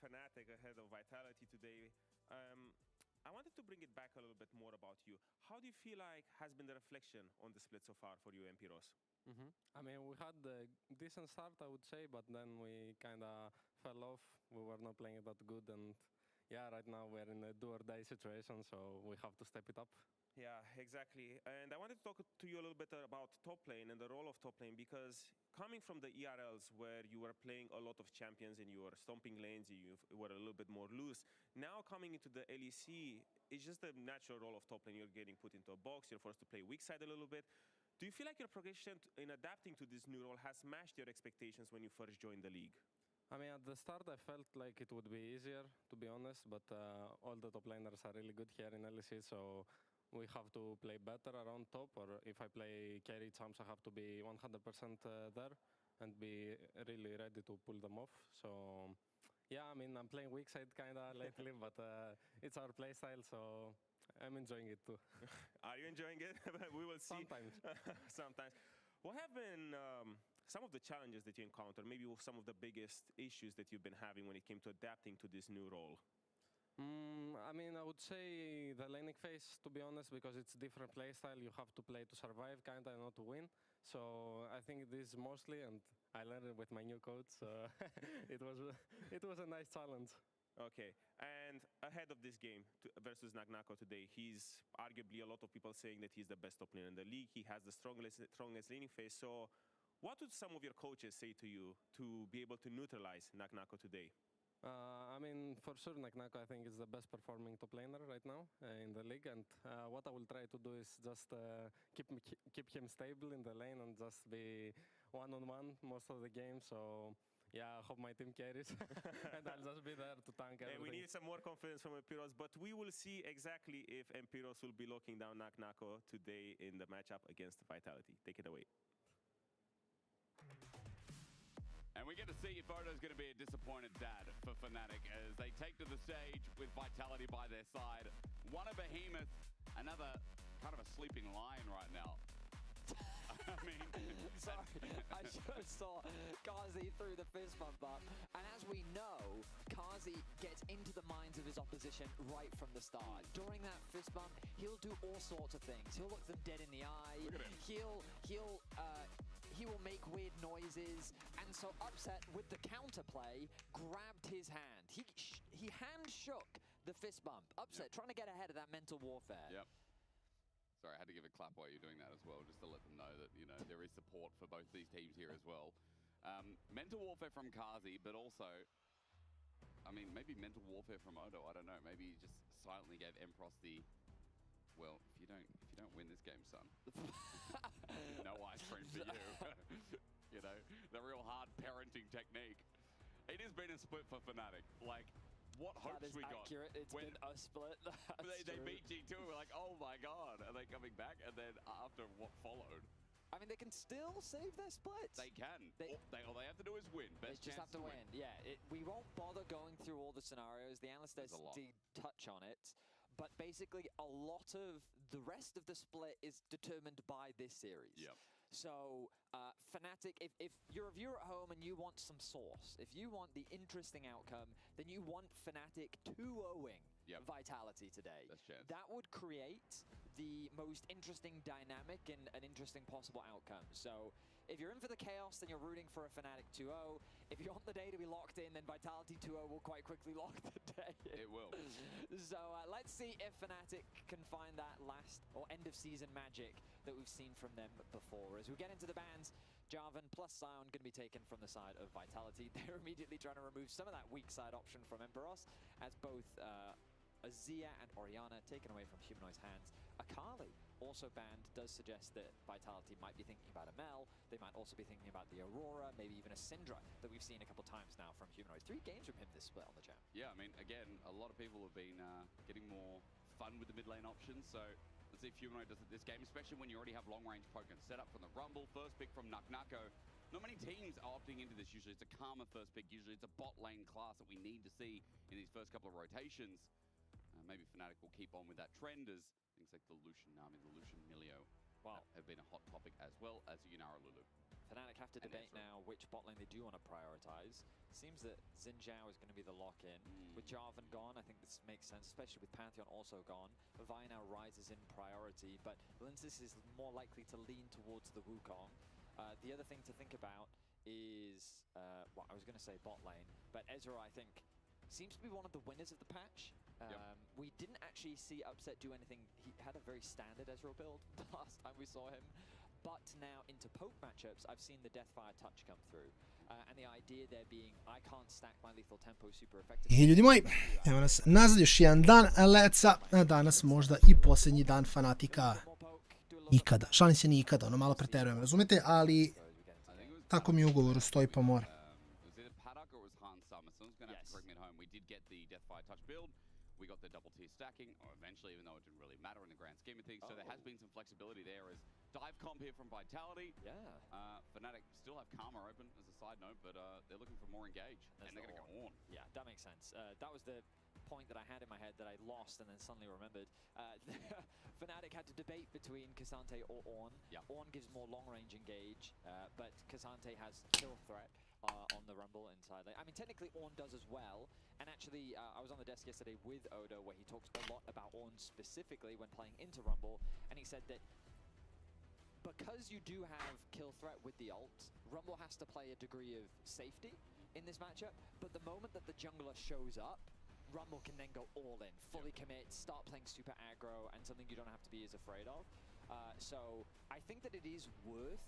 Fnatic ahead of Vitality today. I wanted to bring it back a little bit more about you. How do you feel like has been the reflection on the split so far for you and Pyros? I mean, we had a decent start, I would say, but then we kind of fell off. We were not playing that good, and yeah, right now we're in a do-or-die situation, so we have to step it up. Yeah, exactly. And I wanted to talk to you a little bit about top lane and the role of top lane, because coming from the ERLs where you were playing a lot of champions and you were stomping lanes, you were a little bit more loose. Now coming into the LEC, it's just the natural role of top lane. You're getting put into a box, you're forced to play weak side a little bit. Do you feel like your progression in adapting to this new role has matched your expectations when you first joined the league? I mean, at the start, I felt like it would be easier, to be honest, but all the top laners are really good here in LEC, so we have to play better around top, or if I play carry champs, I have to be 100% there and be really ready to pull them off. So, yeah, I mean, I'm playing weak side kind of lately, but it's our playstyle, so I'm enjoying it too. Are you enjoying it? We will see. Sometimes. Sometimes. What have been some of the challenges that you encountered, maybe some of the biggest issues that you've been having when it came to adapting to this new role? I mean, I would say the laning phase, to be honest, because it's different playstyle. You have to play to survive, kind of, not to win. So I think this mostly, and I learned it with my new coach, so it was a nice challenge. Okay, and ahead of this game versus Nagnako today, he's arguably a lot of people saying that he's the best top laner in the league. He has the strongest laning phase. So what would some of your coaches say to you to be able to neutralize Nagnako today? I mean, for sure, Nagnako, I think, is the best performing top laner right now in the league. And what I will try to do is just keep him stable in the lane and just be one-on-one most of the game. So, yeah, I hope my team carries. And I'll just be there to tank everything. We need some more confidence from Pyros, but we will see exactly if Pyros will be locking down Nagnako today in the matchup against Vitality. Take it away. And we get to see if Odo's going to be a disappointed dad for Fnatic as they take to the stage with Vitality by their side. One a behemoth, another kind of a sleeping lion right now. I mean, sorry, I just saw Kazi threw the fist bump up, and as we know, Kazi gets into the minds of his opposition right from the start. During that fist bump, he'll do all sorts of things. He'll look them dead in the eye. Look at him. He will make weird noises, and so Upset with the counterplay grabbed his hand. He hand shook the fist bump. Upset trying to get ahead of that mental warfare. Yep. Sorry, I had to give a clap while you're doing that as well, just to let them know that, you know, there is support for both these teams here as well. Mental warfare from Kazi, but also, I mean, maybe mental warfare from Odo. I don't know. Maybe he just silently gave Empros the, well, if you don't win this game, son, no ice cream for you. You know, the real hard parenting technique. It has been a split for Fnatic. Like, what hopes we got? Accurate. It's been a split. They beat G2 and we're like, oh my god, are they coming back? And then after what followed, I mean, they can still save their splits. They can. All they have to do is win. They just have to win. Yeah, we won't bother going through all the scenarios. The analysts did touch on it. But basically, a lot of the rest of the split is determined by this series. Yep. So, Fnatic, if you're a viewer at home and you want some sauce, if you want the interesting outcome, then you want Fnatic 2-0ing Vitality today. That would create the most interesting dynamic and an interesting possible outcome. So, if you're in for the chaos, then you're rooting for a Fnatic 2-0. If you want the day to be locked in, then Vitality 2-0 will quite quickly lock the day. It will. So, let's see if Fnatic can find that last or end of season magic that we've seen from them before. As we get into the bans, Jarvan plus Sion going to be taken from the side of Vitality. They're immediately trying to remove some of that weak side option from Emperos, as both Azia and Orianna taken away from Humanoid's hands. Akali also banned does suggest that Vitality might be thinking about a Mel. They might also be thinking about the Aurora, maybe even a Syndra that we've seen a couple times now from Humanoid. 3 games from him this split on the jam. Yeah, I mean, again, a lot of people have been getting more fun with the mid lane options, so let's see if Humanoid does it this game, especially when you already have long-range poke set up from the Rumble. First pick from Nagnako. Not many teams are opting into this usually. It's a Karma first pick. Usually it's a bot lane class that we need to see in these first couple of rotations. Maybe Fnatic will keep on with that trend as things like the Lucian Nami, the Lucian Milio have been a hot topic, as well as Yunara Lulu. Fnatic have to debate now which bot lane they do want to prioritize. Seems that Xin Zhao is going to be the lock-in. With Jarvan gone, I think this makes sense, especially with Pantheon also gone. Vi now rises in priority, but Linsis is more likely to lean towards the Wukong. The other thing to think about is, well, I was going to say bot lane, but Ezreal, I think, seems to be one of the winners of the patch. We didn't actually see Upset do anything. He had a very standard Ezreal build the last time we saw him. But now into poke matchups, I've seen the Deathfire touch come through. And the idea there being, I can't stack my lethal tempo super effectively. I ljudi moji, evo nas nazad još jedan dan LEC-a, a danas možda i posljednji dan Fanatika. Nikada, šalim se nikada, ono malo preterujem, razumete, ali tako mi u ugovoru stoji pa mora. We got the double tier stacking, or eventually, even though it didn't really matter in the grand scheme of things. So there has been some flexibility there as dive comp here from Vitality. Fnatic still have Karma open as a side note, but they're looking for more engage. And they're going to go on. Yeah, that makes sense. That was the point that I had in my head that I lost and then suddenly remembered. Fnatic had to debate between K'Sante or Ornn. Ornn gives more long-range engage, but K'Sante has kill threat on the Rumble inside lane. I mean, technically Ornn does as well. And actually, I was on the desk yesterday with Odo where he talks a lot about Ornn specifically when playing into Rumble. And he said that because you do have kill threat with the ult, Rumble has to play a degree of safety in this matchup. But the moment that the jungler shows up, Rumble can then go all in, fully commit, start playing super aggro, and something you don't have to be as afraid of. So I think that it is worth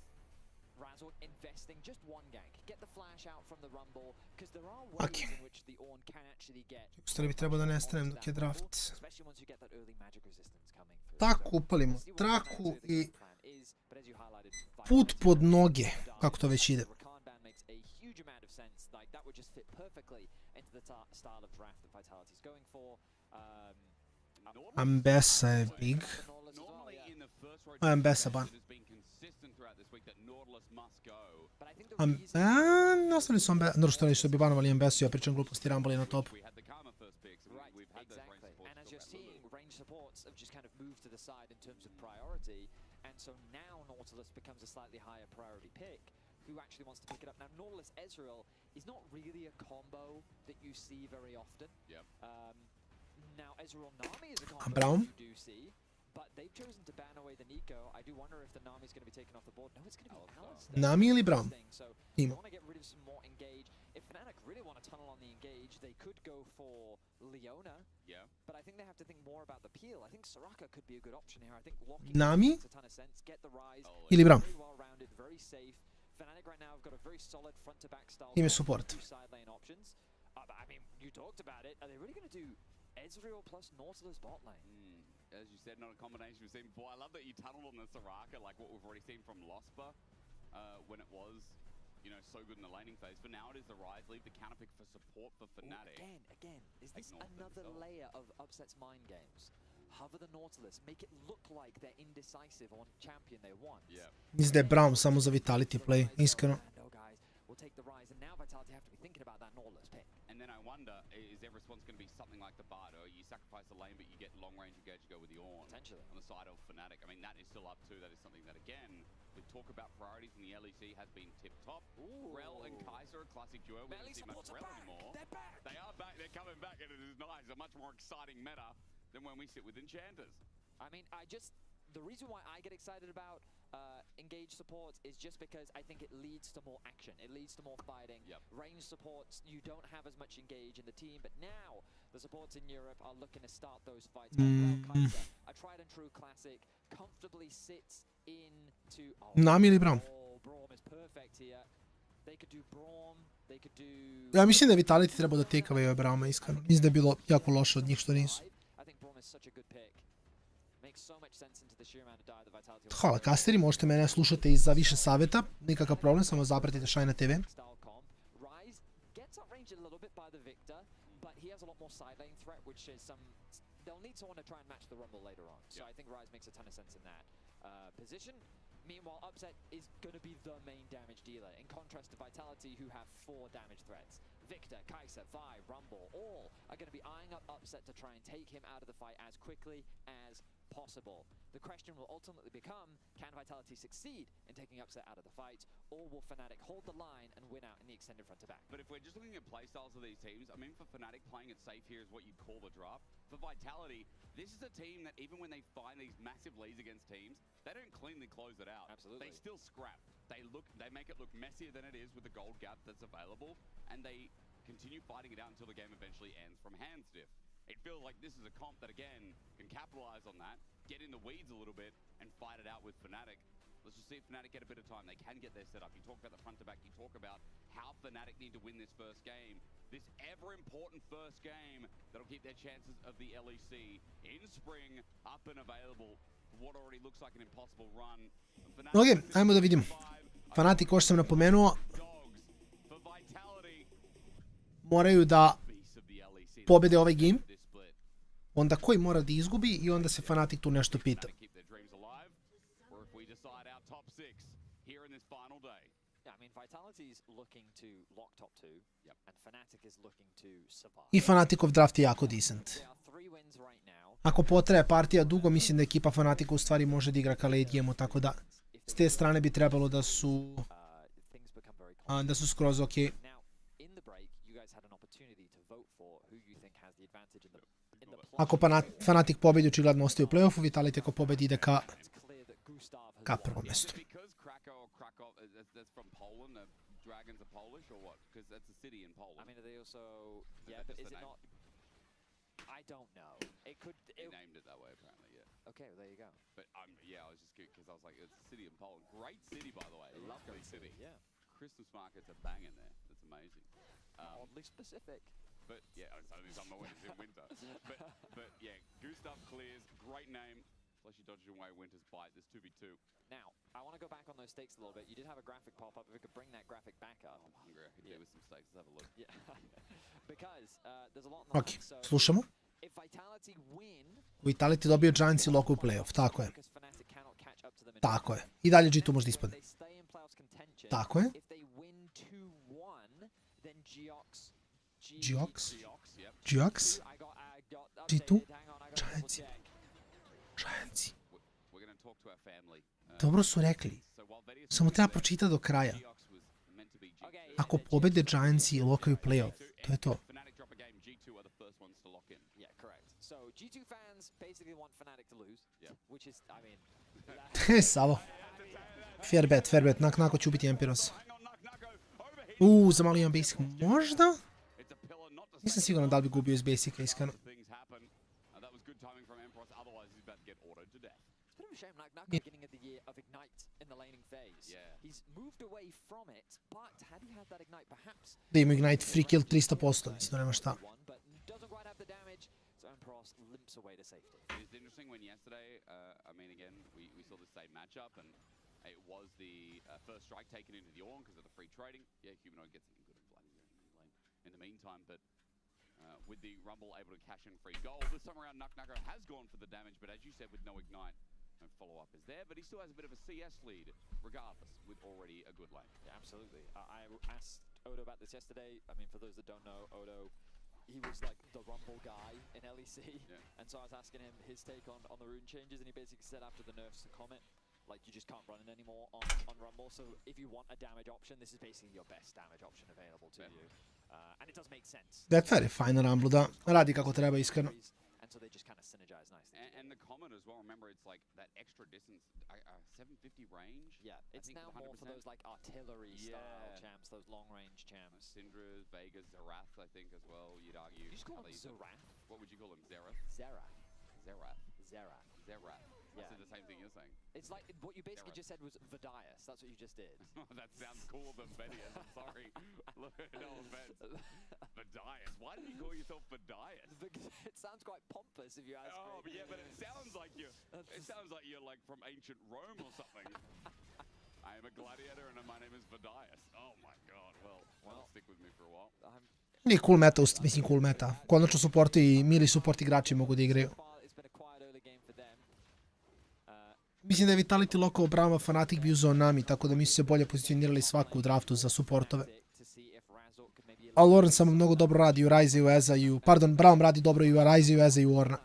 Razzle investing just one gank. Get the flash out from the Rumble, because there are ways in which the Ornn can actually get. Ustali bi trebao da nestanem dok je draft. Especially once you get that early magic resistance coming through. Tako upalimo traku i put pod noge, kako to već ide. Ambessa je big. Ambessa ban. Ostali su Ambessa, dobro što nisu bi banovali Ambessu, ja pričam gluposti, Rumble je na topu. So now Nautilus becomes a slightly higher priority pick who actually wants to pick it up. Now Nautilus Ezreal is not really a combo that you see very often. Now Ezreal Nami is a combo that you do see, but they've chosen to ban away the Nico. I do wonder if the Nami is going to be taken off the board. No, it's going to be Alistair. Nami ili Braum? So they want to get rid of some more engage. If Fnatic really want to tunnel on the engage, they could go for Leona. But I think they have to think more about the peel. I think Soraka could be a good option here. I think locking Nami makes a ton of sense. Get the rise. ili Braum? Very well rounded, very safe. Fnatic right now have got a very solid front to back style. Ime support. Side lane options. But I mean, you talked about it. Are they really going to do Ezreal plus Nautilus bot lane? As you said, not a combination we've seen before. I love that you tunneled on the Soraka, like what we've already seen from Lospa when it was, you know, so good in the laning phase. For now, it is the Rise. Leave the counter pick for support for Fnatic. Again, is this another layer of Upset's mind games? Hover the Nautilus, make it look like they're indecisive on champion they want. Mislim da je Braum samo za Vitality play, iskreno. We'll take the Rise, and now Vitality have to be thinking about that Nautilus pick. And then I wonder, is their response going to be something like the Bard, or you sacrifice the lane but you get long range engage, you go with the Ornn? Potentially. On the side of Fnatic. I mean, that is still up too. That is something that, again, we talk about priorities in the LEC has been tip-top. Rel and Kaiser, a classic duo. We don't see much Rel anymore. They're back! They are back, they're coming back, and it is nice. A much more exciting meta than when we sit with Enchanters. I mean, the reason why I get excited about engage supports is just because I think it leads to more action. It leads to more fighting. Range supports, you don't have as much engage in the team, but now the supports in Europe are looking to start those fights. Kaiser, a tried and true classic, comfortably sits into... Nami ili Braum? Braum is perfect here. They could do Braum, they could do... Ja mislim da je Vitality trebao da take-away Brauma, iskreno. Mislim da je bilo jako loše od njih što nisu. Hvala kasteri, možete mene slušati i za više savjeta, nikakav problem, samo zapratite Shine TV. Meanwhile, Upset is going to be the main damage dealer, in contrast to Vitality, who have 4 damage threats. Victor, Kaiser, Vi, Rumble, all are going to be eyeing up Upset to try and take him out of the fight as quickly as possible. The question will ultimately become, can Vitality succeed in taking Upset out of the fight, or will Fnatic hold the line and win out in the extended front to back? But if we're just looking at playstyles of these teams, I mean, for Fnatic, playing it safe here is what you'd call the draft. For Vitality, this is a team that even when they find these massive leads against teams, they don't cleanly close it out. Absolutely. They still scrap. They make it look messier than it is with the gold gap that's available, and they continue fighting it out until the game eventually ends from hand stiff. It feels like this is a comp that, again, can capitalize on that, get in the weeds a little bit, and fight it out with Fnatic. Let's just see if Fnatic get a bit of time. They can get their setup. You talk about the front to back. You talk about how Fnatic need to win this first game. This ever-important first game that'll keep their chances of the LEC in spring up and available for what already looks like an impossible run. Ok, ajmo da vidim. Fnatic, ko što sam napomenuo, moraju da pobede ovaj game. Onda koji mora da izgubi i onda se Fnatic tu nešto pita. I Fnaticov draft je jako decent. Ako potraje partija dugo, mislim da ekipa Fnatica u stvari može da igra ka late game-u, tako da s te strane bi trebalo da su skroz ok. Ako Fnatic pobedi, očigledno ostaje u play-offu, Vitality ako pobedi ide ka prvom mjestu. Dragons are Polish or what? Because that's a city in Poland. I mean, are they also... Yeah, but is it not... I don't know. It could... They named it that way, apparently, yeah. Okay, well, there you go. But, yeah, I was just curious, because I was like, it's a city in Poland. Great city, by the way. Lovely city. Yeah. Christmas markets are banging there. That's amazing. Oddly specific. But, yeah, it's only summer when it's in winter. but, yeah, Gustav clears. Great name. Flashy dodges away Winter's bite. There's 2v2. Now, I want to go back on those stakes a little bit. You did have a graphic pop up. If we could bring that graphic back up. I'm hungry. I could do with some steaks. Let's have a look. Yeah. Because there's a lot on the Ok, slušamo. If Vitality win, Vitality dobio Giants i local playoff, tako je. Tako je. I dalje G2 može da ispadne. Tako je. Geox. Geox. G2. Giantsi. Giantsi. Dobro su rekli. Samo treba pročitati do kraja. Ako pobede Giantsi i lokaju playoff, to je to. Savo. Fair bet. Nakon će ubiti Empiros. Zamalio imam basic. Možda? Nisam siguran da li bi gubio iz basica, iskreno. Beginning of the year of Ignite in the laning phase. He's moved away from it, but had he had that Ignite, perhaps... Da ima Ignite free kill 300%, mislim da nema šta. But doesn't quite have the damage, so Emperos limps away to safety. It's interesting when yesterday, I mean, again, we saw the same matchup, and it was the first strike taken into the Orn because of the free trading. Yeah, Humanoid gets something good and bloody lane in the meantime, but with the Rumble able to cash in free gold, this time around Nucknucker has gone for the damage, but as you said, with no Ignite, no follow-up is there, but he still has a bit of a CS lead, regardless, with already a good lane. Yeah, absolutely. I asked Odo about this yesterday. I mean, for those that don't know, Odo, he was like the Rumble guy in LEC, and so I was asking him his take on the rune changes, and he basically said after the nerfs to Comet, like, you just can't run it anymore on Rumble, so if you want a damage option, this is basically your best damage option available to you. And it does make sense. That's very fine, Rumble, da. Radi kako treba, iskreno. And so they just kind of synergize nicely. And the Comet as well, remember, it's like that extra distance, 750 range? Yeah, it's now 100%. More for those like artillery style champs, those long range champs. Syndras, Vegas, Zerath, I think, as well, you'd argue. You just call them Zerath? What would you call them, Zerath? Zerath. Zerath. Zerath. Zerath. Yeah. I said the same thing you're saying. It's like, what you basically just said was Vidias. That's what you just did. That sounds cooler than Vidias, I'm sorry. Look, no offense. Vidias. Why do you call yourself Vidias? Because it sounds quite pompous if you ask me. Oh, yeah, but it sounds like you're like from ancient Rome or something. I am a gladiator and my name is Vidias. Oh my god, well, stick with me for a while. Nije cool meta, mislim cool meta. Konačno supporti i mili support igrači mogu da igraju. Mislim da je Vitality lokao Brahma, Fnatic bi uzao Nami, tako da mi su se bolje pozicionirali svaku u draftu za supportove. ali Orn samo mnogo dobro radi u Ryze i u Eza i u... Pardon, Braum radi dobro i u Ryze i u Eza i u Orna.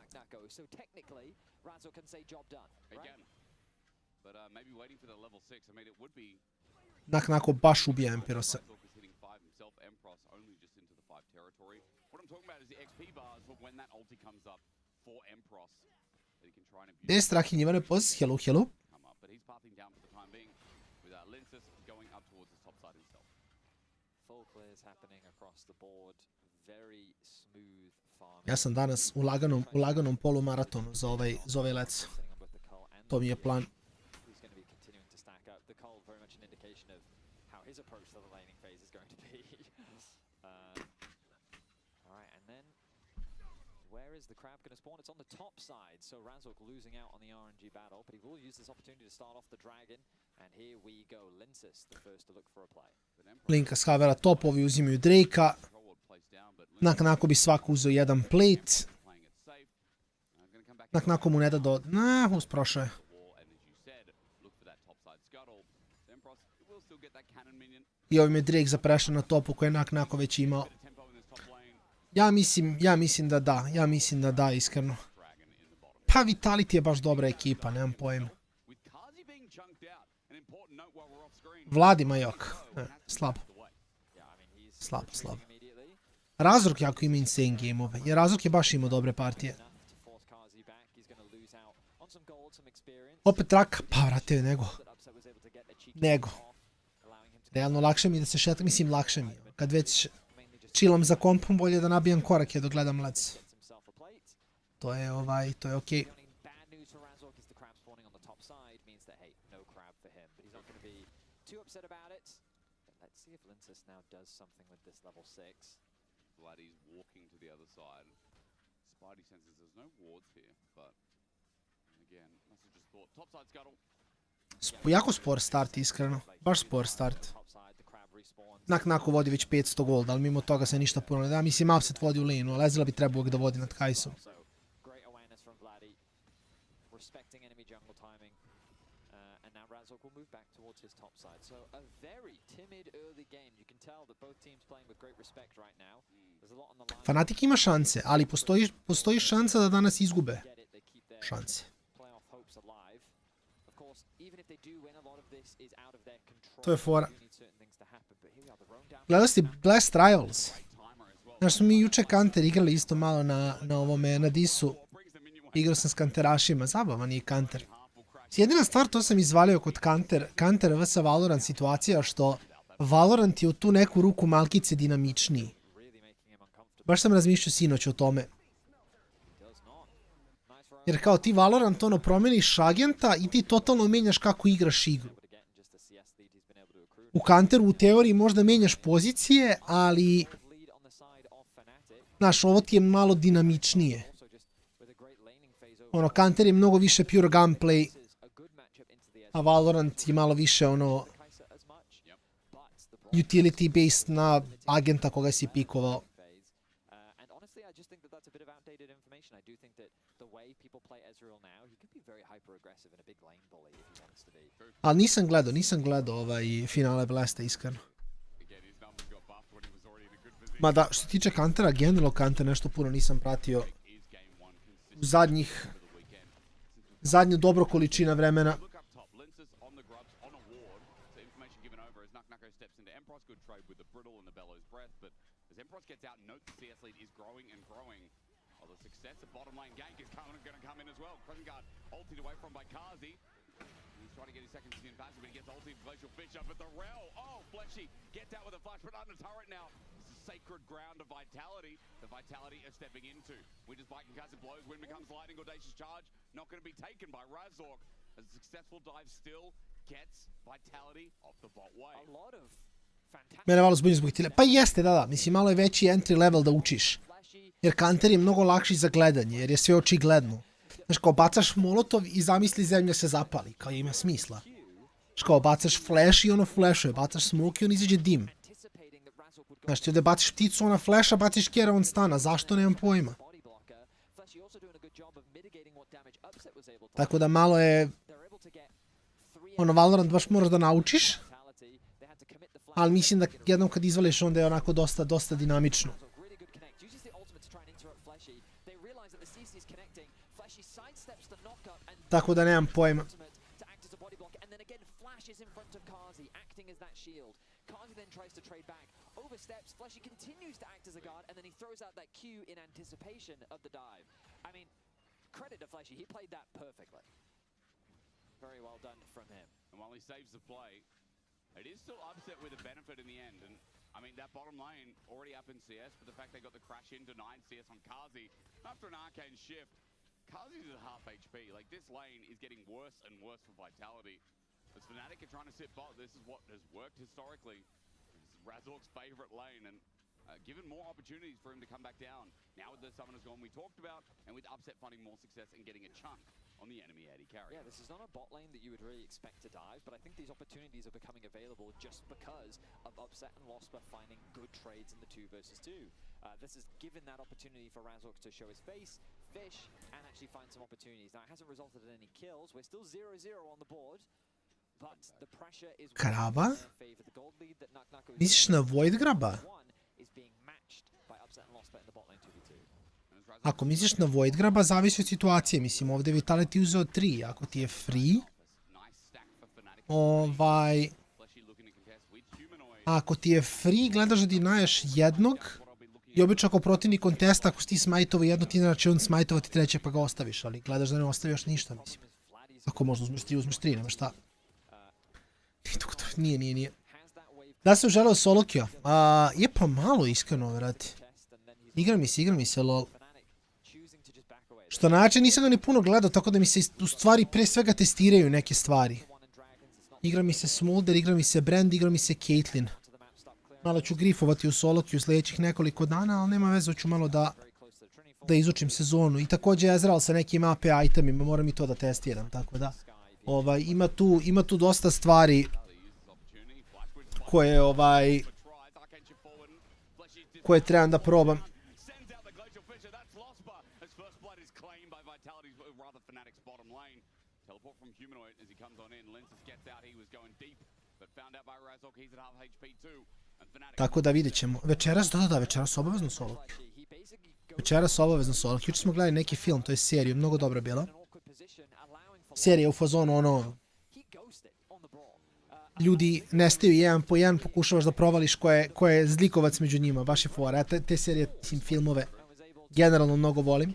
Nakon baš ubija Empirosa. Gdje je Strahinj Ivane Poz? Hello, hello. Ja sam danas u laganom polumaratonu za ovaj LEC. To mi je plan. Where is the crab going to spawn? It's on the top side, so Razork losing out on the RNG battle, but he will use this opportunity to start off the dragon, and here we go. Linsis, the first to look for a play. Linka s Havera topovi uzimaju Drakea. Nakon bi svako uzeo jedan plate. Nakon mu ne da do... Usprošao je. I ovim je Drake zaprešao na topu koje je nakon već imao. Ja mislim da da. Ja mislim da da, iskreno. Pa Vitality je baš dobra ekipa, nemam pojma. Vladi Majok. Slabo. Slabo. Razork jako ima insane game-ove. Jer Razork je baš imao dobre partije. Opet Raka. Pa vratio je nego. Realno lakše mi je da se šetam. Mislim lakše mi je. Kad već chillam za kompom, bolje da nabijam korak dok gledam LEC. To je okej. Jako spor start, iskreno. Baš spor start. Nakon vodi već 500 gold, ali mimo toga se ništa puno ne da. Mislim, Upset vodi u lane, ali Ezreal bi trebao da vodi nad Kai'Som. Fnatic ima šanse, ali postoji šansa da danas izgube šanse. To je fora. Gledao si Blast Trials? Znaš, smo mi juče Kanter igrali isto malo na disu. Igrao sam s Kanterašima, zabavan je Kanter. Jedina stvar, to sam izvalio kod Kanter vs Valorant situacija, što Valorant je u tu neku ruku malkice dinamičniji. Baš sam razmišljao sinoć o tome. Jer kao ti Valorant promeniš agenta i ti totalno menjaš kako igraš igru. U Kanteru u teoriji možda menjaš pozicije, ali... Znaš, ovo ti je malo dinamičnije. Kanter je mnogo više pure gunplay, a Valorant je malo više utility based na agenta koga si pikovao. Ali nisam gledao finale Blasta, iskreno. Mada, što se tiče Kantera, generalno Kanter nešto puno nisam pratio u zadnju dobro količina vremena. Sacred ground of Vitality. The Vitality are stepping into. We just bite and cuts and blows. When becomes lightning, audacious charge. Not going to be taken by Razork. A successful dive still gets Vitality off the bot way. A lot of fantastic... Mene malo zbunio zbog tile. Pa jeste, da. Mislim, malo je veći entry level da učiš. Jer Kanter je mnogo lakši za gledanje, jer je sve očigledno. Znaš, kao bacaš molotov i zamisli zemlja se zapali. Kao ima smisla. Znaš, kao bacaš flash i ono flashuje. Bacaš smoke i on izađe dim. Znaš, ti ovdje baciš pticu, ona flasha, baciš kjera, on stana. Zašto? Nemam pojma. Tako da malo je... Valorant baš moraš da naučiš. Ali mislim da jednom kad izvališ onda je onako dosta dinamično. Tako da nemam pojma. Oversteps, Fleshy continues to act as a guard, and then he throws out that Q in anticipation of the dive. I mean, credit to Fleshy, he played that perfectly. Very well done from him. And while he saves the play, it is still upset with a benefit in the end. And I mean, that bottom lane already up in CS, but the fact they got the crash in denied CS on Kazi after an arcane shift. Kazi's at half HP. Like, this lane is getting worse and worse for Vitality. As Fnatic are trying to sit bot, this is what has worked historically. This is Razork's favorite lane, and given more opportunities for him to come back down. Now with the summoners gone, we talked about, and with Upset finding more success and getting a chunk on the enemy AD carry. Yeah, this is not a bot lane that you would really expect to dive, but I think these opportunities are becoming available just because of Upset and Losper finding good trades in the 2 versus 2. This has given that opportunity for Razork to show his face, fish, and actually find some opportunities. Now, it hasn't resulted in any kills. We're still 0-0 on the board. Kraba? Misliš na Void graba? Ako misliš na Void graba, zavisi od situacije. Mislim, ovdje Vitality uzeo 3. Ako ti je free, ako ti je free, gledaš da dinaješ jednog i obično ako protivnik kontesta, ako si ti smajtovo jedno, ti znači on smajtovo ti treće pa ga ostaviš, ali gledaš da ne ostaviš ništa, mislim. Ako možda uzmeš 3, nema šta. Nije. Da sam želeo Solokija? Je pa malo iskreno, vrati. Igra mi se, lol. Što način nisam ga ni puno gledao, tako da mi se u stvari pre svega testiraju neke stvari. Igra mi se Smolder, igra mi se Brand, igra mi se Caitlyn. Malo ću grifovati u Solokiju sljedećih nekoliko dana, ali nema veze, ću malo da izučim sezonu. I također Ezreal sa nekim AP itemima, moram i to da testiram, tako da. Ima tu dosta stvari koje trebam da probam. Tako da vidjet ćemo. Večeras obavezno solo. Jučer smo gledali neki film, to je serija, mnogo dobra bila. Serija u fazonu ono, ljudi nestaju jedan po jedan, pokušavaš da provališ ko je zlikovac među njima, baš je fora. Ja te serije, filmove generalno mnogo volim.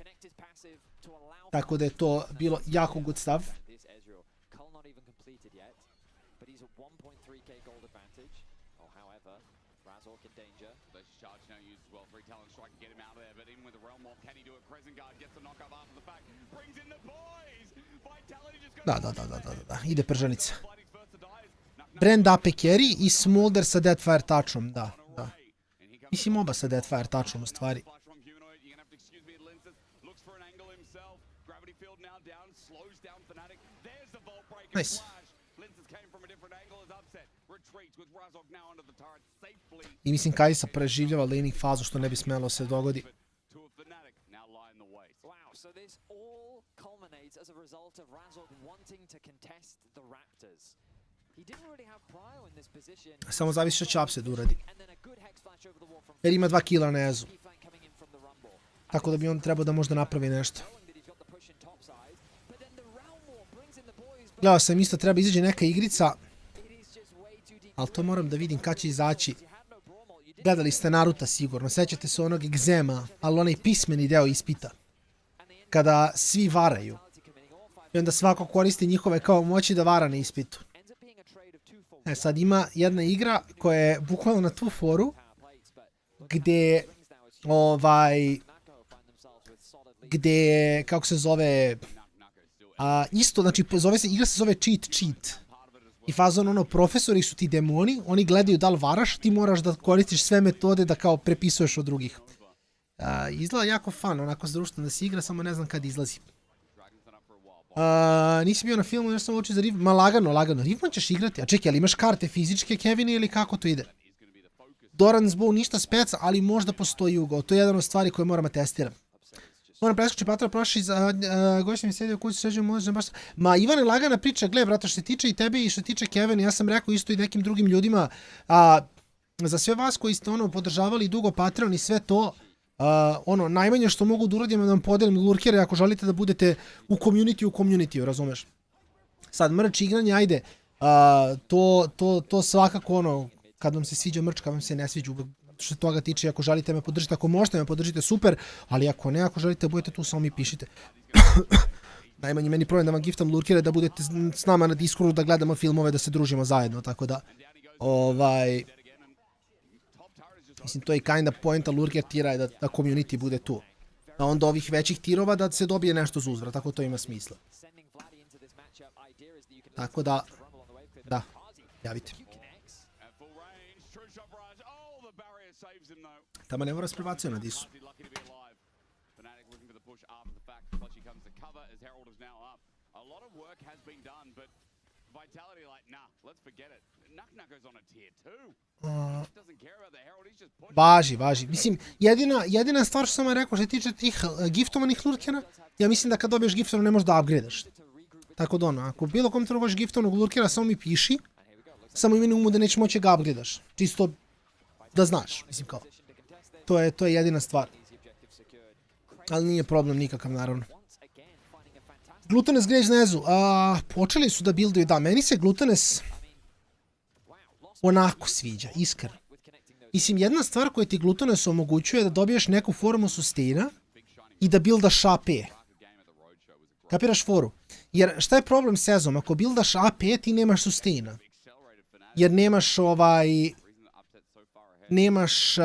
Tako da je to bilo jako good stuff. Da, ide pržanica. Brand AP carry i Smolder sa Deadfire touchom, da. Mislim oba sa Deadfire touchom u stvari. Nice. I mislim Kajsa preživljava laning fazu što ne bi smjelo se dogodi. As a result of Razork wanting to contest the Raptors. He didn't really have prio in this position. Samo zavisi što će Upset uradi. Jer ima 2 kila na Ezu. Tako da bi on trebao da možda napravi nešto. Gledao sam isto, treba izađe neka igrica. Ali to moram da vidim kad će izaći. Gledali ste Naruta sigurno. Sećate se onog egzema, ali onaj pismeni deo ispita. Kada svi varaju. I onda svako koristi njihove kao moći da vara na ispitu. Sad ima jedna igra koja je bukvalno na tu foru, gdje, kako se zove, isto, znači, igra se zove cheat. I fazon ono, profesori su ti demoni, oni gledaju da li varaš, ti moraš da koristiš sve metode da kao prepisuješ od drugih. Izgleda jako fun, onako zdrušteno da se igra, samo ne znam kad izlazi. Nisi bio na filmu, još sam učio za Riv... Ma lagano. Rivman ćeš igrati. A čekaj, ali imaš karte fizičke, Kevine, ili kako to ide? Doran's Bow ništa speca, ali možda postoji ugao. To je jedna od stvari koje moramo testirati. Moram preskoči patra, prošli za gošće mi sjedio u kući, sređujem možda baš... Ma, Ivane, lagana priča, gle, brata, što se tiče i tebe i što se tiče Kevin, ja sam rekao isto i nekim drugim ljudima, za sve vas koji ste podržavali dugo Patreon i sve to, najmanje što mogu da uradim je da vam podelim lurkere ako želite da budete u community, razumeš? Sad, mrč igranje, ajde, to svakako kad vam se sviđa mrč, kad vam se ne sviđa, što se toga tiče, ako želite me podržite, ako možete me podržite, super, ali ako ne, ako želite da budete tu, samo mi pišite. Najmanje meni problem da vam giftam lurkere, da budete s nama na Discordu, da gledamo filmove, da se družimo zajedno, tako da, mislim, to je kinda pointa lurker tira je da community bude tu. A onda ovih većih tirova da se dobije nešto za uzvrat, tako to ima smisla. Tako da, javite. Tamo ne mora sprebacio na disu. Važi. Mislim, jedina stvar što sam vam rekao što se tiče tih giftovanih lurkera, ja mislim da kad dobiješ giftovan ne možeš da upgradeš. Tako da ako bilo kom trebaš giftovanog lurkera, samo mi piši, samo imeni umu da neće moći ga upgradaš. Čisto da znaš, mislim kao. To je jedina stvar. Ali nije problem nikakav, naravno. Glutones Grage na Ezu. Počeli su da builduju, da, meni se Glutones onako sviđa, iskreno. Mislim, jedna stvar koja ti Glutones omogućuje je da dobiješ neku formu sustaina i da buildaš AP. Kapiraš foru? Jer šta je problem s Ezom? Ako buildaš AP, ti nemaš sustaina. Jer nemaš nemaš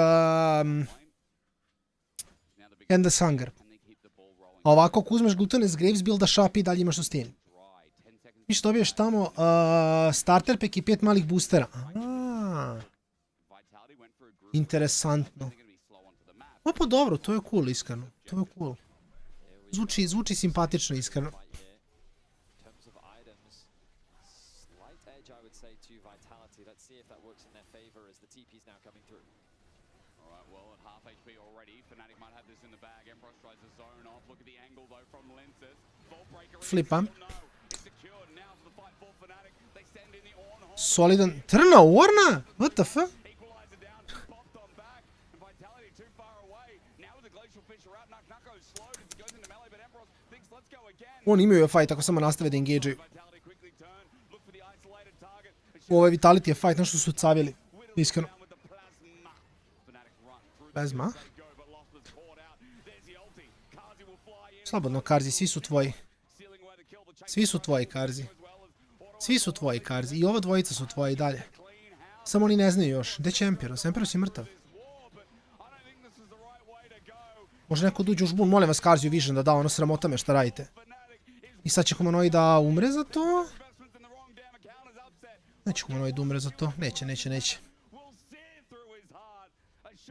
Endless Hunger. A ovako ako uzmeš Glutones Graves, buildaš AP i dalje imaš sustain. Mi što dobiješ tamo starter pack i 5 malih boostera. Interesantno. Pa dobro, to je cool, iskreno. To je cool. Zvuči simpatično, iskreno. Flipa. Solidan. Trna Orna? What the fuck? Oni imaju fight ako samo nastave da engage-aju. Ovo je Vitality je fight, nešto su cavili. Iskreno. Bezma. Slobodno, Karzi, svi su tvoji. Svi su tvoji, Karzi. Svi su tvoji, Karzi. I ova dvojica su tvoji dalje. Samo oni ne znaju još. Gde će Empiros? Empiros je mrtav. Može neko duđe u žbun, molim vas Karzi u Vision da ono sramota me šta radite. I sad će Humanoid da umre za to? Neće Humanoid umre za to. Neće.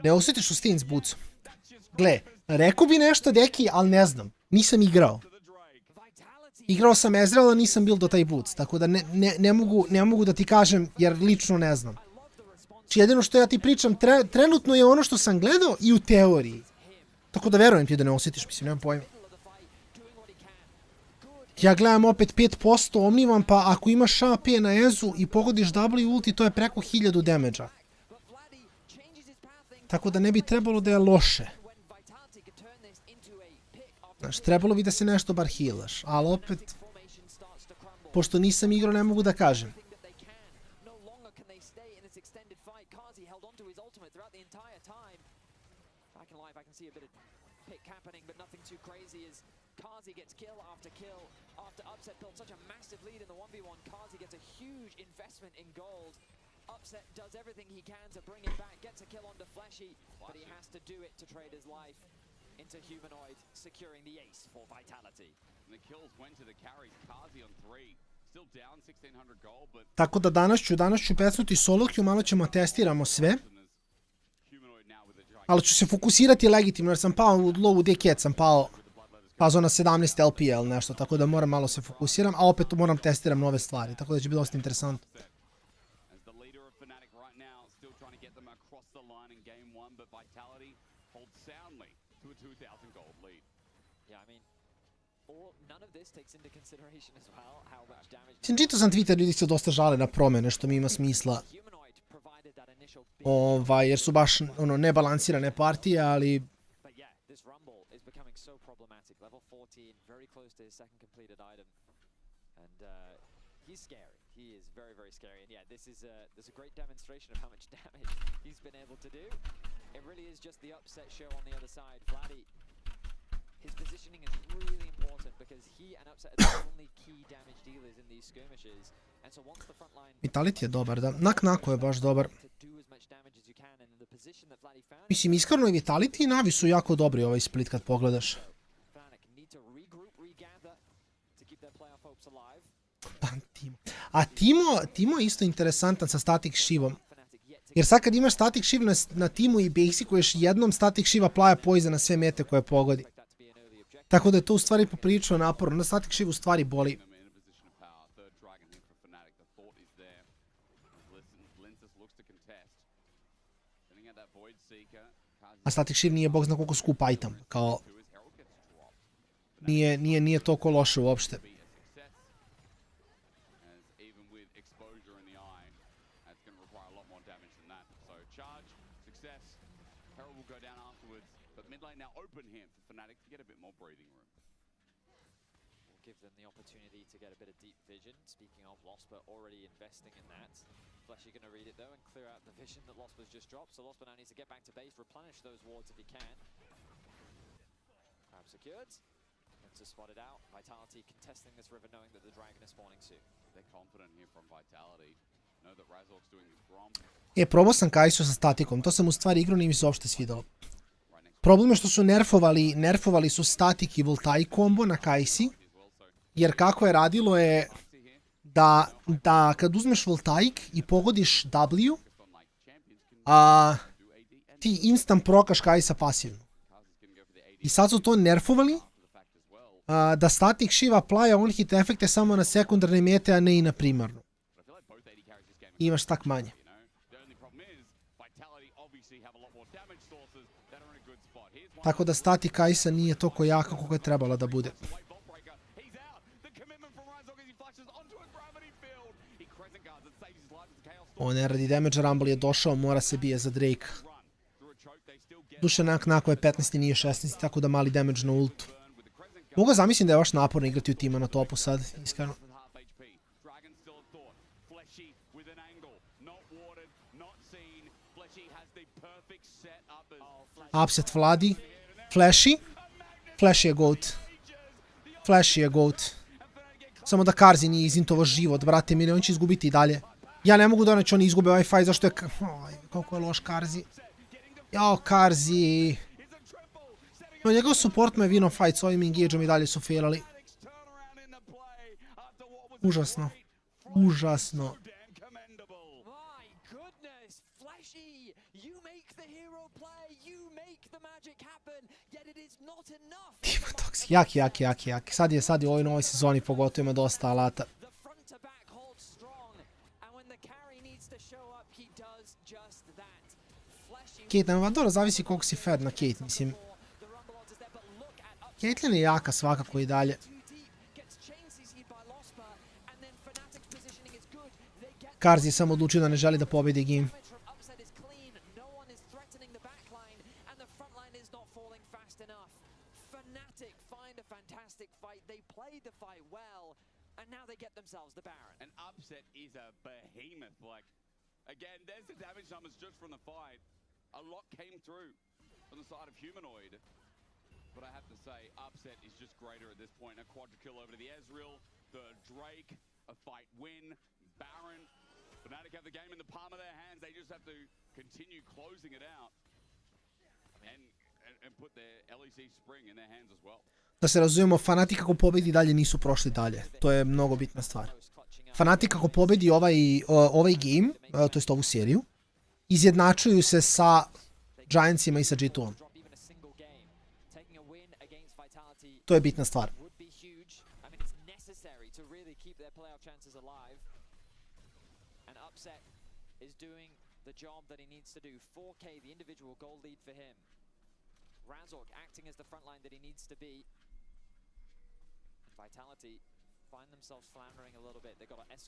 Ne osjetiš u Steen s bucom. Gle, rekao bi nešto deki, ali ne znam. Nisam igrao. Igrao sam Ezreal, ali nisam buildo taj boots, tako da ne mogu da ti kažem, jer lično ne znam. Znači jedino što ja ti pričam trenutno je ono što sam gledao i u teoriji. Tako da verujem ti da ne osjetiš, mislim, nemam pojma. Ja gledam opet 5% omnivam, pa ako imaš AP na Ezu i pogodiš W ulti, to je preko 1000 damage-a. Tako da ne bi trebalo da je loše. Znači, trebalo bi da se nešto bar healaš, ali opet, pošto nisam igrao, ne mogu da kažem. Upset does everything he can to bring it back, gets a kill onto Fleshy, but he has to do it to trade his life into Humanoid, securing the ace for Vitality. And the kills went to the carries, Kazi on 3, still down 1600 gold, but... Tako da danas ću pecnuti solo queue, malo ćemo testiramo sve. Ali ću se fokusirati legitimno, jer sam pao u lowu dekет, sam pao na 17 LPL nešto, tako da moram malo se fokusiram, a opet moram testiram nove stvari, tako da će biti dosta interesantno. Mislim, čitao sam Twitter, ljudi se dosta žale na promene, što mi ima smisla. Jer su baš nebalansirane partije, ali... He's scary. He is very, very scary. And yeah, there's a great demonstration of how much damage he's been able to do. It really is just the upset show on the other side. Vladdy, his positioning is really important because he and Upset are the only key damage dealers in these skirmishes. And so once the front line... Vitality je dobar, da. Nako je baš dobar. Mislim, iskreno i Vitality i Navi su jako dobri ovaj split kad pogledaš. A Timo je isto interesantan sa static shivom. Jer sad kad imaš static shiv na Timu i basicuješ jednom static shiva plaja poison na sve mete koje pogodi. Tako da je to u stvari poprilično naporno. Na static shiv u stvari boli. A static shiv nije bog zna koliko skup item. Kao... Nije toliko loše uopšte. Give them the opportunity to get a bit of deep vision. Speaking of, Losper already investing in that. Fleshy going to read it though and clear out the vision that Losper's just dropped. So Losper now needs to get back to base, replenish those wards if he can. Crab secured. To spot it out. Vitality contesting this river knowing that the dragon is spawning soon. They're confident here from Vitality. Know that Razork's doing his grom. Probao sam Kai'Su sa statikom. To sam u stvari igrao, nije mi se uopšte svidalo. Problem je što su nerfovali su statik i voltaik kombo na Kai'Si. Jer kako je radilo je da kad uzmeš voltaik i pogodiš W, ti instant prokaš Kai'Sa pasivno. I sad su to nerfovali, da statik shiva plaja on hit efekte samo na sekundarne mete, a ne i na primarnu. I imaš tak manje. Tako da statik Kai'Sa nije toliko jaka koliko je trebala da bude. On ne radi damage, Rumble je došao, mora se bije za Drake. Duše nako je 15 i nije 16, tako da mali damage na ultu. Mogu zamislim da je baš naporno igrati u tima na topu sad, iskreno. Upset Vladi. Flashy. Flashy je GOAT. Flashy je GOAT. Samo da Karzi nije izintovo život, brate mili, on će izgubiti i dalje. Ja ne mogu da neće oni izgube ovaj fight, zašto je... Koliko je loš Karzi. Jao, Karzi. No, njegov support me vino fight s ovim engageom i dalje su failali. Užasno. Užasno. Jak. Sad je u ovoj novoj sezoni pogotovo ima dosta alata. Kate, nema dobro, zavisi koliko si fed na Kate, mislim. Caitlyn je jaka svakako i dalje. Karzi je samo odlučio da ne želi da pobedi game. And Upset is a behemoth. Like, again, there's the damage numbers just from the fight. A lot came through on the side of Humanoid. But I have to say, Upset is just greater at this point. A quadra kill over to the Ezreal, the Drake, a fight win, Baron. Fnatic have the game in the palm of their hands. They just have to continue closing it out. And put their LEC spring in their hands as well. Da se razumijemo, Fnatic kako pobedi dalje nisu prošli dalje. To je mnogo bitna stvar. Fnatic kako pobedi ovaj game, to jest ovu seriju, izjednačuju se sa Giantsima i sa G2-om. To je bitna stvar. Razork acting as the front line that he needs to be.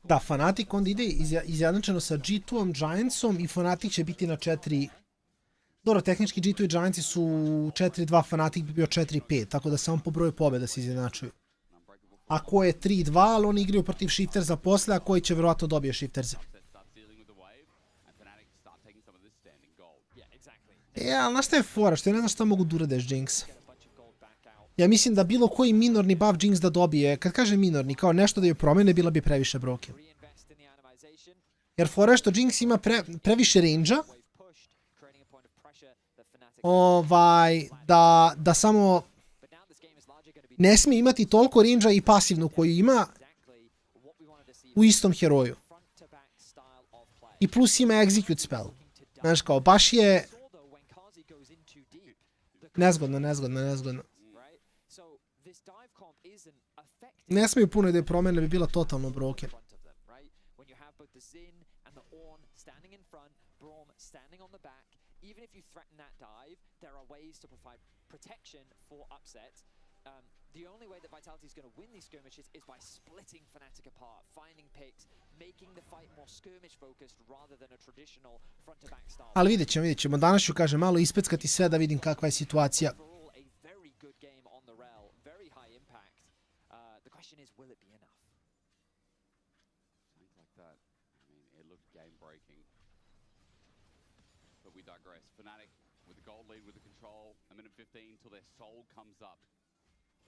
Da, Fnatic onda ide izjednačeno sa G2-om, Giantsom i Fnatic će biti na 4... Dobro, tehnički G2 i Giantsi su 4-2, Fnatic bi bio 4-5, tako da samo po broju pobjeda se izjednačuju. A ko je 3-2, ali oni igraju protiv Shifterza posle, a koji će vjerovatno dobije Shifterze. Ali znaš šta je fora, što ja ne znam šta mogu da uradeš Jinx. Ja mislim da bilo koji minorni buff Jinx da dobije, kad kažem minorni, kao nešto da ju promene, bila bi previše broken. Jer fora je što Jinx ima previše range-a, da samo ne smije imati toliko range-a i pasivnu koju ima u istom heroju. I plus ima execute spell. Znaš kao, baš je nezgodno. Ne smiju puno da je promene, bi bila totalno broken. The only way that Vitality is going to win these skirmishes is by splitting Fnatic apart, finding picks, making the fight more skirmish focused rather than a traditional front to back style. Ali vidjet ćemo. Danas ću, kažem, malo ispeckati sve da vidim kakva je situacija. Fnatic with the gold lead with the control, a minute 15 till their soul comes up.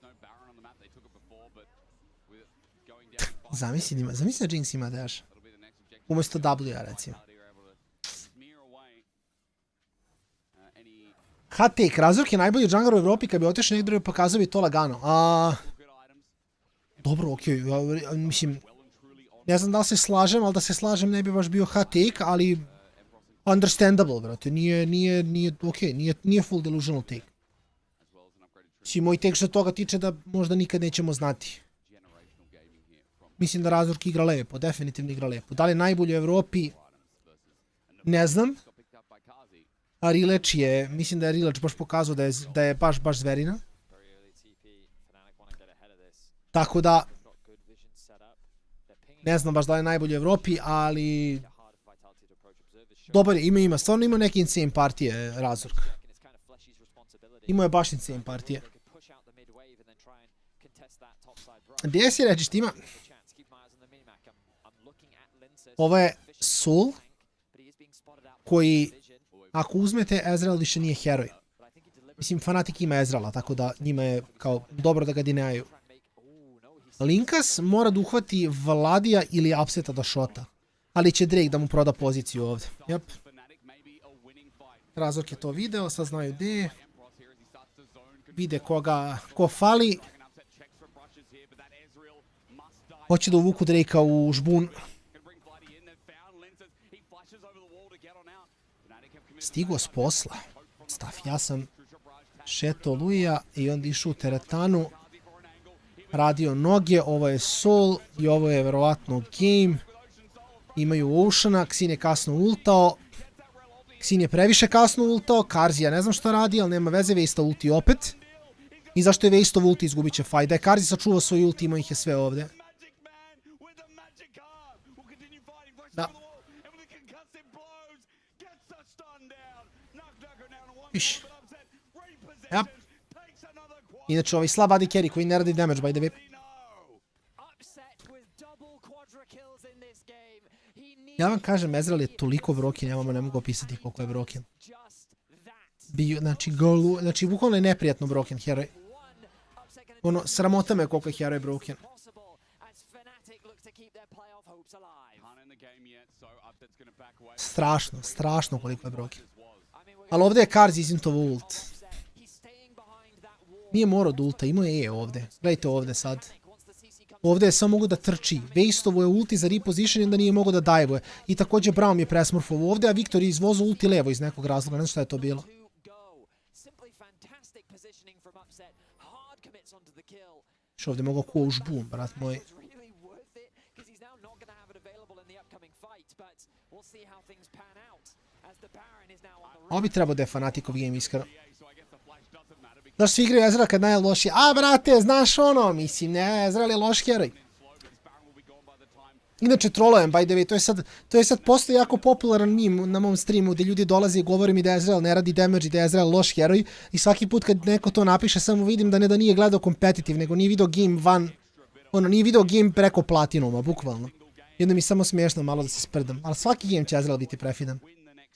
No Baron on the map, they took it before, but with going down... Zamisli da Jinx ima dash. Umjesto W-a, recimo. Hot take, Razork je najbolji jungler u Evropi, kad bi otišao negdje pokazao bi to lagano. Dobro, okej, mislim, ne znam da li se slažem, ali da se slažem ne bi baš bio hot take, ali understandable, brate, nije full delusional take. Mislim, moj take što toga tiče da možda nikad nećemo znati. Mislim da Razork igra lepo, definitivno igra lepo. Da li je najbolji u Evropi? Ne znam. A Rilech je, mislim da je Rilech baš pokazao da je baš zverina. Tako da, ne znam baš da li je najbolji u Evropi, ali... Dobar je, ima, stvarno ima neke insane partije Razork. Imao je baš insane partije. Gdje si reći štima? Ovo je Soul, koji, ako uzmete, Ezreal više nije heroj. Mislim, Fnatic ima Ezreala, tako da njima je kao dobro da ga dinajaju. Linkas mora da uhvati Vladija ili Upseta da šota. Ali će Drake da mu proda poziciju ovdje. Jep. Razork je to video, sad znaju gdje je. Vide ko fali. Hoće da uvuku Drakea u žbun. Stigo s posla. Staf, ja sam šeto Luija i onda išao u teretanu. Radio noge, ovo je Soul i ovo je verovatno game. Imaju Oceana, Xin je kasno ultao. Xin je previše kasno ultao, Karzi ja ne znam što radi, ali nema veze, Vejsta ulti opet. I zašto je Vejstov ulti, izgubit će fight. Da je Karzi sačuvao svoj ulti, imao ih je sve ovdje. Da. Iš. Jap. Inače ovaj slab AD carry koji ne radi damage by the way. Ja vam kažem, Ezreal je toliko broken, ja vam ne mogu opisati koliko je broken. Znači, bukvalno je neprijatno broken heroj. Ono, sramota me koliko je heroj broken. Strašno koliko je broken. Ali ovdje je Karzi izintovo ult. Nije morao da ulta, imao je ovdje. Gledajte ovdje sad. Ovdje je samo mogu da trči. Vejstovo je ulti za reposition i onda nije mogo da dive-uje. I također Braum je presmurfovo ovdje, a Viktor je izvozao ulti levo iz nekog razloga. Ne znam šta je to bilo. Što ovdje mogo ko u žbun, brat moj. Ovo bi trebao da je Fnaticov game iskreno. Zašto svi igraju Ezreal kad najlošije? A, brate, znaš ono, mislim, ne, Ezreal je loš heroj. Inače, trolujem, by the way, to je sad postoji jako popularan meme na mom streamu gdje ljudi dolaze i govore mi da Ezreal ne radi damage i da je Ezreal loš heroj i svaki put kad neko to napiše samo vidim da nije gledao competitive, nego nije video game van, nije video game preko platinuma, bukvalno. Jedno mi samo smiješno malo da se sprdam, ali svaki game će Ezreal biti prefidan.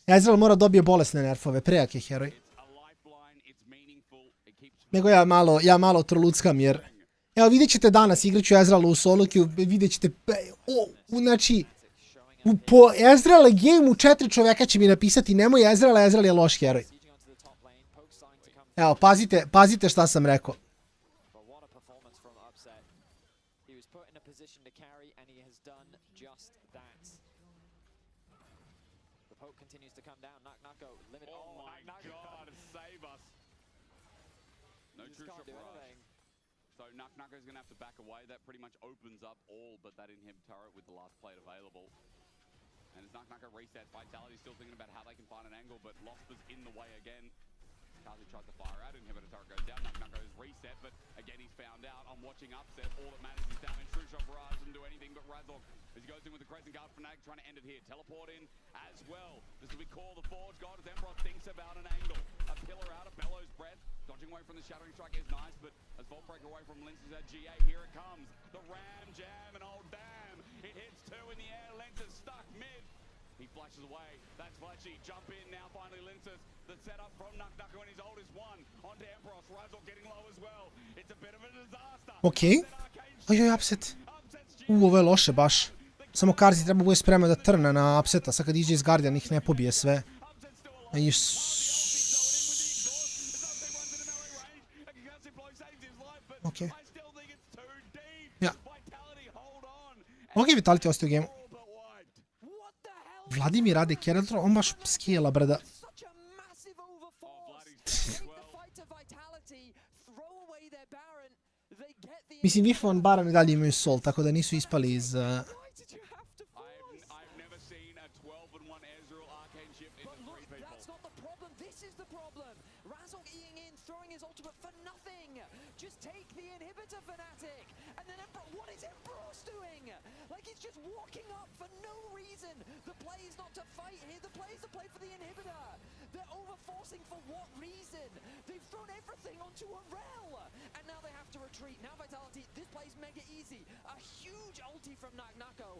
Ezreal mora dobije bolesne nerfove, prejak je heroj. Nego ja malo troluckam jer... Evo vidjet ćete danas, igrat ću Ezreal u solo queue, vidjet ćete... Znači... Po Ezreal game u 4 čoveka će mi napisati nemoj Ezreal, Ezreal je loš heroj. Evo, pazite šta sam rekao. Knucko's going to have to back away. That pretty much opens up all but that inhib turret with the last plate available. And as Knucko resets, Vitality still thinking about how they can find an angle, but Lost was in the way again. Kazi tries to fire out, inhibitor turret goes down, Knucko's reset, but again he's found out. I'm watching upset, all that matters is damage. True shot Barrage doesn't do anything, but Razork, as he goes in with the Crescent Guard Fnatic, trying to end it here. Teleport in as well. This will be called the Forge God as Emperor thinks about an angle. A pillar out of Bellow's breath. Dodging away from the Shattering Strike is nice, but as Vault break away from Lenses at GA, here it comes. The Ram Jam and old damn. It hits two in the air, Lenses stuck mid. He flashes away, that's Fletchy. Jump in now, finally Lenses. The setup from Knucko and his oldest one. Onto Emperor, Razork getting low as well. It's a bit of a disaster. Okej. Ojoj, upset. Ovo je loše baš. Samo Karzi treba bude spreman da trne na upseta, sad kad iđe iz Guardian ih ne pobije sve. Ok. Ja. Ok, Vitality ostaje u gameu. Vladimir rade Keratron, on baš skijela brda. Mislim, Wifon Baron i dalje imaju sol, tako da nisu ispali iz... For what reason? They've thrown everything onto a rel, and now they have to retreat. Now Vitality, this play's mega easy. A huge ulti from Knucko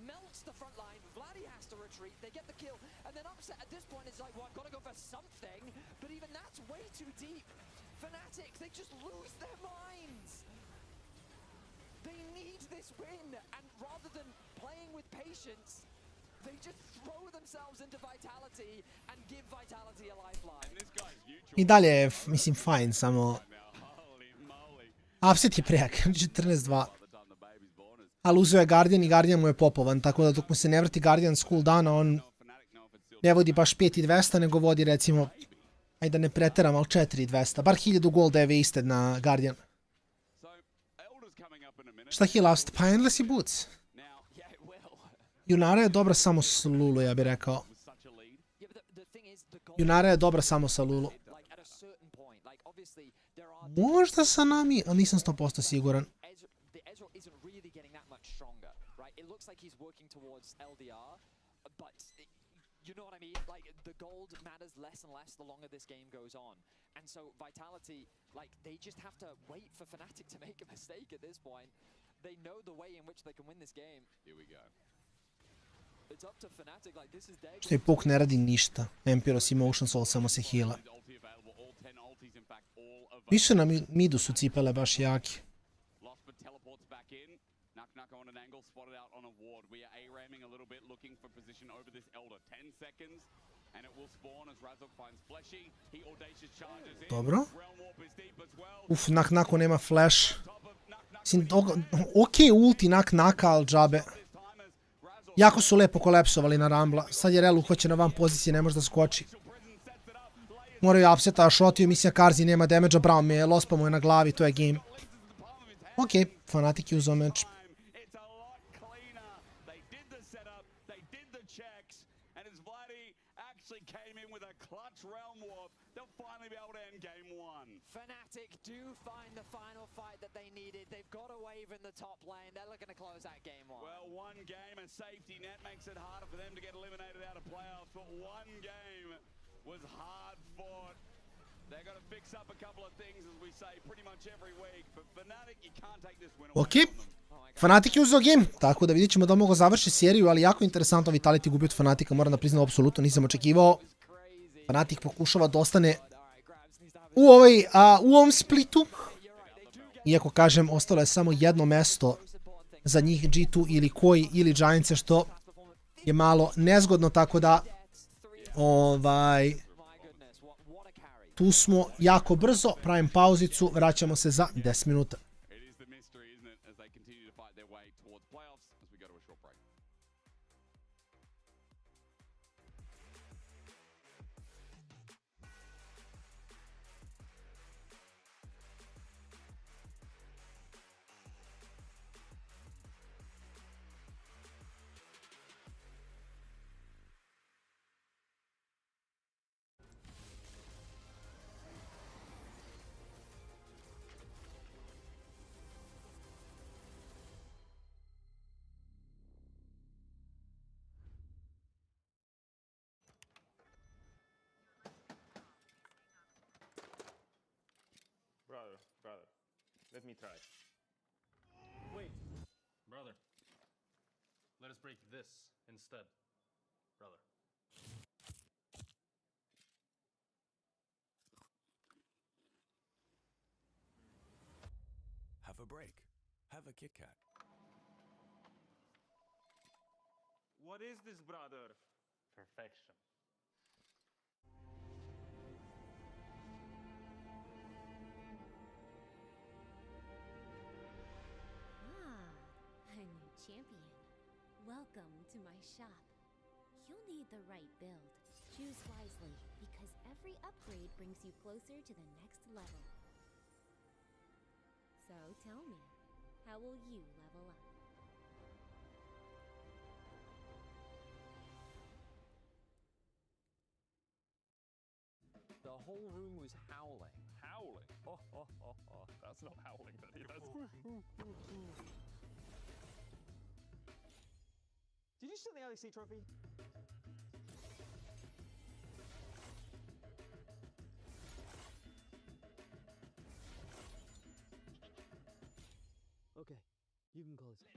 melts the front line. Vladdy has to retreat. They get the kill, and then Upset at this point is like, well, I've got to go for something, but even that's way too deep. Fnatic, they just lose their minds. They need this win, and rather than playing with patience, they just throw themselves into Vitality and give Vitality a lifeline. I dalje je, mislim, fajn, samo... Upset je prejak, 14-2. Ali uzeo je Guardian i Guardian mu je popovan, tako da dok mu se ne vrti Guardian s cooldowna, on ne vodi baš 5200, nego vodi recimo, ajde da ne preteram, ali 4200. Bar 1000 golda je wasted na Guardian. Šta heal Upset? Pa Endless i Boots. Junara je dobra samo s Lulu, ja bih rekao. Junara je dobra samo sa Lulu. Možda sa nami, ali nisam 100% siguran. You know what I mean? Like, the gold matters less and less the longer this game goes on. And so Vitality, like, they just have to wait for Fnatic to make a mistake at this point. They know the way in which they can win this game. Here we go. It's up to Fnatic, like, this is their... Što i Puk ne radi ništa. Empiros i Motion Soul samo se heala. Više na midu su cipele baš jaki. Knucko on an angle, spotted out on a ward. We are A-ramming a little bit, looking for position over this Elder. 10 seconds, and it will spawn as Razork finds Fleshy. He audacious charges in. Dobro. Uf, Knucko nema flash. Mislim, okej ulti Knucka, ali džabe. Jako su lepo kolapsovali na Rambla. Sad je Rel uhoćen na van pozicije, ne može da skoči. Moraju upseta, a shotio, mislim, Karzi nema damage-a, Brown me je, Lospa mu je na glavi, to je game. Okej, Fnatic je uzao meč. Fnatic do find the final fight that they needed. They've got a wave in the top lane. They're looking to close that game one. Well, one game and safety net makes it harder for them to get eliminated out of playoffs, but one game was hard fought. They're going to fix up a couple of things, as we say, pretty much every week, but Fnatic, you can't take this win away Ok. from them. Fnatic je uzeo game, tako da vidjet ćemo da mogu završi seriju, ali jako interesantno Vitality gubi od Fnatica, moram da priznam, apsolutno nisam očekivao. Fnatic pokušava da ostane u ovom splitu. Iako kažem, ostalo je samo jedno mesto za njih, G2 ili Koi ili Giantse, što je malo nezgodno, tako da tu smo jako brzo, pravim pauzicu, vraćamo se za 10 minuta. Brother, let me try. Wait, brother. Let us break this instead, brother. Have a break. Have a Kit Kat. What is this, brother? Perfection. A new champion. Welcome to my shop. You'll need the right build. Choose wisely, because every upgrade brings you closer to the next level. So tell me, how will you level up? The whole room was howling. Howling? Oh. That's not howling, buddy. That's... Did you steal the LEC trophy? Okay, you can close it.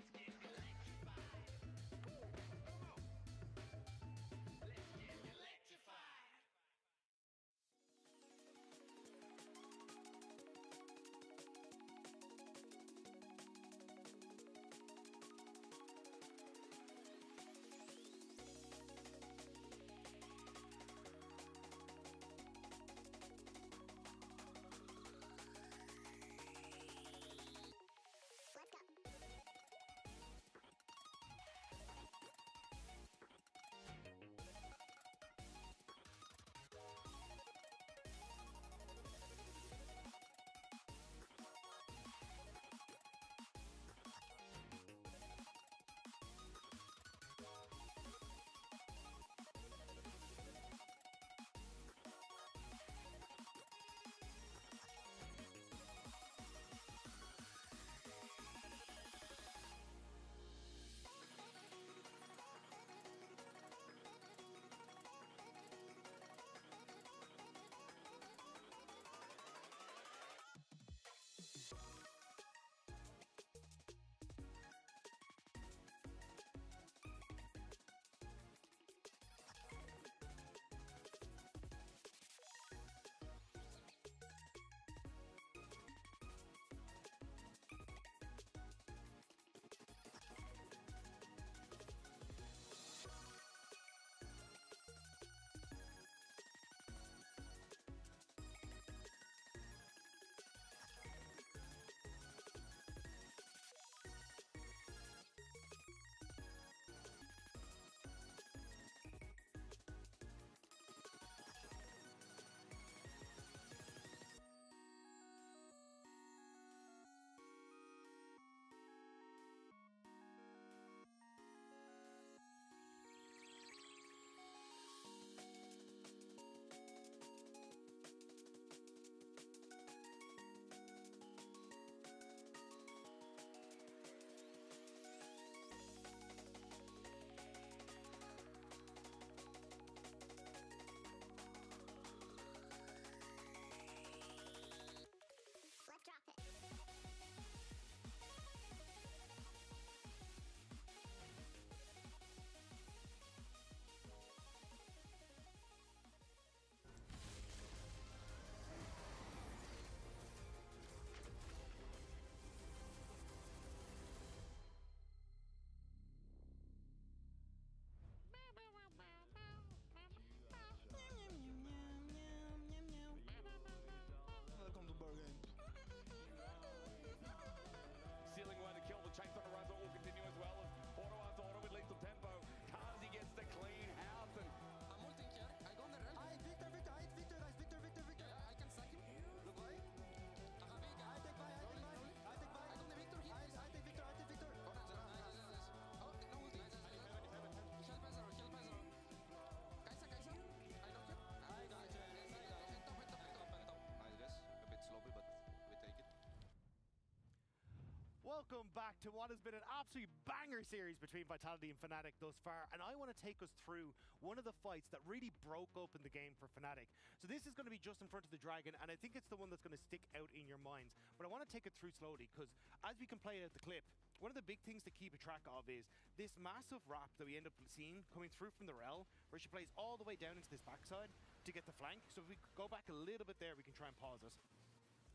Welcome back to what has been an absolute banger series between Vitality and Fnatic thus far, and I want to take us through one of the fights that really broke open the game for Fnatic. So this is going to be just in front of the Dragon, and I think it's the one that's going to stick out in your minds. But I want to take it through slowly, because as we can play out the clip, one of the big things to keep a track of is this massive wrap that we end up seeing coming through from the rel, where she plays all the way down into this backside to get the flank. So if we go back a little bit there, we can try and pause it.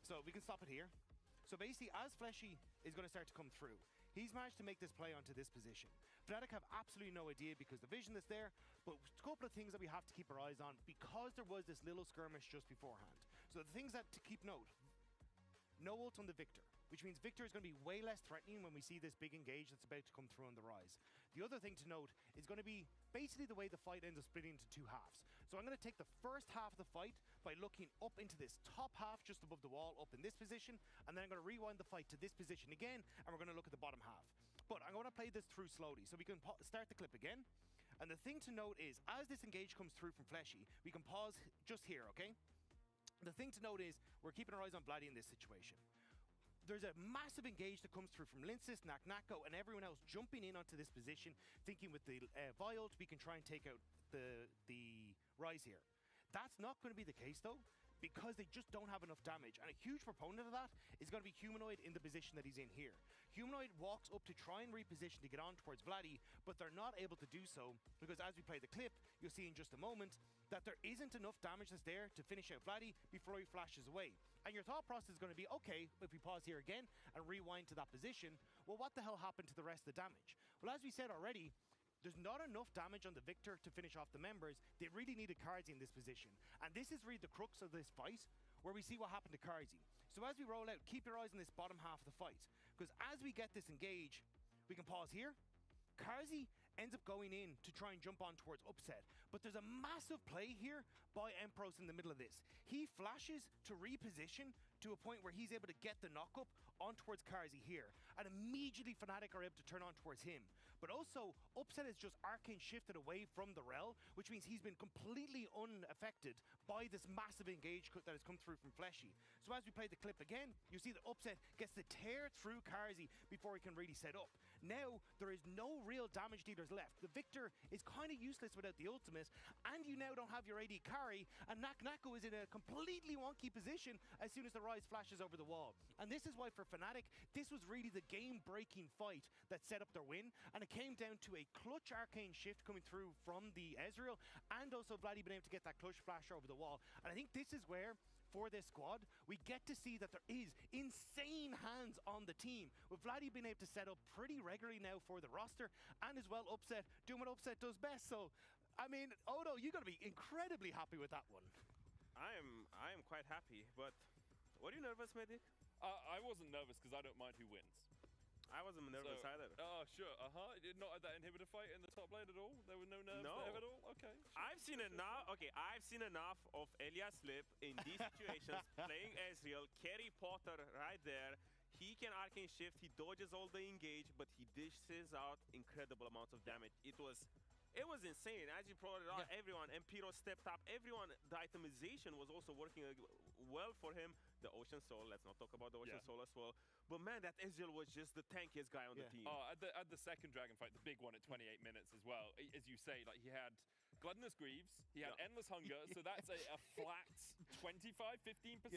So we can stop it here. So basically, as Fleshy is going to start to come through, he's managed to make this play onto this position. Fnatic have absolutely no idea because the vision is there, but a couple of things that we have to keep our eyes on because there was this little skirmish just beforehand. So the things that to keep note, no ult on the Victor, which means Victor is going to be way less threatening when we see this big engage that's about to come through on the rise. The other thing to note is going to be basically the way the fight ends up splitting into two halves. So I'm going to take the first half of the fight by looking up into this top half just above the wall, up in this position, and then I'm going to rewind the fight to this position again, and we're going to look at the bottom half. But I'm going to play this through slowly, so we can start the clip again. And the thing to note is, as this engage comes through from Fleshy, we can pause just here, okay? The thing to note is, we're keeping our eyes on Vladdy in this situation. There's a massive engage that comes through from Linsis, Naknako, and everyone else jumping in onto this position, thinking with the Viol we can try and take out the rise here. That's not going to be the case though, because they just don't have enough damage, and a huge proponent of that is going to be Humanoid in the position that he's in here. Humanoid walks up to try and reposition to get on towards Vladdy, but they're not able to do so, because as we play the clip, you'll see in just a moment that there isn't enough damage that's there to finish out Vladdy before he flashes away. And your thought process is going to be, okay, if we pause here again and rewind to that position, well, what the hell happened to the rest of the damage? Well, as we said already, there's not enough damage on the Victor to finish off the members. They really needed Karzi in this position. And this is really the crux of this fight, where we see what happened to Karzi. So as we roll out, keep your eyes on this bottom half of the fight, because as we get this engage, we can pause here. Karzi ends up going in to try and jump on towards Upset, but there's a massive play here by Empros in the middle of this. He flashes to reposition to a point where he's able to get the knock-up on towards Karzi here, and immediately Fnatic are able to turn on towards him. But also, Upset has just arcane shifted away from the rel, which means he's been completely unaffected by this massive engage that has come through from Fleshy. So as we play the clip again, you see that Upset gets to tear through Karzi before he can really set up. Now, there is no real damage dealers left. The Victor is kind of useless without the ultimate, and you now don't have your AD carry, and Naknako is in a completely wonky position as soon as the rise flashes over the wall. And this is why for Fnatic, this was really the game-breaking fight that set up their win, and it came down to a clutch arcane shift coming through from the Ezreal, and also Vladdy being able to get that clutch flash over the wall. And I think this is where, for this squad, we get to see that there is insane hands on the team, with Vladdy being able to set up pretty regularly now for the roster, and as well Upset doing what Upset does best. So, I mean, Odo, you're going to be incredibly happy with that one. I am quite happy, but were you nervous, Medic? I wasn't nervous because I don't mind who wins. I wasn't nervous either. Oh, sure. Not at that inhibitor fight in the top lane at all? There were no nerves there at all? Okay. I've seen enough. Okay, I've seen enough of Elias Slip in these situations, playing Ezreal, carry Potter right there. He can arcane shift, he dodges all the engage, but he dishes out incredible amounts of damage. It was insane. As you brought it out, everyone, Empiro stepped up. Everyone, the itemization was also working well for him. The Ocean Soul, let's not talk about the Ocean Soul as well. But man, that Ezreal was just the tankiest guy on the team. Oh, at the second Dragon fight, the big one at 28 minutes as well. As you say, like he had Gluttonous Greaves, he had Endless Hunger, so that's a flat 25-15%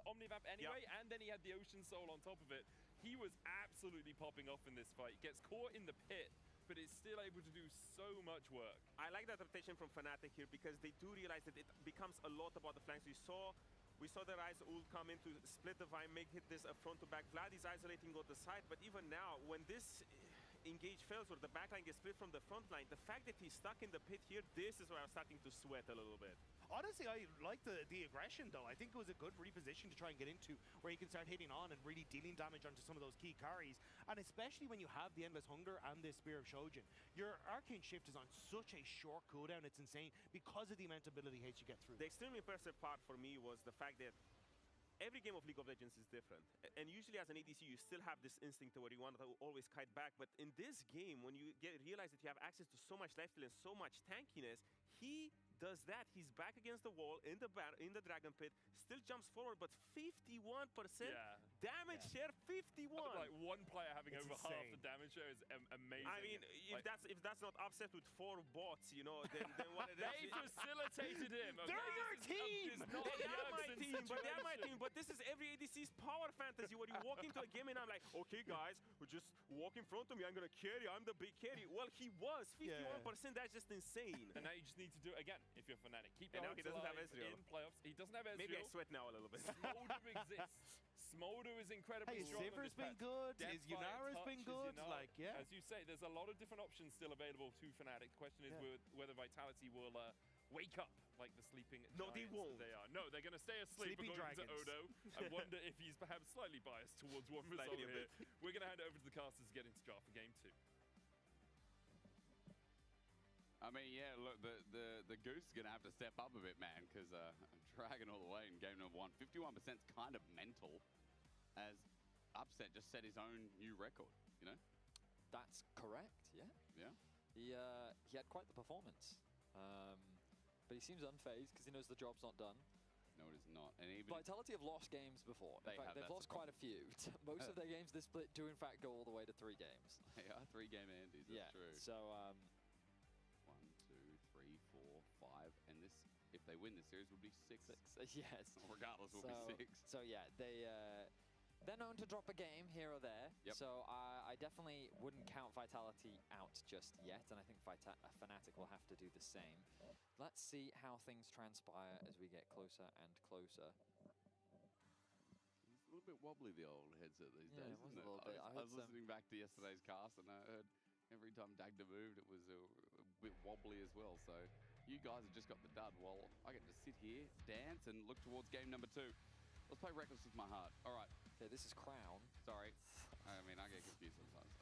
Omnivamp anyway, and then he had the Ocean Soul on top of it. He was absolutely popping off in this fight. Gets caught in the pit, but is still able to do so much work. I like that rotation from Fnatic here, because they do realize that it becomes a lot about the flanks. We saw the Rise ult come in to split the Vine, hit this front to back. Vlad is isolating on the side, but even now, when this engage fails or the backline gets split from the front line, the fact that he's stuck in the pit here, this is where I'm starting to sweat a little bit. Honestly, I like the aggression, though. I think it was a good reposition to try and get into, where you can start hitting on and really dealing damage onto some of those key carries. And especially when you have the Endless Hunger and the Spear of Shojin, your Arcane Shift is on such a short cooldown, it's insane, because of the amount of ability hits you get through. The extremely impressive part for me was the fact that every game of League of Legends is different. And usually as an ADC, you still have this instinct where you want to always kite back. But in this game, when you realize that you have access to so much lifesteal and so much tankiness, he does that. He's back against the wall in the Dragon Pit, still jumps forward, but 51% damage share, 51. Like one player having It's over half insane. the damage share is amazing. I mean, if that's not upset with 4 bots, you know, then what it is. They facilitated him. Okay? They're our team! They are my team, but they're my team. But this is every ADC's power fantasy where you walk into a game and I'm like, okay, guys, just walk in front of me. I'm going to carry. I'm the big carry. Well, he was. 51%. That's just insane. And now you just need to do it again if you're Fnatic. Keep your And now he doesn't have hopes alive Ezreal. in playoffs. He doesn't have Ezreal. Maybe I sweat now a little bit. Smolder exists. Smolder is incredibly Hey, strong. Ziver's been good. His Yunara's been good. Like, yeah. As you say, there's a lot of different options still available to Fnatic. The question is whether Vitality will wake up like the sleeping No, they giants won't. that they are. No, they're going to stay asleep Sleeping according to dragons. Odo. I wonder if he's perhaps slightly biased towards one result Slightly a here. bit. We're going to hand it over to the casters to get into draft for game 2. I mean, yeah, look, the Goose is going to have to step up a bit, man, because Dragon all the way in game number 1. 51% is kind of mental, as Upset just set his own new record, you know? That's correct, yeah. Yeah. He had quite the performance. But he seems unfazed because he knows the job's not done. No, it is not. And even Vitality have lost games before. In fact, they've lost quite a few. Most of their games this split do in fact go all the way to 3 games. They are 3-game Andes, that's true. So 1, 2, 3, 4, 5, and this, if they win this series, would be 6. Yes. Regardless, will be 6. So yeah, they're known to drop a game here or there. Yep. So I definitely wouldn't count Vitality out just yet, and I think Fnatic will have to do the same. Let's see how things transpire as we get closer and closer. It's a little bit wobbly, the old headset these Yeah, days, it was isn't a little bit. I was listening back to yesterday's cast, and I heard every time Dagda moved, it was a bit wobbly as well. So you guys have just got the dud, while I get to sit here, dance, and look towards game number 2. Let's play Reckless with my heart. All right. Okay, this is Crown. Sorry. I mean, I get confused sometimes.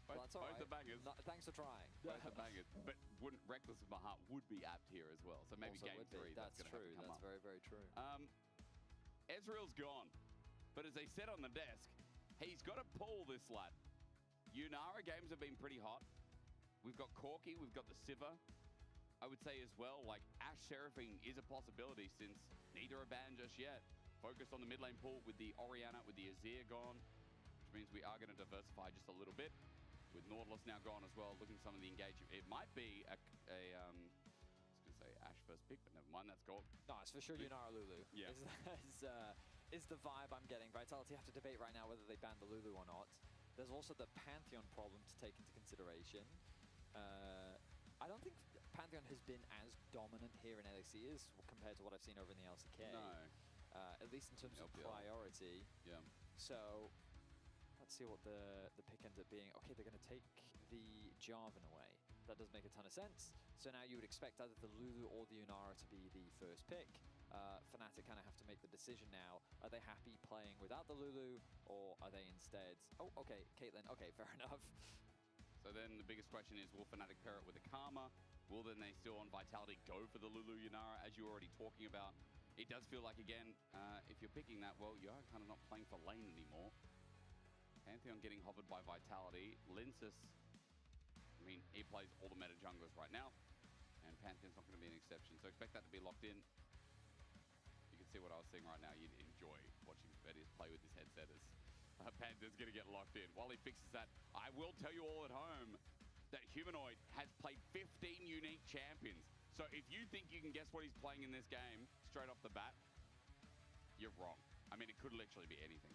Well, that's all right. Both the bangers. No, thanks for trying. Both the bangers. But wouldn't Reckless with my heart would be apt here as well. So maybe Also game would be. 3. That's going to true. have to come That's up. very, very true. Ezreal's gone. But as they said on the desk, he's got to pull this lad. Yunara games have been pretty hot. We've got Corki, we've got the Sivir. I would say as well, like, Ashe Seraphine is a possibility since neither are banned just yet. Focused on the mid lane pool with the Orianna, with the Azir gone, which means we are going to diversify just a little bit. With Nautilus now gone as well, looking at some of the engagement. It might be I was going to say Ashe first pick, but never mind, that's gone. No, it's for sure Yunara Lulu. Yeah. Is the vibe I'm getting. Vitality have to debate right now whether they ban the Lulu or not. There's also the Pantheon problem to take into consideration. I don't think Pantheon has been as dominant here in LEC as compared to what I've seen over in the LCK. No. At least in terms of LPL. priority. Yeah. So let's see what the pick ends up being. Okay, they're going to take the Jarvan away. That does make a ton of sense. So now you would expect either the Lulu or the Yunara to be the first pick. Fnatic kind of have to make the decision now. Are they happy playing without the Lulu, or are they instead... Oh, okay, Caitlyn. Okay, fair enough. So then the biggest question is, will Fnatic pair it with a Karma? Will then they still on Vitality go for the Lulu Yunara, as you were already talking about? It does feel like, again, if you're picking that, well, you are kind of not playing for lane anymore. Pantheon getting hovered by Vitality. Linsus, I mean, he plays all the meta junglers right now, and Pantheon's not going to be an exception. So expect that to be locked in. You can see what I was seeing right now. You'd enjoy watching Vedius play with his headset as Pantheon's going to get locked in. While he fixes that, I will tell you all at home that Humanoid has played 15 unique champions. So if you think you can guess what he's playing in this game straight off the bat, you're wrong. I mean, it could literally be anything.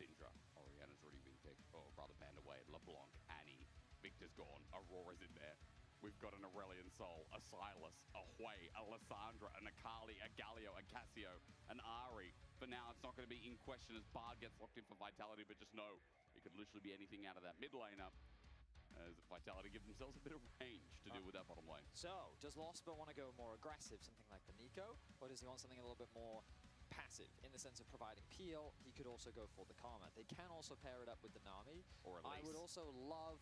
Syndra, Orianna's already been picked, or rather banned away. LeBlanc, Annie, Victor's gone, Aurora's in there. We've got an Aurelion Sol, a Silas, a Hui, a Lissandra, an Akali, a Galio, a Cassio, an Ari. For now, it's not going to be in question as Bard gets locked in for Vitality, but just know it could literally be anything out of that mid laner, as Vitality give themselves a bit of range to do with that bottom lane. So, does Losper want to go more aggressive, something like the Nico, or does he want something a little bit more passive in the sense of providing peel? He could also go for the Karma. They can also pair it up with the Nami. Or Elise. I would also love,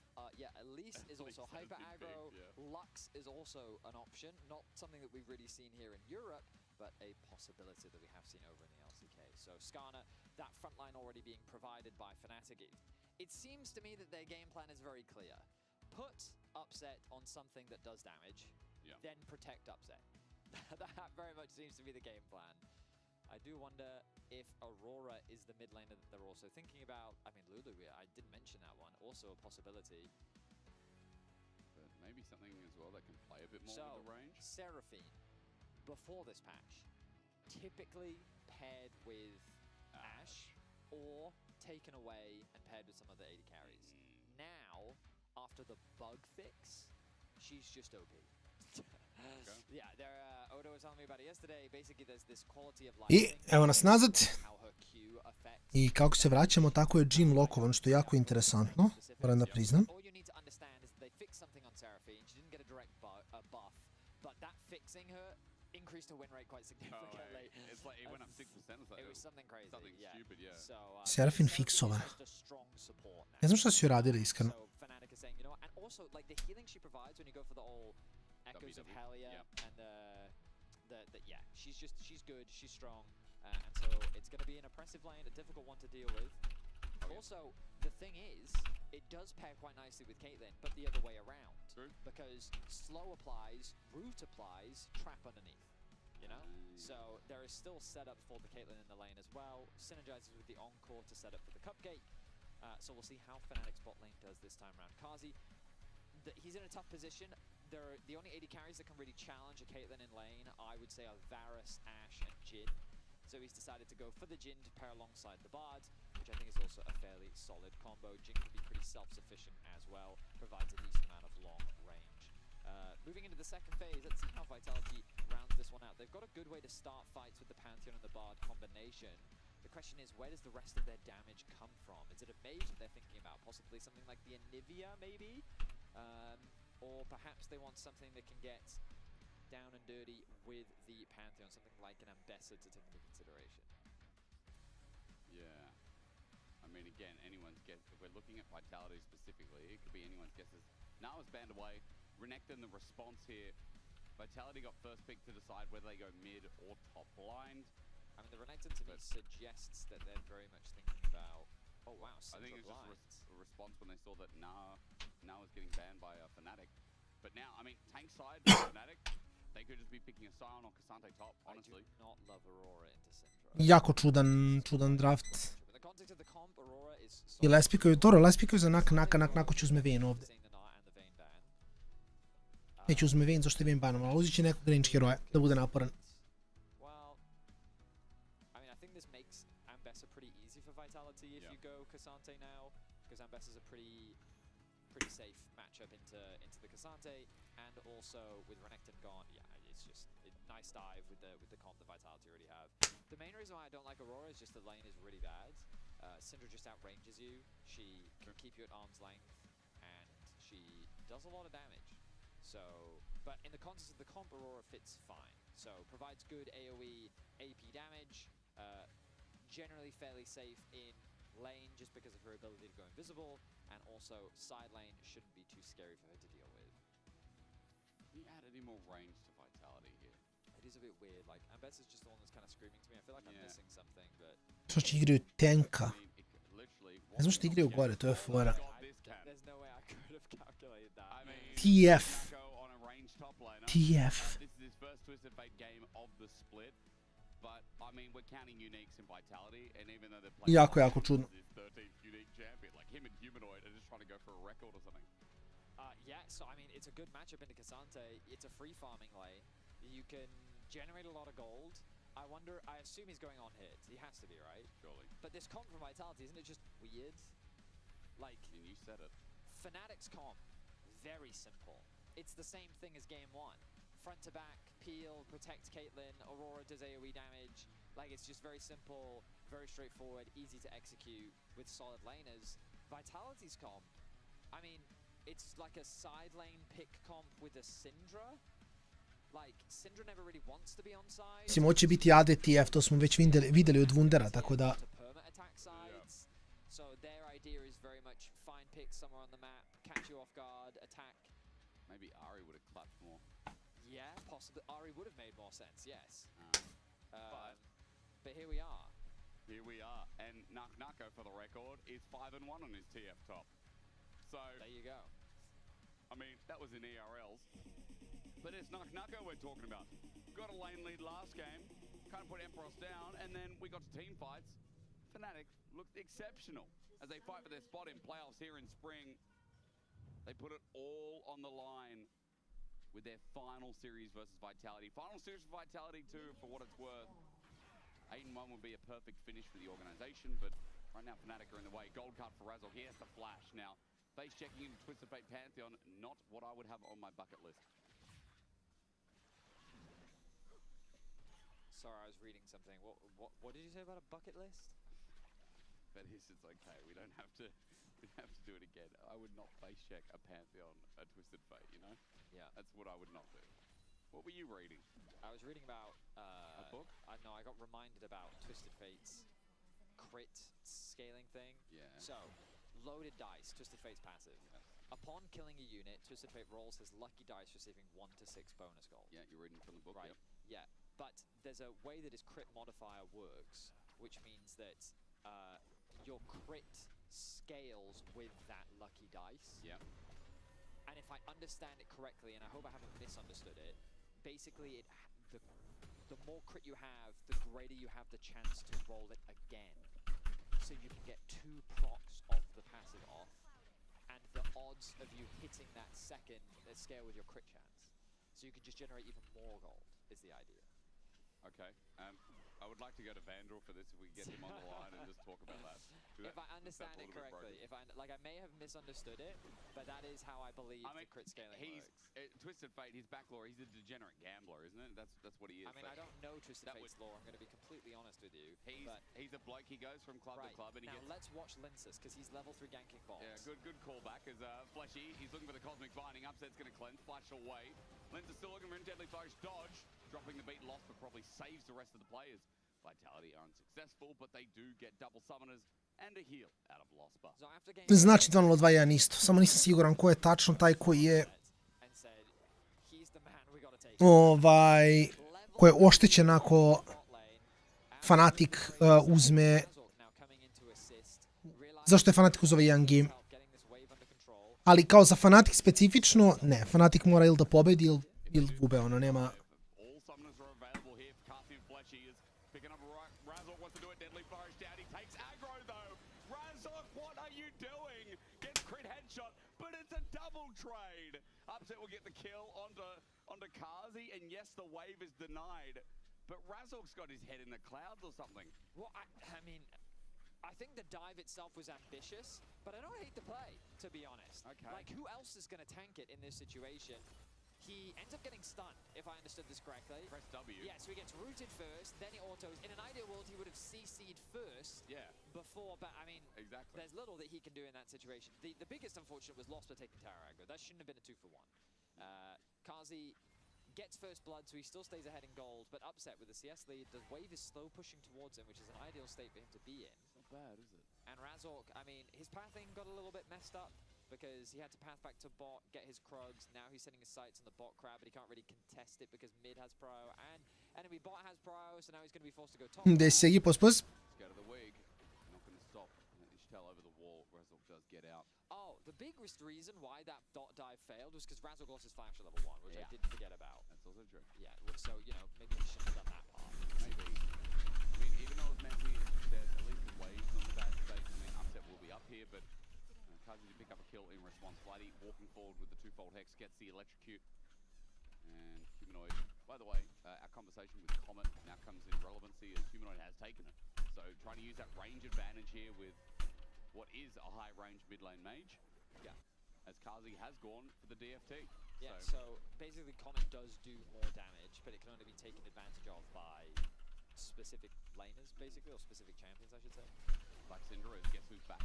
Elise is also Elise hyper has been aggro. picked, yeah. Lux is also an option, not something that we've really seen here in Europe, but a possibility that we have seen over in the LCK. So Skarner, that front line already being provided by Fnatic. It seems to me that their game plan is very clear. Put Upset on something that does damage. then protect upset. That very much seems to be the game plan. I do wonder if Aurora is the mid laner that they're also thinking about. I mean, Lulu, I didn't mention that one. Also a possibility. But maybe something as well that can play a bit more with the range. Seraphine, before this patch, typically paired with Ashe or taken away and paired with some other AD carries. Now, after the bug fix, she's just OP. Yeah, Odo was telling me about it yesterday. Basically, there's this quality of life. I evo nas nazad. I kako se vraćamo, tako je Jhin lokovan, što je jako interesantno, moram da priznam. All you need to understand is that they fixed something on Seraphine. She didn't get a direct buff, but that fixing her increased her win rate quite significantly. It's like it went up 6% or something. It was something crazy. Something stupid, yeah. So, Seraphine fiksovan. Ne znam šta su joj radili, iskreno. So Fnatic is saying, you know what, and also like the healing she provides when you go for the all Echoes of Hellier and yeah, she's good, she's strong, and so it's going to be an oppressive lane, a difficult one to deal with. Also, the thing is, it does pair quite nicely with Caitlyn, but the other way around. True. Because slow applies, root applies, trap underneath. You know? So there is still setup for the Caitlyn in the lane as well. Synergizes with the Encore to set up for the Cupcake. So we'll see how Fnatic's bot lane does this time around. Kazi, he's in a tough position. The only AD carries that can really challenge a Caitlyn in lane, I would say, are Varus, Ashe, and Jhin. So he's decided to go for the Jhin to pair alongside the Bard, which I think is also a fairly solid combo. Jhin can be pretty self-sufficient as well, provides a decent amount of long range. Moving into the second phase, let's see how Vitality rounds this one out. They've got a good way to start fights with the Pantheon and the Bard combination. The question is, where does the rest of their damage come from? Is it a mage that they're thinking about? Possibly something like the Anivia, maybe? Or perhaps they want something that can get down and dirty with the Pantheon, something like an Ambassador to take into consideration. Yeah. I mean, again, anyone's guess. If we're looking at Vitality specifically, it could be anyone's guesses. Now it's banned away. Renekton, the response here. Vitality got first pick to decide whether they go mid or top blind. I mean, the Renekton to me suggests that they're very much thinking about, oh wow, I think it was just a response when they saw that now is getting banned by Fnatic. But now, I mean, tank side, Fnatic, they could just be picking a Sion or Cassante top, honestly. I do not love Aurora into Syndra. Jako čudan draft. I lespikaju, dobro, lespikaju za nako ću uzme Vayne ovdje. Neću uzme Vayne, zašto je Vayne banom, ali uzit će nekog range heroja da bude naporan. Vitality if you go Cassante now, because Ambassador's a pretty safe matchup into the Cassante, and also with Renekton gone, yeah, it's just a nice dive with the comp that Vitality already have. The main reason why I don't like Aurora is just the lane is really bad. Syndra just outranges you. She can keep you at arm's length, and she does a lot of damage. So, but in the context of the comp, Aurora fits fine. So provides good AoE AP damage. Generally fairly safe in lane just because of her ability to go invisible, and also side lane shouldn't be too scary for her to deal with. Can you add any more range to Vitality here? It is a bit weird, like Ambassador's just the one that's kind of screaming to me. I feel like I'm missing something, but... Što će igraju tanka? Ne znam što igraju gore, to je fora. There's no way I could have calculated that. TF. TF. This is his first Twisted Fate game of the split. But I mean, we're counting uniques in Vitality, and even though they're playing jako čudno. his 13th unique champion, like him and Humanoid are just trying to go for a record or something. Yeah, so I mean, it's a good matchup into Cassante. It's a free farming lane. You can generate a lot of gold. I wonder, I assume he's going on hit. He has to be, right? Surely. But this comp from Vitality, isn't it just weird? Like, I mean, you said it. Fnatic's comp, very simple. It's the same thing as game one. Front to back, peel, protect Caitlyn, Aurora does AoE damage. Like, it's just very simple, very straightforward, easy to execute with solid laners. Vitality's comp, I mean, it's like a side lane pick comp with a Syndra. Like, Syndra never really wants to be on side. Mislim, hoće biti ADTF, to smo već videli od Wundera, tako da... So their idea is very much find picks somewhere on the map, catch you off guard, attack. Maybe Ari would have clapped more. Yeah, possibly. Ari would have made more sense, yes. But here we are. Here we are. And Nako, for the record, is 5-1 on his TF top. So... There you go. I mean, that was in ERLs. But it's Nucko we're talking about. Got a lane lead last game, kind of put Emperos down, and then we got to team fights. Fnatic looked exceptional as they fight for their spot in playoffs here in spring. They put it all on the line with their final series versus Vitality. Final series for Vitality too, for what it's worth. 8-1 would be a perfect finish for the organization, but right now Fnatic are in the way. Gold card for Razork. He has to flash. Now, face checking into Twisted Fate Pantheon, not what I would have on my bucket list. Sorry, I was reading something. What did you say about a bucket list? But it's okay. We don't have to do it again. I would not face check a Pantheon, a Twisted Fate, you know? Yeah. That's what I would not do. What were you reading? I was reading about a book? No, I got reminded about Twisted Fate's crit scaling thing. Yeah. So, loaded dice, Twisted Fate's passive. Yes. Upon killing a unit, Twisted Fate rolls his lucky dice, receiving 1 to 6 bonus gold. Yeah, you're reading from the book, right? Yep. Yeah, but there's a way that his crit modifier works, which means that your crit scales with that lucky dice. Yeah. And if I understand it correctly, and I hope I haven't misunderstood it, basically the more crit you have, the greater you have the chance to roll it again. So you can get 2 procs of the passive off, and the odds of you hitting that second scale with your crit chance. So you can just generate even more gold, is the idea. Okay. I would like to go to Vandal for this if we get him on the line and just talk about that. If I understand it correctly, I may have misunderstood it, but that is how I believe the crit scaling works. Twisted Fate, his back lore, he's a degenerate gambler, isn't it? That's what he is. I mean, I don't know Twisted Fate's lore, I'm going to be completely honest with you. He's a bloke, he goes from club to club. And now let's watch Linsus, because he's level 3 ganking bots. Yeah, good callback, as Fleshy, he's looking for the Cosmic Binding, Upset's going to cleanse, flash away. Linsus still looking for him, Deadly Flourish, dodge, dropping the beat lost, but probably saves the rest of the players. Vitality are unsuccessful, but they do get double summoners and a heal out of Lost Bar. Znači 2-0-2-1 isto, samo nisam siguran ko je tačno taj koji je ko je oštećen ako Fnatic uzme. Zašto je Fnatic uzeo jedan game? Ali kao za Fnatic specifično, ne, Fnatic mora ili da pobedi ili gube, ono nema. Trade. Upset will get the kill onto Kazi, and yes, the wave is denied. But Razork's got his head in the clouds or something. Well, I mean, I think the dive itself was ambitious, but I don't hate the play, to be honest. Okay. Like, who else is going to tank it in this situation? He ends up getting stunned, if I understood this correctly. Press W. Yeah, so he gets rooted first, then he autos. In an ideal world, he would have CC'd first. Yeah. Before, but I mean, exactly. There's little that he can do in that situation. The biggest unfortunate was lost by taking Tower aggro. That shouldn't have been a 2-for-1. Kazi gets first blood, so he still stays ahead in gold, but upset with the CS lead. The wave is slow pushing towards him, which is an ideal state for him to be in. It's not bad, is it? And Razork, I mean, his pathing got a little bit messed up, because he had to path back to bot, get his Krugs. Now he's setting his sights on the bot crab, but he can't really contest it because mid has pro and enemy bot has pro, so now he's going to be forced to go top. Desi egi pospos. Let's go to the wig. Not going to stop. Ishtel over the wall. Razork does get out. Oh, the biggest reason why that dot dive failed was because Razork lost his flash at level 1, which I didn't forget about. That's also true. Yeah, so, you know, maybe we shouldn't have done that part. Maybe. I mean, even though it was messy, there's at least the waves on the bad state. I mean, Upset will be up here, but Kazi to pick up a kill in response. Flighty walking forward with the 2-fold hex, gets the electrocute. And Humanoid, by the way, our conversation with Comet now comes in relevancy as Humanoid has taken it. So trying to use that range advantage here with what is a high range mid lane mage. Yeah. As Kazi has gone for the DFT. Yeah, so basically Comet does do more damage, but it can only be taken advantage of by specific laners, basically, or specific champions, I should say. Black Cinder is, guess who's back?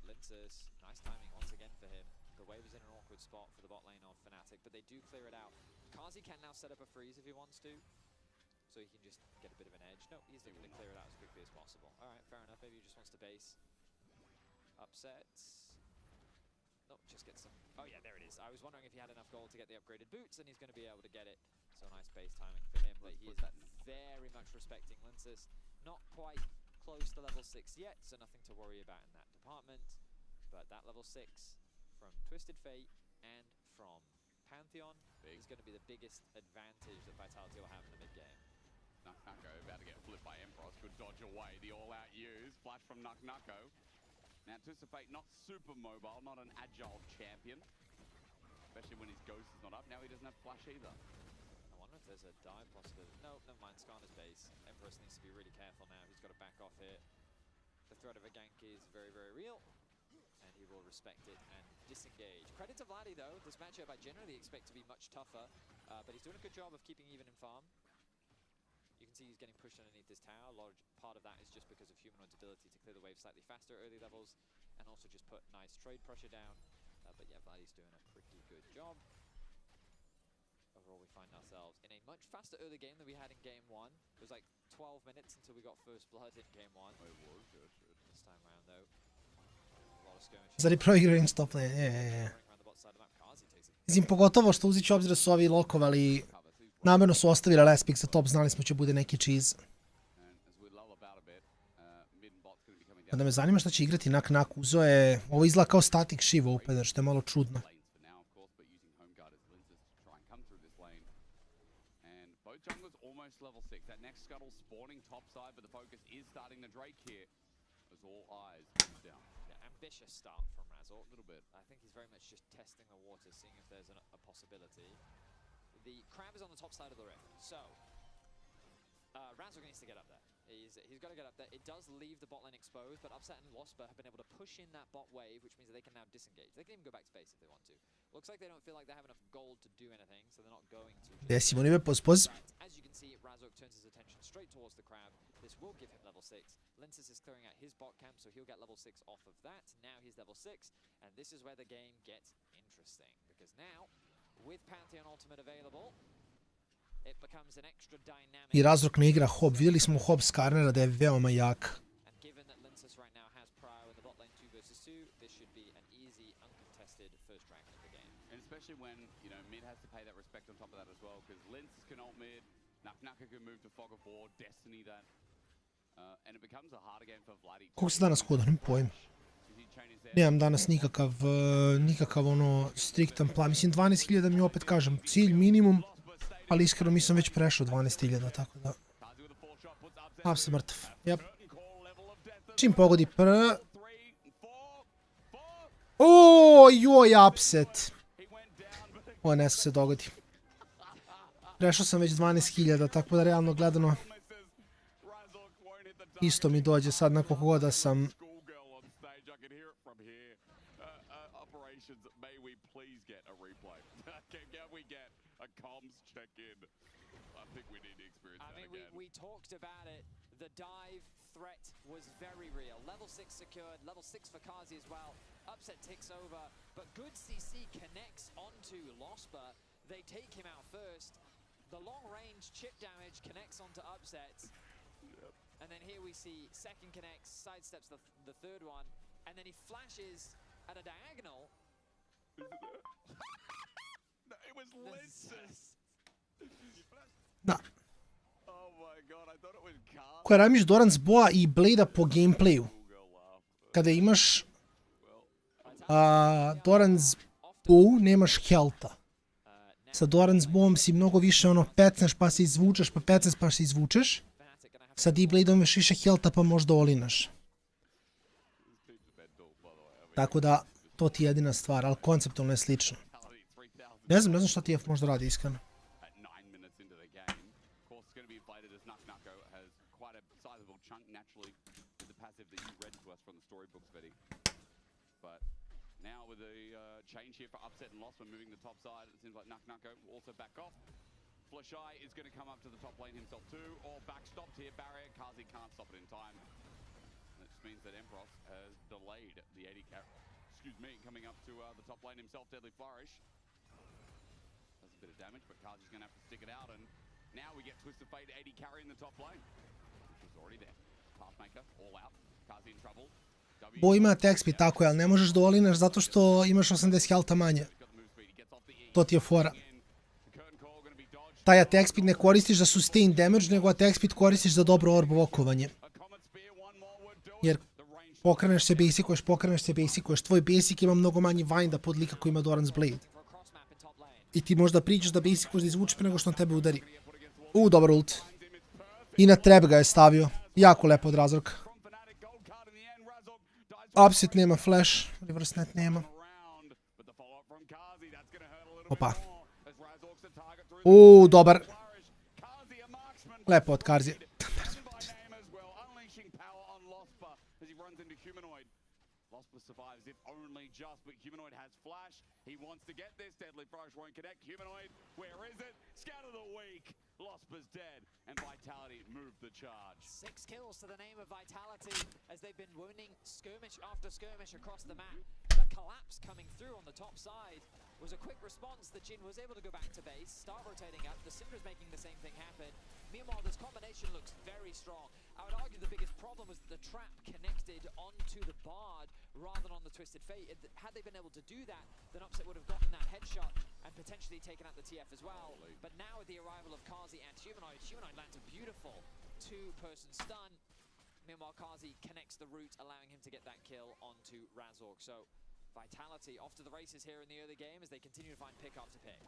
Linsus, nice timing once again for him. The wave is in an awkward spot for the bot lane of Fnatic, but they do clear it out. Kazi can now set up a freeze if he wants to, so he can just get a bit of an edge. No, he's looking to clear it out as quickly as possible. All right, fair enough. Maybe he just wants to base. Upset. No, just get some. Oh yeah, there it is. I was wondering if he had enough gold to get the upgraded boots, and he's going to be able to get it. So nice base timing for him, but he is very much respecting Linsus. Not quite close to level 6 yet, so nothing to worry about in that department. But that level 6 from Twisted Fate and from Pantheon is going to be the biggest advantage that Vitality will have in the mid game. Nucko about to get flipped by Empross. Good dodge away. The all-out use. Flash from Nucko. Now, Anticipate, not super mobile, not an agile champion. Especially when his ghost is not up. Now he doesn't have flash either. I wonder if there's a dive possibility. No, never mind. Skarner's base. Empress needs to be really careful now. He's got to back off here. The threat of a gank is very, very real. And he will respect it and disengage. Credit to Vladdy, though. This matchup I generally expect to be much tougher. But he's doing a good job of keeping even in farm. You can see he's getting pushed underneath this tower. A large part of that is just because of Humanoid's ability to clear the wave slightly faster early levels. And also just put nice trade pressure down. But yeah, Vladdy's doing a pretty good job. Overall, we find ourselves in a much faster early game than we had in game 1. It was like 12 minutes until we got first blood in game 1. It was, yes. This time around, though, a lot of skirmishes. Zari proigraju stop lane, je. Mislim, pogotovo što uzići obzir da su ovi lokovali, namjerno su ostavili last pick za top, znali smo će bude neki cheese. Onda me zanima šta će igrati Nak, uzeo je, ovo izgleda kao static shiv opener, što je malo čudno. Ambitious start from Razzle, a little bit. I think he's very much just testing the water, seeing if there's a possibility. The crab is on the top side of the rift, so Razzle needs to get up there. He's got to get up there. It does leave the bot lane exposed, but Upset and Losper have been able to push in that bot wave, which means that they can now disengage. They can even go back to base if they want to. Looks like they don't feel like they have enough gold to do anything, so they're not going to. Desimo nive poz. As you can see, Razzle turns his attention straight towards the crab. This will give him level 6. Linces is clearing out his bot camp, so he'll get level 6 off of that. Now he's level 6, and this is where the game gets interesting. Because now, with Pantheon Ultimate available, it becomes an extra dynamic. I Razork ne igra Hob. Vidjeli smo Hob Skarnera da je veoma jak. And given that Linces right now has Prio in the bot lane 2 versus 2, this should be an easy, uncontested first Dragon of the game. And especially when, you know, mid has to pay that respect on top of that as well, because Linces can ult mid, Nucko can move to Fog of War, Destiny that. And it becomes a harder game for Vladdy. Koliko se danas koda, nemam pojma. Nemam danas nikakav ono striktan plan. Mislim 12.000 mi opet kažem cilj minimum, ali iskreno mi sam već prešao 12.000, tako da. Up se mrtav, jep. Čim pogodi joj, upset. Ovo ne se dogodi. Prešao sam već 12.000, tako da realno gledano isto mi dođe sad na koliko god da sam. We talked about it. The dive threat was very real. Level 6 secured, level 6 for Kazi as well. Upset takes over, but good CC connects onto Losper. They take him out first. The long range chip damage connects onto Upset. And then here we see second connects, sidesteps the third one, and then he flashes at a diagonal. No, it was Linces. Da. Oh my god, I thought it was Carl. Koja ramiš Doran's boa i Blade-a po gameplayu. Kada imaš Doran's bow, nemaš health-a. Sa Doran's bowom si mnogo više ono 15 pa se izvučeš, pa 15 pa se izvučeš. Sa D-Blade-om imaš više health-a pa možda olinaš. Tako da, to ti je jedina stvar, ali konceptualno je slično. Ne znam šta TF možda radi iskreno. Change here for Upset and Loss when moving the top side. It seems like Nucko will also back off. Flashai is going to come up to the top lane himself too, or backstopped here. Barrier, Kazi can't stop it in time. That just means that Empross has delayed the 80 carry. Excuse me, coming up to the top lane himself, Deadly Flourish. Does a bit of damage, but Kazi's going to have to stick it out, and now we get Twisted Fate 80 carry in the top lane, which was already there. Pathmaker, all out. Kazi in trouble. Bo ima attack speed, tako je, ali ne možeš da olinaš zato što imaš 80 health-a manje. To ti je fora. Taj attack speed ne koristiš za sustain damage, nego attack speed koristiš za dobro orb vokovanje. Jer pokreneš se, basicuješ, tvoj basic ima mnogo manji winda pod lika koji ima Doran's Blade. i ti možda priđeš da basically da izvučeš pre nego što on tebe udari. Dobar ult. I na trap ga je stavio. Jako lepo od Razorka. Upset nema flash. Reverse net nema. Opa. Dobar. Lepo od Karzije. Survives if only just, but Humanoid has flash. He wants to get this. Deadly Flourish won't connect. Humanoid, where is it? Scout of the week. Lospa's dead, and Vitality moved the charge. 6 kills to the name of Vitality as they've been wounding skirmish after skirmish across the map. The collapse coming through on the top side was a quick response. The Jin was able to go back to base, start rotating up. The Syndra's making the same thing happen. Meanwhile, this combination looks very strong. I would argue the biggest problem was that the trap connected onto the Bard rather than on the Twisted Fate. Had they been able to do that, then Upset would have gotten that headshot and potentially taken out the TF as well. But now with the arrival of Kazi and Humanoid, Humanoid lands a beautiful 2-person stun. Meanwhile, Kazi connects the route, allowing him to get that kill onto Razork. So Vitality off to the races here in the early game as they continue to find pick after pick.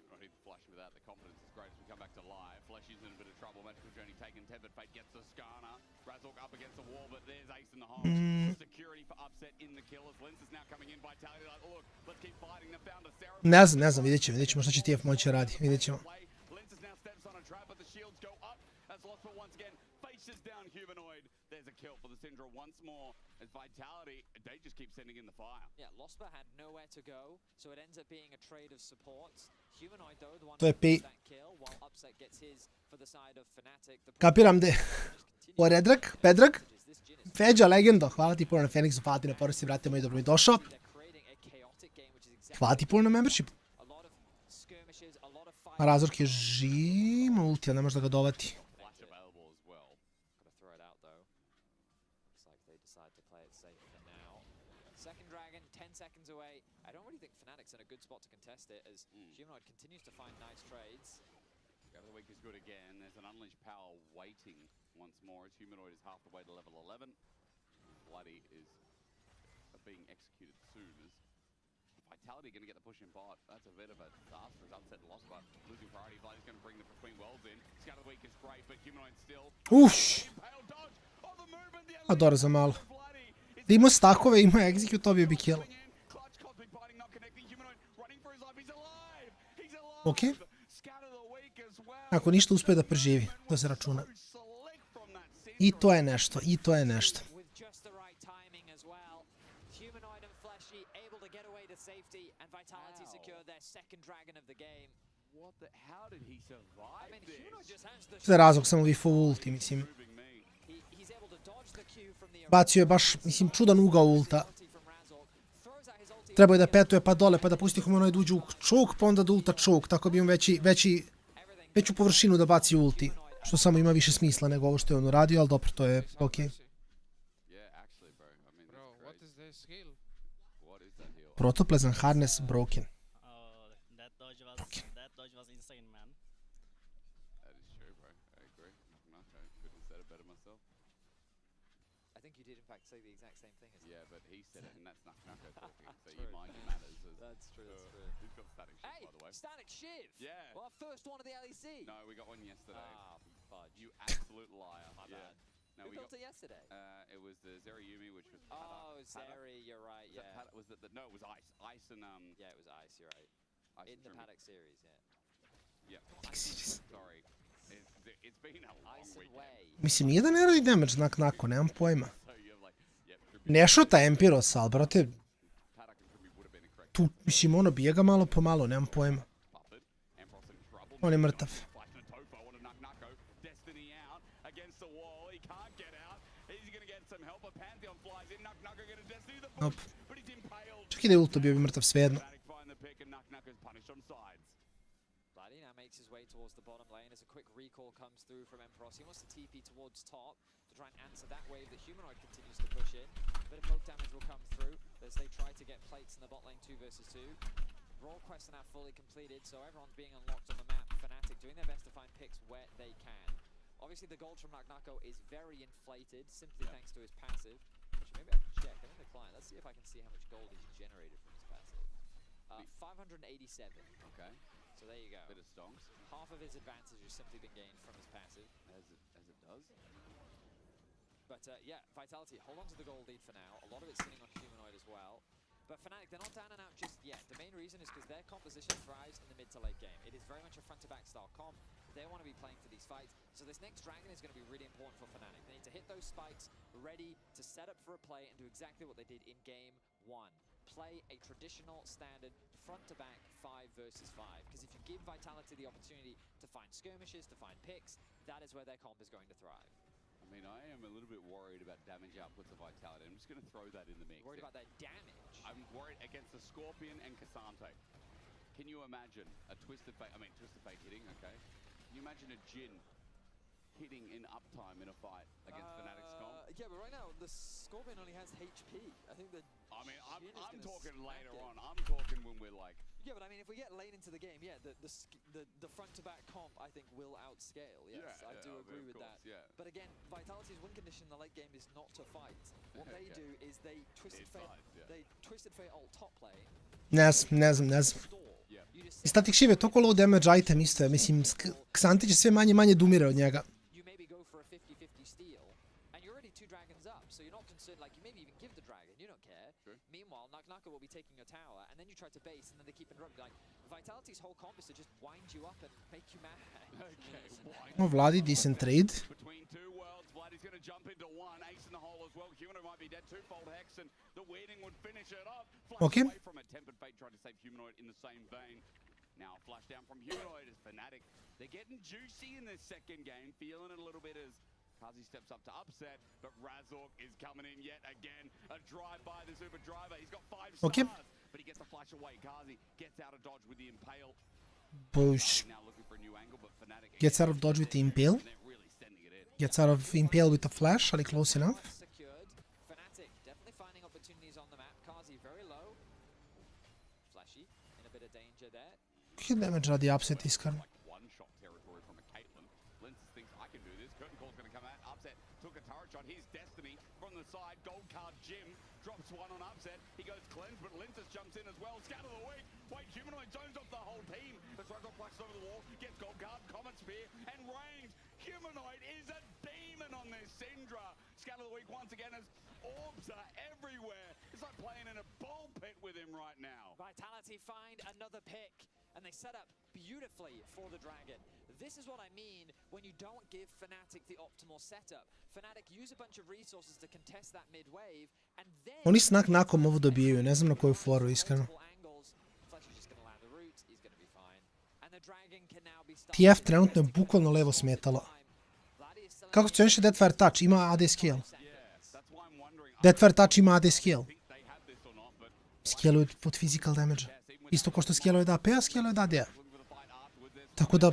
Not even Flash without the confidence is great as we come back to live. Flash is in a bit of trouble. Magical Journey taken. Tethered Fate gets the Skarner. Razork up against the wall, but there's Ace in the hole. Security for Upset in the killers. Lens is now coming in. Vitality like, look, let's keep fighting. They found a Sarah. Ne znam, vidjet ćemo šta će TF moći radi, vidjet ćemo. Lens is now steps on a trap, but the shields go up as Lospa once again faces down Humanoid. There's a kill for the Syndra once more as Vitality, they just keep sending in the fire. Yeah, Lospa had nowhere to go, so it ends up being a trade of supports. Humanoid though, the one To je who gets that kill, while Upset gets his for the side of Fnatic. Kapiram de... O, Pedrag? Feđa, legenda. Hvala ti puno na Fenixu, hvala ti na poruci, brate moj, dobro mi došao. Hvala ti puno na membership. Razork je živ, ulti, ne može da ga dovati. Seconds away. I don't really think Fnatic's in a good spot to contest it as Humanoid continues to find nice trades. Grab of the week is good again. There's an unleashed power waiting once more as Humanoid is half the way to level 11. Bloody is being executed soon as Vitality going to get the push in bot. That's a bit of a disaster as Upset lost, but losing priority. Bloody is going to bring the between worlds in. Scout of the week is great, but Humanoid still. Adoro za malo. Da imao stakove, imao execute, to bi kill. Ok. Ako ništa uspije da preživi, to se računa. I to je nešto, i to je nešto. Šta je razlog, samo bifo ulti, mislim. Bacio je baš, mislim, čudan ugao ulta. Trebao je da petuje pa dole, pa da pusti Humanoid uđe u čuk, pa onda da ulta čuk, tako bi imao veću površinu da baci ulti. Što samo ima više smisla nego ovo što je on uradio, ali dobro, to je okej. Protoplasm harness broken. Say the exact same thing as yeah, but he said it, and that's not talking. So you mind your matters. That's true. That's true. Who's got Static Shiv, by the way? Static Shiv. Yeah. Well, our first one of the LEC. No, we got one yesterday. Fudge. You absolute liar. My bad. No, who built it yesterday? It was the Zeriyumi, which was. Zeri, you're right. Yeah. Was it no, it was Ice. Ice and Yeah, it was Ice. You're right. Ice in the Paddock series, yeah. Yeah. Sorry. It's been a long weekend. Mislim, nije da ne radi damage nakon, nemam pojma. Ne šuta Empiros, ali brate, tu, mislim, ono bije ga malo po malo, nemam pojma. On je mrtav. Op. Čak i da je ulto bio bi mrtav svejedno. Makes his way towards the bottom lane as a quick recall comes through from Emperos. He wants to TP towards top to try and answer that wave. The Humanoid continues to push in. A bit of poke damage will come through as they try to get plates in the bot lane 2 versus 2. Role quests are now fully completed, so everyone's being unlocked on the map. Fnatic doing their best to find picks where they can. Obviously, the gold from Naknako is very inflated, simply thanks to his passive. Which maybe I can check. I'm in the client. Let's see if I can see how much gold he's generated from his passive. 587. Okay. So there you go. Bit of stonks. Half of his advantage has simply been gained from his passive. As it does. But yeah, Vitality hold on to the gold lead for now. A lot of it sitting on Humanoid as well. But Fnatic, they're not down and out just yet. The main reason is because their composition thrives in the mid to late game. It is very much a front-to-back style comp. They want to be playing for these fights. So this next Dragon is going to be really important for Fnatic. They need to hit those spikes, ready to set up for a play and do exactly what they did in game 1. Play a traditional standard front-to-back 5 versus 5. Because if you give Vitality the opportunity to find skirmishes, to find picks, that is where their comp is going to thrive. I mean, I am a little bit worried about damage outputs of Vitality. I'm just going to throw that in the mix. Worried about their damage? I'm worried against the Scorpion and Cassante. Can you imagine a Twisted Fate? I mean, Twisted Fate hitting, okay. Can you imagine a Jhin hitting in uptime in a fight against Fnatic's comp? Yeah, but right now, the Scorpion only has HP. I think that. I mean, I'm talking later on. I'm talking when we're like. Yeah, but I mean, if we get late into the game, yeah, the front-to-back comp, I think, will outscale. Yes, I do agree with that. Yeah. But again, Vitality's win condition in the late game is not to fight. What they do is they Twisted Fate, they Twisted Fate ult top lane. Ne znam. I static shiv je toliko low damage item isto je. Mislim, Xante će sve manje dumire od njega. You maybe go for a 50-50 steal, and you're already 2 dragons up, so you're not concerned, like, you maybe even give the dragon, you don't care. Sure. Meanwhile, Naka will be taking your tower, and then you try to base, and then they keep interrupting. Like, Vitality's whole comp is to just wind you up and make you mad. Oh, Vladi, decent trade. Between two worlds, Vladi's going to jump into one. Ace in the hole as well. Humanoid might be dead. Twofold Hex, and the Weeding would finish it off. Flash away from a Tempered Fate, trying to save Humanoid in the same vein. Now a flash down from Humanoid as Fnatic. They're getting juicy in this second game, feeling it a little bit as Kazi steps up to upset, but Razork is coming in yet again. A drive by the Super Driver. He's got 5 stars, but he gets the flash away. Kazi gets out of dodge with the Impale. Push. Now looking for a new angle, but Fnatic Gets out of dodge with the Impale. really sending it in. Gets out of Impale with a flash. Are they close enough? Secured. Fnatic definitely finding opportunities on the map. Kazi very low. Flashy in a bit of danger there. Hit damage radi upset iskreno. One-shot territory from a Caitlyn. Lince thinks I can do this. Curtain Call's going to come out. Upset took a turret shot. Here's Destiny from the side. Gold card Jim drops one on Upset. He goes cleanse, but Lince jumps in as well. Scatter the weak. Wait, Humanoid zones off the whole team. As Razork flashes over the wall, gets Gold card, Comet Spear, and range. Humanoid is a demon on this Syndra. Scatter the weak once again as orbs are everywhere. It's like playing in a ball pit with him right now. Vitality find another pick, and they set up beautifully for the Dragon. This is what I mean when you don't give Fnatic the optimal setup. Fnatic use a bunch of resources to contest that mid wave, and then Oni snak nakom ovo dobijaju, ne znam na koju foru iskreno. TF trenutno je bukvalno levo smetalo. Kako se još Deadfire Touch? Ima AD skill. Deadfire Touch ima AD skill. Skilluje pod physical damage. Isto kao što skilluje od AP-a, skilluje od AD-a. Tako da,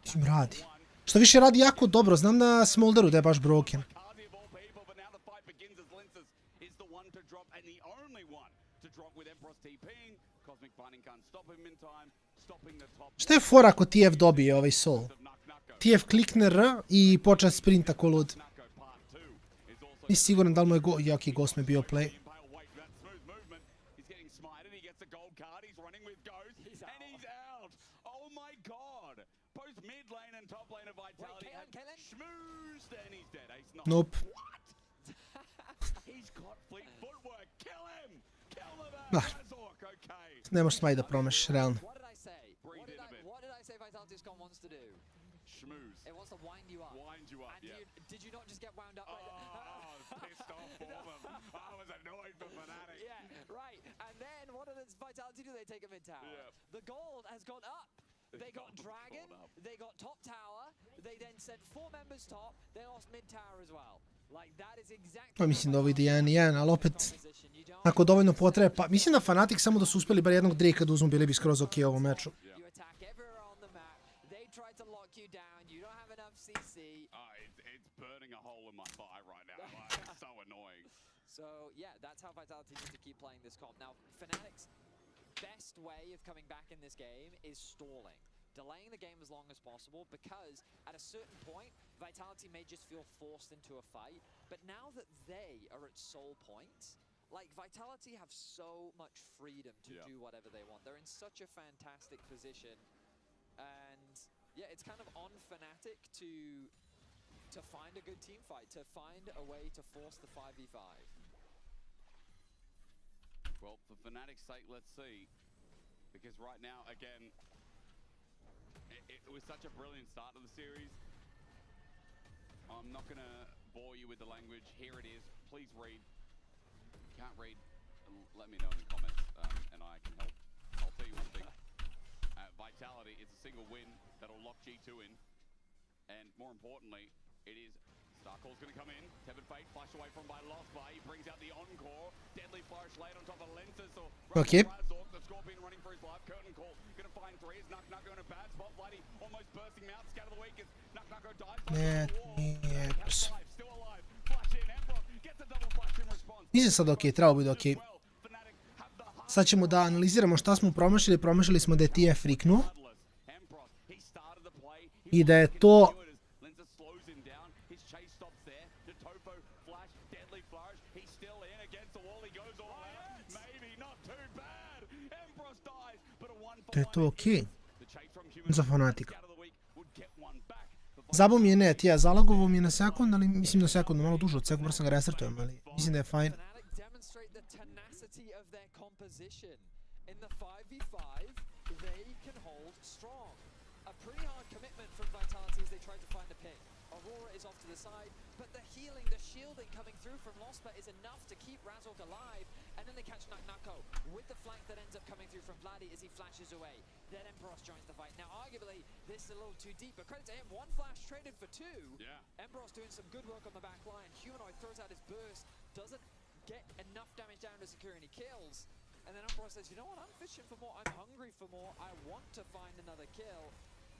mislim, radi. Što više radi jako dobro, znam na Smolderu da je baš broken. Šta je fora ako TF dobije ovaj soul? TF klikne R i počne sprinta ko lud. Nisi siguran da li mu je jaki Ghost mi bio play. Nope. Ah. Ne možeš smaj da promeš, realno. It wants to wind you up. Did you not just get wound up? Pissed off for them. I was annoyed for Fnatic. Yeah, right. And then what does Vitality do? They take a mid tower. Yeah. The gold has gone up. They got Dragon, they got top tower, they then sent 4 members top, they lost mid tower as well. Like that is exactly. Pa mislim da ovo ide 1-1, ali opet ako dovoljno potrebe, pa mislim da Fnatic samo da su uspeli bar jednog Drakea da uzmu, bili bi skroz ok u ovom meču. So yeah, that's how Vitality need to keep playing this comp. Now, Fnatic's best way of coming back in this game is stalling. Delaying the game as long as possible, because at a certain point, Vitality may just feel forced into a fight. But now that they are at soul points, like, Vitality have so much freedom to Yeah. do whatever they want. They're in such a fantastic position. And, yeah, it's kind of on Fnatic to find a good team fight, to find a way to force the 5v5. Well, for Fnatic's sake, let's see. Because right now, again, it was such a brilliant start to the series. I'm not going to bore you with the language. Here it is. Please read. Can't read, let me know in the comments, and I can help. I'll tell you one thing. Vitality is a single win that'll lock G2 in. And more importantly, it is Starcall's going to come in. Tepid Fate flashed away from by Lost by. He brings out the encore. Deadly Flourish laid on top of Lenses. So Okay. the Scorpion running for his life. Curtain Call going to find threes. Nuck in a bad spot. Bloody almost bursting mouth. Scatter the weak. Nuck dives. Still alive. Flash in. Emperor gets a double flash in response. Nije sad okej, trebalo bi da okej. Sad ćemo da analiziramo šta smo promašili. Promašili smo da je TF riknuo. I da je to... Da je to okej. Za Fnatica. Zabao mi je net, ja, zalagovao mi je na sekund, ali mislim na sekund, malo duže od sekund, prvo sam ga restartujem, ali mislim da je fajn. Is off to the side, but the healing, the shielding coming through from Lospa is enough to keep Razork alive, and then they catch Nako with the flank that ends up coming through from Vladdy as he flashes away. Then Emperos joins the fight. Now, arguably, this is a little too deep, but credit to him, one flash traded for two. Yeah. Emperos doing some good work on the back line. Humanoid throws out his burst, doesn't get enough damage down to secure any kills, and then Emperos says, you know what, I'm fishing for more, I'm hungry for more, I want to find another kill.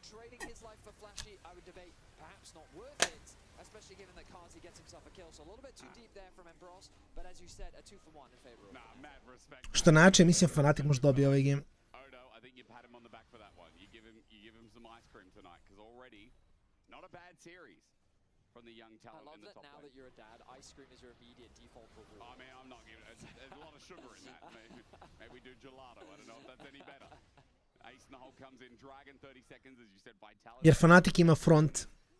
Trading his life for Flashy, I would debate, perhaps not worth it, especially given that Kazi gets himself a kill. So a little bit too deep there from Emperos, but as you said, a 2-for-1 in favor of mad respect. Što najjače, mislim Fnatic može dobije ovaj game. Odo, I think you pat him on the back for that one. You give him some ice cream tonight, because already, not a bad series from the young talent in the top lane. I love that now that you're a dad, ice cream is your immediate default reward. I mean, I'm not giving it. There's a lot of sugar in that. Maybe we do gelato. I don't know if that's any better. Ace in the hole comes in. Dragon 30 seconds, as you said, Vitality. Jer Fnatic ima front.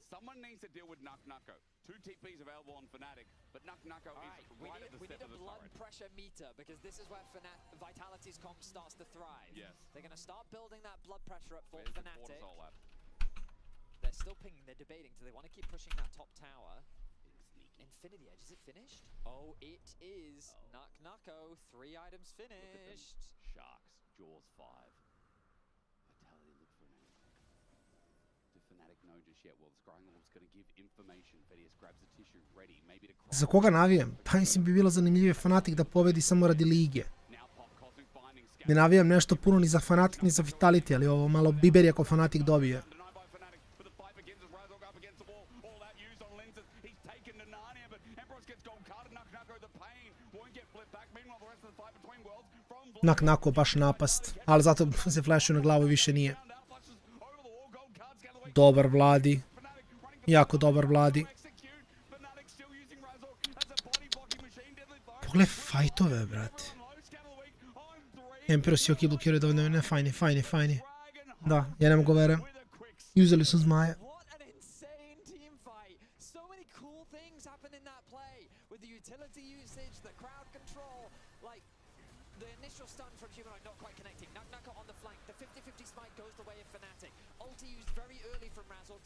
Someone needs to deal with Nuko. 2 TPs available on Fnatic, but Nuko is right at the step of the blood turret. pressure meter, because this is where Vitality's comp starts to thrive. Yes. They're going to start building that blood pressure up for Where's the Fnatic. cortisol at? They're still pinging, they're debating. Do they want to keep pushing that top tower? Infinity Edge, is it finished? Oh, it is. Nuko, 3 items finished. Sharks, Jaws 5. Vitality look for an angle. Do Fnatic know just yet? Well, Scryingle's going to give information. Vedius grabs the tissue, ready, maybe to cross. Za koga navijam? Pa mislim bi bilo zanimljivije Fnatic da pobedi samo radi lige. Ne navijam nešto puno ni za Fnatic ni za Vitality, ali ovo malo biber ako Fnatic dobije. Nako baš napast, ali zato se flashuju na glavu i više nije. Dobar Vladi. Jako dobar Vladi. Pogledaj fajtove, brate. Emperos je okej blokirao dovoljno, ne, fajni. Da, ja ne mogu verujem. I uzeli su zmaja.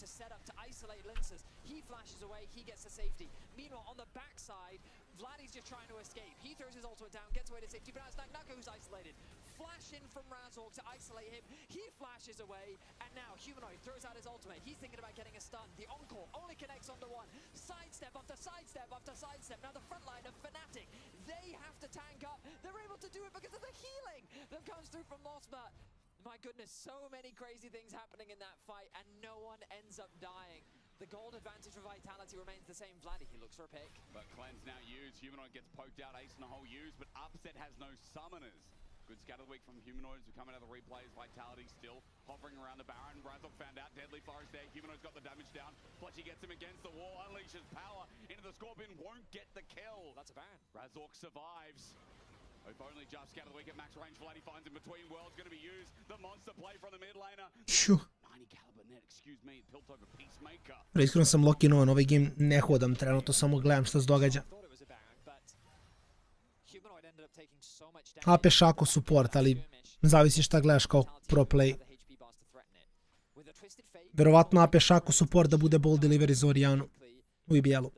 To set up to isolate Linces. He flashes away, he gets to safety. Meanwhile, on the backside, Vladdy's just trying to escape. He throws his ultimate down, gets away to safety, but now it's Nuko who's isolated. Flash in from Razork to isolate him. He flashes away, and now Humanoid throws out his ultimate. He's thinking about getting a stun. The encore only connects onto one. Sidestep after sidestep after sidestep. Now the front line of Fnatic, they have to tank up. They're able to do it because of the healing that comes through from Losma. My goodness, so many crazy things happening in that fight, and no one ends up dying. The gold advantage for Vitality remains the same. Vladdy, he looks for a pick. But Cleanse now used. Humanoid gets poked out. Ace in the hole used, but Upset has no summoners. Good scatter the week from Humanoids who come out of the replays. Vitality still hovering around the Baron. Razok found out. Deadly Forest there. Humanoids got the damage down. Fletchy gets him against the wall. Unleashes power into the Scorpion. Won't get the kill. That's a Baron. Razok survives. If only just scatter the week at max range. Vladi finds in between worlds. Going to be used. The monster play from the mid laner. Šu. 90 caliber net. Excuse me. Pilt over Peacemaker. Iskreno sam lokinovan, ovaj game ne hodam trenutno, samo gledam što se događa. AP šako support, ali zavisi šta gledaš kao pro play. Verovatno AP šako support da bude ball delivery za Orijanu u IBL-u.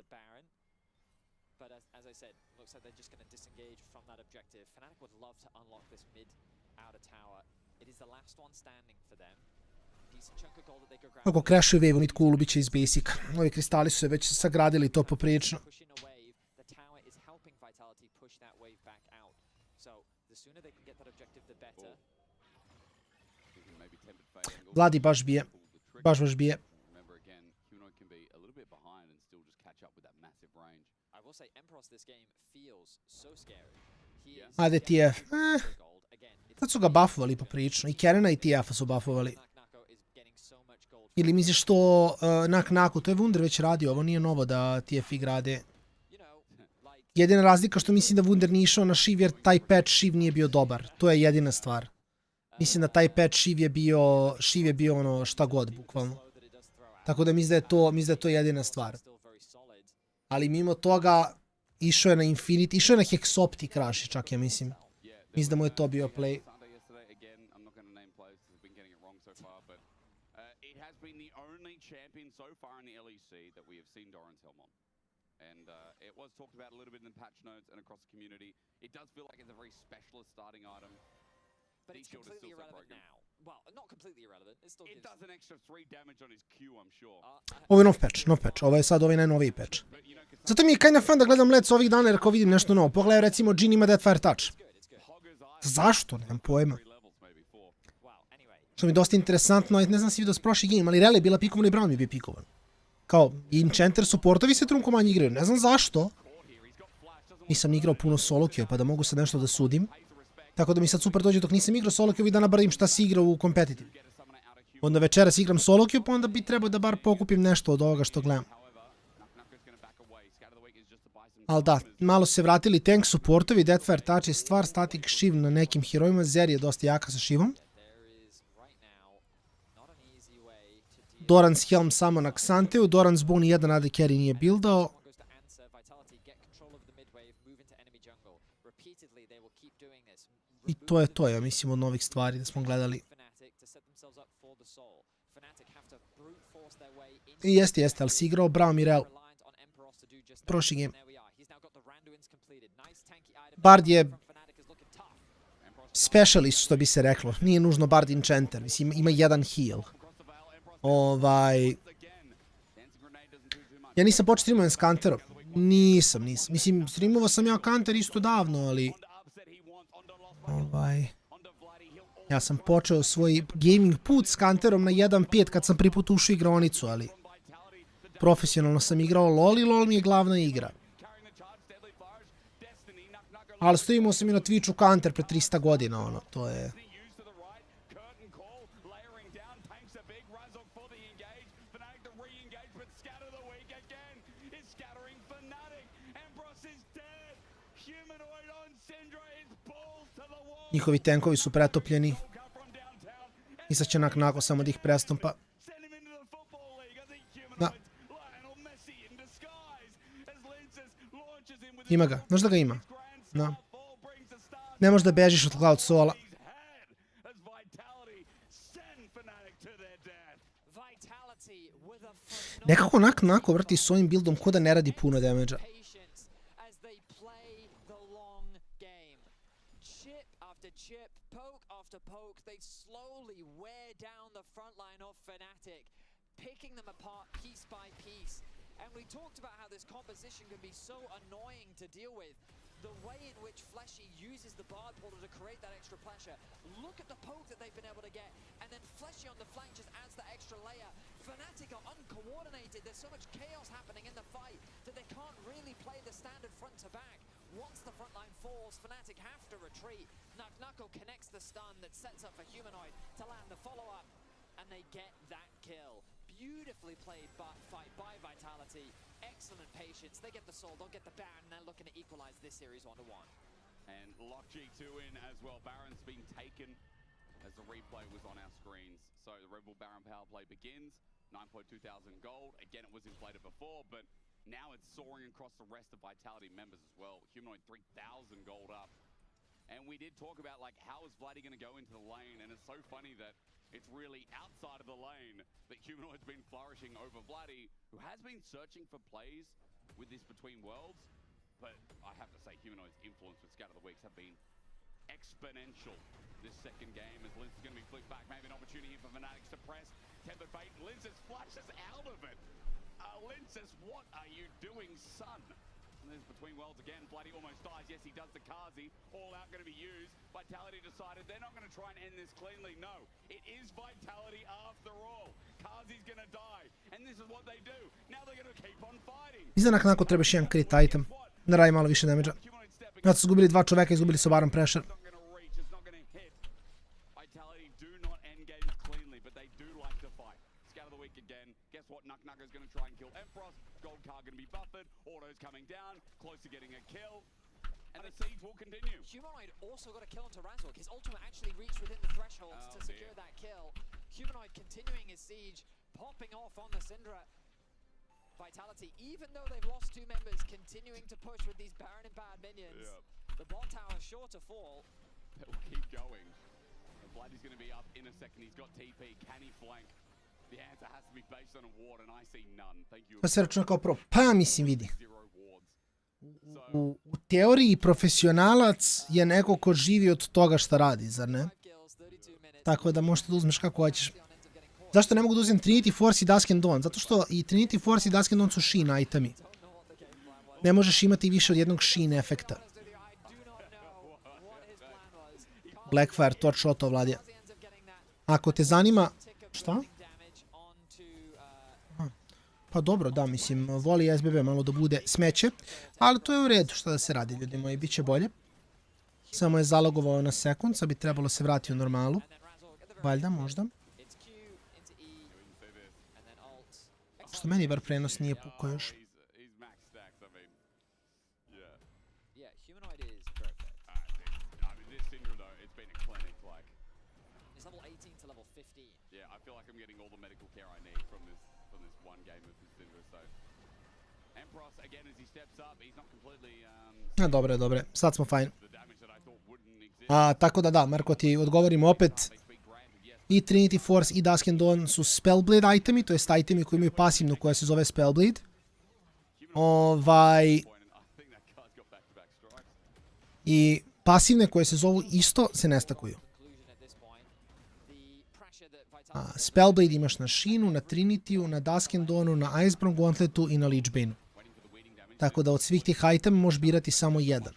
Ako crashuju wave u mid coolu, bit će iz basic. Ovi kristali su se već sagradili to poprilično. Vladi baš bije. Baš bije. Ajde TF. Sad su ga buffovali poprilično. I Canona i TF-a su buffovali. Ili misliš to Naku, to je Wunder već radio, ovo nije novo da TF grade. Jedina razlika što mislim da Wunder nije išao na Shiv jer taj patch Shiv nije bio dobar. To je jedina stvar. Mislim da taj patch Shiv je bio ono šta god, bukvalno. Tako da mislim da je to jedina stvar. Ali mimo toga, išao je na Infinity, išao je na Hexoptic Crash, čak ja mislim. Mislim da mu je to bio play. Champion so far in the LEC that we have seen Doran's helm on. And it was talked about a little bit in the patch notes and across the community. It does feel like it's a very specialist starting item. But it's completely irrelevant now. Well, not completely irrelevant. It does an extra 3 damage on his Q, I'm sure. Ovo je nov patch. Ovo je sad ovaj najnoviji patch. Zato mi je kinda fun da gledam LEC ovih dana jer kao vidim nešto novo. Pogledaj recimo Jhin ima Deathfire Touch. Zašto? Nemam pojma. Što mi je dosta interesantno, ne znam si vidio s prošli game, ali Rele je bila pikovan i Brown mi je bio pikovan. Kao, Enchanter supportovi se trunko manje igraju, ne znam zašto. Nisam igrao puno solo queue, pa da mogu sad nešto da sudim. Tako da mi sad super dođe dok nisam igrao solo queue, ovih dana bar vidim šta si igrao u competitive. Onda večeras igram solo queue, pa onda bi trebao da bar pokupim nešto od ovoga što gledam. Ali da, malo se vratili tank supportovi, Deathfire Touch je stvar, static shiv na nekim herojima, Zer je dosta jaka sa shivom. Doran's helm samo na Xanteu, Doran's bone i jedan AD carry nije buildao. I to je to, ja mislim, od novih stvari da smo gledali. I jeste, ali si igrao Braum Mirel. Prošli game. Bard je specialist, što bi se reklo. Nije nužno Bard Enchanter, mislim, ima jedan heal. Ja nisam počeo streamovati s Counterom. Nisam. Mislim, streamovao sam ja Counter isto davno, ali... Ja sam počeo svoj gaming put s Counterom na 1.5 kad sam prvi put ušao igronicu, ali... Profesionalno sam igrao LoL i LoL mi je glavna igra. Ali streamovao sam i na Twitchu Counter pre 300 godina, ono, to je... Njihovi tankovi su pretopljeni. I sad će Nako samo da ih prestompa. Da. Ima ga. Znaš da ga ima? Da. Ne možeš da bežiš od Cloud Sola. Nekako Nako vrti s ovim buildom ko da ne radi puno damage-a. Picking them apart piece by piece. And we talked about how this composition can be so annoying to deal with. The way in which Fleshy uses the Bard Portal to create that extra pressure. Look at the poke that they've been able to get. And then Fleshy on the flank just adds that extra layer. Fnatic are uncoordinated. There's so much chaos happening in the fight that they can't really play the standard front to back. Once the front line falls. Fnatic have to retreat. Knuckle connects the stun that sets up for Humanoid to land the follow-up, and they get that kill. Beautifully played fight by Vitality. Excellent patience. They get the soul, don't get the Baron, and they're looking to equalize this series 1-1. And Lock G2 in as well. Baron's been taken as the replay was on our screens. So the Red Bull Baron power play begins. 9.2 thousand gold. Again, it was inflated before, but now it's soaring across the rest of Vitality members as well. Humanoid 3,000 gold up. And we did talk about, like, how is Vladdy going to go into the lane? And it's so funny that it's really outside of the lane that Humanoid's been flourishing over Vladdy, who has been searching for plays with this Between Worlds. But I have to say, Humanoid's influence with Scout of the Weeks have been exponential this second game, as Linz is going to be flicked back. Maybe an opportunity here for Fnatic's to press. Tempered Fate, Linz flashes out of it. Linz says, what are you doing, son? And there's Between Worlds again. Vladdy almost dies. Yes, he does the Kazi. All out going to be used. Vitality decided they're not going to try and end this cleanly. No, it is Vitality after all. Kazi's going to die. And this is what they do. Now they're going to keep on fighting. Iza nakon treba još jedan crit item. Da radi malo više damage-a. Znači su izgubili 2 čoveka, izgubili su Baron pressure. Guess what? Knuck is going to try and kill Empress. Gold card going to be buffered. Auto's coming down. Close to getting a kill. And the siege will continue. Humanoid also got a kill onto Razork. His ultimate actually reached within the thresholds to secure that kill. Humanoid continuing his siege, popping off on the Syndra. Vitality, even though they've lost 2 members, continuing to push with these Baron and Bad minions. Yep. The bot tower sure to fall. They'll keep going. And Vladdy's going to be up in a second. He's got TP. Can he flank? The answer has to be based on a ward, and I see none. Thank you. To se računa kao pro. Pa mislim vidi. U teoriji profesionalac je neko ko živi od toga šta radi, zar ne? Tako da možete da uzmeš kako hoćeš. Zašto ne mogu da uzem Trinity Force i Dusk and Dawn? Zato što i Trinity Force i Dusk and Dawn su sheen itemi. Ne možeš imati više od jednog sheen efekta. Blackfire, Thor shotov Vladija. Ako te zanima... Šta? Pa dobro, da, mislim, voli SBB malo da bude smeće, ali to je u redu, šta da se radi, ljudi moji, bit će bolje. Samo je zalogovao na sekund, sad bi trebalo se vratiti u normalu. Valjda, možda. Što meni bar prenos nije pukao još. Dobre, dobre, sad smo fajn. Tako da da, Marko, ti odgovorim opet. I Trinity Force i Dusk and Dawn su Spellblade itemi, to jest itemi koji imaju pasivnu koja se zove Spellblade. I pasivne koje se zovu isto se ne stakuju. Spellblade imaš na Sheenu, na Trinityu, na Dusk and Dawnu, na Iceborne Gauntletu i na Leechbaneu. Tako da od svih tih itema možeš birati samo jedan.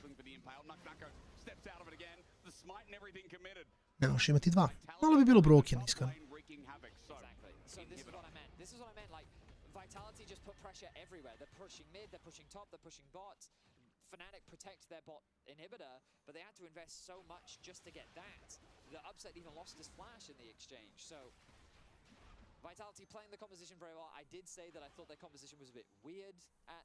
Ne možeš imati 2. Malo bi bilo broken, iskreno. Fnatic protect their bot inhibitor, but they had to invest so much just to get that. The upset even lost his flash in the exchange, so Vitality playing the composition very well. I did say that I thought their composition was a bit weird at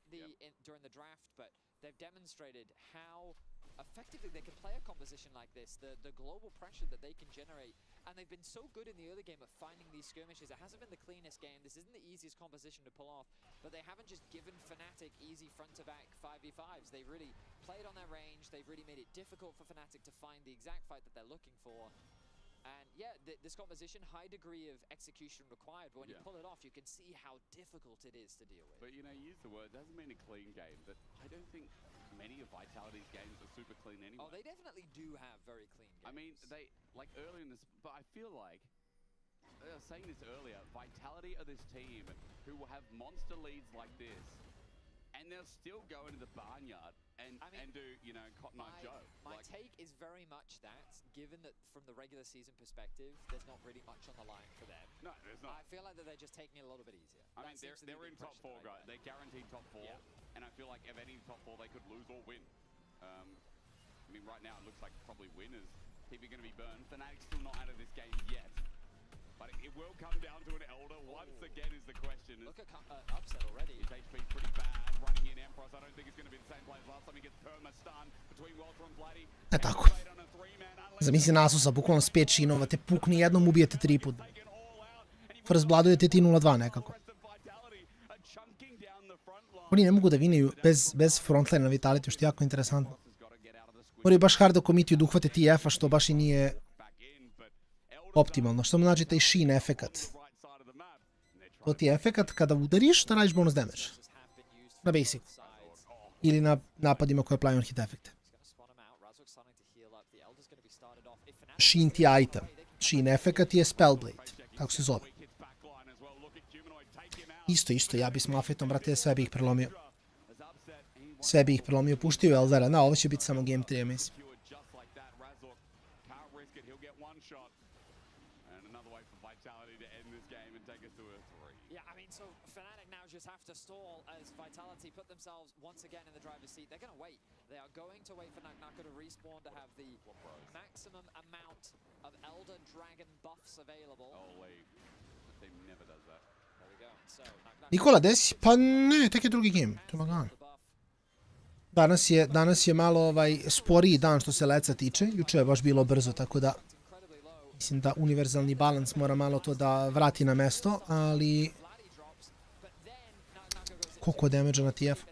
during the draft, but they've demonstrated how effectively they can play a composition like this, the global pressure that they can generate, and they've been so good in the early game at finding these skirmishes. It hasn't been the cleanest game, this isn't the easiest composition to pull off, but they haven't just given Fnatic easy front-to-back 5v5s. They've really played on their range, they've really made it difficult for Fnatic to find the exact fight that they're looking for. And yeah, this composition, high degree of execution required, but when you pull it off, you can see how difficult it is to deal with. But you know, you use the word, it doesn't mean a clean game, but I don't think many of Vitality's games are super clean anyway. Oh, they definitely do have very clean games. I mean, they, like early in this, but I feel like, I was saying this earlier, Vitality are this team who will have monster leads like this, and they'll still go into the barnyard and do, you know, Cotton Eye Joe. My take is very much that, given that from the regular season perspective, there's not really much on the line for them. No, there's not. I feel like that they're just taking it a little bit easier. I mean, they're in top 4, guys. They're guaranteed top 4, and I feel like if any top 4, they could lose or win. right now it looks like probably winners. TV going to be burned. Fnatic still not out of this game yet. But it will come down to an Elder once again is the question. Look at upset already. His HP pretty bad. Running in Empress. I don't think it's going to be the same play as last time. He gets perma stun between Welter and Bloody. Tako. Zamisli na Asusa, bukvalno s 5 šinova, te pukni jednom, ubijete 3 put. First bloodujete ti 0-2 nekako. Oni ne mogu da vineju bez frontline na Vitality, što je jako interesantno. Moraju baš hard da komitiju da uhvate TF-a, što baš i nije optimalno. Što mu znači taj Sheen efekat? To ti je efekat kada udariš da radiš bonus damage. Na basicu. Ili na napadima koje play on hit efekte. Sheen ti je item. Sheen efekat je Spellblade. Kako se zove. Isto, ja bi s Mafetom, brate, sve bi ih prelomio. Sve bi ih prelomio, puštio je Eldara. Na, ovo će biti samo game 3, mislim. Just have to stall as Vitality put themselves once again in the driver's seat. They're going to wait. They are going to wait for Naknaka to respawn to have the maximum amount of Elder Dragon buffs available. They never does that. There we go. So, Nikola, desi? Pa ne, tek je drugi game. To je lagano. Danas je malo sporiji dan što se leca tiče. Juče je baš bilo brzo, tako da mislim da univerzalni balans mora malo to da vrati na mesto, ali koliko damage na TF.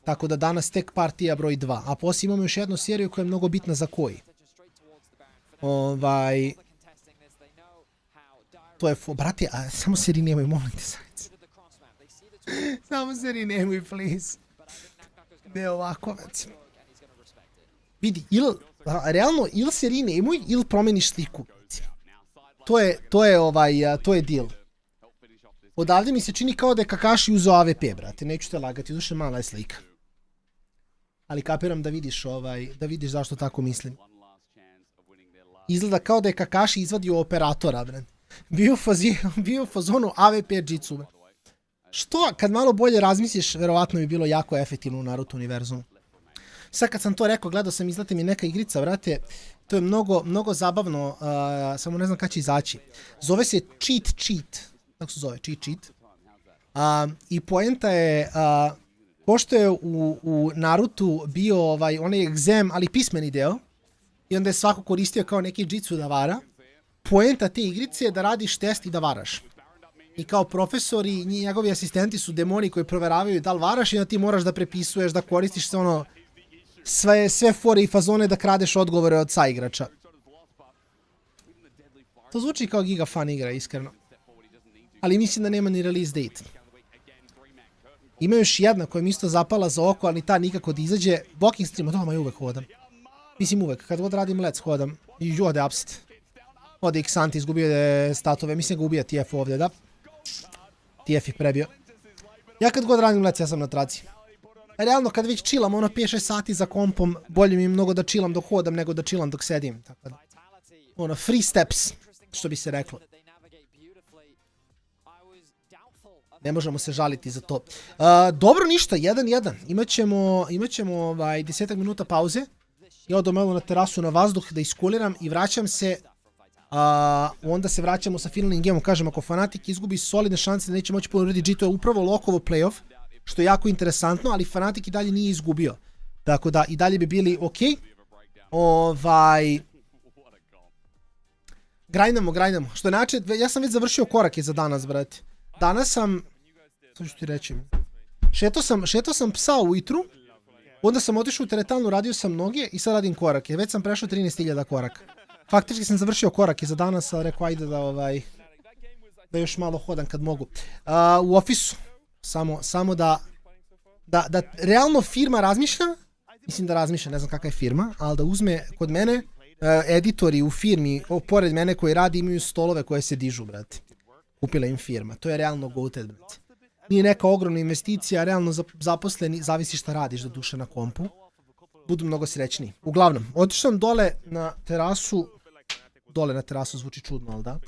Tako da danas tek partija broj 2. A poslije imamo još jednu seriju koja je mnogo bitna za koji. To je brate, a samo se renamuj, molim te sajci. Samo se renamuj, please. Ne ovako, već. Vidi, realno, ili se renamuj, ili promeniš sliku. To je deal. Odavde mi se čini kao da je Kakashi uzeo AWP, brate. Neću te lagati, duše mala je slika. Ali kapiram da vidiš zašto tako mislim. Izgleda kao da je Kakashi izvadio operatora, brate. Bio u fazonu AWP Jitsu. Što, kad malo bolje razmisliš, verovatno bi bilo jako efektivno u Naruto univerzumu. Sad kad sam to rekao, gledao sam, izlete mi neka igrica, brate. To je mnogo zabavno, samo ne znam kada će izaći. Zove se Cheat. Tako se zove, Cheat. I poenta je, pošto je u Narutu bio onaj egzem, ali pismeni deo, i onda je svako koristio kao neki jitsu da vara, poenta te igrice je da radiš test i da varaš. I kao profesori i njegovi asistenti su demoni koji proveravaju da li varaš i onda ti moraš da prepisuješ, da koristiš sve fore i fazone da kradeš odgovore od saigrača. To zvuči kao giga fun igra, iskreno. Ali mislim da nema ni release date. Ima još jedna koja mi isto zapala za oko, ali ta nikako da izađe. Blocking stream, doma ja uvek hodam. Mislim uvek, kad god radim LEC hodam. I ode upset. Ode Xanti, izgubio je statove, mislim ga ubija TF ovdje, da? TF ih prebio. Ja kad god radim LEC, ja sam na traci. Realno, kad već chillam, 5-6 sati za kompom, bolje mi je mnogo da chillam dok hodam nego da chillam dok sedim. Tako da, free steps, što bi se reklo. Ne možemo se žaliti za to. Dobro, ništa, 1-1. Imaćemo 10 minuta pauze. Ja odem malo na terasu na vazduh da iskuliram i vraćam se. Onda se vraćamo sa finalnim gemom. Kažem, ako Fnatic izgubi solidne šanse da neće moći ponoviti G, to je upravo Lokovo playoff, što je jako interesantno, ali Fnatic i dalje nije izgubio. Tako da i dalje bi bili ok. Grindamo. Što je način, ja sam već završio korake za danas, brate. Danas sam, što ću ti reći, šetao sam psa ujutru, onda sam otišao u teretalnu, radio sam noge i sad radim korake. Već sam prešao 13.000 koraka. Faktički sam završio korake za danas, a rekao ajde da još malo hodam kad mogu. U ofisu, samo da realno firma razmišlja, mislim da razmišlja, ne znam kakva je firma, ali da uzme kod mene, editori u firmi, pored mene koji radi, imaju stolove koje se dižu, brate. Kupila im firma, to je realno goated, brate. Nije neka ogromna investicija, realno zaposleni, zavisi šta radiš do duše na kompu. Budu mnogo srećniji. Uglavnom, otišao sam dole na terasu, zvuči čudno, ali da.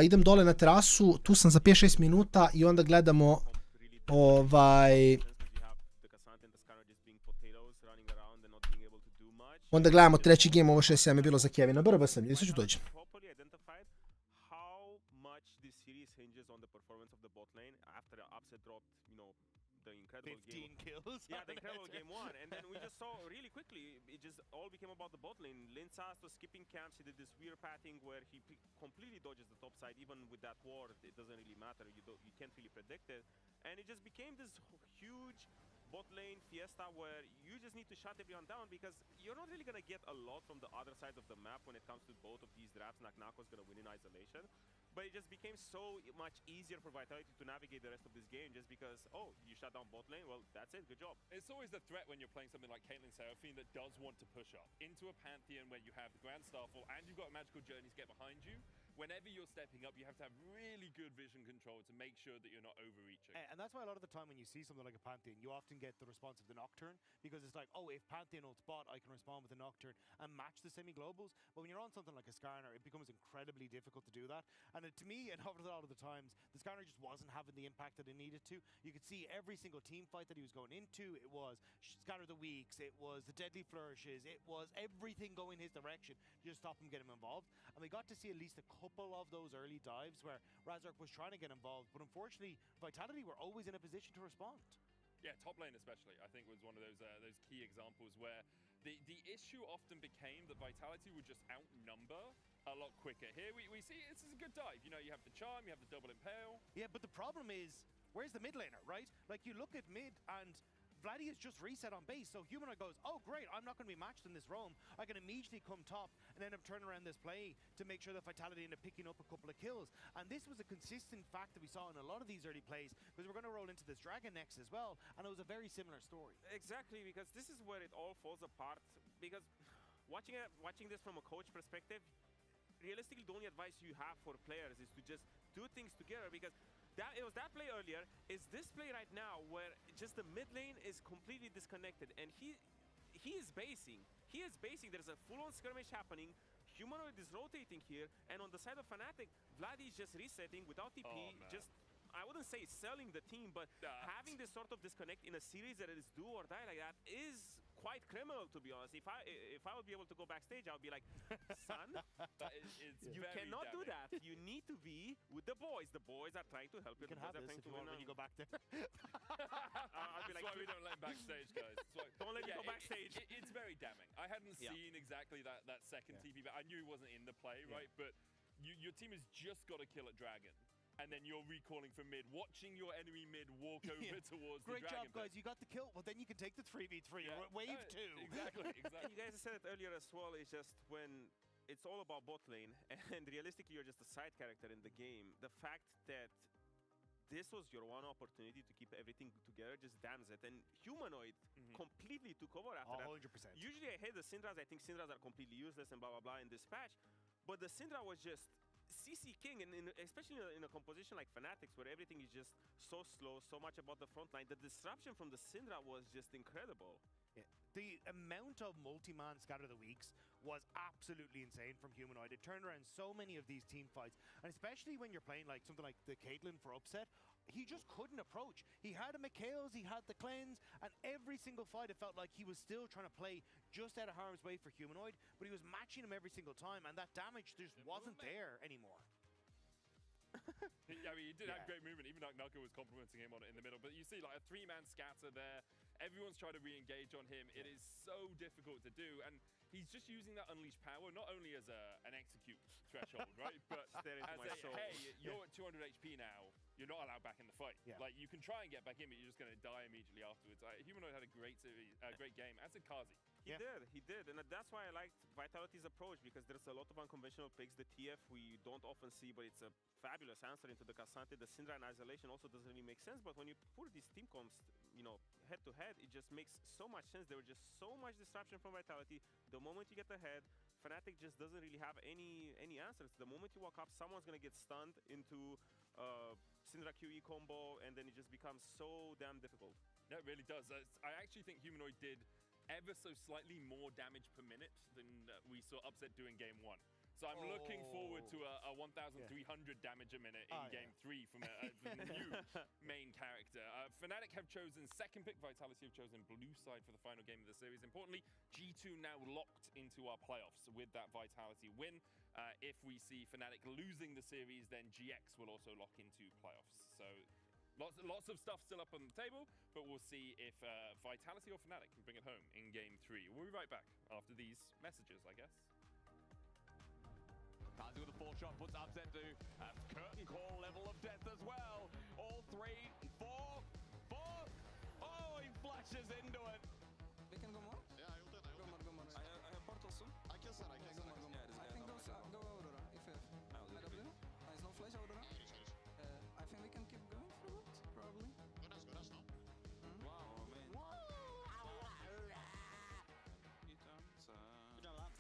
Idem dole na terasu, tu sam za 5-6 minuta i onda gledamo Onda gledamo treći game, ovo 6-7 je bilo za Kevina. Brba sam, gdje se ću doći? Properly identified how much this series hinges on the performance of the bot lane after the upset dropped, you know, the incredible 15 kills. Yeah, the incredible game one. And then we just saw really quickly, it just all became about the bot lane. Linsas was skipping camps, he did this weird pathing where he completely dodges the top side. Even with that ward, it doesn't really matter, you can't really predict it. And it just became this huge bot lane fiesta where you just need to shut everyone down because you're not really gonna get a lot from the other side of the map when it comes to both of these drafts. Naknako's gonna win in isolation. But it just became so much easier for Vitality to navigate the rest of this game just because, oh, you shut down bot lane, well, that's it, good job. It's always the threat when you're playing something like Caitlyn Seraphine that does want to push up into a Pantheon where you have the Grand Starfall and you've got Magical Journeys get behind you. Whenever you're stepping up, you have to have really good vision control to make sure that you're not overreaching. And that's why a lot of the time when you see something like a Pantheon, you often get the response of the Nocturne, because it's like, oh, if Pantheon ults bot, I can respond with the Nocturne and match the semi-globals. But when you're on something like a Skarner, it becomes incredibly difficult to do that. And to me, and a lot of the times, the Skarner just wasn't having the impact that it needed to. You could see every single team fight that he was going into, it was Scatter the Weaks, it was the Deadly Flourishes, it was everything going his direction to just stop him getting involved. And we got to see at least a couple of those early dives where Razork was trying to get involved, but unfortunately, Vitality were always in a position to respond. Yeah, top lane especially, I think was one of those key examples where the issue often became that Vitality would just outnumber a lot quicker. Here we see this is a good dive. You know, you have the charm, you have the double impale. Yeah, but the problem is, where's the mid laner, right? Like, you look at mid and Vladdy has just reset on base, so Humanoid goes, oh great, I'm not going to be matched in this roam. I can immediately come top and end up turning around this play to make sure that Vitality end up picking up a couple of kills. And this was a consistent fact that we saw in a lot of these early plays, because we're going to roll into this Dragon next as well, and it was a very similar story. Exactly, because this is where it all falls apart. Because watching this from a coach perspective, realistically, the only advice you have for players is to just do things together, because it was that play earlier, is this play right now where just the mid lane is completely disconnected, and he is basing. There's a full-on skirmish happening. Humanoid is rotating here, and on the side of Fnatic, Vladdy is just resetting without TP, just, I wouldn't say selling the team, but having this sort of disconnect in a series that is do or die like that is quite criminal, to be honest. If I would be able to go backstage, I would be like, son, you cannot do that. You need to be with the boys. The boys are trying to help you. You can have this if you want when you go back there. I'll be like, that's why we don't let him backstage, guys. Don't let me go backstage. It's very damning. I hadn't seen exactly that second TP, but I knew he wasn't in the play, right? But your team has just got to kill at Dragon. And then you're recalling from mid, watching your enemy mid walk over towards the Dragon. Great job, guys. You got the kill. Well, then you can take the 3v3. Wave 2. Exactly. And you guys said it earlier as well. It's just when it's all about bot lane, and realistically, you're just a side character in the game. The fact that this was your one opportunity to keep everything together just damns it. And Humanoid completely took over after that. 100%. Usually I hate the Syndras. I think Syndras are completely useless and blah, blah, blah in this patch. But the Syndra was just CC king, and especially in a composition like Fnatic's, where everything is just so slow, so much about the front line. The disruption from the Syndra was just incredible. Yeah. The amount of multi-man Scatter the Weeks was absolutely insane from Humanoid. It turned around so many of these team fights, and especially when you're playing like something like the Caitlyn for upset, he just couldn't approach. He had a Mikhail's, he had the cleanse, and every single fight it felt like he was still trying to play just out of harm's way for Humanoid, but he was matching him every single time, and that damage just wasn't there anymore. I mean, he did have great movement. Even Naka was complimenting him on it in the middle. But you see, like, a three-man scatter there. Everyone's trying to re-engage on him. It is so difficult to do. And he's just using that unleashed power, not only as an execute threshold, right? But as a, hey, you're at 200 HP now. You're not allowed back in the fight. Like, you can try and get back in, but you're just going to die immediately afterwards. Humanoid had a great series, great game, as did Kazi. He did, and that's why I liked Vitality's approach, because there's a lot of unconventional picks. The TF we don't often see, but it's a fabulous answer into the Cassante. The Syndra in isolation also doesn't really make sense, but when you put these team comps, you know, head to head, it just makes so much sense. There was just so much disruption from Vitality. The moment you get ahead, Fnatic just doesn't really have any answers. The moment you walk up, someone's gonna get stunned into Syndra QE combo, and then it just becomes so damn difficult. No, it really does. I actually think Humanoid did ever so slightly more damage per minute than we saw Upset do in game one. So I'm looking forward to a 1,300 damage a minute in Game 3 from a new main character. Fnatic have chosen second pick, Vitality have chosen blue side for the final game of the series. Importantly, G2 now locked into our playoffs with that Vitality win. If we see Fnatic losing the series, then GX will also lock into playoffs. So lots of stuff still up on the table, but we'll see if Vitality or Fnatic can bring it home in Game 3. We'll be right back after these messages, I guess. Kazi with a 4-shot puts upset to curtain call level of death as well. All 3, 4, 4. Oh, he flashes into it. We can go more? Yeah, I ulted. Go more. I have portal soon. I can set. Go more. I think go Aurora if you have. IW. Nice, no flash Aurora. I think we can keep going through it, probably. Go dash, no? Wow, man. Good job, lad.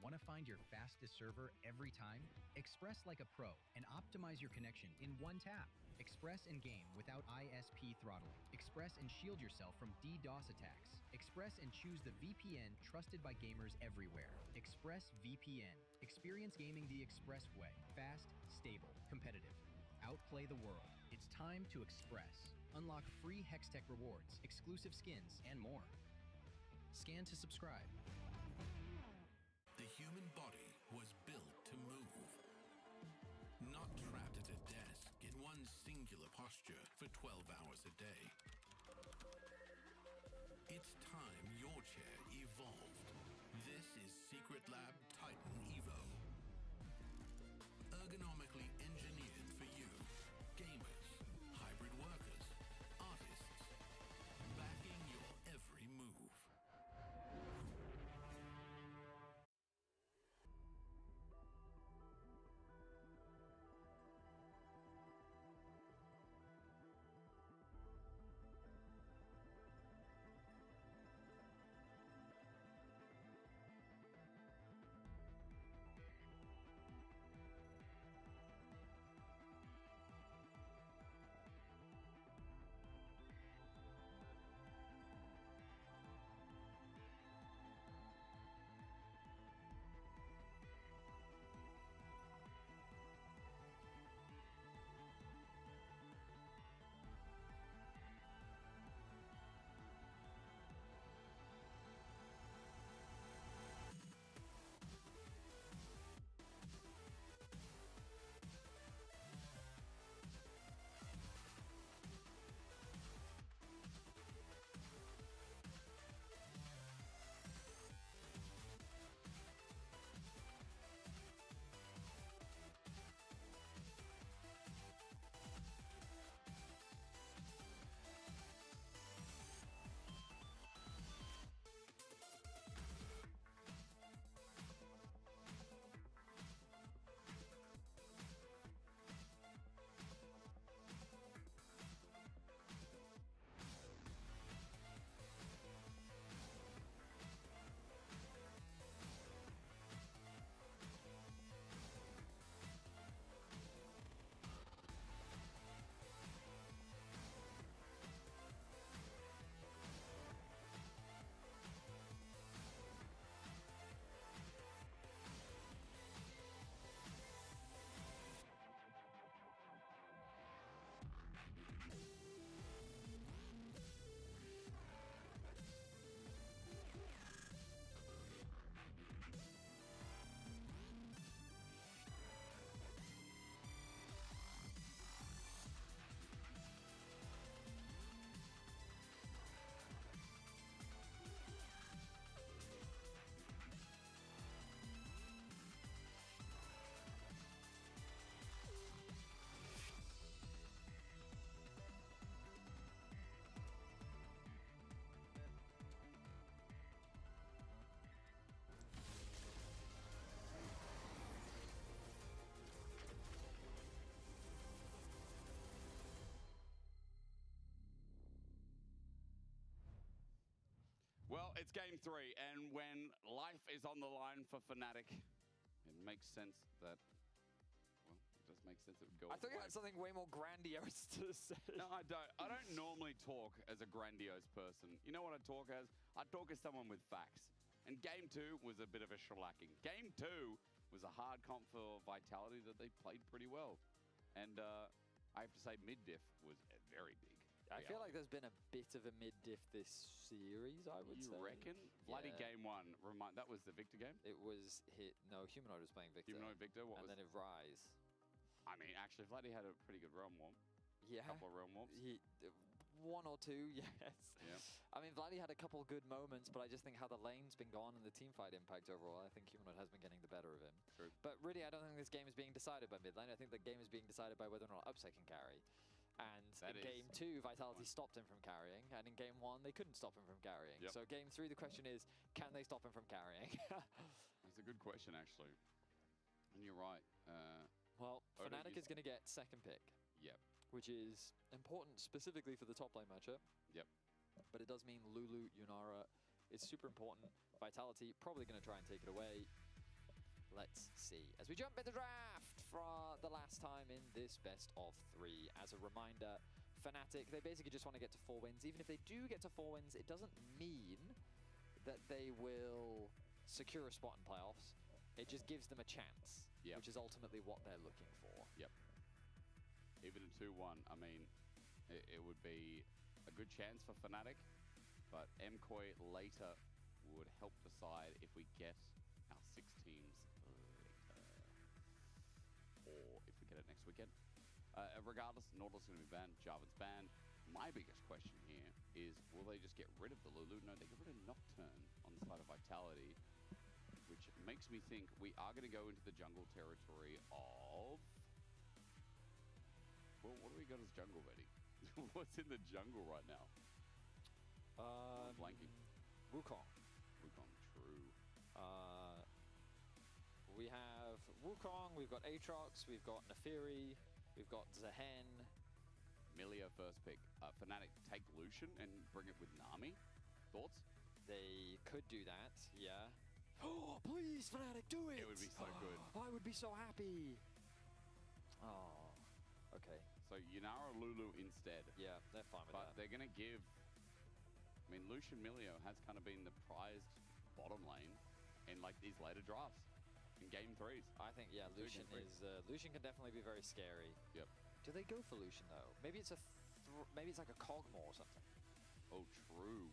Want to find your fastest server every time? Express like a pro and optimize your connection in one tap. Express and game without ISP throttling. Express and shield yourself from DDoS attacks. Express and choose the VPN trusted by gamers everywhere. Express VPN. Experience gaming the Express way. Fast, stable, competitive. Outplay the world. It's time to Express. Unlock free Hextech rewards, exclusive skins, and more. Scan to subscribe. The human body was built to move. Not trapped at a desk in one singular posture for 12 hours a day. It's time your chair evolved. This is Secret Lab Titan Evo. Ergonomically engineered for you, gamers, hybrid workers, artists, backing your every move. it's game 3, and when life is on the line for Fnatic, it makes sense that, well, it just makes sense it would go. I thought you had something way more grandiose to say. No, I don't. I don't normally talk as a grandiose person. You know what I talk as? I talk as someone with facts. And game 2 was a bit of a shellacking. Game 2 was a hard comp for Vitality that they played pretty well. And I have to say, mid-diff was very big. I feel like there's been a bit of a mid-diff this series, I would say. You reckon? Bloody game 1, that was the Victor game? It was Humanoid was playing Victor. Humanoid Victor, what and was then it Rise. I mean, actually, Vladdy had a pretty good realm warp. Yeah. A couple of realm warps. 1 or 2, yes. Yeah. I mean, Vladdy had a couple good moments, but I just think how the lane's been gone and the teamfight impact overall, I think Humanoid has been getting the better of him. True. But really, I don't think this game is being decided by mid lane. I think the game is being decided by whether or not Upset can carry. And in game 2, Vitality stopped him from carrying, and in game 1, they couldn't stop him from carrying. Yep. So game 3, the question is, can they stop him from carrying? That's a good question, actually. And you're right. Well, Fnatic is going to get second pick. Yep. Which is important specifically for the top lane matchup. Yep. But it does mean Lulu, Yunara is super important. Vitality probably going to try and take it away. Let's see. As we jump into draft for the last time in this best of 3. As a reminder, Fnatic, they basically just want to get to 4 wins. Even if they do get to 4 wins, it doesn't mean that they will secure a spot in playoffs. It just gives them a chance, which is ultimately what they're looking for. Yep. Even a 2-1, I mean, it would be a good chance for Fnatic, but MCOY later would help decide if we get our 6 teams later, or if we get it next weekend. Regardless, Nautilus is going to be banned, Jarvan's banned. My biggest question here is, will they just get rid of the Lulu? No, they get rid of Nocturne on the side of Vitality, which makes me think we are going to go into the jungle territory of... Well, what do we got as jungle ready? What's in the jungle right now? Blanking. Wukong. Wukong, true. We have Wukong, we've got Aatrox, we've got Neferi, we've got Zehen. Millia first pick. Fnatic take Lucian and bring it with Nami. Thoughts? They could do that, yeah. Oh, please, Fnatic, do it! It would be so good. I would be so happy. Oh, okay. So Yunara Lulu instead. Yeah, they're fine with that. But they're going to give... I mean, Lucian Milio has kind of been the prized bottom lane in like these later drafts. In game 3s. I think, yeah, Lucian is... Lucian can definitely be very scary. Yep. Do they go for Lucian, though? Maybe it's maybe it's like a Kog'Maw or something. Oh, true.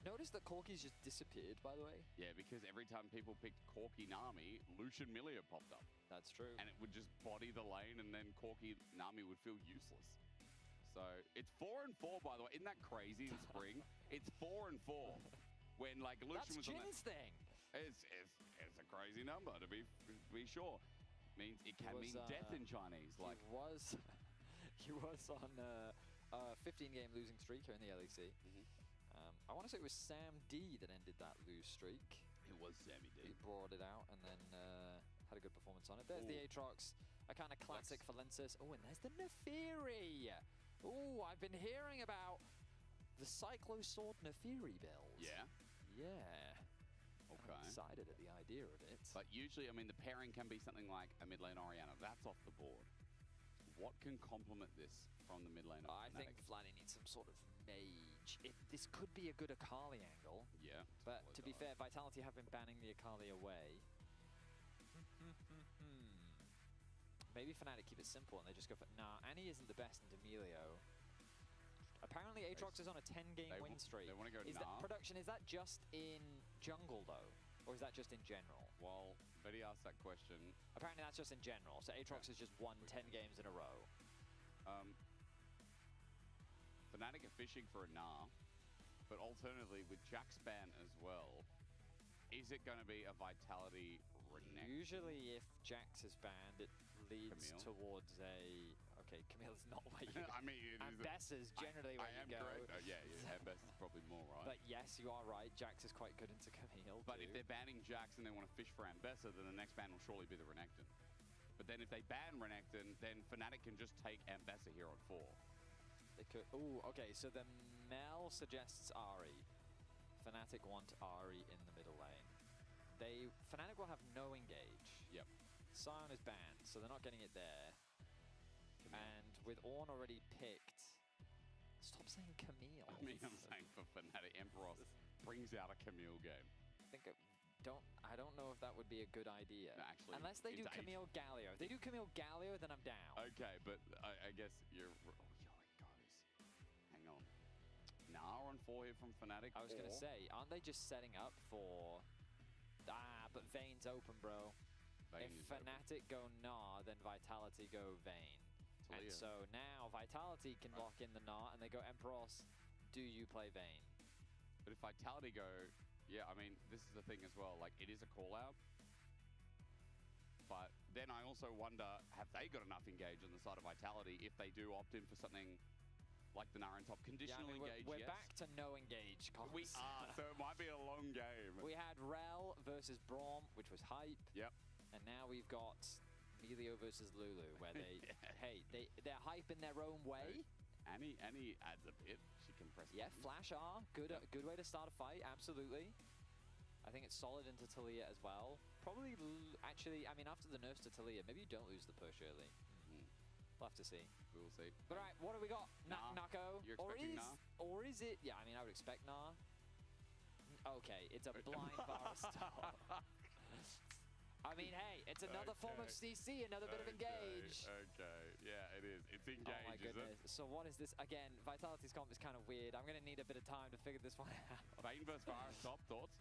Notice that Corki's just disappeared, by the way. Yeah, because every time people picked Corki Nami, Lucian Millia popped up. That's true. And it would just body the lane, and then Corki Nami would feel useless. So it's 4 and 4, by the way. Isn't that crazy in spring? It's 4 and 4. When like Lucian was on that thing. It's a crazy number to be sure. Means it can mean death in Chinese. Like he was on a 15-game losing streak here in the LEC. I want to say it was Sam D that ended that lose streak. It was Sammy D. He brought it out and then had a good performance on it. There's the Aatrox, a kind of classic for Lensis. Oh, and there's the Neferi. Oh, I've been hearing about the Cyclo Sword Neferi build. Yeah? Yeah. Okay. I'm excited at the idea of it. But usually, I mean, the pairing can be something like a mid lane Orianna. That's off the board. What can complement this from the mid lane of I think Vladdy needs some sort of mage. This could be a good Akali angle. Yeah. But to be fair, Vitality have been banning the Akali away. Maybe Fnatic keep it simple and they just go for... Nah, Annie isn't the best into Emilio. Apparently Aatrox is on a 10-game win streak. They want to go Is that production? Is that just in jungle, though? Or is that just in general? Well, Betty asked that question. Apparently that's just in general. So Aatrox has just won 10 games in a row. Fnatic are fishing for a Nah, but alternatively with Jack's ban as well, is it going to be a Vitality Renegade? Usually if Jax is banned, it leads towards a... Okay, Camille's not where you go. I mean, Ambessa's generally where you go. Correct. Yeah, Ambessa's probably more, right? But yes, you are right. Jax is quite good into Camille. But if they're banning Jax and they want to fish for Ambessa, then the next ban will surely be the Renekton. But then if they ban Renekton, then Fnatic can just take Ambessa here on 4. They could. Ooh, okay, so the Mel suggests Ahri. Fnatic want Ahri in the middle lane. Fnatic will have no engage. Yep. Sion is banned, so they're not getting it there. And with Ornn already picked, stop saying Camille. I mean, I'm saying for Fnatic, Emperor brings out a Camille game. I don't know if that would be a good idea. No, actually, unless they do Camille Galio. If they do Camille Galio, then I'm down. Okay, but I guess you're... Oh, it goes. Hang on. Nah on 4 here from Fnatic. I was going to say, aren't they just setting up for... but Vayne's open, bro. If Fnatic go Nah, then Vitality go Vayne. And so now Vitality can lock in the Nah, and they go Emperos, do you play Vayne? But if Vitality go... Yeah, I mean, this is the thing as well. Like, it is a call-out. But then I also wonder, have they got enough engage on the side of Vitality if they do opt in for something like the Nara top? Conditional engage, we're yes. back to no engage. Comps. We are, so it might be a long game. We had Rel versus Braum, which was hype. Yep. And now we've got Melio versus Lulu, where they, they're hype in their own way. Annie adds a bit. She can press. Yeah, Flash R, good way to start a fight, absolutely. I think it's solid into Taliyah as well. Probably, actually, I mean, after the nerfs to Taliyah, maybe you don't lose the push early. We'll have to see. We'll see. But all right, what do we got? Nako. You're expecting Nah? Or is it? Yeah, I mean, I would expect Nah. Okay, it's a blind Varus top. I mean, hey, it's another form of CC, another bit of engage. Okay, yeah, it is. It's engage, oh my goodness. So what is this? Again, Vitality's comp is kind of weird. I'm going to need a bit of time to figure this one out. Vayne versus Varus top, thoughts?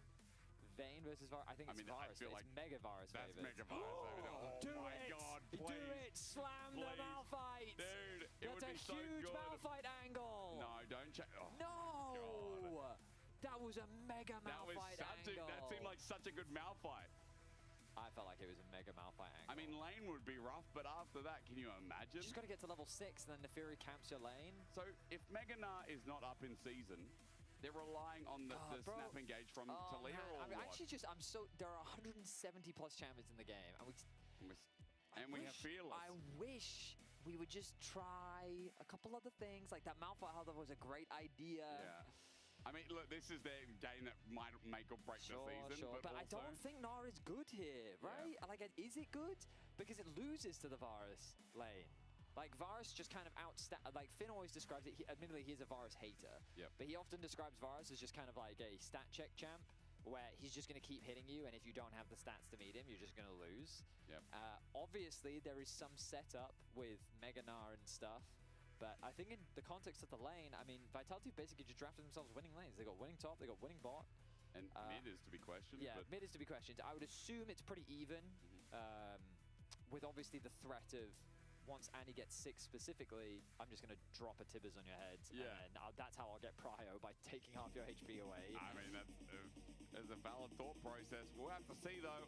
Vayne versus Varus. I think it's Varus. I feel like Mega Varus that's favored. Mega Varus favored. Oh my God, please. Do it! Slam the Malphite! Dude, it would be so that's a huge good. Malphite angle! No, don't check. Oh, no! God. That was a mega Malphite angle. That seemed like such a good Malphite. I felt like it was a mega Malphite angle. I mean, lane would be rough, but after that, can you imagine? You just got to get to level 6, and then Neferi camps your lane. So if Mega Nah is not up in season, they're relying on the snap engage from Taliyah or I mean, what? actually, there are 170 plus champions in the game, and we have Fearless. I wish we would just try a couple other things, like that Malphite Hub was a great idea. Yeah. I mean, look, this is their game that might make or break the season. But I don't think Nara is good here, right? Yeah. Like, is it good? Because it loses to the Varus lane. Like, Varus just kind of like, Finn always describes it, admittedly, he's a Varus hater. Yep. But he often describes Varus as just kind of like a stat check champ, where he's just going to keep hitting you, and if you don't have the stats to meet him, you're just going to lose. Yep. Obviously, there is some setup with Mega Nah and stuff. But I think in the context of the lane, I mean, Vitality basically just drafted themselves winning lanes. They got winning top, they got winning bot. And mid is to be questioned. Yeah, but mid is to be questioned. I would assume it's pretty even, with obviously the threat of once Annie gets 6 specifically, I'm just going to drop a Tibbers on your head. Yeah. And that's how I'll get prio, by taking half your HP away. I mean, that's a valid thought process. We'll have to see, though.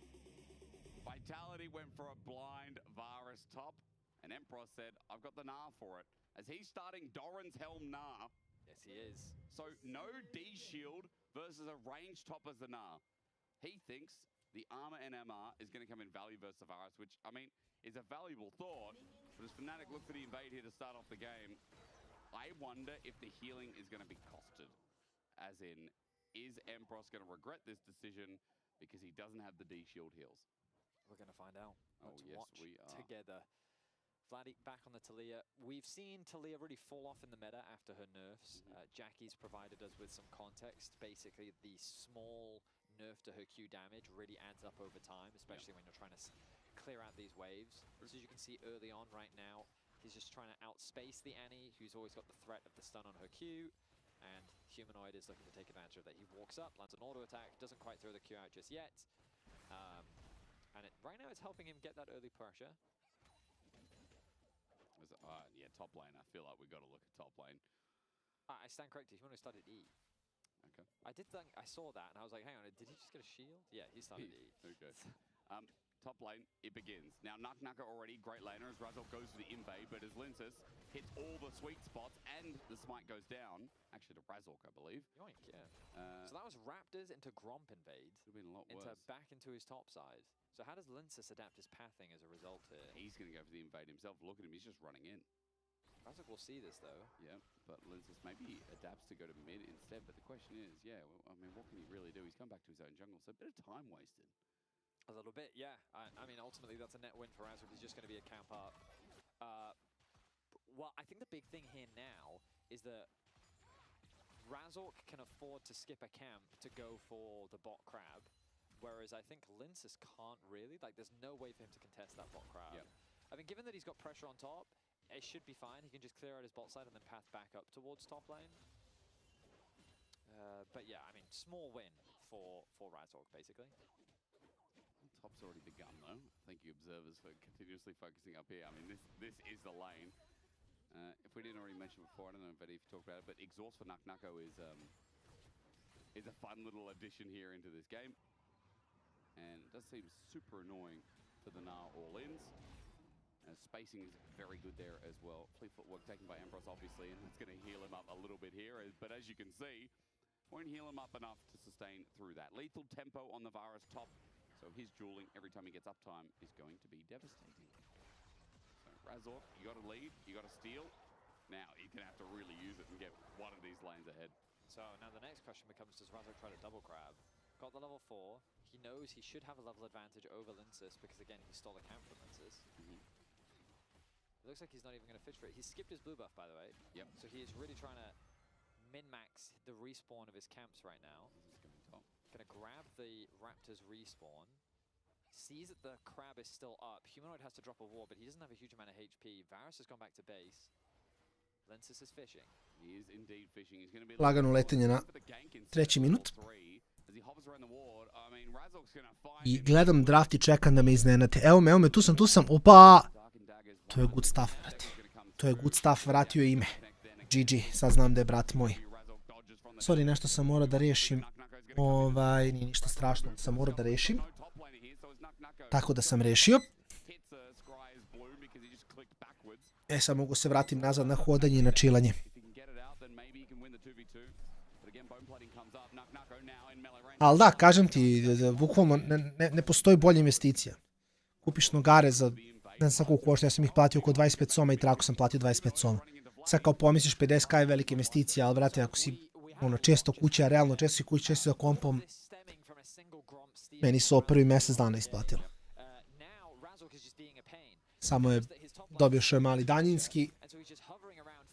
Vitality went for a blind Varus top, and Emperor said, I've got the Nah for it. As he's starting Doran's Helm Nah. Yes, he is. So no D-shield versus a ranged top as the Nah. He thinks the armor NMR is going to come in value versus Varus, which, I mean, is a valuable thought. But as Fnatic look for the invade here to start off the game, I wonder if the healing is going to be costed. As in, is Emperos going to regret this decision because he doesn't have the D-shield heals? We're going to find out. Let's yes, watch we are. together. Vladdy back on the Taliyah. We've seen Taliyah really fall off in the meta after her nerfs. Jackie's provided us with some context. Basically, the small nerf to her Q damage really adds up over time, especially when you're trying to clear out these waves. So as you can see early on right now, he's just trying to outspace the Annie, who's always got the threat of the stun on her Q. And Humanoid is looking to take advantage of that. He walks up, lands an auto attack, doesn't quite throw the Q out just yet. And right now it's helping him get that early pressure. Yeah, top lane. I feel like we got to look at top lane. I stand corrected. Humanoid started E. Okay. I did think I saw that, and I was like, hang on, did he just get a shield? Yeah, he started E. Okay. Top lane, it begins. Now, Naka already, great laner, as Razzle goes to the invade, but as Linsus hits all the sweet spots and the smite goes down, actually to Razzle, I believe. Yoink, yeah. So that was Raptors into Gromp invade. Could have been a lot worse. Back into his top side. So how does Linsus adapt his pathing as a result here? He's going to go for the invade himself. Look at him, he's just running in. Razork will see this though. Yeah, but Lindsay maybe adapts to go to mid instead. But the question is, yeah, well, I mean, what can he really do? He's come back to his own jungle, so a bit of time wasted. A little bit, yeah. I mean, ultimately, that's a net win for Razork. He's just going to be a camp up. Well, I think the big thing here now is that Razork can afford to skip a camp to go for the bot crab, whereas I think Lindsay can't really. Like, there's no way for him to contest that bot crab. Yep. I mean, given that he's got pressure on top, it should be fine. He can just clear out his bot side and then path back up towards top lane. But yeah, I mean, small win for Razork, basically. Top's already begun, though. Thank you, observers, for continuously focusing up here. I mean, this is the lane. If we didn't already mention before, I don't know, Betty, if you talked about it, but exhaust for Nucko is a fun little addition here into this game. And it does seem super annoying for the Gnar all-ins. Spacing is very good there as well. Fleet footwork taken by Ambros, obviously, and that's going to heal him up a little bit here. But as you can see, won't heal him up enough to sustain through that. Lethal tempo on the Varus top. So his dueling every time he gets uptime is going to be devastating. So Razork, you got to lead, you got to steal. Now he's going to have to really use it and get one of these lanes ahead. So now the next question becomes, does Razork try to double crab? Got the level 4. He knows he should have a level advantage over Lindsay because, again, he stole a camp from Lindsay. It looks like he's not even going to fish for it. He skipped his blue buff, by the way. Yep. So he is really trying to min-max the respawn of his camps right now. This is going top. Gonna grab the Raptor's respawn. Sees that the crab is still up. Humanoid has to drop a ward, but he doesn't have a huge amount of HP. Varus has gone back to base. Lindsay is fishing. He is indeed fishing. He's going to be Lagano letenje na 3. minut. I gledam draft i čekam da me iznenate. Evo me, tu sam. Opa! To je good stuff, brate. To je good stuff, vratio ime. GG, sad znam da je brat moj. Sorry, nešto sam morao da rešim. Nije ništa strašno, sam morao da rešim. Tako da sam rešio. Sad mogu se vratim nazad na hodanje i na čilanje. Ali da, kažem ti, bukvalno ne postoji bolja investicija. Kupiš nogare za, ne znam koliko košta, ja sam ih platio oko 25 soma i traku sam platio 25 soma. Sad kao pomisliš 50k je velika investicija, ali brate, ako si često kuća, realno često si kuća, često za kompom, meni se ovo prvi mjesec dana isplatilo. Samo je dobio što je mali daljinski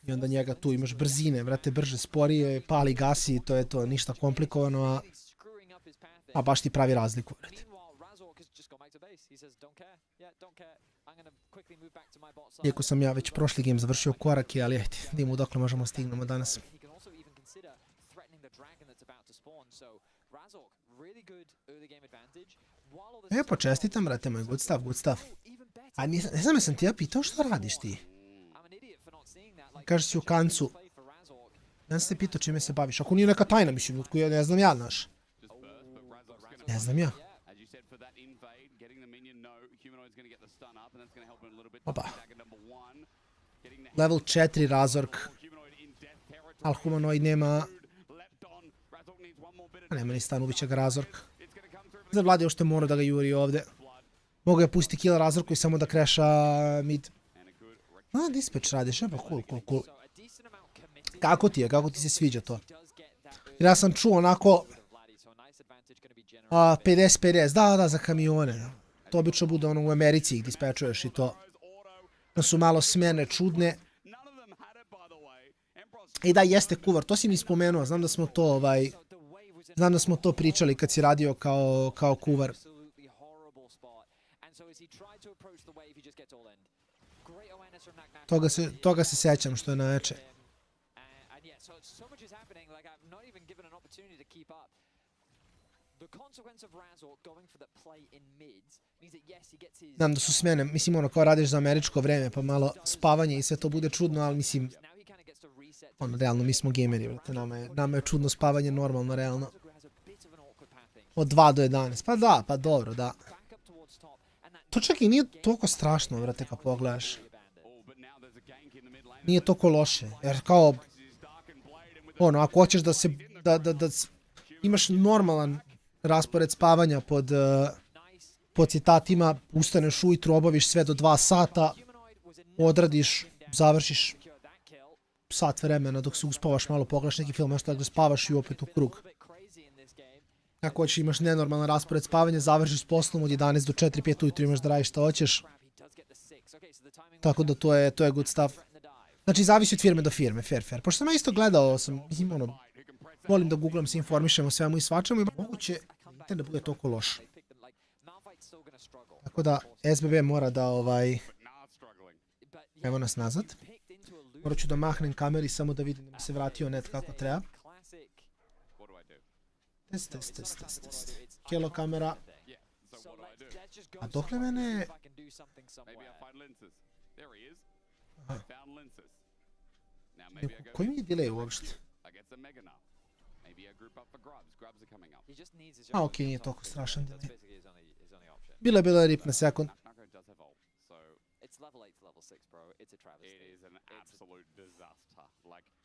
i onda njega tu imaš brzine, vrate, brže, sporije, pali, gasi, to je to, ništa komplikovano, a baš ti pravi razliku, vrate. Iako sam ja već prošli game završio korake, ali ajde, vidimo dokle možemo stignemo danas. Počestitam, brate moj, good stuff, good stuff. A ne znam, ja sam ti ja pitao što radiš ti? Kažeš si u kancu. Ja sam te pitao čime se baviš. Ako nije neka tajna, mislim, ja ne znam ja, znaš. Ne znam ja. Opa. Level 4 Razork. Ali humanoid nema... Nema ni stan, ubiće ga Razork. Znam Vladi još te mora da ga juri ovde. Mogu je pustiti kill Razorku i samo da kreša mid. Dispatch radiš, pa cool. Kako ti se sviđa to? Ja sam čuo onako 50-50, da, za kamione. To obično bude ono u Americi ih dispečuješ i to. To su malo smjene čudne. I da, jeste kuvar, to si mi spomenuo, znam da smo to pričali kad si radio kao kuvar. Toga se sećam što je najjače. Znam da su smjene, mislim ono kao radiš za američko vreme pa malo spavanje i sve to bude čudno, ali mislim realno mi smo gameri, nama je čudno spavanje normalno, realno. Od 2 do 11, pa da, pa dobro, da. To čak i nije toliko strašno, vrate, kad pogledaš. Nije toliko loše, jer kao, ako hoćeš da imaš normalan raspored spavanja pod citatima, ustaneš ujutru, obaviš sve do 2 sata, odradiš, završiš, sat vremena dok se uspavaš, malo pogledaš neki film, nešto da spavaš i opet u krug. Ako hoćeš imaš nenormalan raspored spavanja, završiš s poslom od 11 do 4-5 ujutru, imaš da radiš šta hoćeš. Tako da to je good stuff. Znači, zavisi od firme do firme, fair. Pošto sam ja isto gledao, mislim, volim da googlam, se informišem o svemu i svačemu i moguće da bude toliko loš. Tako da, SBB mora da, evo nas nazad. Morat ću da mahnem kameri samo da vidim da mi se vratio net kako treba. Test. Kelo kamera. A dokle mene... Aha. Koji mi je delay uopšte? A, okej, nije toliko strašan delay. Bilo je rip na sekund.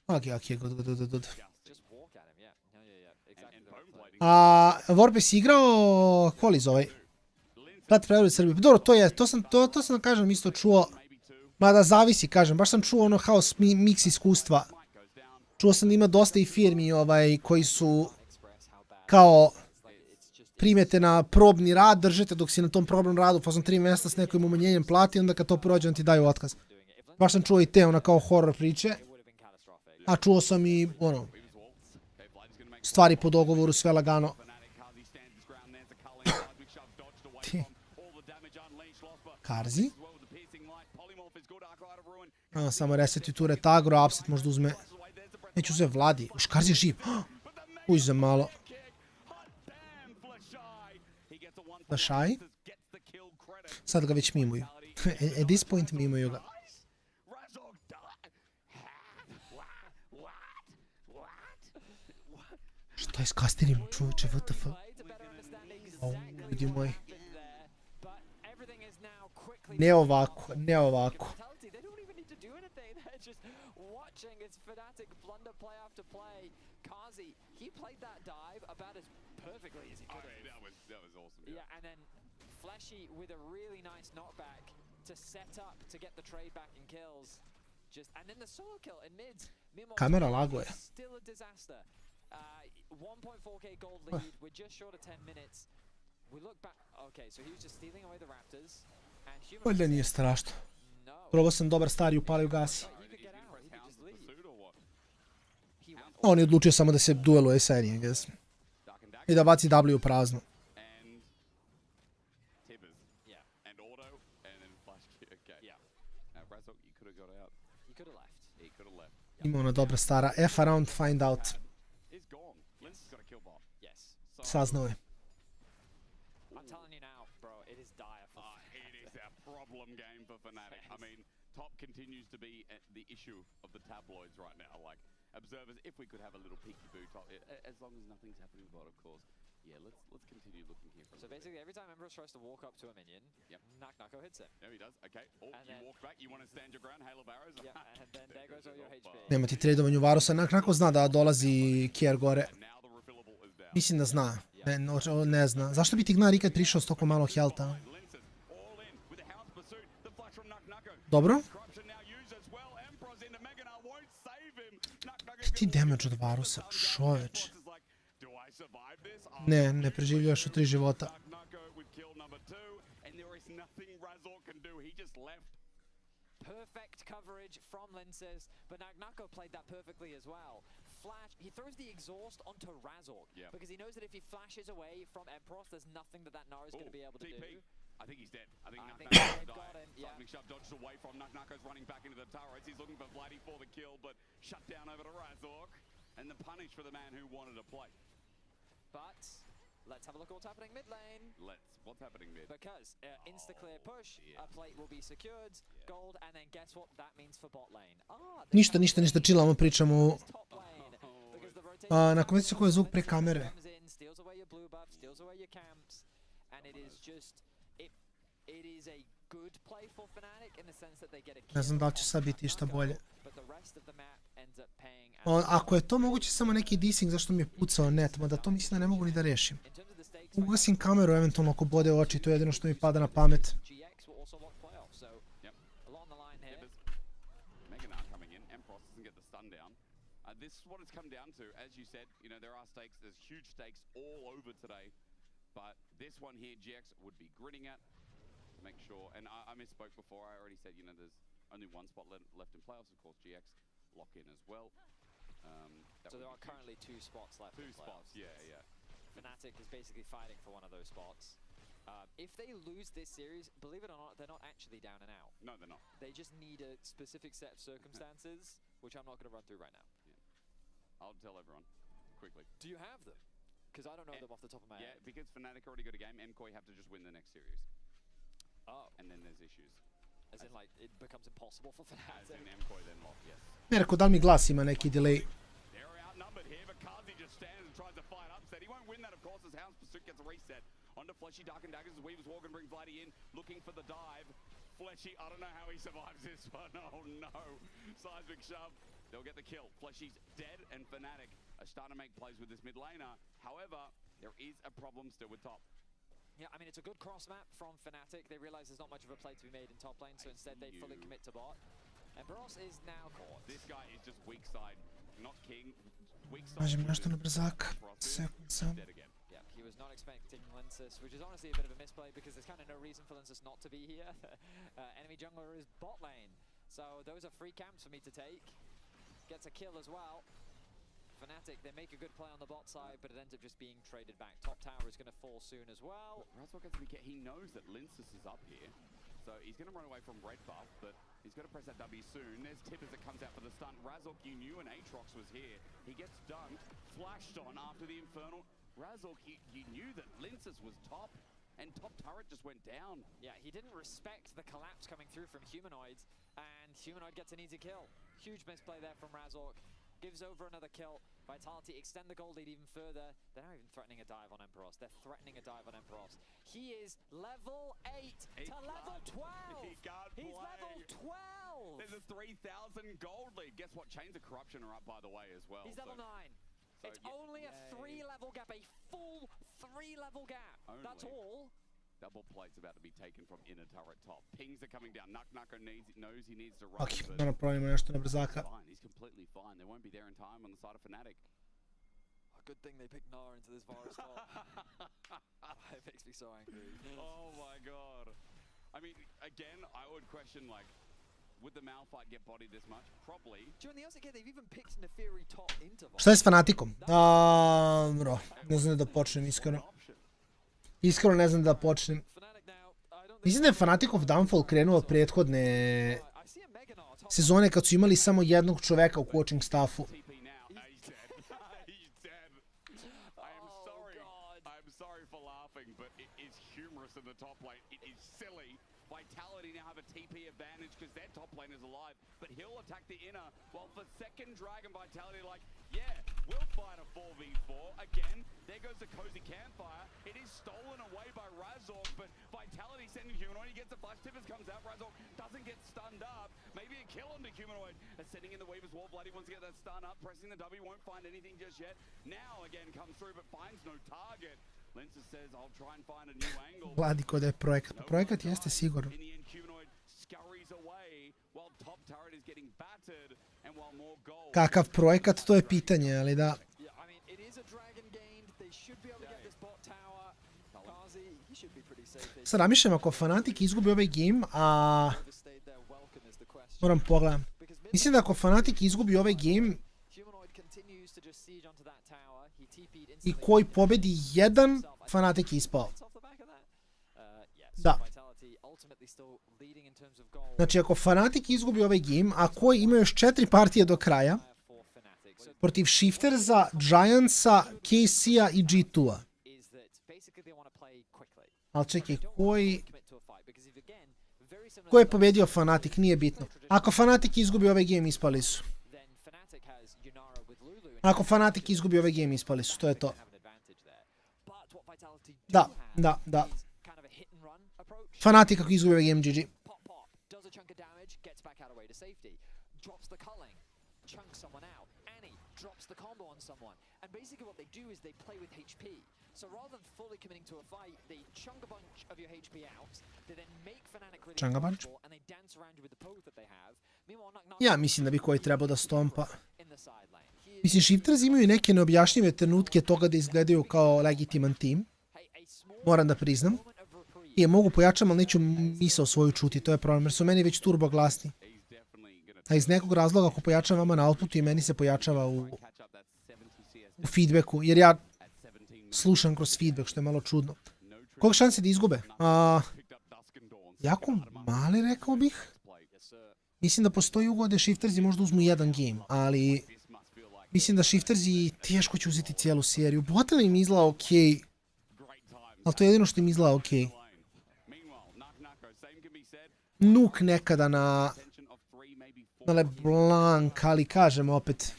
Okej, good. Warp si igrao Qualiz ovaj? Plat preveru Srbije. Dobro, to sam kažem isto čuo. Mada zavisi, kažem, baš sam čuo ono kao mix iskustva. Čuo sam da ima dosta i firmi koji su kao primete na probni rad, držite dok si na tom probnom radu, pa sam 3 mjesta s nekim umanjenjem plati, onda kad to prođe, on ti daju otkaz. Baš sam čuo i te ona kao horror priče. A čuo sam i stvari po dogovoru, sve lagano. Karzi. Samo reseti tu retagro, upset možda uzme. Neću uzeti Vladi. Už Karzi je živ. Uđe malo. Dašaj. Sad ga već mimuju. At this point mimuju ga. Šta je s kastirima, čovječe, WTF? Ljudi moji. Ne ovako. Kamera laguje. 1.4k gold lead, we're just short of 10 minutes. We look back, okay, so he was just stealing away the Raptors. Valjda nije strašno. Probao sam dobar stari, upalio gasi. On je odlučio samo da se dueluje sa Enijem, guess. I da baci W u prazno. Ima ona dobra stara F around, find out. Saznao je. Continues to be the issue of the tabloids right now. Like observers, if we could have a little peeky boo top, as long as nothing's happening, but of course, yeah. Let's continue looking here. So basically, every time Emperor tries to walk up to a minion, Nako hits him. No, he does. Okay. Oh, you walk back. You want to stand your ground, Hail of Arrows. Yeah, and then there goes all your HP. Nema ti tradovanju Varusa. Nako zna da dolazi Kier gore. Mislim da zna. Ne zna. Zašto bi ti Gnar ikad prišao s toliko malo healtha? Dobro. Ti damage od Varusa, čoveč. Ne preživljaš u 3 života. Perfect coverage from Linces, but Nako played that perfectly as well. Flash, he throws the exhaust onto Razork because he knows that if he flashes away from Empross, there's nothing that Nara is going to be able to do. I think he's dead. I think Nako got him. Seismic Shove dodged away from Nako's running back into the turrets. He's looking for Vladdy for the kill, but shut down over to Razork. And the punish for the man who wanted to play. But let's have a look at what's happening mid lane. What's happening mid? Because insta-clear push, a plate will be secured, gold, and then guess what that means for bot lane. Ništa, chillamo, pričamo. Na konvenciju koji je zvuk pre kamere. Steals away your blue buff, steals away your camps, and it is just, it is a good play for Fnatic in the sense that they get a kill. Ne znam da li će sad biti išta bolje. But the rest of the map ends up paying. Ako je to moguće samo neki desing zašto mi je pucao net, mada to mislim da ne mogu ni da rešim. Ugasim kameru eventualno ako bode oči, to je jedino što mi pada na pamet. doesn't get the stun down. This is what it's come down to. As you said, you know, there are stakes. There's huge stakes all over today. But this one here, GX would be gritting at to make sure. And I misspoke before. I already said, you know, there's only one spot left in playoffs. Of course, GX lock in as well. So there are currently 2 spots left. 2 spots, yeah. Fnatic is basically fighting for one of those spots. If they lose this series, believe it or not, they're not actually down and out. No, they're not. They just need a specific set of circumstances, which I'm not going to run through right now. Yeah. I'll tell everyone quickly. Do you have them? Because I don't know them off the top of my head. Yeah, because Fnatic already got a game, MCOY have to just win the next series. Oh. And then there's issues. As in, like, it becomes impossible for Fnatic. As in MCOY then lock, yes. Ergo, da li mi glas ima neki delay? They're outnumbered here, but Kazi just stands and tries to fight upset. He won't win that, of course, as Hound's Pursuit gets a reset. Onto Fleshy, Dark and Daggers as Weaver's Walk and brings Vladdy in, looking for the dive. Fleshy, I don't know how he survives this one. Oh no. Seismic shove. They'll get the kill. Fleshy's dead, and Fnatic are starting to make plays with this mid laner. However, there is a problem still with top. Yeah, I mean, it's a good cross map from Fnatic. They realize there's not much of a play to be made in top lane, so instead they fully commit to bot. And Baros is now caught. This guy is just weak side, not king. Weak side. Mažem nešto na brzak. Sekund sam. Yeah, he was not expecting Linsus, which is honestly a bit of a misplay because there's kind of no reason for Linsus not to be here. Enemy jungler is bot lane. So those are free camps for me to take. Gets a kill as well. Fnatic, they make a good play on the bot side, but it ends up just being traded back. Top tower is going to fall soon as well. He knows that Linsus is up here, so he's going to run away from red buff, but he's got to press that W soon. There's Tippers that comes out for the stunt. Razork, you knew an Aatrox was here. He gets dunked, flashed on after the Infernal. Razork, you knew that Linsus was top, and top turret just went down. Yeah, he didn't respect the collapse coming through from Humanoids, and Humanoid gets an easy kill. Huge misplay there from Razork. Gives over another kill. Vitality extend the gold lead even further. They're not even threatening a dive on Emperos. They're threatening a dive on Emperos. He is level 8 to level 12. He can't He's play. level 12. There's a 3,000 gold lead. Guess what? Chains of Corruption are up, by the way, as well. He's level 9. It's only a 3-level gap, a full 3-level gap. That's all. Double plate's about to be taken from inner turret top. Pings are coming down. Knucker knows he needs to run. Ok, da napravimo nešto na brzaka. He's completely fine. They won't be there in time on the side of Fnatic. A good thing they picked Nara into this virus top. It makes me so angry. Oh my god. I mean, again, I would question, like, would the Malphite get bodied this much? Probably. During the LCK, they've even picked Neferi top into Šta je s Fanatikom? Bro, ne znam da počnem iskreno. Iskreno ne znam da počnem. Mislim da je Fanaticov downfall krenuo prethodne sezone kad su imali samo jednog čoveka u coaching staffu. Vitality now have a TP advantage because their top lane is alive, but he'll attack the inner, while for second Dragon Vitality like, yeah, we'll fight a 4v4. Again, there goes the cozy campfire. It is stolen away by Razork, but Vitality sending Humanoid, he gets a flash, Tippers comes out, Razork doesn't get stunned up. Maybe a kill onto Humanoid. Sending in the Weaver's Wall, Bloody wants to get that stun up, pressing the W, won't find anything just yet. Now again comes through, but finds no target. Linsus says, I'll try and find a new angle. Vladi ko da je projekat. Projekat jeste sigurno. Kakav projekat, to je pitanje, ali da. Sad ramišljam ako Fnatic izgubi ovaj game, a... Moram pogledam. Mislim da ako Fnatic izgubi ovaj game i koji pobedi jedan, Fnatic je ispao. Da. Znači ako Fnatic izgubi ovaj game, a koji ima još 4 partije do kraja, protiv Shiftersa, Giantsa, KC-a i G2-a. Ali čekaj, ko je pobedio Fnatic, nije bitno. Ako Fnatic izgubi ovaj game, ispali su. Ako Fnatic izgubi ovaj game, ispali su, to je to. Da. Fnatic ako izgubi ovaj game, GG. Drops the combo on someone, and basically what they do is they play with HP. Chunga bunch. Ja mislim da bi koji trebao da stompa. Mislim, shifters imaju neke neobjašnjive trenutke toga da izgledaju kao legitiman tim. Moram da priznam. I mogu pojačam, ali neću misao svoju čuti, to je problem, jer su meni već turbo glasni. A iz nekog razloga ako pojačam vama na outputu i meni se pojačava u feedbacku, jer ja slušam kroz feedback, što je malo čudno. Koliko šanse da izgube? Jako mali, rekao bih. Mislim da postoji ugode shiftersi možda uzmu jedan game, ali mislim da shiftersi teško će uzeti cijelu seriju. Botlane im izgleda okej, ali to je jedino što im izgleda okej. Nuk nekada na LeBlanc, ali kažem opet.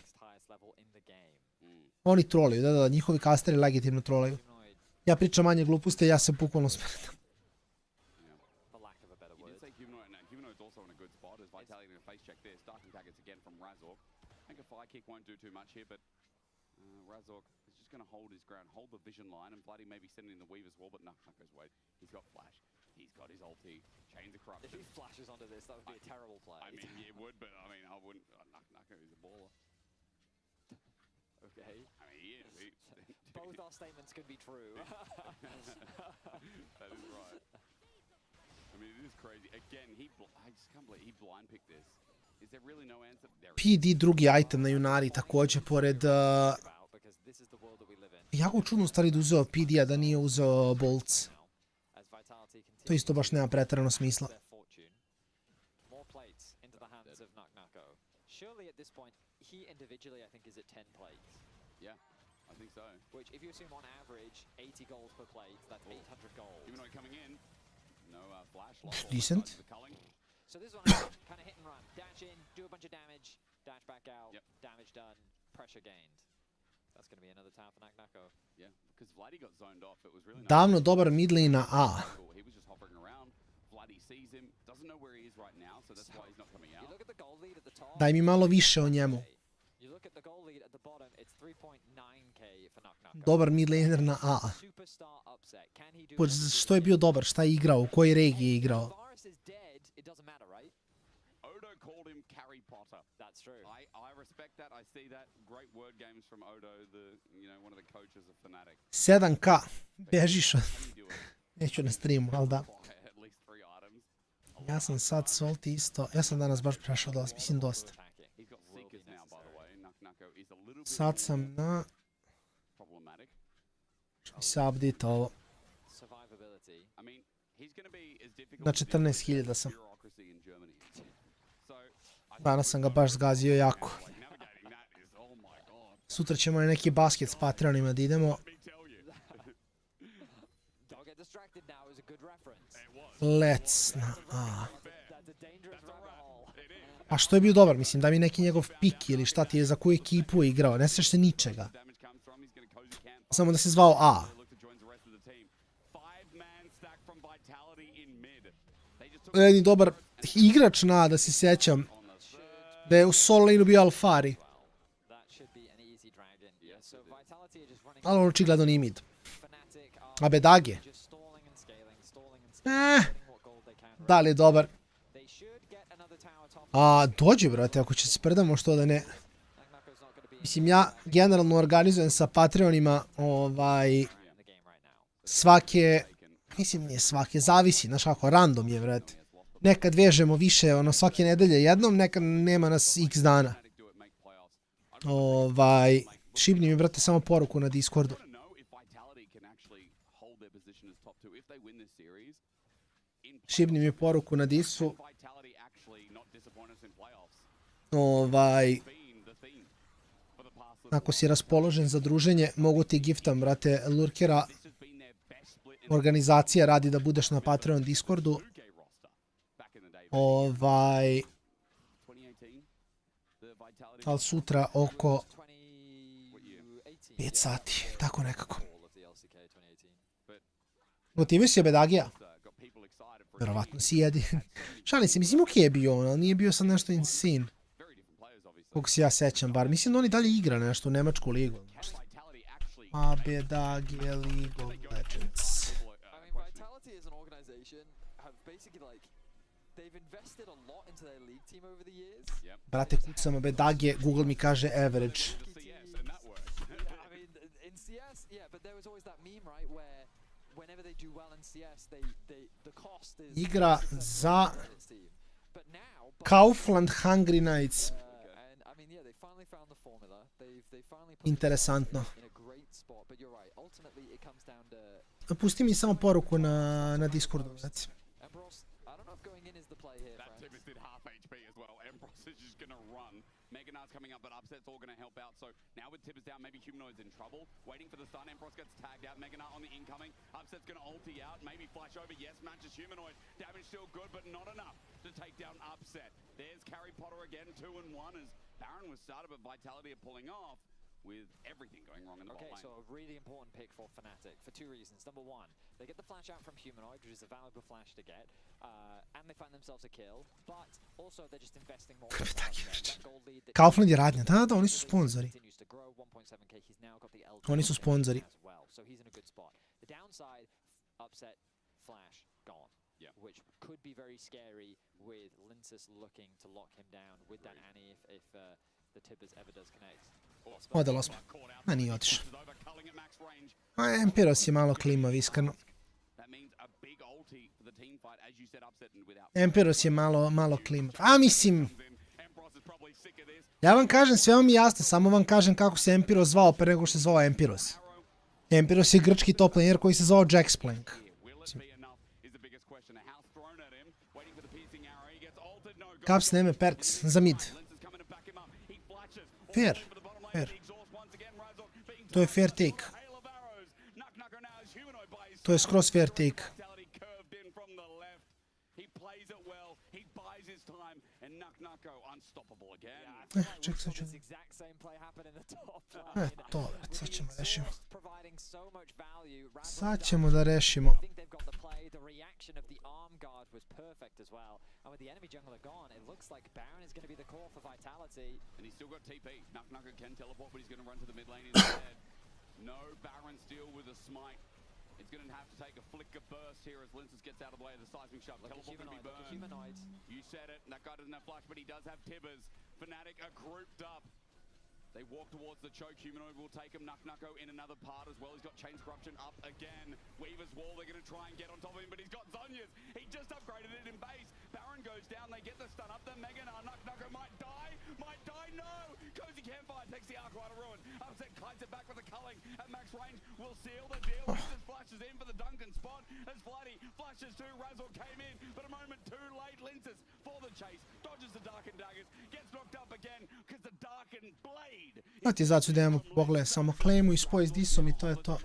Oni trolaju, da, njihovi kasteri legitimno trolaju. Ja pričam manje gluposti, ja se bukvalno smrtam. He's got his ulti, Chains of Corruption. If he flashes onto this, that would be a terrible play. I mean, yeah, it would, but I mean, I wouldn't. Naka is a baller. Okay. I mean, he is. Both our statements could be true. That is right. I mean, it is crazy. Again, I just can't believe he blind picked this. Is there really no answer? PD drugi item na Junari također, pored... jako čudno stvari da uzeo PD-a da nije uzeo Bolts. To isto baš nema preterano smisla. Decent. So this one kind of hit and run. Dash in, do a bunch of damage, dash back out, damage done, pressure gained. That's going to be another tower for Naknako. Yeah, because Vladdy got zoned off. It was really nice. Davno dobar mid lane na A. He was just hovering around. Vladdy sees him, doesn't know where he is right now, so that's why he's not coming out. You look at the gold lead at the top. Daj mi malo više o njemu. You look at the gold lead at the bottom, it's 3.9k for Naknako. Dobar mid laner na A. Superstar upset. Can he do Što je bio dobar? Šta je igrao? U kojoj regiji je igrao? AORUS is dead, it doesn't matter, right? Odo called him Carry Potter. That's true. I respect that. I see that. Great word games from Odo, one of the coaches of Fnatic. 7k. Bežiš od... Neću na streamu, ali da. Ja sam sad salty isto. Ja sam danas baš prešao da vas, mislim dosta. Sad sam na... Što mi se update ovo. Na 14.000 sam. Danas sam ga baš zgazio jako. Sutra ćemo na neki basket s Patreonima da idemo. Let's na A. A što je bio dobar? Mislim, da mi neki njegov pik ili šta ti je, za koju ekipu je igrao. Ne sjećaš se ničega. Samo da se zvao A. Jedni dobar igrač na A, da se sjećam. Da je u solo laneu bio Alfari. Ali on očigledno nije mid. A Bedage? Da li je dobar? A, dođe, brate, ako će se sprdamo, što da ne. Mislim, ja generalno organizujem sa Patreonima, svake, mislim nije svake, zavisi, znaš kako, random je, brate. Nekad vežemo više, svake nedelje jednom, nekad nema nas x dana. Šibni mi, brate, samo poruku na Discordu. Šibni mi poruku na Disu. Ako si raspoložen za druženje, mogu ti giftam, brate, lurkera. Organizacija radi da budeš na Patreon Discordu. Ali sutra oko 5 sati, tako nekako. Gotivio si je Bedagija? Verovatno si jedi. Šalim se, mislim okej je bio on, ali nije bio sad nešto insane. Koliko se ja sećam bar. Mislim da on i dalje igra nešto u Nemačku ligu. ABDG League of Legends. I mean, Vitality as an organization have basically like they've invested a lot into their league team over the years. Brate, kucam ABDG, Google mi kaže average. Yeah, I mean, in CS, yeah, but there was always that meme, right, where whenever they do well in CS, the cost is Igra za but now Kaufland Hungry Knights. and I mean, yeah, they finally found the formula. They finally put Interesantno. themselves in a great spot, but you're right. Ultimately, it comes down to Pusti mi samo poruku na Discordu, znači. Ambros. I don't know if going in is the play here, That friends. Tibbs did half HP as well. Ambros is just going to run. Meganard's coming up, but Upset's all going to help out. So now with Tibbs down, maybe Humanoid's in trouble. Waiting for the stun. Ambros gets tagged out. Meganard on the incoming. Upset's going to ulti out. Maybe flash over. Yes, matches Humanoid. Damage still good, but not enough to take down Upset. There's Carry Potter again, 2-1 as Baron was started, but Vitality are pulling off with everything going wrong in the Okay, bot lane. so a really important pick for Fnatic for two reasons. Number one, they get the flash out from Humanoid, which is a valuable flash to get, and they find themselves a kill, but also they're just investing more. That gold lead that Kaufland je radnja, da, oni su sponzori. continues to grow, 1.7k, he's now got the LG Oni su sponzori. as well, so he's in a good spot. The downside, Upset, flash, gone. Yeah. Which could be very scary with Linsus looking to lock him down with that Annie if the Tibbers ever does connect. Odelo smo. Ma nije otišao. A Empiros je malo klimav, iskreno. Empiros je malo klimav. A mislim... Ja vam kažem, sve vam je jasno, samo vam kažem kako se Empiros zvao pre nego što se zvao Empiros. Empiros je grčki top laner koji se zvao Jaxplank. Caps neme perks za mid. Fair. To je fair take. To je skroz fair take. Ček, sad ću... To, sad ćemo rešimo. Sad ćemo da rešimo. Was perfect as well. And with the enemy jungler gone, it looks like Baron is going to be the call for Vitality. And he's still got TP. Knucknucker can teleport, but he's going to run to the mid lane instead. No Baron steal with a smite. It's going to have to take a flicker burst here as Linsus gets out of the way of the seismic shove. Teleport going to be burned. You said it. That guy doesn't have flash, but he does have Tibbers. Fnatic are grouped up. They walk towards the choke. Humanoid will take him. Knucknucko in another part as well. He's got Chains Corruption up again. Weaver's Wall, they're going to try and get on top of him, but he's got Zhonya's. He just upgraded it in base. Baron goes down. They get the stun up. The Meganar. Knucknucko might die. No! Cozy Campfire takes the Arc Rider Ruin. Upset kites it back with the culling at max range. Will seal the deal. Just flashes in for the Duncan spot as Flatty flashes too. Razzle came in, but a moment too late. Linsus for the chase. Dodges the Darkened Daggers. Gets knocked up again because the Darkened Blade. Matizaciju da imamo pogled, samo klejmu i spoj s disom i to je to.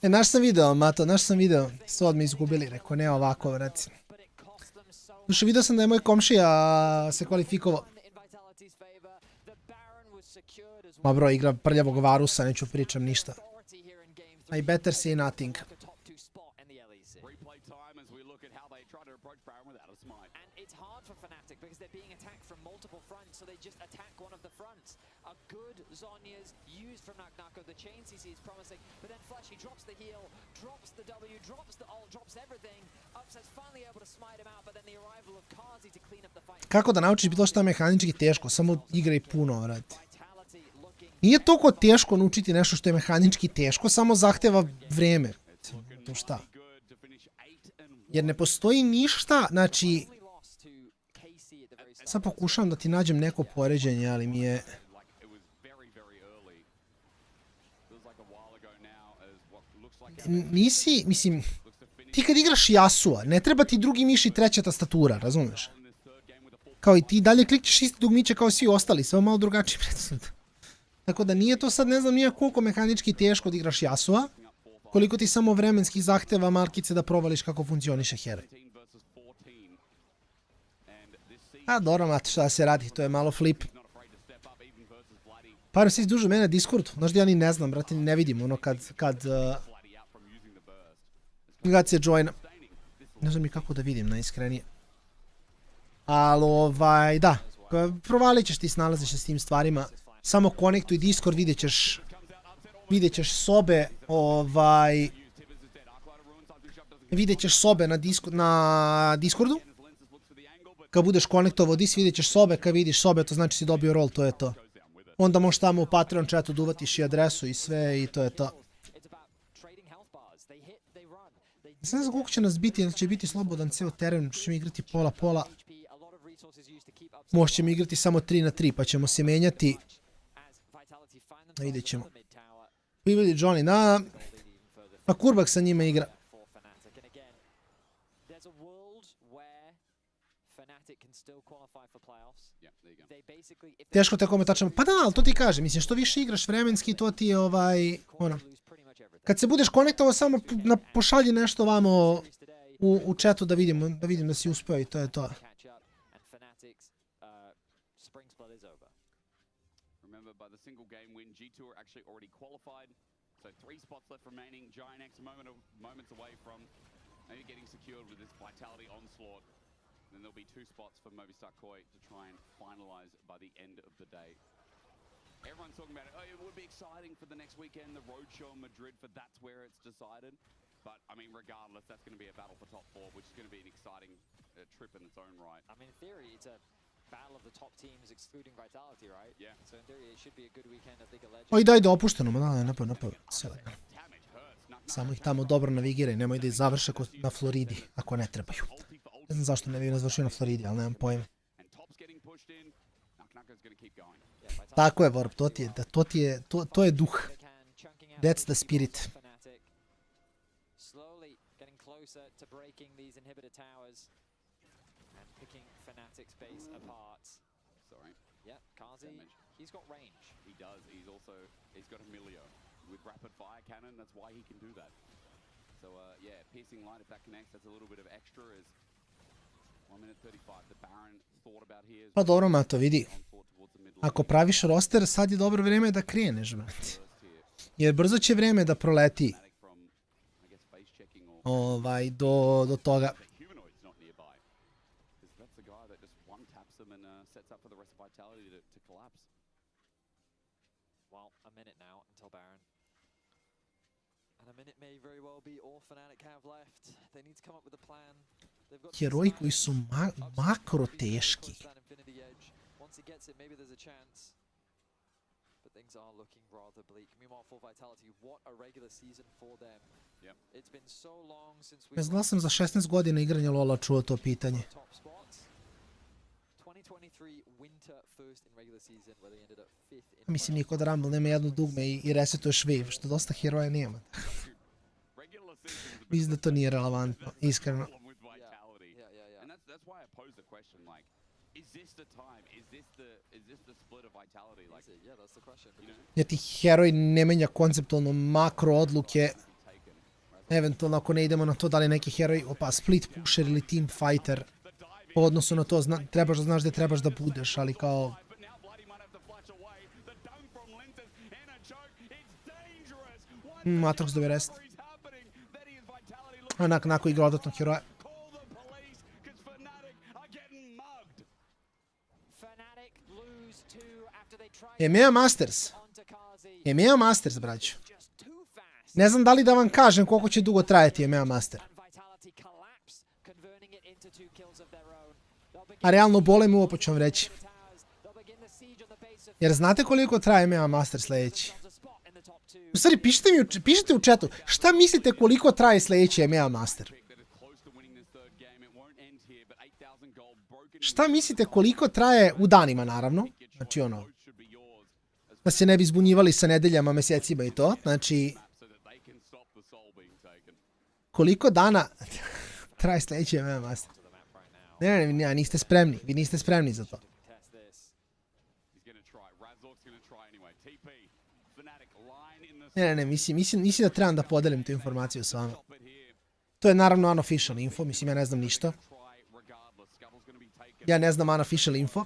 Naš sam video, Mato, naš sam video. Ste odmah izgubili, rekao, ne ovako, vrati. Duše, vidio sam da je moj komšija se kvalifikovao. Ma bro, igra prljavog Varusa, neću pričam ništa. I better say nothing. It's hard for Fnatic because they're being attacked from multiple fronts, so they just attack one of the fronts. A good Zhonya's used from Knucknucko. The chain CC is promising, but then Flashy drops the heal, drops the W, drops the ult, drops everything. Upset's finally able to smite him out, but then the arrival of Kazi to clean up the fight. Kako da naučiš bilo što je mehanički teško, samo igraj puno, vrati. Nije toliko teško naučiti nešto što je mehanički teško, samo zahteva vreme. To šta? Jer ne postoji ništa, znači... Sad pokušavam da ti nađem neko poređenje, ali mi je... Nisi, mislim... Ti kad igraš Yasua, ne treba ti drugi miš i treća tastatura, razumeš? Kao i ti dalje klikćeš isti dugmiće kao svi ostali, samo malo drugačiji predstavljaj. Tako da nije to sad, ne znam nije koliko mehanički teško da igraš Yasua, koliko ti samo vremenski zahteva markice da provališ kako funkcioniše heroj. A dobro, mate, šta da se radi, to je malo flip. Par si izduže mene Discord, znaš da ja ni ne znam, brate, ne vidim ono kad se joina. Ne znam ni kako da vidim, najiskrenije. Ali da, provalit ćeš ti snalaziš se s tim stvarima. Samo konektuj Discord, vidjet ćeš sobe, vidjet ćeš sobe na Discordu. Kad budeš konektovao dis, vidjet ćeš sobe, kad vidiš sobe, to znači si dobio rol, to je to. Onda možeš tamo u Patreon chatu duvatiš i adresu i sve i to je to. Ne znam koliko će nas biti, jer će biti slobodan ceo teren, ćemo igrati pola-pola. Možda ćemo igrati samo 3-3, pa ćemo se menjati. Vidjet ćemo. Vidi Johnny, da. Pa Kurbak sa njima igra. Teško te kome tačno. Pa da, ali to ti kaže. Mislim, što više igraš vremenski, to ti je ono. Kad se budeš konektovao, samo pošalji nešto vamo u chatu da vidim da si uspeo i to je to. So 3 spots left remaining. Giant X moments away from maybe getting secured with this Vitality onslaught. Then there'll be 2 spots for Movistar Koi to try and finalize by the end of the day. Everyone's talking about it. Oh, it would be exciting for the next weekend, the roadshow in Madrid, for that's where it's decided. But, I mean, regardless, that's going to be a battle for top 4, which is going to be an exciting trip in its own right. I mean, in theory, it's a battle of the top teams excluding Vitality, right? Yeah. So in theory, it should be a good weekend at League of Legends. Oj, daj opušteno, napao. Samo ih tamo dobro navigiraj, nemoj da ih završe na Floridi, ako ne trebaju. Ne znam zašto ne bi nas završio na Floridi, ali nemam pojma. Tako je, Vorp, to je duh. That's the spirit. He's got range. He does. He's got a Emilio with rapid fire cannon. That's why he can do that. So yeah, piercing light. If that connects, that's a little bit of extra. Is 1 minute 35. The Baron thought about here. Pa dobro, Mato, vidi. Ako praviš roster, sad je dobro vreme da kreneš, brate. Jer brzo će vreme da proleti. Do toga. Heroji koji su makro teški. Ne znam sam za 16 godina igranja Lola čuo to pitanje. Mislim, niko da Rumble nema jedno dugme i resetuješ wave, što dosta heroja nema. Mislim da to nije relevantno, iskreno. Jer ti heroj ne menja konceptualno makro odluke. Eventualno ako ne idemo na to da li neki heroj, split pusher ili team fighter. Po odnosu na to trebaš da znaš gde trebaš da budeš, ali kao... Matrox 90. Onako igra dodatnog heroja. EMEA Masters, braću. Ne znam da li da vam kažem koliko će dugo trajati EMEA Master. A realno bole me uvo, pa ću vam reći. Jer znate koliko traje EMEA Master sljedeći? U stvari, pišite u chatu, šta mislite koliko traje sljedeći EMEA Master? Šta mislite koliko traje u danima, naravno? Znači ono, da se ne bi zbunjivali sa nedeljama, mesecima i to. Znači, koliko dana traje sljedeći EMEA Master? Ne, niste spremni. Vi niste spremni za to. Ne, mislim da trebam da podelim tu informaciju s vama. To je naravno unofficial info, mislim ja ne znam ništa. Ja ne znam unofficial info.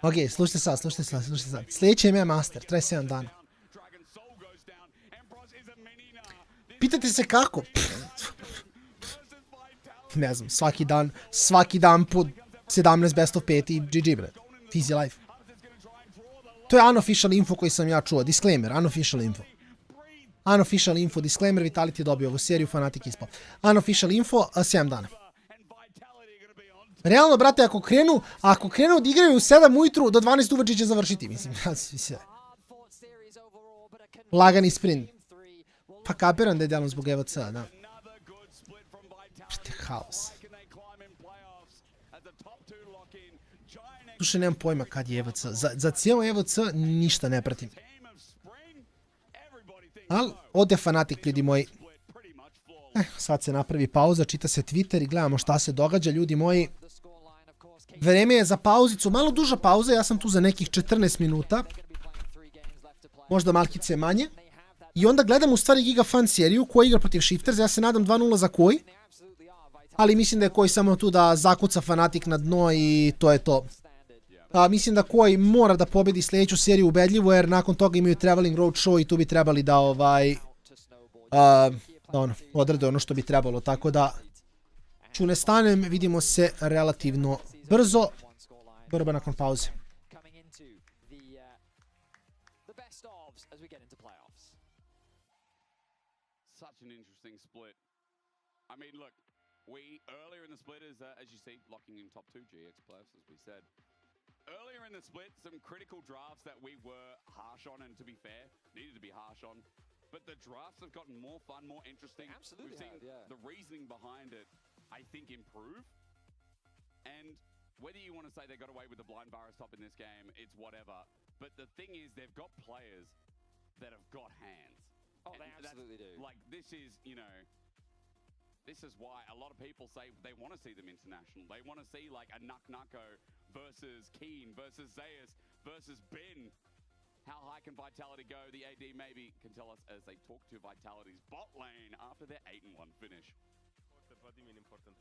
Ok, slušajte sad. Sljedeći EMEA Master, traje 7 dana. Pitate se kako? Ne znam, svaki dan po 17 best of 5 i GG, bre. Easy life. To je unofficial info koji sam ja čuo. Disclaimer, unofficial info. Unofficial info, disclaimer, Vitality je dobio ovu seriju, Fnatic ispao. Unofficial info, 7 dana. Realno, brate, ako krenu da igraju u 7 ujutru, do 12 uveče će završiti, mislim. Lagani sprint. Pa kapiram da je delom zbog EVC-a, da. Brate, haos. Slušaj, nemam pojma kad je EVC. Za cijelo EVC ništa ne pratim. Ali, ode Fnatic, ljudi moji. Sad se napravi pauza, čita se Twitter i gledamo šta se događa, ljudi moji. Vreme je za pauzicu, malo duža pauza, ja sam tu za nekih 14 minuta. Možda malkice manje. I onda gledam u stvari Giga Fan seriju koja igra protiv Shifters, ja se nadam 2-0 za Koi. Ali mislim da je Koi samo tu da zakuca Fnatic na dno i to je to. Mislim da Koi mora da pobedi sljedeću seriju ubedljivo jer nakon toga imaju Traveling Road Show i tu bi trebali da odrade ono što bi trebalo. Tako da ću ne stanem, vidimo se relativno brzo. Borba nakon pauze. Such an interesting split. I mean, look, we earlier in the split is, as you see, locking in top 2 GX players, as we said. Earlier in the split, some critical drafts that we were harsh on, and to be fair, needed to be harsh on. But the drafts have gotten more fun, more interesting. Absolutely. We've seen the reasoning behind it, I think, improve. And whether you want to say they got away with the blind Varus top in this game, it's whatever. But the thing is, they've got players that have got hands. Oh, they absolutely do. Like, this is, you know, this is why a lot of people say they want to see them international. They want to see, like, a Nuko versus Keen versus Zeus versus Ben. How high can Vitality go? The AD maybe can tell us as they talk to Vitality's bot lane after their 8-1 finish. What do you mean important?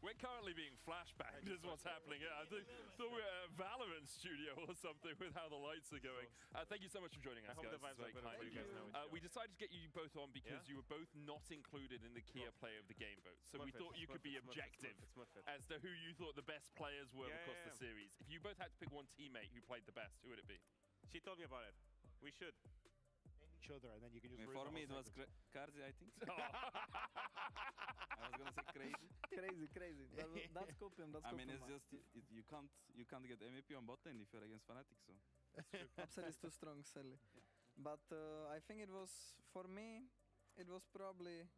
We're currently being flashbanged is what's happening. Yeah, I thought we were at a Valorant studio or something with how the lights are going. Thank you so much for joining us, guys. We decided to get you both on because you were both not included in the Kia Player of the Game vote. So we thought you could be objective as to who you thought the best players were across the series. If you both had to pick one teammate who played the best, who would it be? She told me about it. We should. Each other, and then you can just. For me, it was Karzi, I think. I was gonna say crazy. Crazy. That's copium. That's copium. I mean, it's just you can't get MVP on bot lane if you're against Fnatic. So. Upset is too strong, Sally. But I think it was for me. It was probably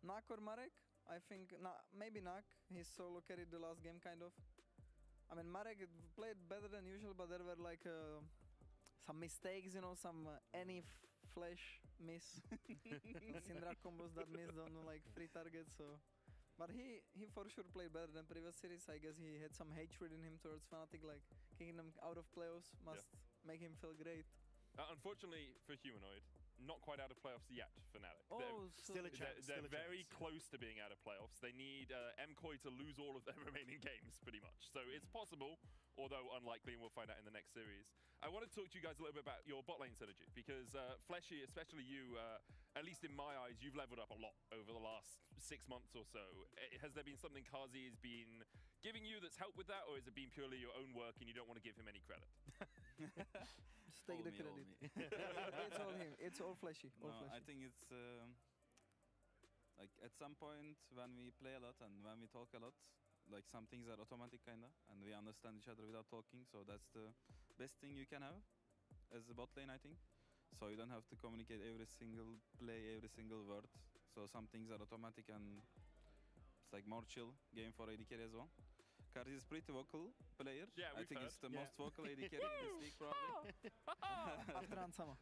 Nak or Marek. I think maybe Nak. He solo carried the last game, kind of. I mean, Marek played better than usual, but there were like some mistakes, you know, some any flash miss, Syndra combos that missed on like free targets. So, but he for sure played better than previous series. I guess he had some hatred in him towards Fnatic, like kicking them out of playoffs must make him feel great. Unfortunately for Humanoid, not quite out of playoffs yet, Fnatic. Still a chance. They're very close to being out of playoffs. They need MKOI to lose all of their remaining games, pretty much. So it's possible, although unlikely, and we'll find out in the next series. I want to talk to you guys a little bit about your bot lane synergy, because Fleshy, especially you, at least in my eyes, you've leveled up a lot over the last 6 months or so. Has there been something Kazi has been giving you that's helped with that, or has it been purely your own work and you don't want to give him any credit? Just take the credit. It's all him. It's all Fleshy. I think it's like at some point when we play a lot and when we talk a lot, like some things are automatic kinda, and we understand each other without talking. So that's the best thing you can have as a bot lane, I think. So you don't have to communicate every single play, every single word. So some things are automatic and it's like more chill game for AD carry as well. Karzi is pretty vocal player. Yeah, I think it's the most vocal AD carry in this league probably. After Ansama.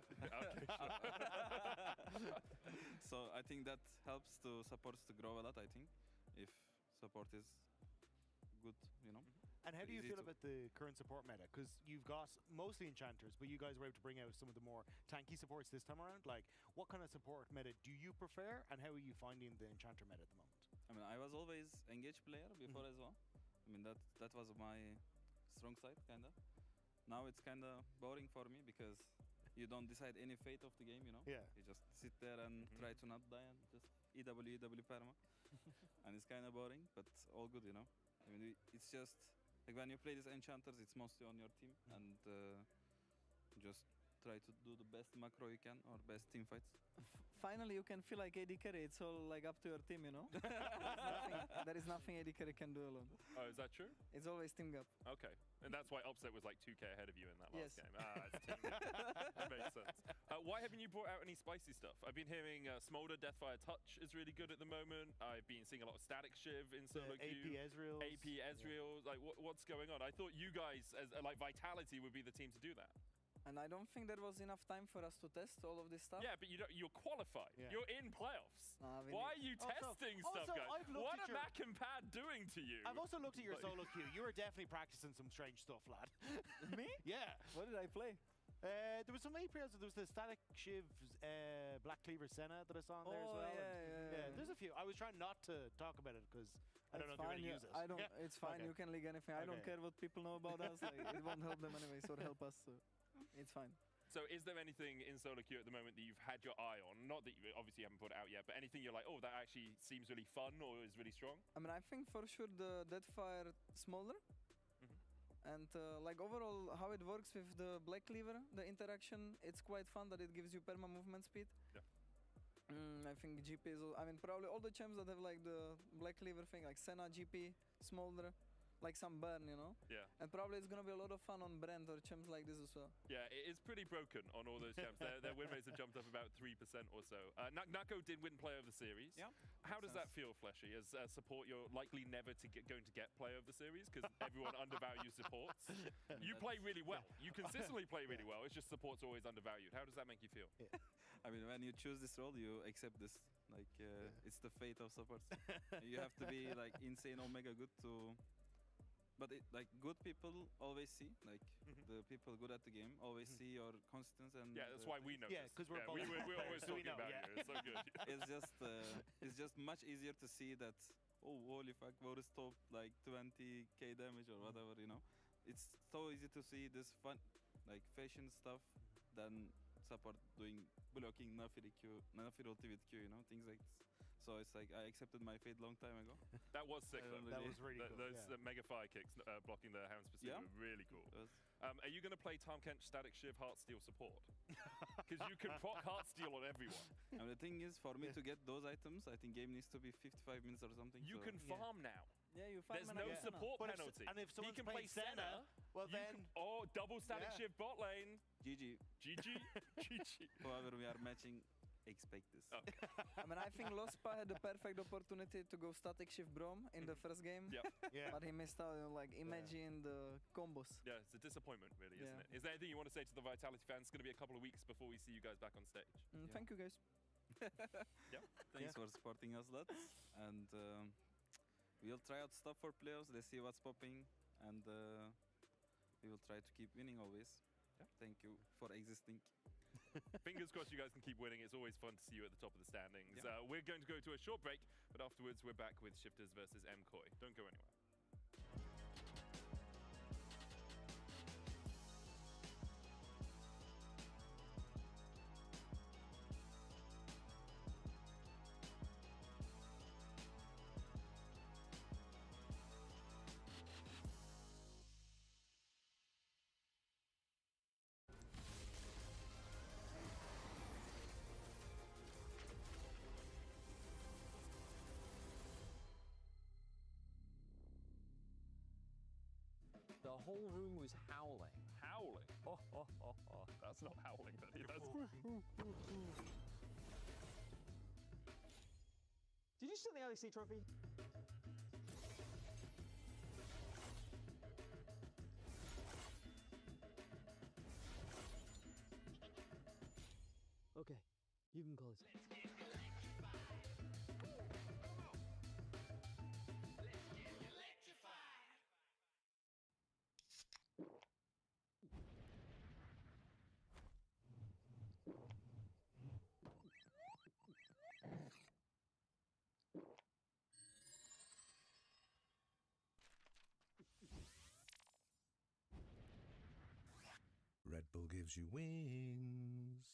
So I think that helps to supports to grow a lot, I think, if support is good, you know. And how do you feel about the current support meta? Because you've got mostly enchanters, but you guys were able to bring out some of the more tanky supports this time around. Like, what kind of support meta do you prefer, and how are you finding the enchanter meta at the moment? I mean, I was always engaged player before as well. I mean, that was my strong side, kinda. Now it's kinda boring for me because you don't decide any fate of the game, you know? Yeah. You just sit there and try to not die and just EW perma. and it's kind of boring, but all good, you know. I mean, it's just like when you play these enchanters, it's mostly on your team, and just try to do the best macro you can or best team fights. Finally, you can feel like AD carry. It's all like up to your team, you know. There is nothing AD carry can do alone. Oh, is that true? It's always team gap. Okay, and that's why Upset was like 2k ahead of you in that last Yes. game. Ah, it's team gap. That makes sense. Why haven't you brought out any spicy stuff? I've been hearing Smolder Deathfire Touch is really good at the moment. I've been seeing a lot of Static Shiv in solo queue. AP Ezreal. AP Ezreal. Like, what's going on? I thought you guys, as like Vitality, would be the team to do that. And I don't think there was enough time for us to test all of this stuff. Yeah, but you're qualified. Yeah. You're in playoffs. Nah, Why are you testing stuff, guys? I've looked What at are Mac and Pad doing to you? I've also looked at your solo queue. You were definitely practicing some strange stuff, lad. Me? Yeah. What did I play? There was some APs. There was the Static Shiv, Black Cleaver Senna that I saw on there as well. Yeah. There's a few. I was trying not to talk about it because I don't know if you're going to use it. I don't. Yeah. It's fine. Okay. You can league anything. I don't Okay. care what people know about us. Like, it won't help them anyways or help us. So it's fine. So is there anything in solo queue at the moment that you've had your eye on? Not that you obviously haven't put it out yet, but anything you're like, oh, that actually seems really fun or is really strong? I mean, I think for sure the Deadfire Smolder. And like overall, how it works with the Black Cleaver, the interaction, it's quite fun that it gives you perma movement speed. Yeah. I think GP is, I mean, probably all the champs that have like the Black Cleaver thing, like Senna, GP, Smolder, like some burn, you know? Yeah. And probably it's gonna be a lot of fun on Brand or champs like this as well. Yeah, it is pretty broken on all those champs. Their win rates have jumped up about 3% or so. Nako did win Player of the Series. Yeah. How does that feel, Fleshy? As support, you're likely never going to get Player of the Series because everyone undervalues supports. You play really well. You consistently play really well. It's just support's always undervalued. How does that make you feel? I mean, when you choose this role, you accept this. Like, it's the fate of supports. You have to be like insane omega good to. But like good people always see, like the people good at the game always see your constants and. Yeah, that's why we know. Yeah, because we're both. We're always So we talking know, about yeah. you. It's so good. it's just much easier to see that. Oh, holy fuck! Boris top like 20k damage or whatever, you know. It's so easy to see this fun, like fashion stuff, than support doing blocking Nafiri ulti with Q, you know, things like this. So it's like I accepted my fate long time ago. That was sick though. That was really cool. Those mega fire kicks blocking the Hound specific were really cool. Are you going to play Tom Kent Static Shiv Heartsteel support? Because you can proc Heartsteel on everyone. And the thing is, for me to get those items, I think game needs to be 55 minutes or something. You can farm now. Yeah, you farm. There's no support But penalty. and if He someone's can play playing Senna, well then. double Static Shiv bot lane. GG. GG. GG. However, we are matching. Expect this. Okay. I mean, I think Lospa had the perfect opportunity to go Static Shift Brom in the first game. Yeah. But he missed out on like imagine the combos. Yeah, it's a disappointment, really, isn't it? Is there anything you want to say to the Vitality fans? It's going to be a couple of weeks before we see you guys back on stage. Thank you, guys. Thanks for supporting us, lads. And we'll try out stuff for playoffs. Let's see what's popping, and we will try to keep winning always. Yeah. Thank you for existing. Fingers crossed you guys can keep winning. It's always fun to see you at the top of the standings. We're going to go to a short break, but afterwards we're back with Shifters versus MCoy. Don't go anywhere. The whole room was howling. Howling? Oh. That's not howling, buddy. That's... Did you steal the LEC trophy? Okay, you can call it. Red Bull gives you wings.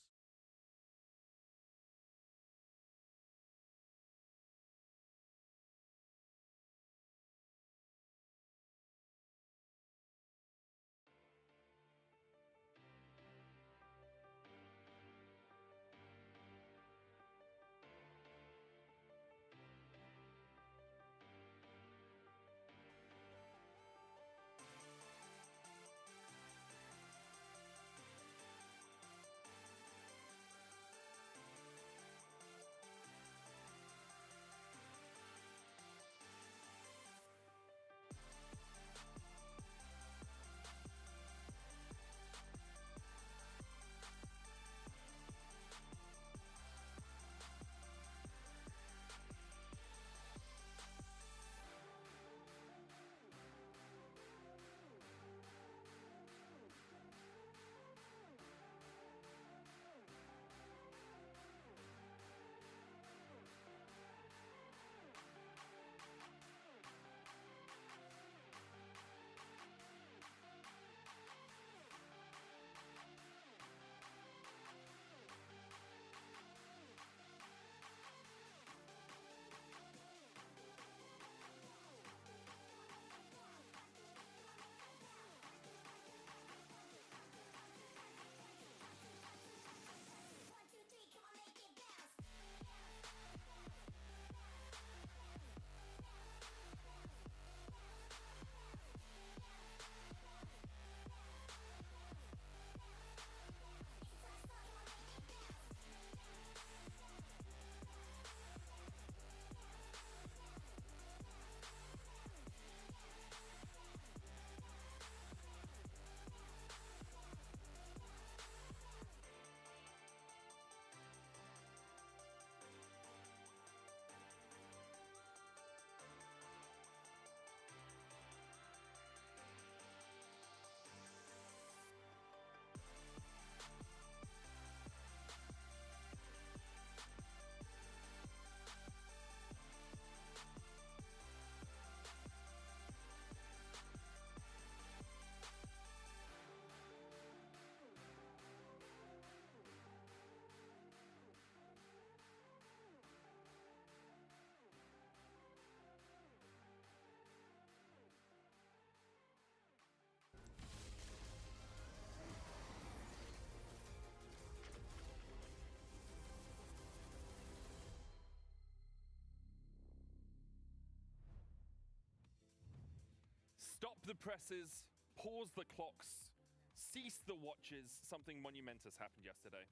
the presses, pause the clocks, cease the watches. Something monumentous happened yesterday.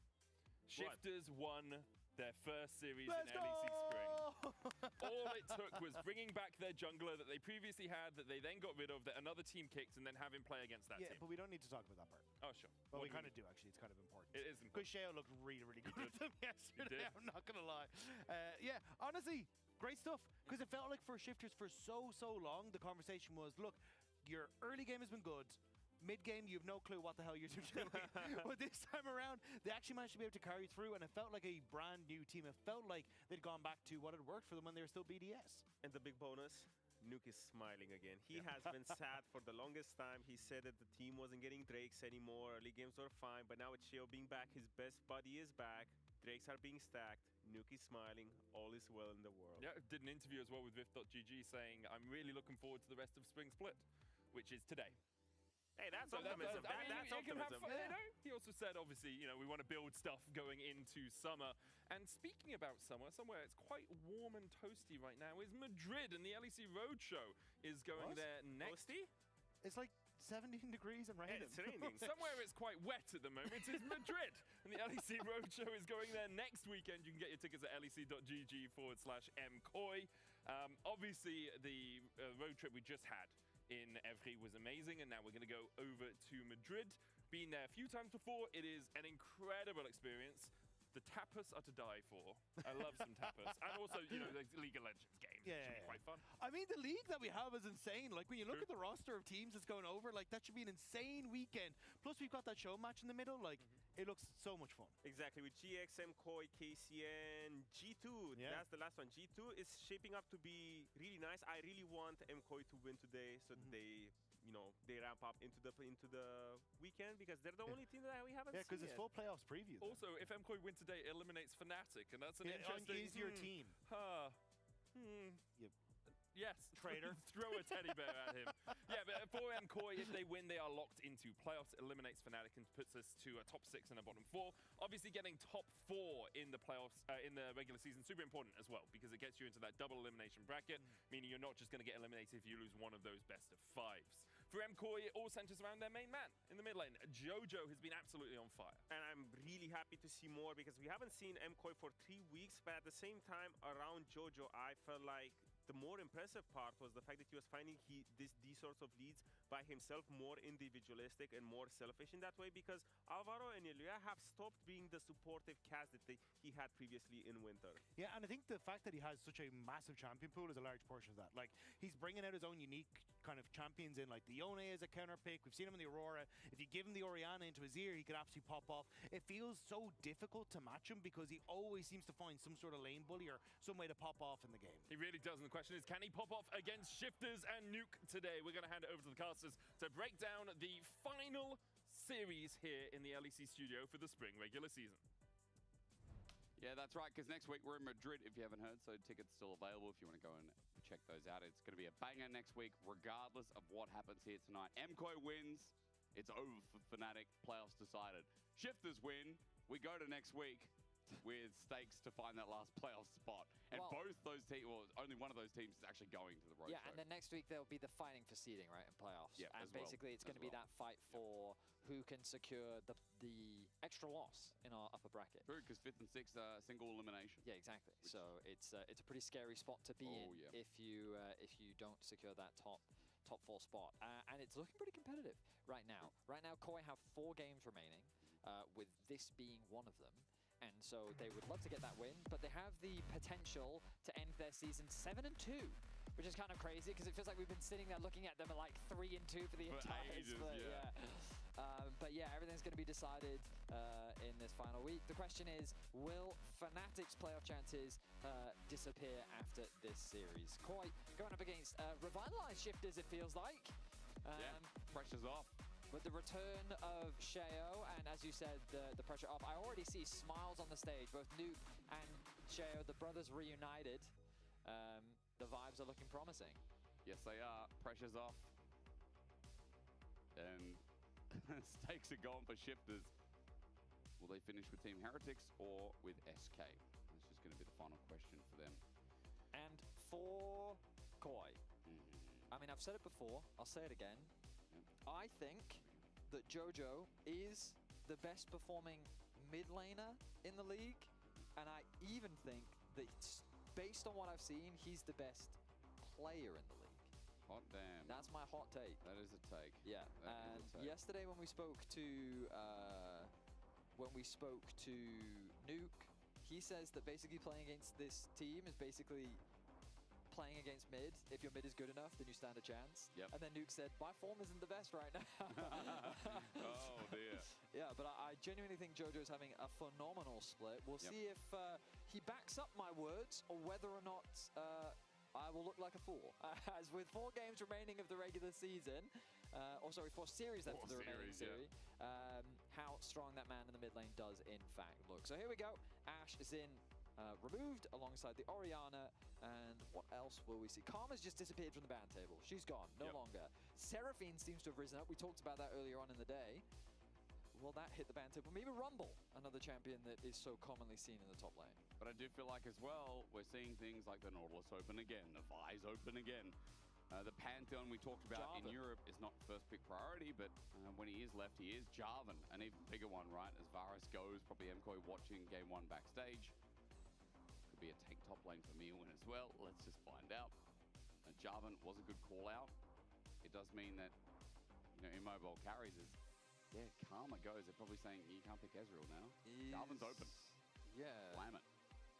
Shifters won their first series in LEC Spring. All it took was bringing back their jungler that they previously had, that they then got rid of, that another team kicked, and then have him play against that team. But we don't need to talk about that part. Oh, sure. Well, we kind of do, actually. It's kind of important. It is important. Because Sheo looked really, really good at them yesterday. I'm not going to lie. Yeah, honestly, great stuff. Because it felt like for Shifters for so long, the conversation was, look, your early game has been good. Mid-game, you have no clue what the hell you're doing. But this time around, they actually managed to be able to carry through, and it felt like a brand new team. It felt like they'd gone back to what had worked for them when they were still BDS. And the big bonus, Nuke is smiling again. He has been sad for the longest time. He said that the team wasn't getting Drakes anymore. Early games were fine, but now with Sheo being back, his best buddy is back. Drakes are being stacked. Nuke is smiling. All is well in the world. Yeah, did an interview as well with Viv.gg saying, I'm really looking forward to the rest of Spring Split, which is today. Hey, that's optimism. That's optimism. He also said, obviously, we want to build stuff going into summer. And speaking about summer, somewhere it's quite warm and toasty right now is Madrid, and the LEC Roadshow is going there next. Toasty? It's like 17 degrees and raining. It's raining. Somewhere it's quite wet at the moment is Madrid, and the LEC Roadshow is going there next weekend. You can get your tickets at lec.gg/mcoy. Obviously, the road trip we just had in Evry was amazing, and now we're going to go over to Madrid. Been there a few times before. It is an incredible experience. The tapas are to die for. I love some tapas. And also, the League of Legends game. Yeah, should be quite fun. I mean, the league that we have is insane. Like, when you look at the roster of teams that's going over, like, that should be an insane weekend. Plus, we've got that show match in the middle. Like, it looks so much fun. Exactly. With GX, MCOY, KCN, G2. Yeah. That's the last one. G2 is shaping up to be really nice. I really want MCOY to win today so that they ramp up into the weekend, because they're the only team that we haven't seen. Yeah, because it's full playoffs preview. Also, if MCOY win today, it eliminates Fnatic, and that's an interesting... Is your team. Yes. Traitor. Throw a teddy bear at him. Yeah, but for MCOY, if they win, they are locked into playoffs. Eliminates Fnatic and puts us to a top 6 and a bottom 4. Obviously, getting top 4 in the playoffs, in the regular season, super important as well, because it gets you into that double elimination bracket, meaning you're not just going to get eliminated if you lose one of those best of 5s. For MCOY, it all centers around their main man in the mid lane. Jojo has been absolutely on fire. And I'm really happy to see more, because we haven't seen MCOY for 3 weeks, but at the same time, around Jojo, I felt like the more impressive part was the fact that he was finding these sorts of leads by himself, more individualistic and more selfish in that way, because Alvaro and Ilya have stopped being the supportive cast that he had previously in Winter. Yeah, and I think the fact that he has such a massive champion pool is a large portion of that. Like, he's bringing out his own unique kind of champions in, like the Yone is a counter pick. We've seen him in the Aurora. If you give him the Orianna into his ear, he could absolutely pop off. It feels so difficult to match him because he always seems to find some sort of lane bully or some way to pop off in the game. He really does, and the question is, can he pop off against Shifters and Nuke today? We're going to hand it over to the casters to break down the final series here in the LEC studio for the spring regular season. Yeah, that's right, because next week we're in Madrid, if you haven't heard, so tickets still available if you want to go and check those out. It's going to be a banger next week, regardless of what happens here tonight. MCOY wins, it's over for Fnatic, playoffs decided. Shifters win, we go to next week with stakes to find that last playoff spot. And both those teams, well, only one of those teams is actually going to the road. Yeah, and then next week there'll be the fighting for seeding, right, in playoffs. Yeah, and basically it's going to be that fight for who can secure the extra loss in our upper bracket. True, because 5th and 6th are single elimination. Yeah, exactly. So it's a pretty scary spot to be in if you don't secure that top 4 spot. And it's looking pretty competitive right now. Right now, Koi have 4 games remaining, with this being one of them. And so they would love to get that win, but they have the potential to end their season 7-2, which is kind of crazy because it feels like we've been sitting there looking at them at like 3-2 for the entire split. But yeah, everything's going to be decided in this final week. The question is, will Fnatic's playoff chances disappear after this series? Koi going up against revitalized Shifters, it feels like. Pressure's off. With the return of Sheo, and as you said, the pressure off, I already see smiles on the stage. Both Nuke and Sheo, the brothers reunited. The vibes are looking promising. Yes, they are. Pressure's off. And stakes are gone for Shifters. Will they finish with Team Heretics or with SK? This is going to be the final question for them. And for Koi, I'm mean, I've said it before, I'll say it again. I think that Jojo is the best performing mid laner in the league, and I even think that based on what I've seen, he's the best player in the league. Hot damn. That's my hot take. That is a take. Yeah. And yesterday when we spoke to Nuke, he says that basically playing against this team is basically playing against mid. If your mid is good enough, then you stand a chance. Yep. And then Nuke said, my form isn't the best right now. Oh dear. Yeah, but I genuinely think Jojo's having a phenomenal split. We'll see if he backs up my words or whether or not I will look like a fool. As with 4 games remaining of the regular season, 4 series left of the remaining series, how strong that man in the mid lane does in fact look. So here we go. Ashe is in removed alongside the Orianna, and what else will we see? Karma's just disappeared from the ban table. She's gone, no longer. Seraphine seems to have risen up. We talked about that earlier on in the day. Will that hit the ban table? Maybe Rumble, another champion that is so commonly seen in the top lane. But I do feel like as well, we're seeing things like the Nautilus open again, the Vi's open again. The Pantheon we talked about in Europe is not first pick priority, but when he is left, he is Jarvan, an even bigger one, right? As Varus goes, probably MKOI watching game 1 backstage. Be a tank top lane for me as well. Let's just find out. Jarvan was a good call out. It does mean that, you know, immobile carries is, yeah, Karma goes. They're probably saying you can't pick Ezreal now. Jarvan's open. Yeah. Slam it.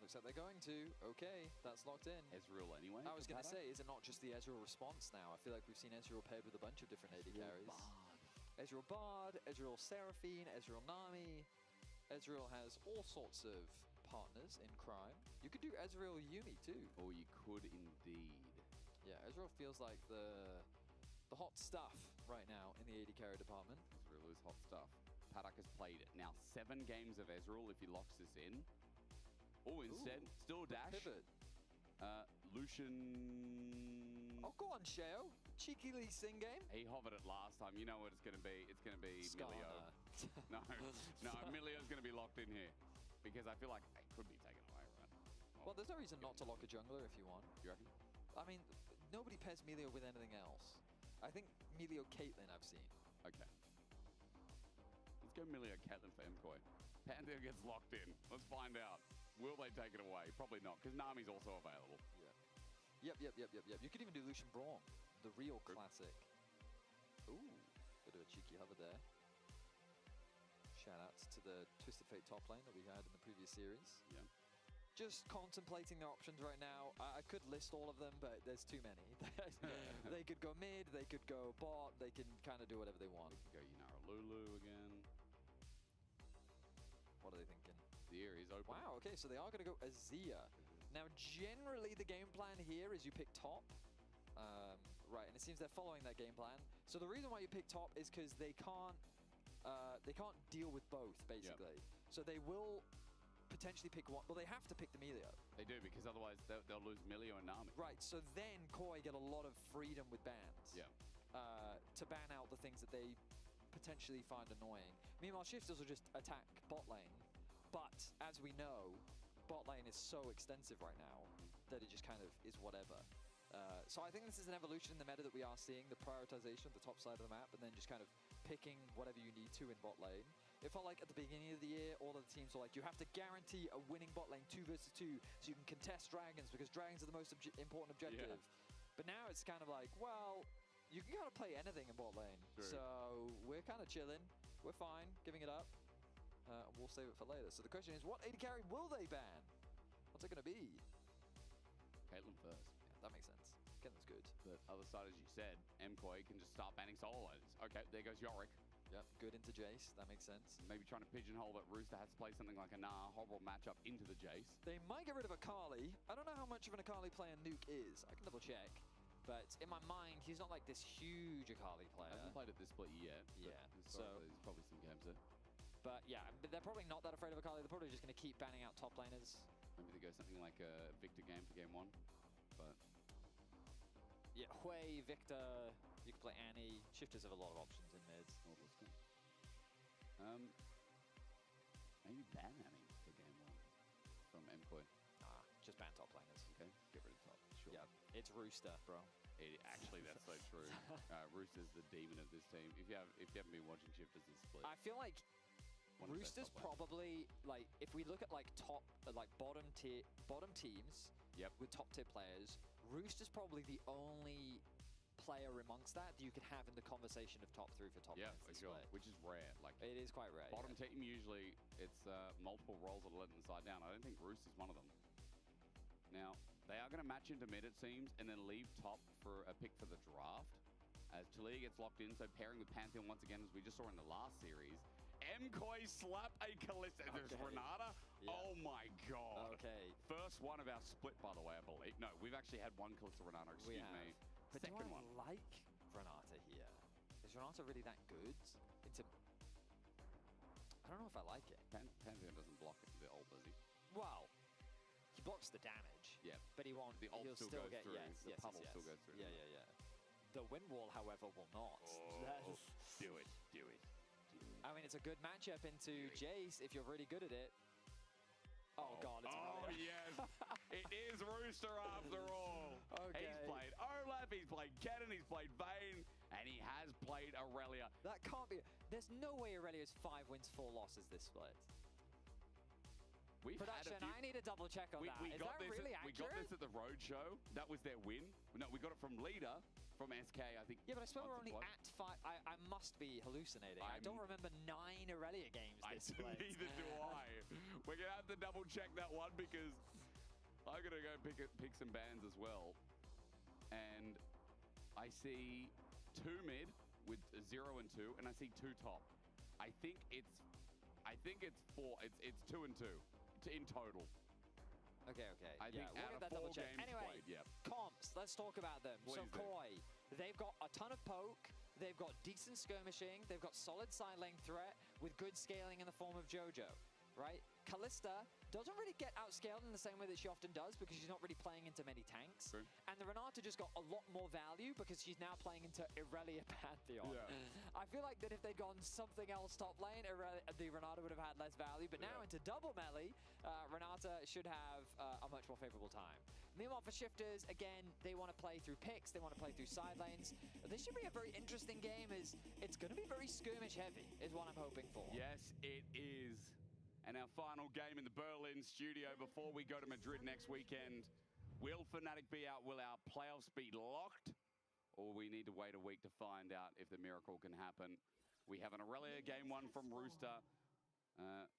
Looks like they're going to. Okay, that's locked in. Ezreal anyway. I was going to say, is it not just the Ezreal response now? I feel like we've seen Ezreal paired with a bunch of different AD carries. Ezreal Bard, Ezreal Seraphine, Ezreal Nami. Ezreal has all sorts of partners in crime. You could do Ezreal Yumi too. Or you could indeed. Yeah, Ezreal feels like the hot stuff right now in the AD carry department. Ezreal is hot stuff. Paddock has played now 7 games of Ezreal if he locks this in. Oh, instead, still dash. Pivot. Lucian. Oh, go on, Sheo. Cheeky Lee Sin game. He hovered it last time. You know what it's going to be. It's going to be Milio. No, Milio's going to be locked in here. Because I feel like it could be taken away, right? Well, there's no reason not to lock a jungler if you want. You reckon? I mean, nobody pairs Milio with anything else. I think Milio Caitlyn I've seen. Okay. Let's go Milio Caitlyn for MKOI. Pantheon gets locked in. Let's find out. Will they take it away? Probably not, because Nami's also available. Yeah. Yep. You could even do Lucian Braum, the real classic. Ooh, bit of a cheeky hover there. Shoutouts to the Twisted Fate top lane that we had in the previous series. Yeah. Just contemplating their options right now. I could list all of them, but there's too many. They could go mid, they could go bot, they can kind of do whatever they want. They could go Yunara Lulu again. What are they thinking? Azir is open. Wow, okay, so they are going to go Azir. Now, generally, the game plan here is you pick top. Right, and it seems they're following that game plan. So the reason why you pick top is because they can't deal with both, basically. Yep. So they will potentially pick one. Well, they have to pick the Milio. They do, because otherwise they'll lose Milio and Nami. Right, so then Koi get a lot of freedom with bans. Yeah. To ban out the things that they potentially find annoying. Meanwhile, shifters will just attack bot lane. But, as we know, bot lane is so extensive right now that it just kind of is whatever. So I think this is an evolution in the meta that we are seeing, the prioritization of the top side of the map, and then just kind of picking whatever you need to in bot lane. It felt like at the beginning of the year, all of the teams were like, you have to guarantee a winning bot lane 2 versus 2 so you can contest dragons, because dragons are the most important objective. Yeah. But now it's kind of like, well, you can kind of play anything in bot lane. True. So we're kind of chilling. We're fine, giving it up. We'll save it for later. So the question is, what AD carry will they ban? What's it going to be? Caitlyn first. Yeah, that makes sense. Caitlin's good. The other side, as you said, MKOI can just start banning solo lanes. Okay, there goes Yorick. Yep, good into Jace. That makes sense. Maybe trying to pigeonhole that Rooster has to play something like a horrible matchup into the Jace. They might get rid of Akali. I don't know how much of an Akali player Nuke is. I can double check. But in my mind, he's not like this huge Akali player. I haven't played at this split yet. Yeah. So there's probably some games there. But yeah, they're probably not that afraid of Akali. They're probably just going to keep banning out top laners. Maybe they go something like a Victor game for game 1. But yeah, Hui, Victor, you can play Annie. Shifters have a lot of options in mids. Maybe ban Annie for game 1 from MKOI. Nah, just ban top laners. Okay, get rid of top. Sure. Yeah, it's Rooster, bro. Actually, that's so true. Rooster's the demon of this team. If you haven't been watching Shifters this split, I feel like Rooster's probably like, if we look at like top, like bottom teams with top tier players, Rooster's probably the only player amongst that you could have in the conversation of top 3 for top 10. For sure, which is rare. Like it is quite rare. Bottom team usually it's multiple roles that are letting the side down. I don't think Rooster's one of them. Now they are going to match into mid, it seems, and then leave top for a pick for the draft as Talia gets locked in. So pairing with Pantheon once again, as we just saw in the last series. Mkoi slap a Kalista. There's Renata. Yeah. Oh my god. Okay. First one of our split, by the way, I believe. No, we've actually had one Kalista Renata, excuse me. But second one. Like Renata here. Is Renata really that good? I don't know if I like it. Pantheon doesn't block it, the ult, does he? Well, he blocks the damage. Yeah. But he won't. The ult he'll still goes get, through. Yes, the pummel still goes through. Yeah. The wind wall, however, will not. Oh, do it. I mean, it's a good matchup into Jace if you're really good at it. Oh god, it's yes. It is Rooster after all. Okay. He's played Olaf, he's played Canon, he's played Vayne, and he has played Aurelia. That can't be. There's no way Aurelia's 5 wins, 4 losses this split. Production, I need a double check on that. Is that really accurate? We got this at the Roadshow. That was their win. No, we got it from Leader, from SK, I think. Yeah, but I swear we're only at 5. I must be hallucinating. I don't remember 9 Aurelia games this split. Neither do I. We're going to have to double check that one because I'm going to go pick some bans as well. And I see 2 mid with 0 and 2, and I see 2 top. I think it's 4. It's 2 and 2. In total. Okay. I think we'll get that double check. Anyway, played, comps, let's talk about them. Please so Koi, they've got a ton of poke, they've got decent skirmishing, they've got solid side lane threat with good scaling in the form of Jojo, right? Kalista doesn't really get outscaled in the same way that she often does because she's not really playing into many tanks. True. And the Renata just got a lot more value because she's now playing into Aurelia Pantheon. Yeah. I feel like that if they'd gone something else top lane, the Renata would have had less value. But now into double melee, Renata should have a much more favorable time. Meanwhile, for Shifters, again, they want to play through picks, they want to play through side lanes. This should be a very interesting game. It's going to be very skirmish heavy, is what I'm hoping for. Yes, it is. And our final game in the Berlin studio before we go to Madrid next weekend. Will Fnatic be out? Will our playoffs be locked? Or we need to wait a week to find out if the miracle can happen. We have an Aurelia game 1 from Rooster.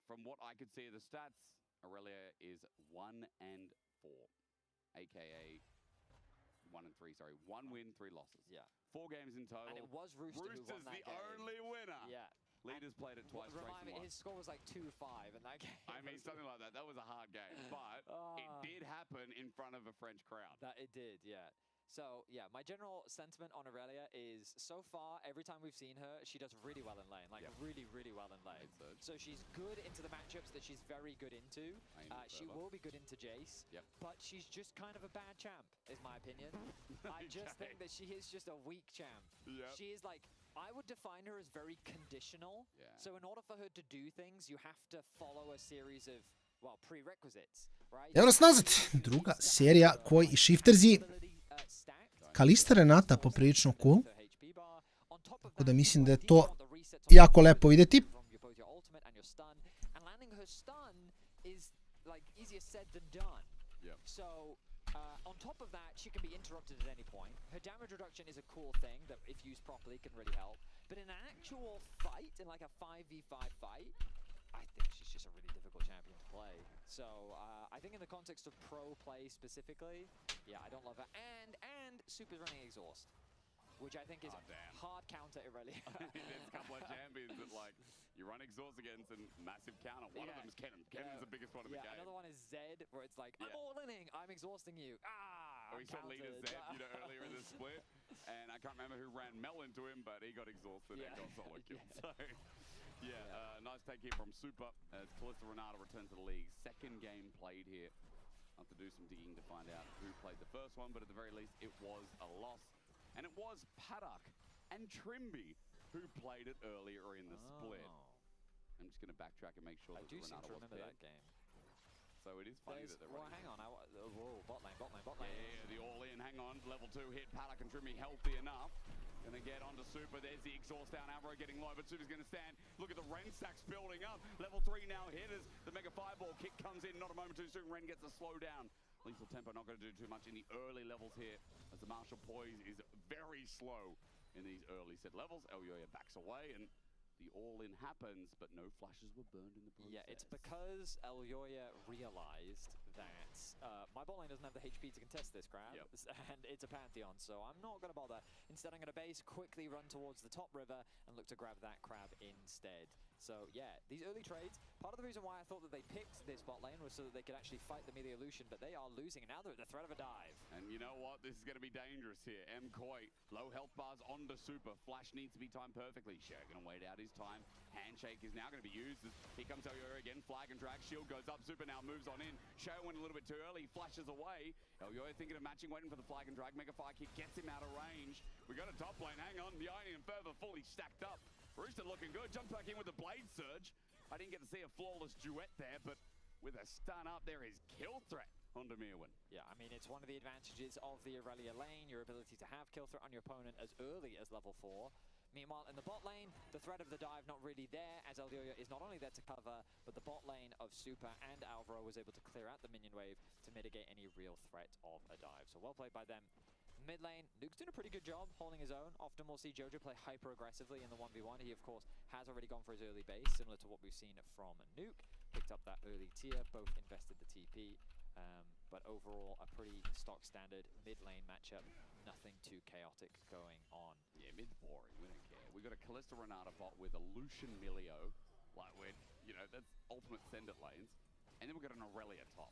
From what I could see of the stats, Aurelia is 1 and 4. AKA 1 and 3, sorry. 1 win, 3 losses. Yeah. 4 games in total. And it was Rooster who won that Rooster's the game. only winner. Yeah. Leaders played it twice. Remind me, his score was like 2-5 in that game. I mean, something like that. That was a hard game, but it did happen in front of a French crowd. That it did, yeah. So, yeah, my general sentiment on Aurelia is, so far, every time we've seen her, she does really well in lane. Like, really, really well in lane. So she's good into the matchups that she's very good into. She will be good into Jace. But she's just kind of a bad champ, is my opinion. I just think that she is just a weak champ. She is like... I would define her as very conditional. So in order for her to do things, you have to follow a series of, well, prerequisites, right? Evo nas nazad, druga serija koji i shifterzi. Kalista Renata poprilično cool. Tako da mislim da je to jako lepo vidjeti. On top of that, she can be interrupted at any point. Her damage reduction is a cool thing that, if used properly, can really help. But in an actual fight, in like a 5v5 fight, I think she's just a really difficult champion to play. So I think in the context of pro play specifically, yeah, I don't love her. And Super's running exhaust, which I think is hard counter Aurelia. There's a couple of champions that like you run exhaust against and massive counter. One of them is Canon. Canon's the biggest one in the game. Another one is Zed, where it's like, I'm all-inning, I'm exhausting you. Or we saw leader Zed, earlier in the split, and I can't remember who ran Mel into him, but he got exhausted and got solo killed. So, nice take here from Super as Kalista Renata returns to the league. Second game played here. I'll have to do some digging to find out who played the first one, but at the very least, it was a loss. And it was Paddock and Trimby who played it earlier in the split. I'm just going to backtrack and make sure that Renata was remember that game. So it is funny that they're running. Hang on. Whoa, bot lane. Yeah, the all-in, hang on. Level 2 hit. Paddock and Trimmy healthy enough. Gonna get onto Super. There's the exhaust down. Avro getting low, but Super's gonna stand. Look at the Ren stacks building up. Level 3 now hit as the Mega Fireball kick comes in. Not a moment too soon. Ren gets a slow down. Lethal Tempo not gonna do too much in the early levels here, as the Martial Poise is very slow in these early set levels. Elyoya backs away, and the all-in happens, but no flashes were burned in the process. Yeah, it's because Elyoya realized that my bot lane doesn't have the HP to contest this crab, and it's a Pantheon, so I'm not going to bother. Instead, I'm going to base, quickly run towards the top river, and look to grab that crab instead. So yeah, these early trades, part of the reason why I thought that they picked this bot lane was so that they could actually fight the melee illusion, but they are losing, and now they're at the threat of a dive. And you know what? This is going to be dangerous here. Koi, low health bars onto Super. Flash needs to be timed perfectly. Cher going to wait out his time. Handshake is now going to be used. Here comes Elyoya again. Flag and drag. Shield goes up. Super now moves on in. Cher went a little bit too early. Flashes away. Elyoya thinking of matching, waiting for the flag and drag. Mega Fire Kick gets him out of range. We got a top lane. Hang on. The Iron and Fervor fully stacked up. Rooster looking good. Jumps back in with the Blade Surge. I didn't get to see a flawless duet there, but with a stun up, there is kill threat onto Mirwin. Yeah, I mean, it's one of the advantages of the Aurelia lane, your ability to have kill threat on your opponent as early as level 4. Meanwhile, in the bot lane, the threat of the dive not really there, as Elyoya is not only there to cover, but the bot lane of Super and Alvaro was able to clear out the minion wave to mitigate any real threat of a dive. So well played by them. Mid lane, Nuke's doing a pretty good job holding his own. Often we'll see Jojo play hyper aggressively in the 1v1. He, of course, has already gone for his early base, similar to what we've seen from Nuke. Picked up that early tier, both invested the TP. But overall, a pretty stock standard mid lane matchup. Nothing too chaotic going on. Yeah, mid's boring. We don't care. We got a Callista Renata bot with a Lucian Milio. Like, we're, you know, that's ultimate send it lanes. And then we've got an Aurelia top.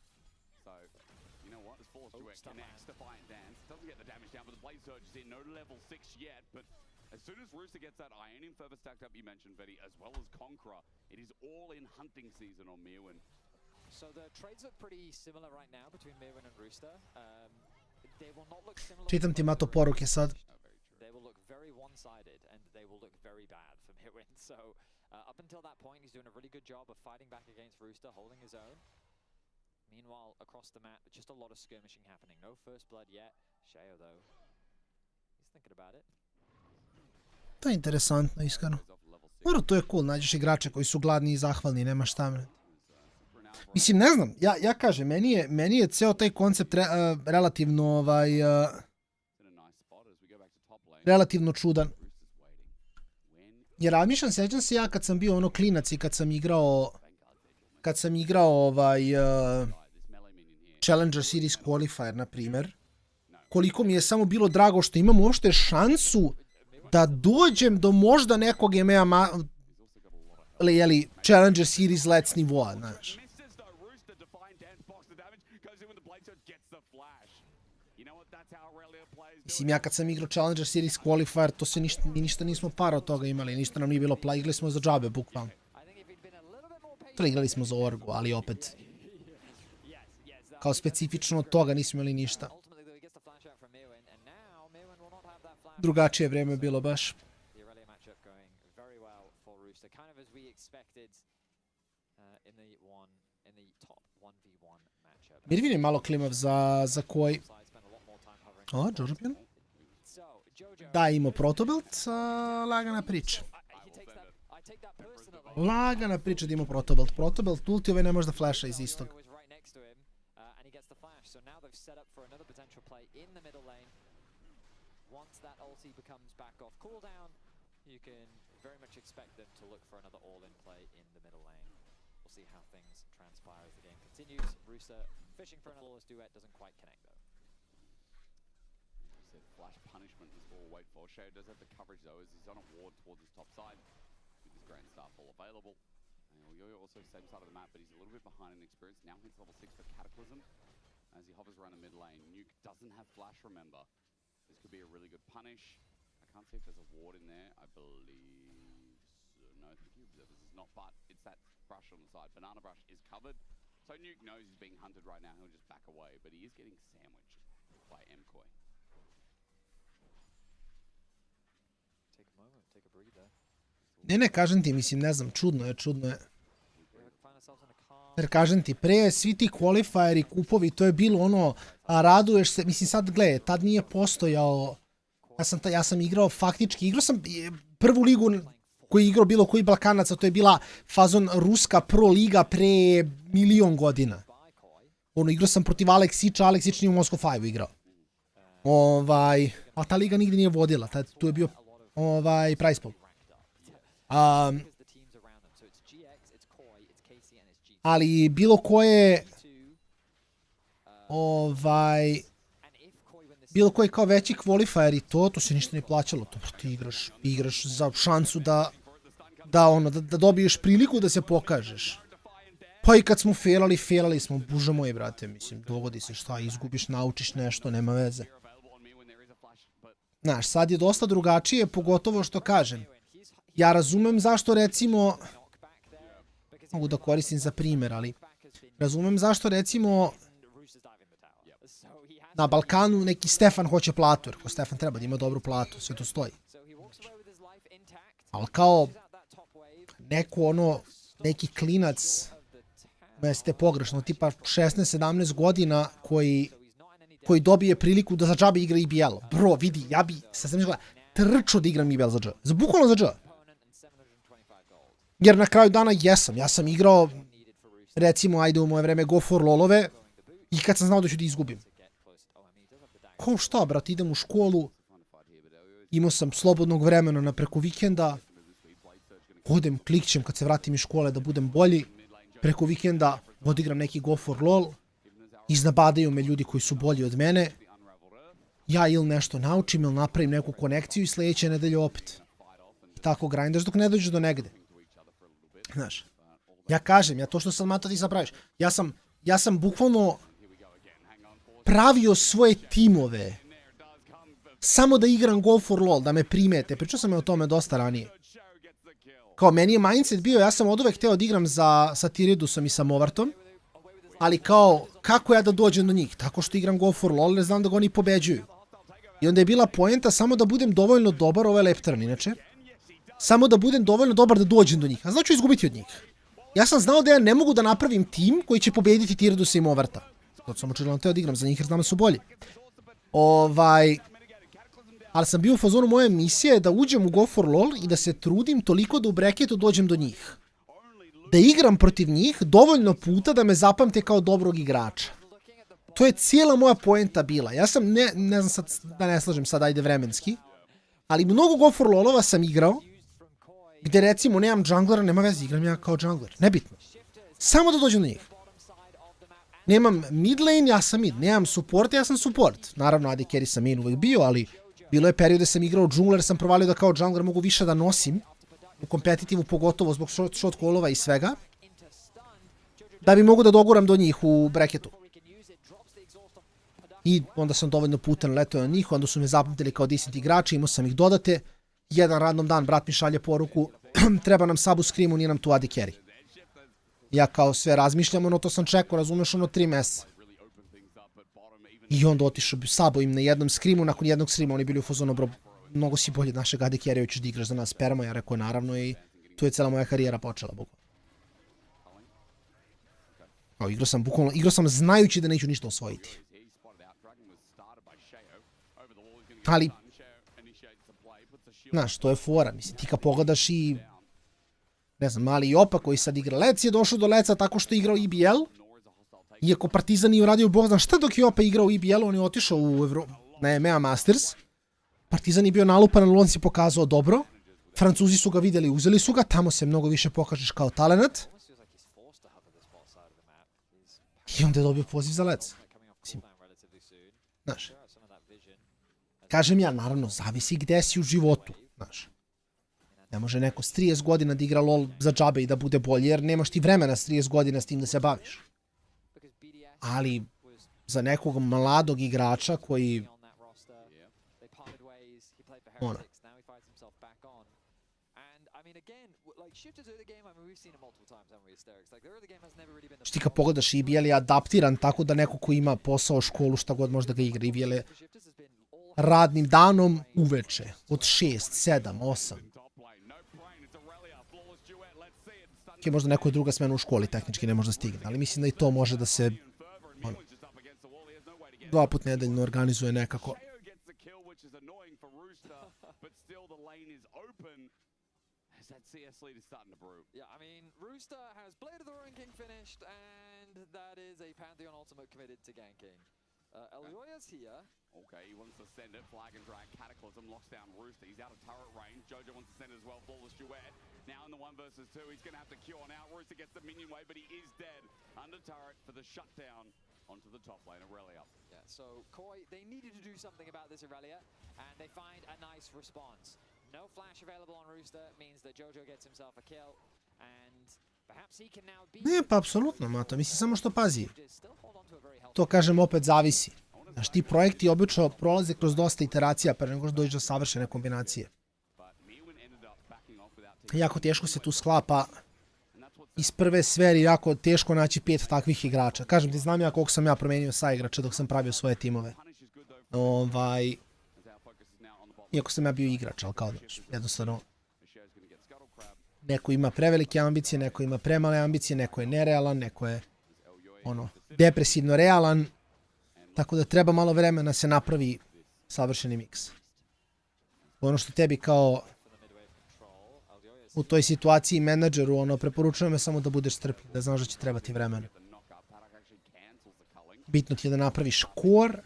So, you know what? This Flawless Duet connects, Defiant Dance. Doesn't get the damage down, but the Blade Surge is in. No level 6 yet, but as soon as Rooster gets that Ionian Fervor stacked up, you mentioned, Betty, as well as Conqueror, it is all in hunting season on Mirwin. So the trades look pretty similar right now between Mirwin and Rooster. They will not look similar. Čitam ti Mato poruke sad. They will look very one-sided, and they will look very bad for Mirwin. So up until that point, he's doing a really good job of fighting back against Rooster, holding his own. Meanwhile, across the map, just a lot of skirmishing happening. No first blood yet. Sheo, though, he's thinking about it. To je interesantno, iskreno. Dobro, to je cool, nađeš igrače koji su gladni i zahvalni, nema šta me. Mislim, ne znam, ja kažem, meni je ceo taj koncept relativno, relativno čudan. Jer razmišljam, sećam se ja kad sam bio ono klinac i kad sam igrao Challenger Series Qualifier, na primjer, koliko mi je samo bilo drago što imam uopšte šansu da dođem do možda nekog Challenger Series LEC nivoa, znaš. Mislim, ja kad sam igrao Challenger Series Qualifier, to se mi ništa nismo para od toga imali, ništa nam nije bilo, igrali smo za džabe, bukvalno. Igrali smo za Ergo, ali opet, kao specifično od toga nismo imali ništa. Drugačije vrijeme je bilo baš. Mirvin je malo klimav za koji... O, Džožopjan. Da, imao protobelt, lagana priča. Lagana priča da imao protobelt. Protobelt ulti ne može da flasha iz istog. Flash punishment is all we'll wait for. Sheo does have the coverage though, as he's on a ward towards his top side with his Grand Star full available. And Elyoya also same side of the map, but he's a little bit behind in experience. Now hits level 6 for Cataclysm as he hovers around the mid lane. Nuke doesn't have flash, remember. This could be a really good punish. I can't see if there's a ward in there. I believe so. No, thank you. This is not, but it's that brush on the side. Banana brush is covered. So Nuke knows he's being hunted right now. He'll just back away, but he is getting sandwiched by Koi. Ne, kažem ti, mislim, ne znam, čudno je. Jer kažem ti, pre svi ti qualifieri, kupovi, to je bilo ono, a raduješ se, mislim sad gledaj, tad nije postojao, ja sam igrao faktički, igrao sam prvu ligu koji je igrao bilo koji Balkanaca, to je bila fazon ruska pro liga pre 1.000.000 godina. Ono, igrao sam protiv Aleksića, Aleksić nije u Moskva 5 igrao. A ta liga nigdje nije vodila, tu je bio prize pool. Ali bilo koje bilo koji kao veći qualifier i to se ništa ne plaćalo. To ti igraš za šansu da dobiješ priliku da se pokažeš. Pa i kad smo failali smo, bože moji brate, mislim, dogodi se šta, izgubiš, naučiš nešto, nema veze. Znaš, sad je dosta drugačije, pogotovo što kažem. Ja razumem zašto recimo, mogu da koristim za primjer, ali razumem zašto recimo na Balkanu neki Stefan hoće platu, jer ko Stefan treba da ima dobru platu, sve to stoji. Ali kao neki klinac, jeste pogrešno, tipa 16-17 godina koji dobije priliku da za džabe igra IBL. Bro, vidi, ja bi trčao da igram IBL za džabe. Bukvalno za džabe. Jer na kraju dana ja sam igrao, recimo, ajde u moje vreme, Go for lolove i kad sam znao da ću da izgubim. Kao šta, brate, idem u školu, imao sam slobodnog vremena na preko vikenda, odem, klikćem kad se vratim iz škole da budem bolji, preko vikenda odigram neki Go for lol, iznabadaju me ljudi koji su bolji od mene, ja ili nešto naučim ili napravim neku konekciju i sljedeće nedelje opet. I tako grindaš dok ne dođeš do negde. Znaš, ja kažem, to što sam mato ti sad praviš, ja sam bukvalno pravio svoje timove samo da igram Go for lol, da me primete. Pričao sam o tome dosta ranije. Kao, meni je mindset bio, ja sam od uvek hteo da igram sa Tiridusom i sa Movartom, ali kao, kako ja da dođem do njih? Tako što igram Go for lol, ne znam da ga oni pobeđuju. I onda je bila poenta samo da budem dovoljno dobar, ovo je leptran inače, samo da budem dovoljno dobar da dođem do njih. A znači izgubiti od njih. Ja sam znao da ja ne mogu da napravim tim koji će pobediti Tiridusa i Movarta. To sam očigledno teo da igram za njih jer znam da su bolji. Ali sam bio u fazonu moje misije da uđem u Go for lol i da se trudim toliko da u bracketu dođem do njih. Da igram protiv njih dovoljno puta da me zapamte kao dobrog igrača. To je cijela moja poenta bila. Ja sam, ne znam sad, da ne slažem sad, ajde vremenski, ali mnogo Go for lolova sam igrao, gde recimo nemam junglera, nema veze, igram ja kao jungler, nebitno. Samo da dođem do njih. Nemam mid lane, ja sam mid. Nemam support, ja sam support. Naravno, AD carry sam main uvijek bio, ali bilo je period da sam igrao džungler, sam provalio da kao jungler mogu više da nosim. U kompetitivu, pogotovo zbog shot callova i svega. Da bi mogu da doguram do njih u bracketu. I onda sam dovoljno puta naletao na njih, onda su me zapamtili kao decent igrači, imao sam ih dodate. Jedan random dan, brat mi šalje poruku, treba nam sub u screamu, nije nam tu AD carry. Ja kao sve razmišljam, to sam čekao, razumeš, 3 mjeseca. I onda otišao sabo im na jednom screamu, nakon jednog screama oni bili u fazonu, bro, mnogo si bolji od našeg AD carry, hoćeš da igraš za nas perma, ja rekao naravno i tu je cijela moja karijera počela, bukvalno. Igrao sam znajući da neću ništa osvojiti. Ali, znaš, to je fora, mislim, ti kad pogledaš i, ne znam, mali Jopa koji sad igra LEC je došao do LEC-a tako što je igrao IBL, iako Partizan nije uradio bog zna šta dok je Jopa igrao u IBL, on je otišao na EMEA Masters, Partizan je bio nalupan, ali on si pokazao dobro, Francuzi su ga vidjeli, uzeli su ga, tamo se mnogo više pokažeš kao talenat, i onda je dobio poziv za LEC. Znaš, kažem ja, naravno, zavisi gde si u životu, znaš. Ne može neko s 30 godina da igra LOL za džabe i da bude bolji, jer nemaš ti vremena s 30 godina s tim da se baviš. Ali za nekog mladog igrača koji, što ti kad pogledaš, IBL je adaptiran tako da neko ko ima posao, školu, šta god može da ga igra. IBL je radnim danom uveče, od 6, 7, 8. možda neko druga smena u školi tehnički ne može da stigne, ali mislim da i to može da se 2 put nedeljno organizuje nekako. That CS lead is starting to brew. Yeah, I mean, Rooster has Blade of the Ruin King finished, and that is a Pantheon ultimate committed to ganking. Elioya's here. Okay, he wants to send it. Flag and drag. Cataclysm locks down Rooster. He's out of turret range. Jojo wants to send it as well. Flawless duet. Now in the 1 versus 2, he's going to have to queue on out. Rooster gets the minion wave, but he is dead. Under turret for the shutdown onto the top lane. Aurelia. Yeah, so Koi, they needed to do something about this Aurelia, and they find a nice response. No flash available on Rooster means that Jojo gets himself a kill, and perhaps he can now beat... Ne, pa apsolutno, Mato. Mislim samo što pazi. To kažem opet zavisi. Znaš, ti projekti obično prolaze kroz dosta iteracija pre nego što dođeš do savršene kombinacije. Jako teško se tu sklapa iz prve sferi, jako teško naći 5 takvih igrača. Kažem ti, znam ja koliko sam ja promenio sa igrača dok sam pravio svoje timove. Iako sam ja bio igrač, ali kao daš, jednostavno neko ima prevelike ambicije, neko ima premale ambicije, neko je nerealan, neko je depresivno realan, tako da treba malo vremena se napravi savršeni miks. Ono što tebi kao u toj situaciji menadžeru, preporučujem je samo da budeš strpljiv, da znaš da će trebati vremena. Bitno ti je da napraviš core,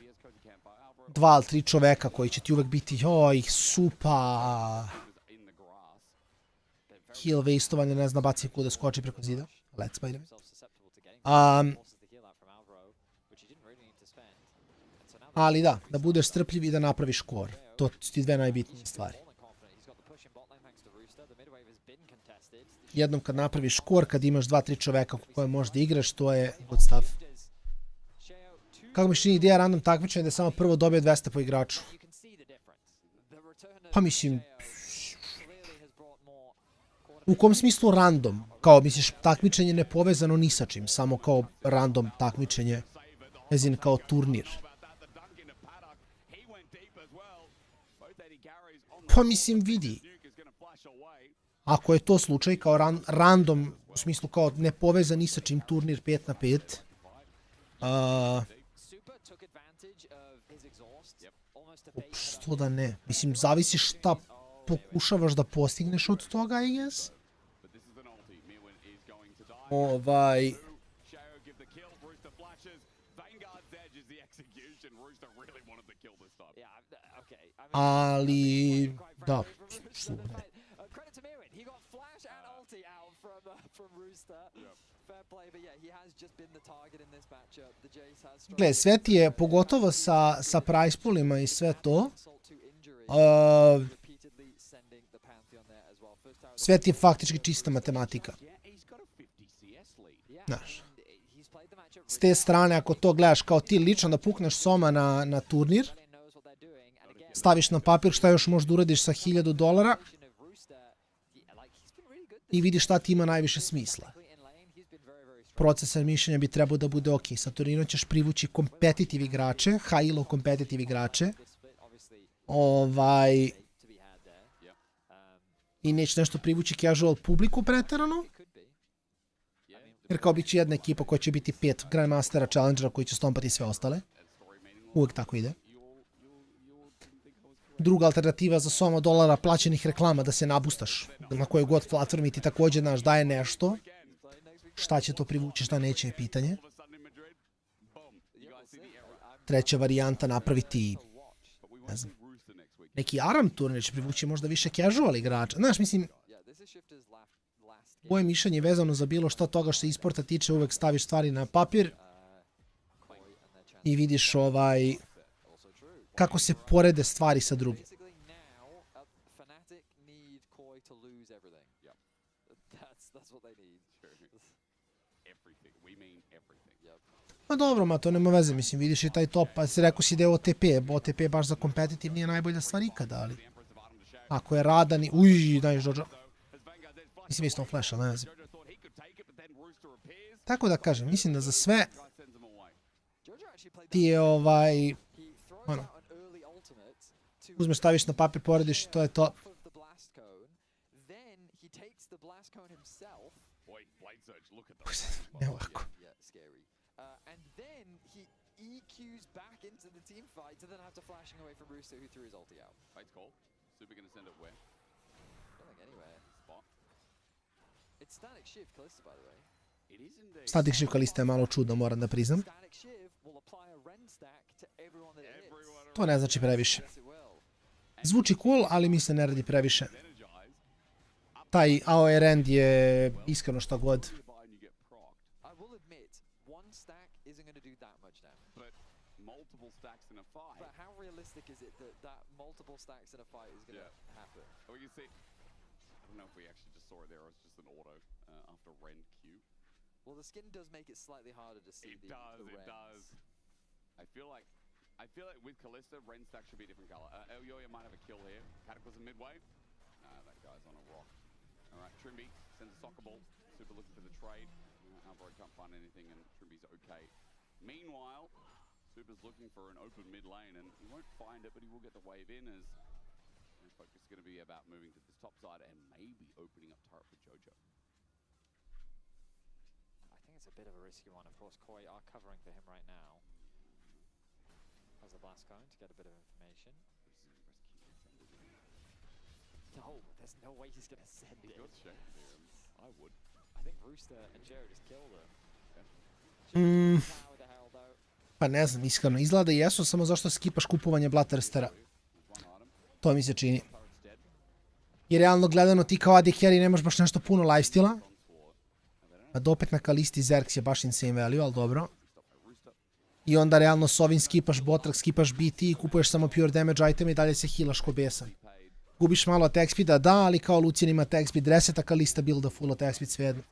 2 ili 3 čoveka koji će ti uvek biti joj, supa, heal wasteovanje, ne znam, baci kuda skoči preko zida. Let's by the ali da budeš strpljiv i da napraviš core. To su ti 2 najbitnije stvari. Jednom kad napraviš core, kad imaš 2-3 čoveka koje možeš da igraš, to je good stuff. Kako mi čini ideja random takmičenja da samo prvo dobije 200 po igraču? Pa mislim... U kom smislu random? Kao misliš takmičenje nepovezano ni sa čim, samo kao random takmičenje, ezin kao turnir. Pa mislim vidi. Ako je to slučaj kao random, u smislu kao nepovezan ni sa čim turnir 5 na 5, što da ne? Mislim, zavisi šta pokušavaš da postigneš od toga, I guess. Ali, da, što da ne. Gle, sve ti je, pogotovo sa price poolima i sve to, sve ti je faktički čista matematika. Znaš, s te strane, ako to gledaš kao ti lično da pukneš Soma na turnir, staviš na papir šta još možeš da uradiš sa $1000 i vidiš šta ti ima najviše smisla. Procesar mišljenja bi trebao da bude ok. Sa turnirom ćeš privući kompetitiv igrače, high-elo kompetitiv igrače. I neće nešto privući casual publiku preterano. Jer kao bit će jedna ekipa koja će biti 5 Grandmastera, Challengera koji će stompati sve ostale. Uvijek tako ide. Druga alternativa za soma $, plaćenih reklama da se nabustaš. Na kojoj god platformi ti također znaš daje nešto. Šta će to privući, šta neće je pitanje. Treća varijanta napraviti, ne znam, neki ARAM turnir će privući možda više casual igrača. Znaš, mislim, moje mišljenje vezano za bilo što toga što e-sporta tiče, uvek staviš stvari na papir i vidiš kako se porede stvari sa drugim. Ma dobro, ma to nema veze, mislim, vidiš i taj top, pa si rekao si da je OTP, OTP baš za competitive nije najbolja stvar ikada, ali ako je radan i, daješ dođa. Mislim, isto on flash, ali ne veze. Tako da kažem, mislim da za sve ti je uzmeš, staviš na papir, porediš i to je to. Boy, Blade Surge, look at Ne ovako. Yeah, scary. And then he EQs back into the team fight to then have to flashing away from Rooster, who threw his ulti out. Fate's call. Super gonna send it where? I don't think anywhere. Spot. It's Static Shiv Calista, by the way. It is indeed. Static Shiv Kalista je malo čudno, moram da priznam. Static Shiv will apply a rend stack to everyone that it hits. To ne znači previše. Zvuči cool, ali mi se ne radi previše. Taj AOE rend je iskreno šta god. I will admit, one stack isn't going to do that much damage. But multiple stacks in a fight. But how realistic is it that multiple stacks in a fight is going to happen? We can see. I don't know if we actually just saw it there, or it's just an auto after Rend Q. Well, the skin does make it slightly harder to see the rends. It does. I feel like with Kalista, Rend stack should be a different color. Elyoya might have a kill here. Cataclysm midway. That guy's on a rock. All right, Trimby sends a soccer ball. Super looking for the trade. Alvaro can't find anything, and Trimby's okay. Meanwhile, Super's looking for an open mid lane, and he won't find it, but he will get the wave in as his focus is going to be about moving to this top side and maybe opening up turret for Jojo. I think it's a bit of a risky one. Of course, Koi are covering for him right now. Has the blast going to get a bit of information. No, there's no way he's going to send it. I would. I think Rooster and Joe just killed him. Pa ne znam, iskreno. Izgleda da jesu, samo zašto skipaš kupovanje Bloodthirstera. To mi se čini. Jer realno gledano ti kao AD carry nemaš baš nešto puno lifestila. A da opet na Kalisti Zerx je baš insane value, ali dobro. I onda realno s ovim skipaš Botrax, skipaš BT i kupuješ samo pure damage item i dalje se healaš ko besan. Gubiš malo attack speeda, da, ali kao Lucian ima attack speed reset, a Kalista builda full attack speed svejedno.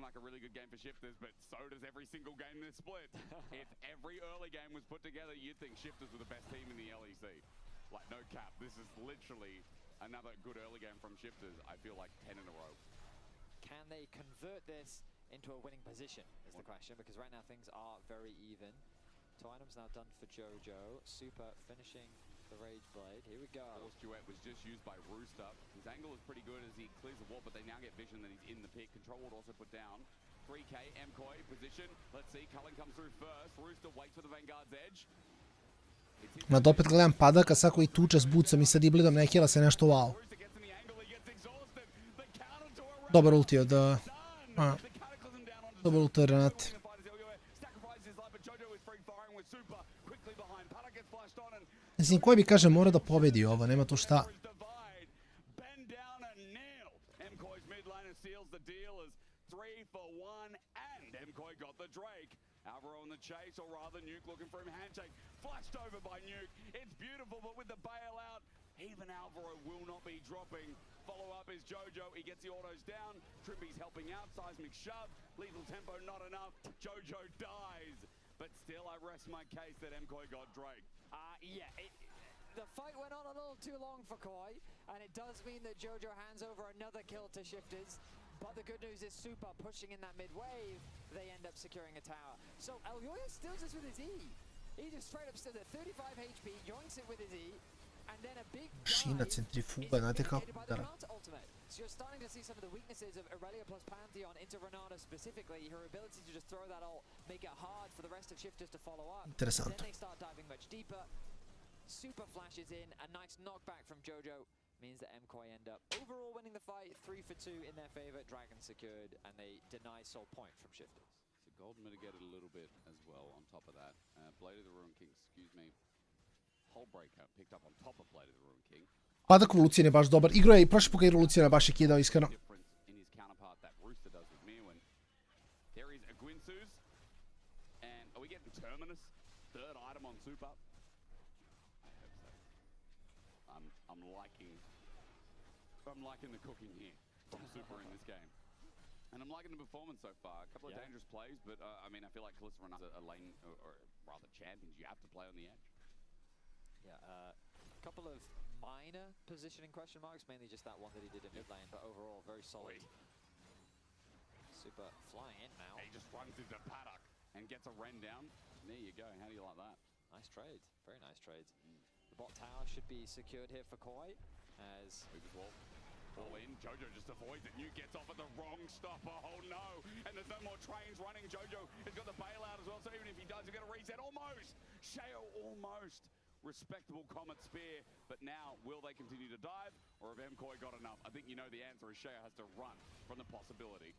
Like a really good game for Shifters, but so does every single game this split. If every early game was put together, you'd think Shifters were the best team in the LEC. Like, no cap, this is literally another good early game from Shifters. I feel like 10 in a row. Can they convert this into a winning position is the question, because right now things are very even. 2 items now done for Jojo. Super finishing the Rage Blade. Here we go. Force Duet was just used by Rooster. His angle is pretty good as he clears the wall, but they now get vision that he's in the pit. Control ward also put down. 3K, MKOI position. Let's see, Cullen comes through first. Rooster waits for the Vanguard's edge. Ma da opet gledam Padaka, sad koji tuče s bucom i sa Dibledom, ne heala se nešto wow. Dobar ulti od... Dobar ulti od Renate. Mislim, koji bi kaže mora da pobedi ovo, nema tu šta. Alvaro on the chase, or rather Nuke looking for him, handshake, flashed over by Nuke. It's beautiful, but with the bailout, even Alvaro will not be dropping. Follow up is Jojo, he gets the autos down, Trimby's helping out, seismic shove, lethal tempo not enough, Jojo dies. But still, I rest my case that MKOI got Drake. The fight went on a little too long for Koi, and it does mean that Jojo hands over another kill to Shifters. But the good news is Super pushing in that mid-wave, they end up securing a tower. So Elyoya steals this with his E. He just straight up steals at 35 HP, yoinks it with his E, and then a big Šina centrifuga, znate kako udara. So you're starting to see some of the weaknesses of Aurelia plus Pantheon into Renata specifically. Her ability to just throw that ult, make it hard for the rest of Shifters to follow up. Interesanto. Then they start diving much deeper. Super flashes in, a nice knockback from Jojo means that MKOI end up overall winning the fight, 3 for 2 in their favor. Dragon secured, and they deny soul point from Shifters. So gold mitigated a little bit as well on top of that. Blade of the Ruin King, excuse me. Whole breakout picked up on top of Blade of the Ruin King. Padak u Lucian je baš dobar. Igrao je i prošli put kad igrao Luciana baš je kidao iskreno. In his counterpart that Rooster does with Mirwin. There is a Gwinsus. And are we getting Terminus? Third item on Super. I hope so. I'm liking the cooking here from Super in this game. And I'm liking the performance so far. A couple of dangerous plays, but I mean, I feel like Kalista runs a lane, or rather champions, you have to play on the edge. Yeah, a couple of minor positioning question marks, mainly just that one that he did in mid lane, but overall very solid. Super flying in now. He just runs into Paddock and gets a Ren down. There you go. How do you like that? Nice trades. Very nice trades. The bot tower should be secured here for Koi as all in. Jojo just avoids it. New gets off at the wrong stopper. Oh no! And there's no more trains running. Jojo has got the bailout as well. So even if he does, he's going to reset almost. Sheo almost. Respectable Comet Spear. But now, will they continue to dive? Or have MKoi got enough? I think you know the answer is Sheo has to run from the possibility.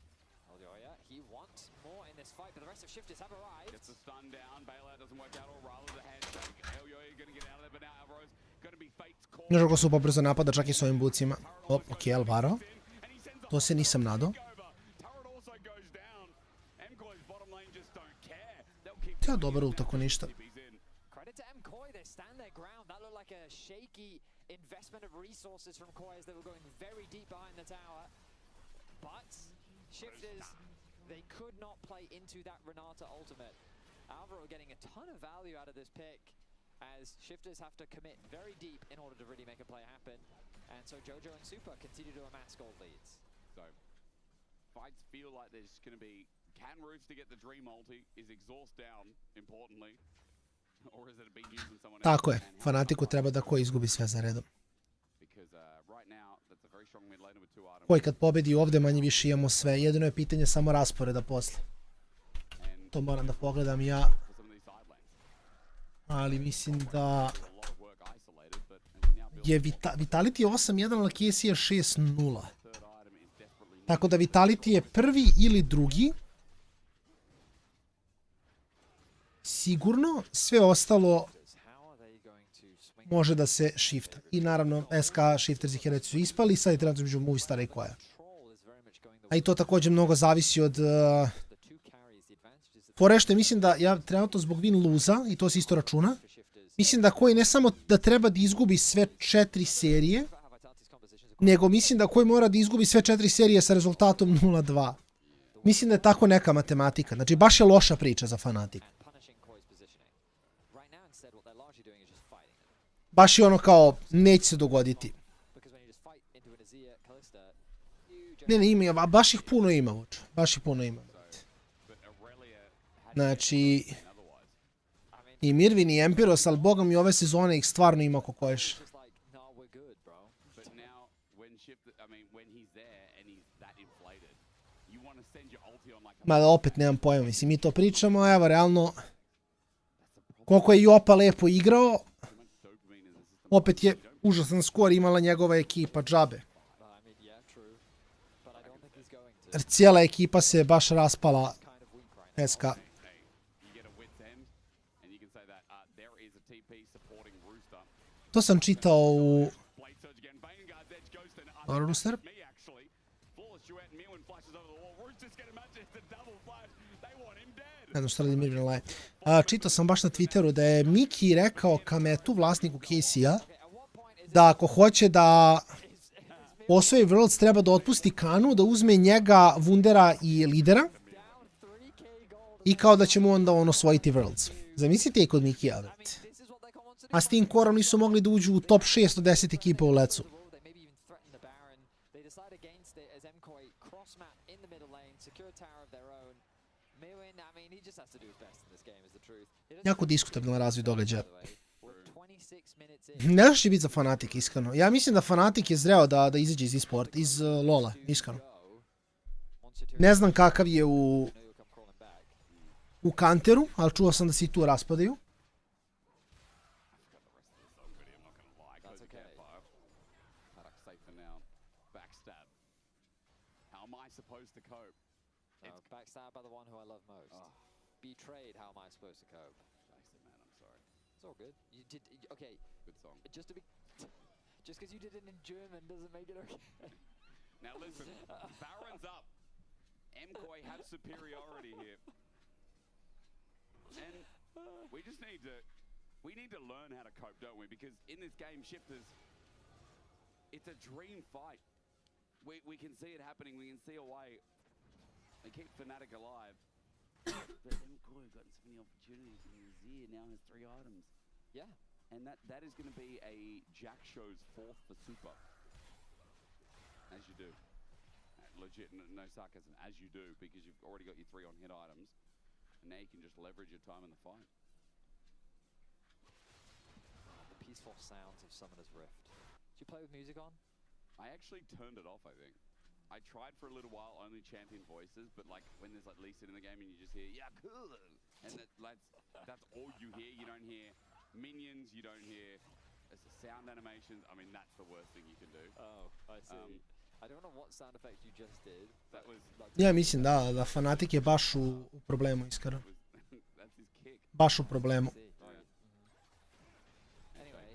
Elioya, he wants more in this fight, but the rest of Shifters have arrived. Gets the stun down. Bailout doesn't work out, or rather the handshake. Elioya going to get out of there, but now Alvaro's going to be Fate's call. Znaš kako su pobrzo napada čak i s ovim bucima. Ok, Alvaro. To se nisam nadao. To je dobar ult ako ništa. Credit to MKoi, they stand their ground. That looked like a shaky investment of resources from Koi as they were going very deep behind the tower. But Shifters, they could not play into that Renata ultimate. Alvaro getting a ton of value out of this pick as Shifters have to commit very deep in order to really make a play happen. And so Jojo and Super continue to amass gold leads. So, fights feel like there's going to be... Can Roofs to get the Dream ulti? Is Exhaust down, importantly? Or is it being used in someone else? Tako je, Fanatiku treba da Koi izgubi sve za redom. Koi kad pobedi ovde manje više imamo sve, jedino je pitanje samo rasporeda posle. To moram da pogledam ja. Ali mislim da je Vitality 8-1, ali Casey je 6-0. Tako da Vitality je prvi ili drugi. Sigurno, sve ostalo može da se shifta. I naravno, SK shifters ih su ispali, sad je trenutno između Movistar i Koja. A i to također mnogo zavisi od... Porešte, mislim da ja trenutno zbog win luza, i to se isto računa, mislim da Koji ne samo da treba da izgubi sve 4 serije, nego mislim da Koji mora da izgubi sve 4 serije sa rezultatom 0-2. Mislim da je tako neka matematika. Znači, baš je loša priča za Fnatic. Baš je ono kao, neće se dogoditi. Ne, ima, baš ih puno ima. Baš ih puno ima. Znači, i Mirvin i Empiros, ali boga mi ove sezone ih stvarno ima ko koješ. Ma opet nemam pojma, mislim, mi to pričamo, evo, realno, koliko je Jopa lepo igrao, opet je užasan skor imala njegova ekipa, džabe. Jer cijela ekipa se baš raspala SK. To sam čitao u... Rooster? Ne znam šta radi Mirvin live. Čitao sam baš na Twitteru da je Miki rekao Kametu, vlasniku Casey-a, da ako hoće da osvoji Worlds treba da otpusti Kanu, da uzme njega, Wundera i lidera i kao da će mu onda on osvojiti Worlds. Zamislite i kod Mikija, vrati. A s tim korom nisu mogli da uđu u top 6 od 10 ekipa u LEC-u. Jako diskutabilan razvoj događaja. Ne znaš će biti za Fnatic, iskreno. Ja mislim da Fnatic je zreo da izađe iz e-sport, iz LoL-a, iskreno. Ne znam kakav je u Counteru, ali čuo sam da se i tu raspadaju. Backstab by the one who I love most. Betrayed, how am I supposed to cope? Jason, man, I'm sorry. It's all good. You did, okay. Good song. Just to be... Just because you did it in German doesn't make it okay. Now listen, Baron's up. MKoi have superiority here. And we just need to learn how to cope, don't we? Because in this game, Shifters, it's a dream fight. We can see it happening. We can see a way. They keep Fnatic alive. But MKoi got so many opportunities, and Zia now has 3 items. Yeah. And that is going to be a Jack Show's 4th for Super. As you do. Legit, no sarcasm, as you do, because you've already got your 3 on-hit items. And now you can just leverage your time in the fight. The piece beautiful sounds of Summoner's Rift. Do you play with music on? I actually turned it off, I think. I tried for a little while only chanting voices, but like when there's like Lee Sin in the game and you just hear, yeah, cool. And that's all you hear. You don't hear minions, you don't hear sound animations. I mean, that's the worst thing you can do. Oh, I see. I don't know what sound effect you just did. That was like... Ja mislim da Fanatic je baš u problemu, iskreno. Baš u problemu. Anyway,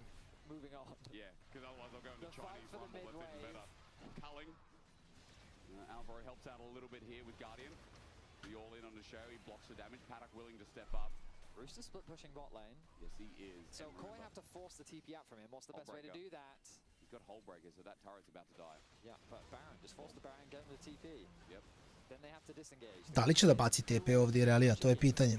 moving on. Yeah, because otherwise I'll go into Chinese one, but let's even better. Culling. Alvaro helps out a little bit here with Guardian. The all-in on the show, he blocks the damage. Paddock willing to step up. Rooster split pushing bot lane. Yes, he is. So Koi have to force the TP out from him. What's the best way to do that? He's got Hole Breaker, so that turret's about to die. Yeah, but Baron, just force the Baron, get him the TP. Yep. Then they have to disengage. Da li će da baci TP ovdje Irelija, to je pitanje.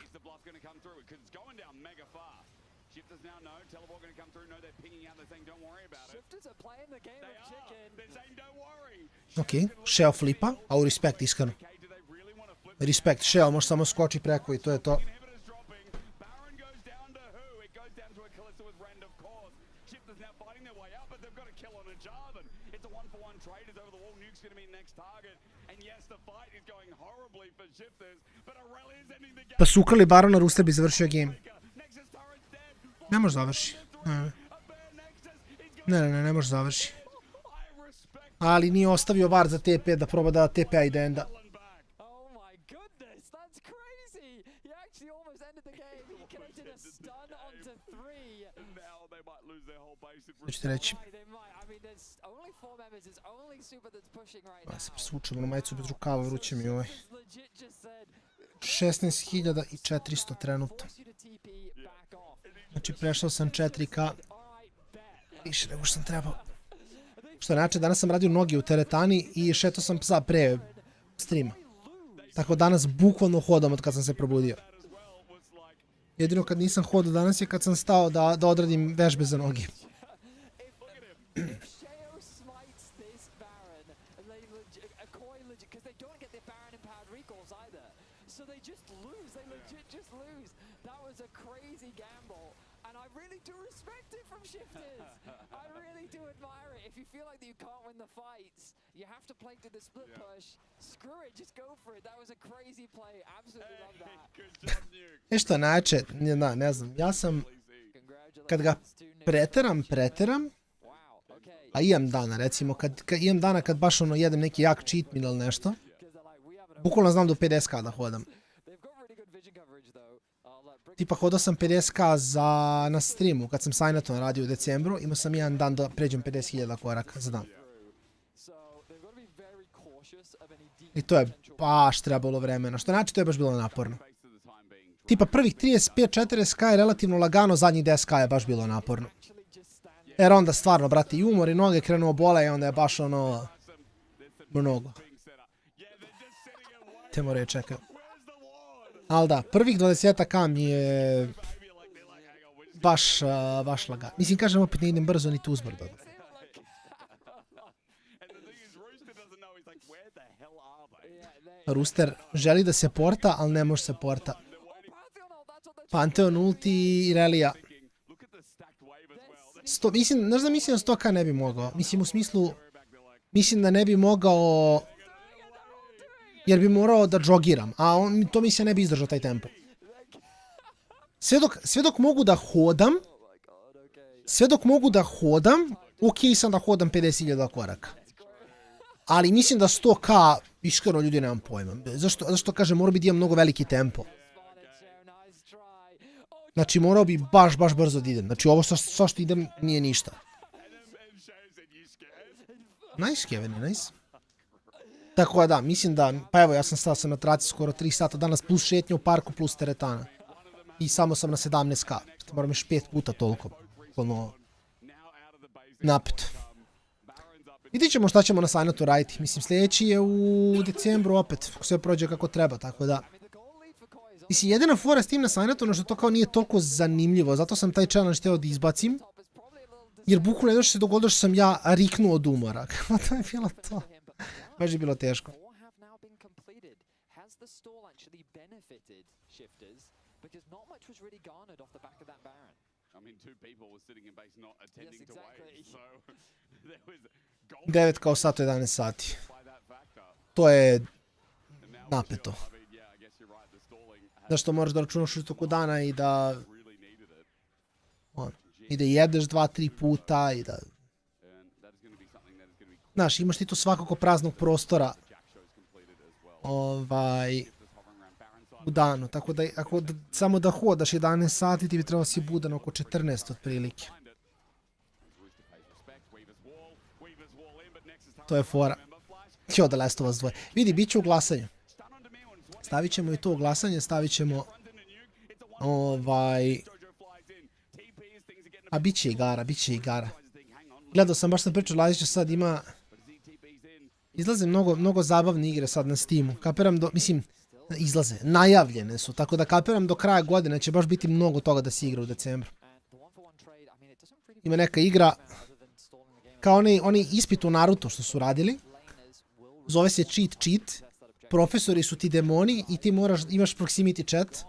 Is the bluff going to come through? Because it's going down mega fast. Shifters now know, Teleport going to come through, know they're pinging out, they're saying don't worry about it. Shifters are playing the game of chicken. They're saying don't worry. Ok, Shell flipa, a u respekt iskreno. Respekt, Shell može samo skoči preko i to je to. Pa su ukrali Barona, Rooster bi završio game. Ne može završi. Ne može završi. Ali nije ostavio var za TP da proba da TP-a i da enda. Što ćete reći? Pa se presvučemo na majicu bez rukava, vruće mi ovaj. 16.400 trenutno. Znači prešao sam 4K. Više nego što sam trebao. Što znači, danas sam radio noge u teretani i šetao sam psa pre streama. Tako danas bukvalno hodam od kad sam se probudio. Jedino kad nisam hodao danas je kad sam stao da odradim vežbe za noge. Što je najjače, ne znam, ja sam, kad ga preteram, a imam dana, recimo, imam dana kad baš ono jedem neki jak cheat meal ili nešto, bukvalno znam do 50k da hodam. Tipa hodao sam 50k na streamu, kad sam Signaton radio u decembru, imao sam jedan dan da pređem 50.000 koraka za dan. I to je baš trebalo vremena, što znači to je baš bilo naporno. Tipa prvih 35-40k je relativno lagano, zadnjih 10k je baš bilo naporno. Jer onda stvarno, brate, i umor i noge krenuo bole i onda je baš ono... mnogo. Te moraju čekaju. Ali da, prvih 20k mi je... baš lagano. Mislim, kažem opet ne idem brzo niti uzbrdo. Rooster želi da se porta, ali ne može se porta. Pantheon ulti i Relija. Mislim da 100k ne bi mogao. Mislim u smislu... Mislim da ne bi mogao... Jer bi morao da džogiram. A to mislim ne bi izdržao taj tempo. Sve dok mogu da hodam... Ok sam da hodam 50.000 koraka. Ali mislim da 100k... Iskreno ljudi nemam pojma. Zašto kažem, mora bi da imam mnogo veliki tempo. Znači morao bi baš brzo da idem. Znači ovo sva što idem nije ništa. Nice Kevin, nice. Tako da, mislim da, pa evo ja sam stao sam na traci skoro 3 sata danas plus šetnja u parku plus teretana. I samo sam na 17k. Moram još 5 puta toliko. Ono, napet. Vidjet ćemo šta ćemo na Signatu raditi. Mislim, sljedeći je u decembru opet, ako sve prođe kako treba, tako da. Mislim, jedina fora s tim na Signatu, ono što to kao nije toliko zanimljivo, zato sam taj challenge htio da izbacim. Jer bukvalno jedno što se dogodilo što sam ja riknuo od umora. To je bilo to. Baš je bilo teško. I mean, 2 people were sitting in base not attending to wave, so there was 9 kao sad, 11 sati. To je napeto. Zašto moraš da računaš u toku dana i da... I da jedeš 2-3 puta i da... Znaš, imaš ti to svakako praznog prostora u danu, tako da ako samo da hodaš 11 sati, ti bi trebalo si budan oko 14 otprilike. To je fora. Jo, da Last of Us 2. Vidi, bit će u glasanju. Stavit ćemo i to u glasanje, stavit ćemo... A bit će igara, bit će igara. Gledao sam, baš sam pričao, Lazića sad ima... Izlaze mnogo zabavne igre sad na Steamu. Kapiram mislim, izlaze, najavljene su, tako da kapiram do kraja godine će baš biti mnogo toga da se igra u decembru. Ima neka igra, kao oni ispit u Naruto što su radili, zove se cheat, profesori su ti demoni i ti imaš proximity chat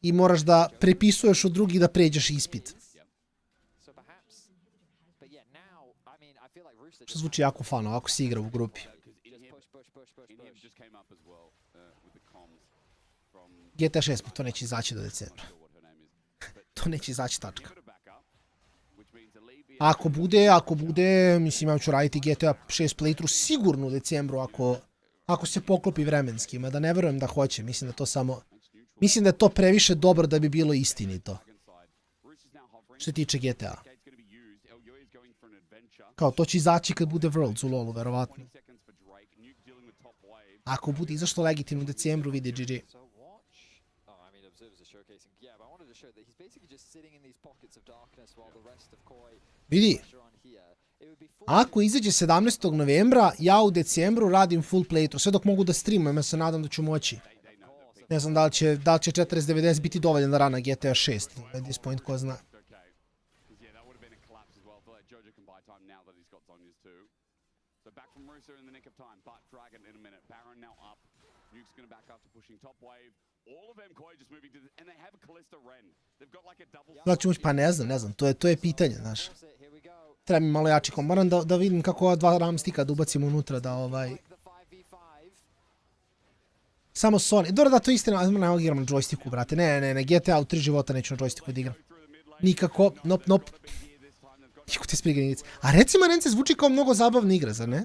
i moraš da prepisuješ od drugih da pređeš ispit. Što zvuči jako fano, ako se igra u grupi. GTA 6, to neće izaći do decembra. To neće izaći, tačka. Ako bude, mislim, ja ću raditi GTA 6 playthrough sigurno u decembru, ako se poklopi vremenski, mada ne verujem da hoće, mislim da je to previše dobro da bi bilo istinito. Što se tiče GTA. Kao, to će izaći kad bude Worlds u LoLu, verovatno. Ako bude izašto legitimno u decembru, vidi GG. Vidi, ako izađe 17. novembra, ja u decembru radim full playthrough, sve dok mogu da streamujem, ja se nadam da ću moći. Ne znam da li će 4090 biti dovoljan da rana GTA 6, at this point, ko zna. Da li ću moći? Pa ne znam, to je pitanje, znaš. Treba mi malo jači kom. Moram da vidim kako ova 2 RAM stika da ubacimo unutra, da Samo Sony. Dobro da, to je istina, ne mogu igram na joysticku, brate. Ne, GTA u 3 života neću na joysticku da igram. Nikako, nope. Kako te sprigani igrice. A recimo, Rence, zvuči kao mnogo zabavna igra, zar ne?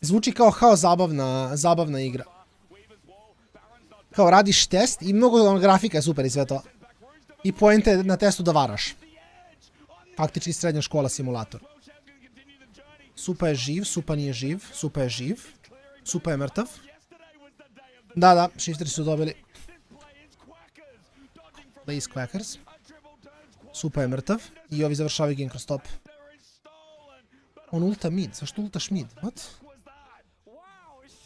Zvuči kao zabavna igra. Kao radiš test i mnogo grafika je super i sve to. I poenta je na testu da varaš. Faktički srednja škola simulator. Supa je živ, Supa nije živ, Supa je živ. Supa je mrtav. Da, shifteri su dobili. Blaze Quackers. Supa je mrtav. I ovi završavaju game kroz top. On ulta mid, zašto ultaš mid? What?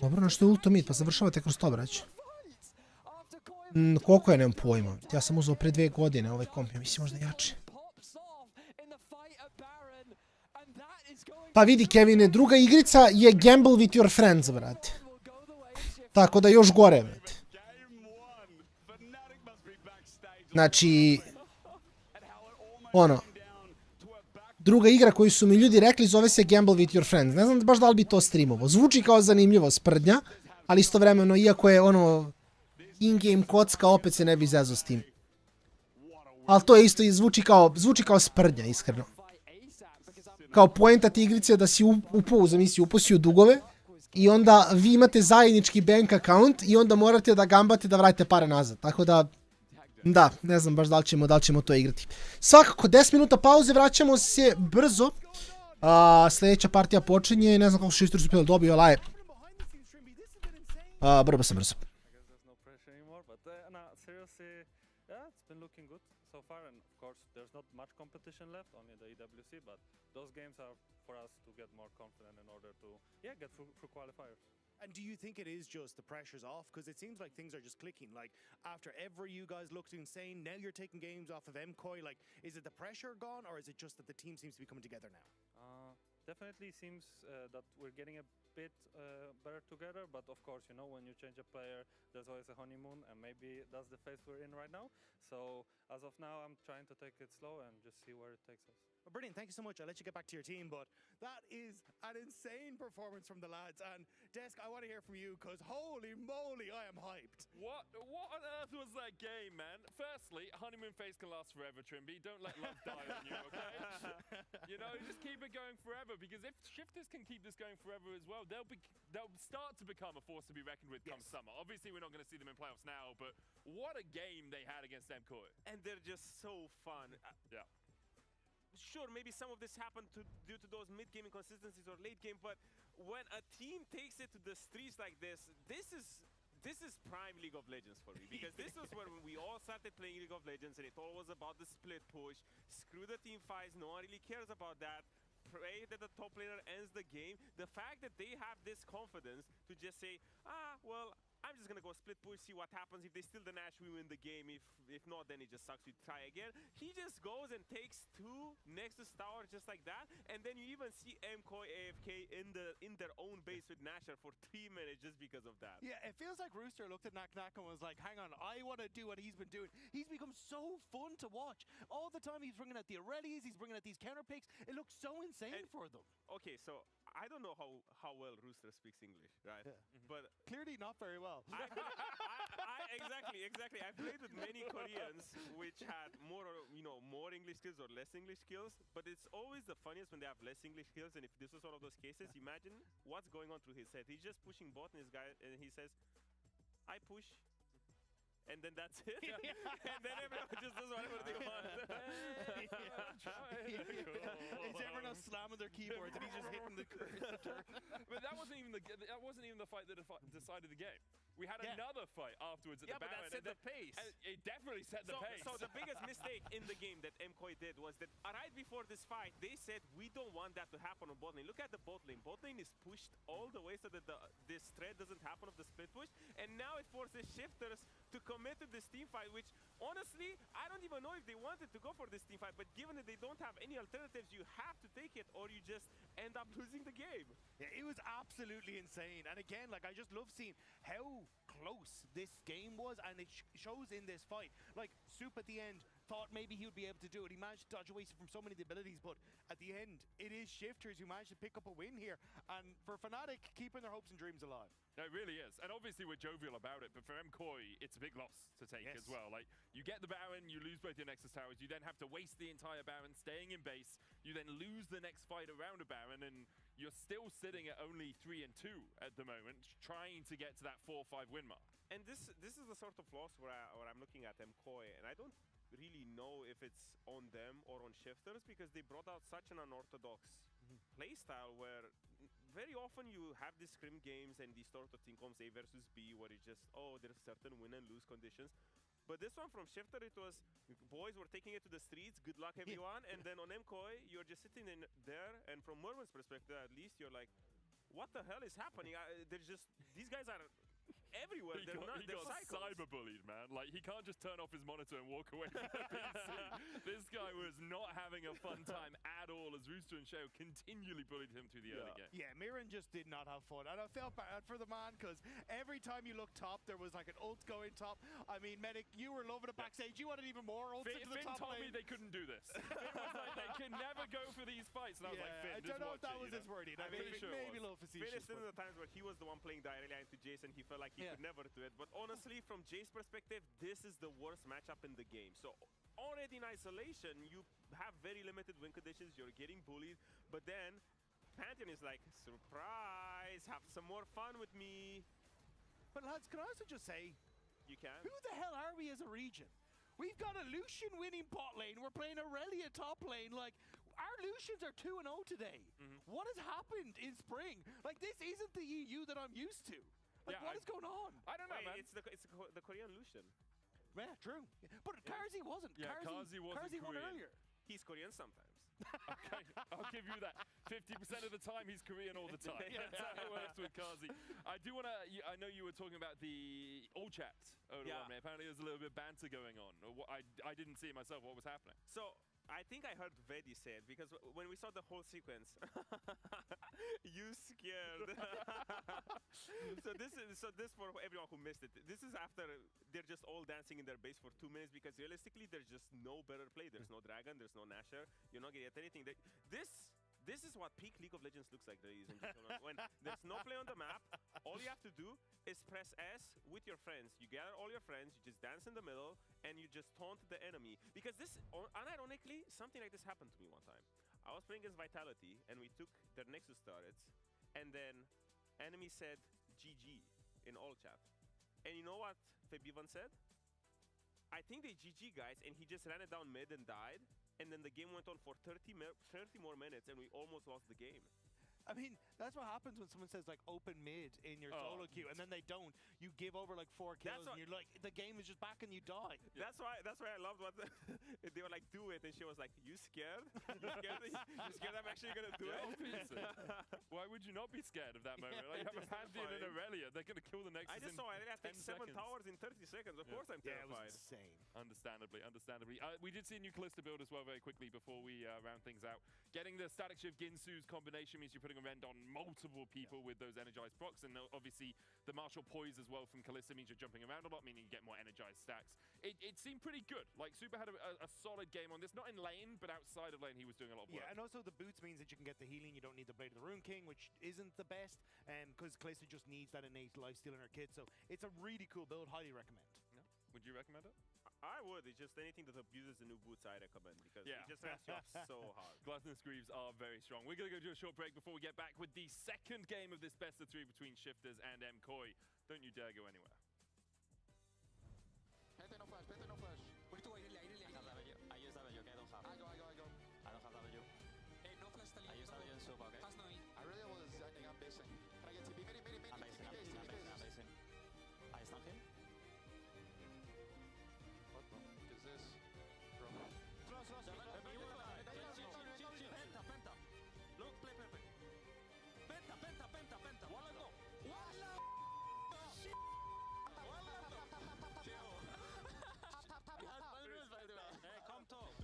Dobro, našto je ulta mid, pa završavate kroz top, brać. Koliko je, nemam pojma. Ja sam uzao pre 2 godine ovaj komp, ja mislim možda jače. Pa vidi, Kevine, druga igrica je Gamble with your friends, brate. Tako da još gore, brate. Znači, druga igra koju su mi ljudi rekli zove se Gamble with your friends. Ne znam baš da li bi to streamovo. Zvuči kao zanimljivo, sprdnja, ali istovremeno, iako je in-game kocka, opet se ne bi izazao s tim. Ali to je isto i zvuči kao sprdnja, iskreno. Kao poenta ti igrice da si upao u zamisli, upao si u dugove i onda vi imate zajednički bank account i onda morate da gambate da vratite pare nazad. Tako da, ne znam baš da li ćemo to igrati. Svakako, 10 minuta pauze, vraćamo se brzo. Sljedeća partija počinje, ne znam kako su Šišter uspjeli dobio, ali brzo sam brzo. There's not much competition left, only the EWC, but those games are for us to get more confident in order to, get through qualifiers. And do you think it is just the pressure's off? Because it seems like things are just clicking. Like, after ever you guys looked insane, now you're taking games off of MCOY. Like, is it the pressure gone, or is it just that the team seems to be coming together now? Definitely seems that we're getting a speed better together. But of course, you know, when you change a player, there's always a honeymoon, and maybe that's the phase we're in right now. So as of now, I'm trying to take it slow and just see where it takes us. Well, brilliant, thank you so much. I'll let you get back to your team, but that is an insane performance from the lads. And Desk, I want to hear from you, because holy moly, I am hyped. What on earth was that game, man? Firstly, honeymoon phase can last forever, Trimby. Don't let love die on you, okay? You know, just keep it going forever, because if shifters can keep this going forever as well, they'll start to become a force to be reckoned with come summer. Obviously, we're not going to see them in playoffs now, but what a game they had against MKOI. And they're just so fun. Yeah. Sure, maybe some of this happened due to those mid-game inconsistencies or late game, but when a team takes it to the streets like this is prime League of Legends for me, because this was when we all started playing League of Legends and it all was about the split push. Screw the team fights, no one really cares about that. Pray that the top laner ends the game. The fact that they have this confidence to just say, well, I'm just gonna go split push, see what happens. If they steal the Nash, we win the game. If not, then it just sucks. We try again. He just goes and takes 2 Nexus Tower just like that. And then you even see MKOI AFK in their own base with Nasher for 3 minutes just because of that. Yeah, it feels like Rooster looked at Knack and was like, hang on, I want to do what he's been doing. He's become so fun to watch. All the time he's bringing out the Aurelias, he's bringing out these counter picks. It looks so insane for them. Okay, so I don't know how well Rooster speaks English, right? Yeah. But clearly not very well. Exactly. I played with many Koreans which had more English skills or less English skills, but it's always the funniest when they have less English skills. And if this was one of those cases, imagine what's going on through his head. He's just pushing bot and this guy, and he says, I push. And then that's it. And then everyone just does whatever they want. Is everyone else slamming their keyboards and he's just hitting the cursor? But that wasn't even the fight that decided the game. We had another fight afterwards at the Baron. But that set the pace. It definitely set the pace. So the biggest mistake in the game that MKOI did was that right before this fight, they said, we don't want that to happen on bot lane. Look at the bot lane. Bot lane is pushed all the way so that this thread doesn't happen of the split push. And now it forces shifters to commit to this team fight, which honestly, I don't even know if they wanted to go for this team fight, but given that they don't have any alternatives, you have to take it or you just end up losing the game. Yeah, it was absolutely insane. And again, like, I just love seeing how close this game was, and it shows in this fight. Like, Soup at the end thought maybe he would be able to do it. He managed to dodge away from so many of the abilities, but at the end, it is shifters who managed to pick up a win here. And for Fnatic, keeping their hopes and dreams alive. It really is. And obviously we're jovial about it, but for MKOI, it's a big loss to take as well. Like, you get the Baron, you lose both your Nexus Towers, you then have to waste the entire Baron staying in base, you then lose the next fight around a Baron, and you're still sitting at only 3-2 at the moment, trying to get to that 4-5 win mark. And this is the sort of loss where I'm looking at MKOI, and I don't really know if it's on them or on shifters, because they brought out such an unorthodox playstyle where very often you have these scrim games and these sort of team comps A versus B where it's just, there's certain win and lose conditions. But this one from Shifter, it was, boys were taking it to the streets, good luck everyone. And then on MKOI, you're just sitting in there, and from Mervin's perspective at least, you're like, what the hell is happening? There's just, these guys are everywhere. He got cyberbullied, man. Like, he can't just turn off his monitor and walk away from the PC. This guy was not having a fun time at all, as Rooster and Sheo continually bullied him through the early game. Yeah, Mirren just did not have fun. And I felt bad for the man, because every time you looked top, there was like an ult going top. I mean, Medic, you were loving it backstage. You wanted even more ults into the top told lane. Me they couldn't do this. Finn was like, they can never go for these fights. And I was like, Finn, I don't know if that was his wording. I mean, maybe a little facetious. Finn is still in the times where he was the one playing directly into Jace, and he felt like he could never do it. But honestly, from Jace's perspective, this is the worst matchup in the game. So already in isolation, you have very limited win conditions. You're getting bullied. But then Pantheon is like, surprise, have some more fun with me. But lads, can I also just say, you can. Who the hell are we as a region? We've got a Lucian winning bot lane. We're playing Aurelia top lane. Like, our Lucians are 2-0 today. What has happened in spring? Like, this isn't the EU that I'm used to. Like, what is going on? I don't know, man. It's the Korean Lucian. Yeah, true. But Karzi wasn't. Yeah, Karzi wasn't Karzi won Korean. earlier. He's Korean sometimes. Okay, I'll give you that. 50% of the time, he's Korean all the time. That's how it works with Karzi. I do want to, I know you were talking about the all chat. Apparently there's a little bit of banter going on. I didn't see it myself. What was happening? So, I think I heard Vedi say it because when we saw the whole sequence, you scared. so this for everyone who missed it. This is after they're just all dancing in their base for 2 minutes because realistically there's just no better play. There's no dragon, there's no Nasher. You're not gonna get anything. This is what peak League of Legends looks like, ladies and gentlemen. When there's no play on the map, all you have to do is press S with your friends. You gather all your friends, you just dance in the middle, and you just taunt the enemy. Because this, unironically, something like this happened to me one time. I was playing against Vitality, and we took their Nexus turrets, and then enemy said GG in all chat. And you know what Fabivan said? I think they GG guys, and he just ran it down mid and died. And then the game went on for 30 more minutes, and we almost lost the game. I mean, that's what happens when someone says, like, open mid in your solo queue, and then they don't. You give over, like, 4 kills, and you're like, the game is just back, and you die. That's why I loved what they were like, do it, and she was like, you scared? You scared I'm actually going to do it? Why would you not be scared of that moment? Like, you have a Pantheon and Aurelia. They're going to kill the Nexus I just saw Aurelia take 7 towers in 30 seconds. Of course I'm terrified. It was insane. Understandably. We did see a new Callista build as well very quickly before we round things out. Getting the Static Shift Ginsu's combination means you're putting a rend on multiple people with those energized procs, and obviously the Martial Poise as well from Callista means you're jumping around a lot, meaning you get more energized stacks. It seemed pretty good. Like, Super had a solid game on this, not in lane, but outside of lane he was doing a lot of work. Yeah, and also the boots means that you can get the healing, you don't need the Blade of the Rune King, which isn't the best, because Callista just needs that innate lifesteal in her kit, so it's a really cool build, highly recommend. Yeah. Would you recommend it? I would. It's just anything that abuses the new boots I recommend because it just ramps you up so hard. Gluttonous Greaves are very strong. We're going to go do a short break before we get back with the second game of this best of 3 between Shifters and MCoy. Don't you dare go anywhere. Gente, no flash, gente, no flash. Wait, I use W, okay, I don't have. I go. I don't have W. Hey, no flash, I use W in super, okay? Has no E. I really was designing, I'm basing. Can I get TP? Mini. I'm basing. I stun him. What the fuck is this? Bro. Slow. Penta. Look, play. Penta. Walla. Shit. Hey, come talk.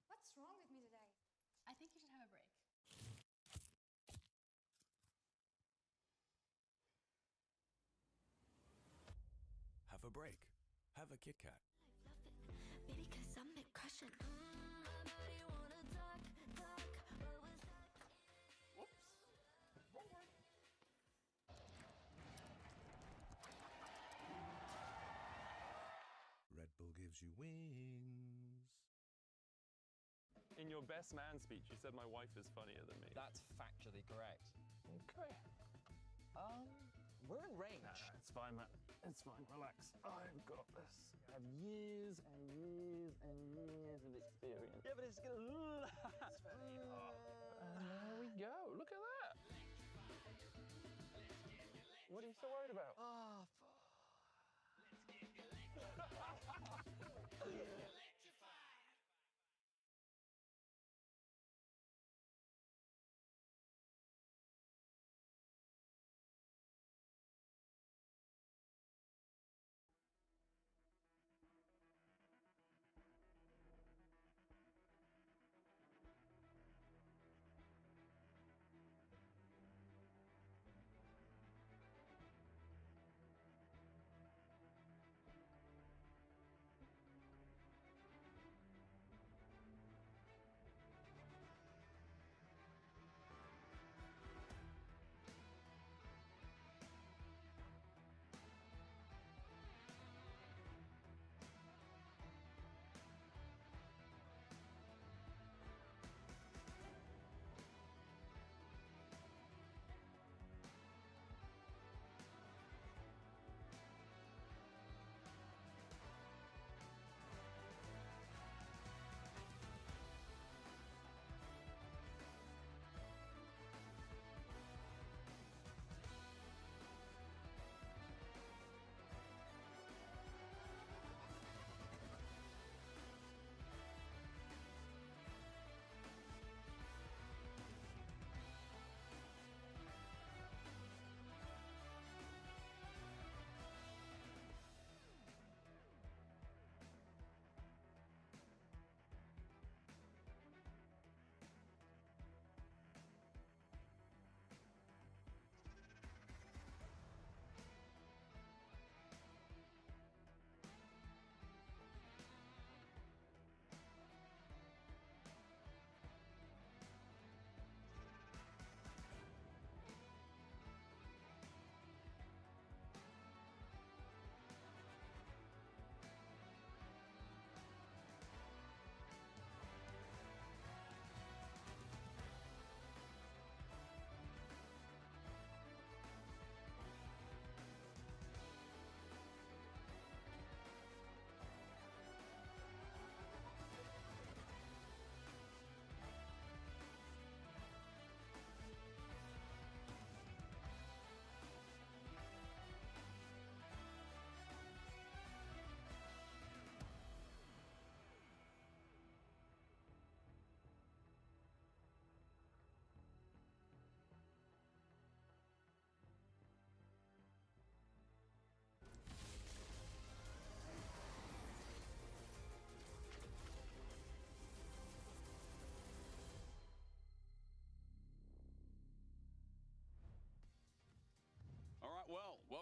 What's wrong with me today? I think you should have a break. Have a break. Have a Kit Kat. Baby, cause I'm at crushing. Red Bull gives you wings. In your best man speech, you said my wife is funnier than me. That's factually correct. Okay. We're in range. No, it's fine, man. It's fine. Relax. I've got this. I have years and years and years of experience. Yeah, but it's gonna. It's very hard. And there we go. Look at that. What are you so worried about? Oh,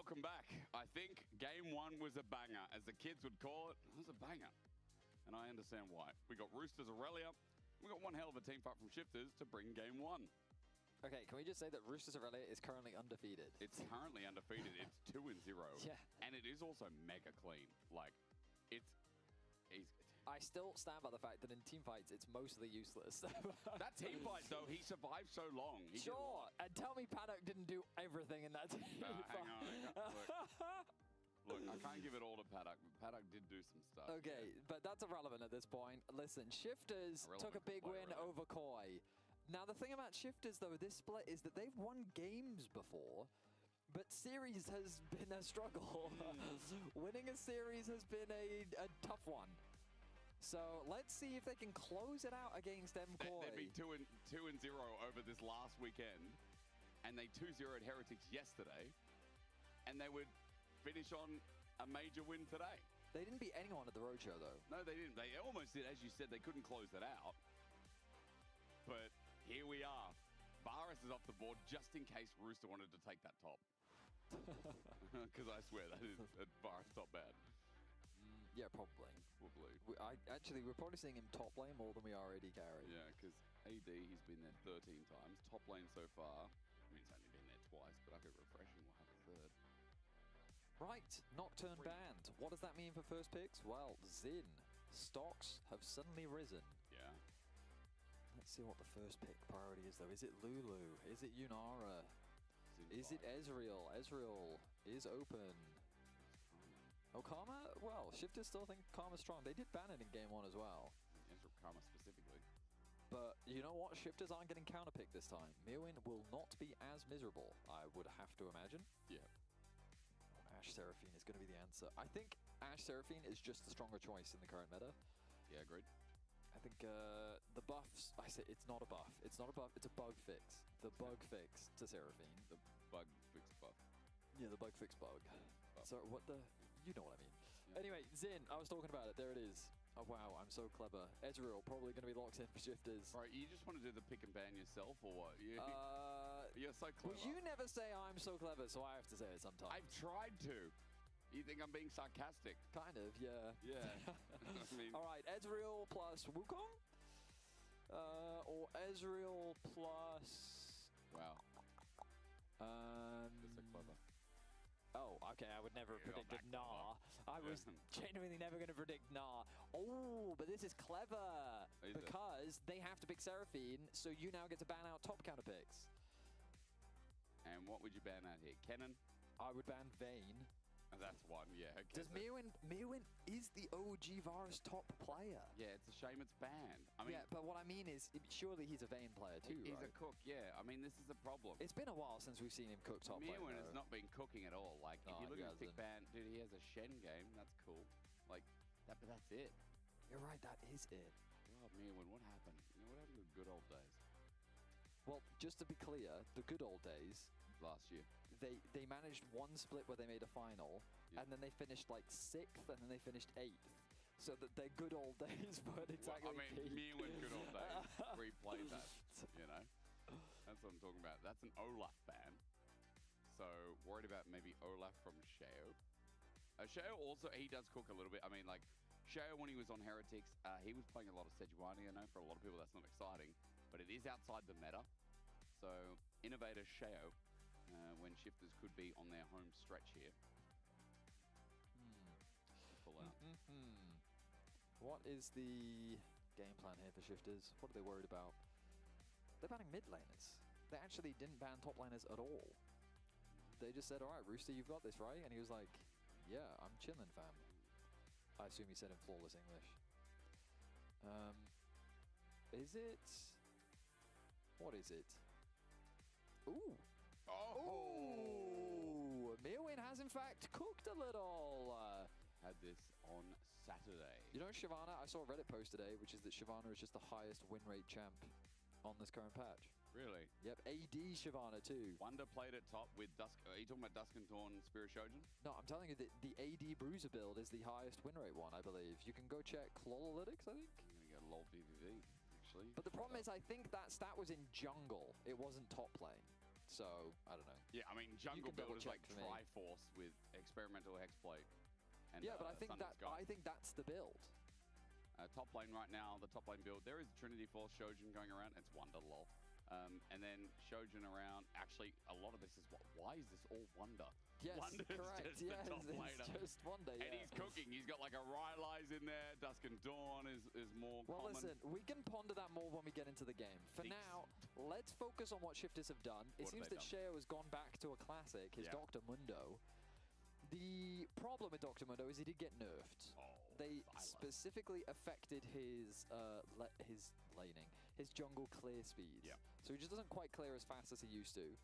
welcome back. I think game one was a banger. As the kids would call it was a banger. And I understand why. We got Roosters Aurelia. We got one hell of a team fight from Shifters to bring game one. Okay, can we just say that Roosters Aurelia is currently undefeated? It's currently undefeated. It's 2-0. Yeah. And it is also mega clean. Like, it's... I still stand by the fact that in team fights, it's mostly useless. That team fight, though, he survived so long. He sure, and tell me Paddock didn't do everything in that team fight. Hang on. Look, I can't give it all to Paddock, but Paddock did do some stuff. Okay, but that's irrelevant at this point. Listen, Shifters took a big win over Koi. Now, the thing about Shifters, though, this split is that they've won games before, but series has been a struggle. Winning a series has been a tough one. So let's see if they can close it out against Koi. They'd be 2-0 over this last weekend, and they 2-0'd Heretics yesterday, and they would finish on a major win today. They didn't beat anyone at the roadshow, though. No, they didn't. They almost did. As you said, they couldn't close it out. But here we are. Varus is off the board just in case Rooster wanted to take that top. Because I swear that is Varus top bad. Yeah, probably. We're probably seeing him top lane more than we are AD carry. Yeah, because AD, he's been there 13 times. Top lane so far, I mean, he's only been there twice, but I could refresh and we'll have a third. Right, Nocturne banned. What does that mean for first picks? Well, Zin. Stocks have suddenly risen. Yeah. Let's see what the first pick priority is, though. Is it Lulu? Is it Yunara? Is it Ezreal? Ezreal is open. Oh, Karma? Well, Shifters still think Karma's strong. They did ban it in game one as well. Karma specifically. But you know what? Shifters aren't getting counterpicked this time. Mirwin will not be as miserable, I would have to imagine. Yeah. Ashe Seraphine is going to be the answer. I think Ashe Seraphine is just the stronger choice in the current meta. Yeah, agreed. I think the buffs, I say it's not a buff. It's not a buff, it's a bug fix. The bug fix to Seraphine. The bug fix buff. Yeah, the bug fix bug. So what the... You know what I mean. Yeah. Anyway, Zin, I was talking about it. There it is. Oh, wow, I'm so clever. Ezreal probably going to be locked in for Shifters. Right, you just want to do the pick and ban yourself, or what? You're so clever. Well, you never say I'm so clever, so I have to say it sometimes. I've tried to. You think I'm being sarcastic? Kind of, yeah. Yeah. I mean... All right, Ezreal plus Wukong? Or Ezreal plus... Wow. That's so clever. Oh, okay, I would never have predicted Nah. I was genuinely never going to predict Nah. Oh, but this is clever. Because they have to pick Seraphine, so you now get to ban out top counter picks. And what would you ban out here? Canon? I would ban Vayne. That's one, yeah. Okay, Does Mirwin is the OG Varus top player. Yeah, it's a shame it's banned. I mean, yeah, but what I mean is, surely he's a Vayne player too, He's right? a cook, yeah. I mean, this is the problem. It's been a while since we've seen him cook top lane. Mirwin has not been cooking at all. Like, if you look at pick ban, dude, he has a Shen game. That's cool. Like, but that's it. You're right, that is it. Oh, Mirwin, what happened? You know, what happened to the good old days? Well, just to be clear, the good old days... Last year. They managed one split where they made a final, and then they finished like 6th, and then they finished 8th. So that their good old days weren't exactly. Well, I mean, Mirwin good old days. Replayed that, you know. That's what I'm talking about. That's an Olaf ban. So worried about maybe Olaf from Shao. Shao also, he does cook a little bit. I mean, like Shao when he was on Heretics, he was playing a lot of Sejuani. I know for a lot of people that's not exciting, but it is outside the meta. So Innovator Shao. When Shifters could be on their home stretch here. Pull out. What is the game plan here for Shifters? What are they worried about? They're banning mid laners. They actually didn't ban top laners at all. They just said, all right, Rooster, you've got this, right? And he was like, yeah, I'm chilling, fam. I assume he said in flawless English. Is it? What is it? Ooh. Oh! Mirwin has in fact cooked a little. Had this on Saturday. You know Shyvana, I saw a Reddit post today, which is that Shyvana is just the highest win rate champ on this current patch. Really? Yep, AD Shyvana too. Wonder played at top with Dusk. Are you talking about Dusk and Torn Spirit Shogun? No, I'm telling you that the AD Bruiser build is the highest win rate one, I believe. You can go check Lolalytics, I think. I'm going to go LOL VVV, actually. But the problem is, I think that stat was in jungle. It wasn't top lane. So, I don't know. Yeah, I mean, jungle can build is like double-check for me. Triforce with experimental hexplate. And, Yeah, but I think Thunder's Guide. that's the build. Top lane right now, the top lane build, there is Trinity Force Shojin going around. It's Wonder, lol. And then Shojin around. Actually, a lot of this is why is this all Wonder? Yes, Wonder's correct. just the Yes, top it's laner. just Wonder, And yeah. he's cooking. He's got like a Rylai's in there. Dusk and Dawn is more Well, common. listen, we can ponder that more when we get into the game. For now, let's focus on what Shifters have done. It What have seems they that done? Sheo has gone back to a classic, his Yeah. Dr. Mundo. The problem with Dr. Mundo is he did get nerfed. They specifically affected his laning, his jungle clear speeds. Yeah. So he just doesn't quite clear as fast as he used to.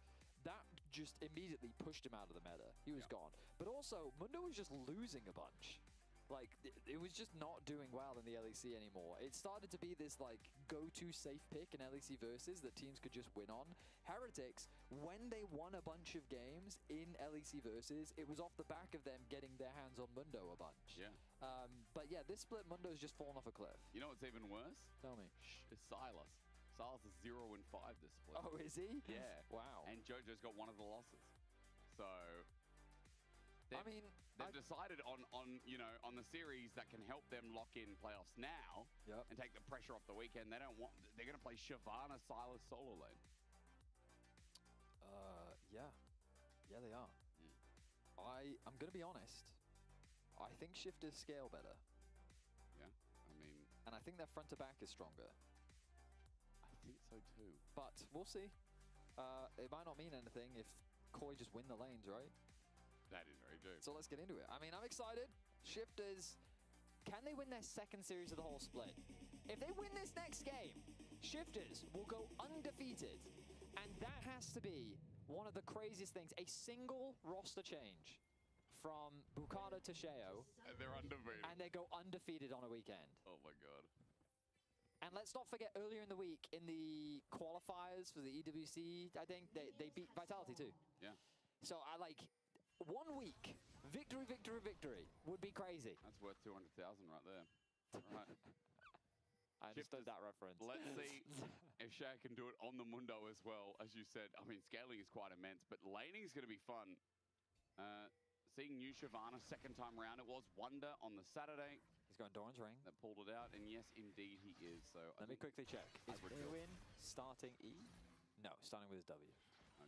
That just immediately pushed him out of the meta. He was gone. But also, Mundo was just losing a bunch. Like, it was just not doing well in the LEC anymore. It started to be this, like, go-to safe pick in LEC versus that teams could just win on. Heretics, when they won a bunch of games in LEC versus, it was off the back of them getting their hands on Mundo a bunch. Yeah. But yeah, this split, Mundo's just fallen off a cliff. You know what's even worse? Tell me. It's Silas. Silas is 0-5 this split. Oh, is he? Yeah. Wow. And JoJo's got one of the losses. So they've decided on on the series that can help them lock in playoffs now and take the pressure off the weekend. They're going to play Shyvana Silas solo lane. Yeah, they are. I'm going to be honest. I think Shifters scale better. Yeah, I mean, and I think their front to back is stronger. I think so too. But we'll see. It might not mean anything if Koi just win the lanes, right? That is very true. So let's get into it. I mean, I'm excited. Shifters, can they win their second series of the whole split? If they win this next game, Shifters will go undefeated. And that has to be one of the craziest things. A single roster change from Bukata to Sheo. And they're undefeated. And they go undefeated on a weekend. Oh my god. And let's not forget, earlier in the week, in the qualifiers for the EWC, I think, they beat Vitality too. Yeah. So I like, 1 week, victory, victory, victory would be crazy. That's worth 200,000 right there. Right. I understood that reference. Let's see if Shaq can do it on the Mundo as well. As you said, I mean, scaling is quite immense, but laning is going to be fun. Seeing new Shyvana second time round, it was Wonder on the Saturday. He's going Doran's ring. That pulled it out, and yes, indeed he is. So Let me quickly check. Is Erwin starting E? No, starting with his W.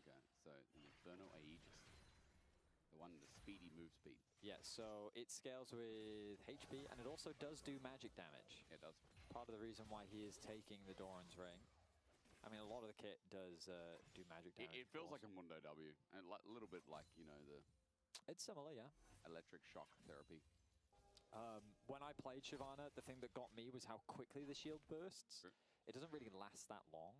Okay, so the Inferno Aegis. The one, the speedy move speed. Yeah, so it scales with HP, and it also does do magic damage. It does. Part of the reason why he is taking the Doran's ring. I mean, a lot of the kit does do magic damage. It feels like a Mundo W, and a little bit like, you know, the... It's similar, yeah. Electric shock therapy. When I played Shyvana, the thing that got me was how quickly the shield bursts. Sure. It doesn't really last that long.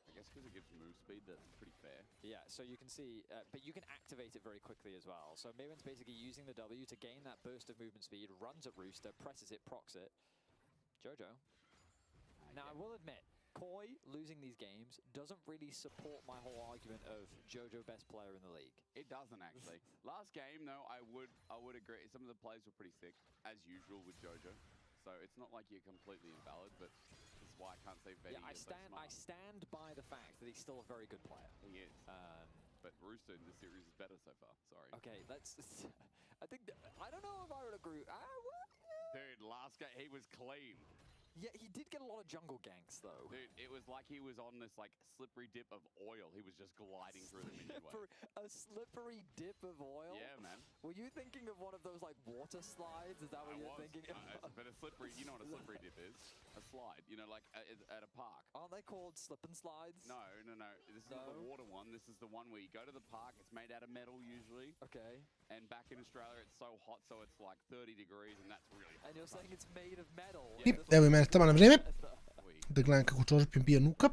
I guess because it gives move speed, that's pretty fair. Yeah, so you can see, but you can activate it very quickly as well. So Maywen's basically using the W to gain that burst of movement speed, runs at Rooster, presses it, procs it. Jojo. Now, I will admit, Koi losing these games doesn't really support my whole argument of Jojo best player in the league. It doesn't actually. Last game though, I would agree. Some of the plays were pretty sick, as usual with Jojo. So it's not like you're completely invalid, but this is why I can't say Betty. Yeah, I stand by the fact that he's still a very good player. He is. But Rooster in this series is better so far. Sorry. Okay, let's. I don't know if I would agree. Dude, last game he was clean. Yeah, he did get a lot of jungle ganks, though. Dude, it was like he was on this, like, slippery dip of oil. He was just gliding through the midway. A slippery dip of oil? Yeah, man. Were you thinking of one of those, like, water slides? Is that what you're thinking of? But a slippery, you know what a slippery dip is? A slide, you know, like at a park. Aren't they called slip and slides? No. This is not the water one. This is the one where you go to the park. It's made out of metal, usually. Okay. And back in Australia, it's so hot, so it's like 30 degrees, and that's really hot. And you're saying it's made of metal? I evo i mene tamo na vreme da gledam kako Čožopin bije nuka.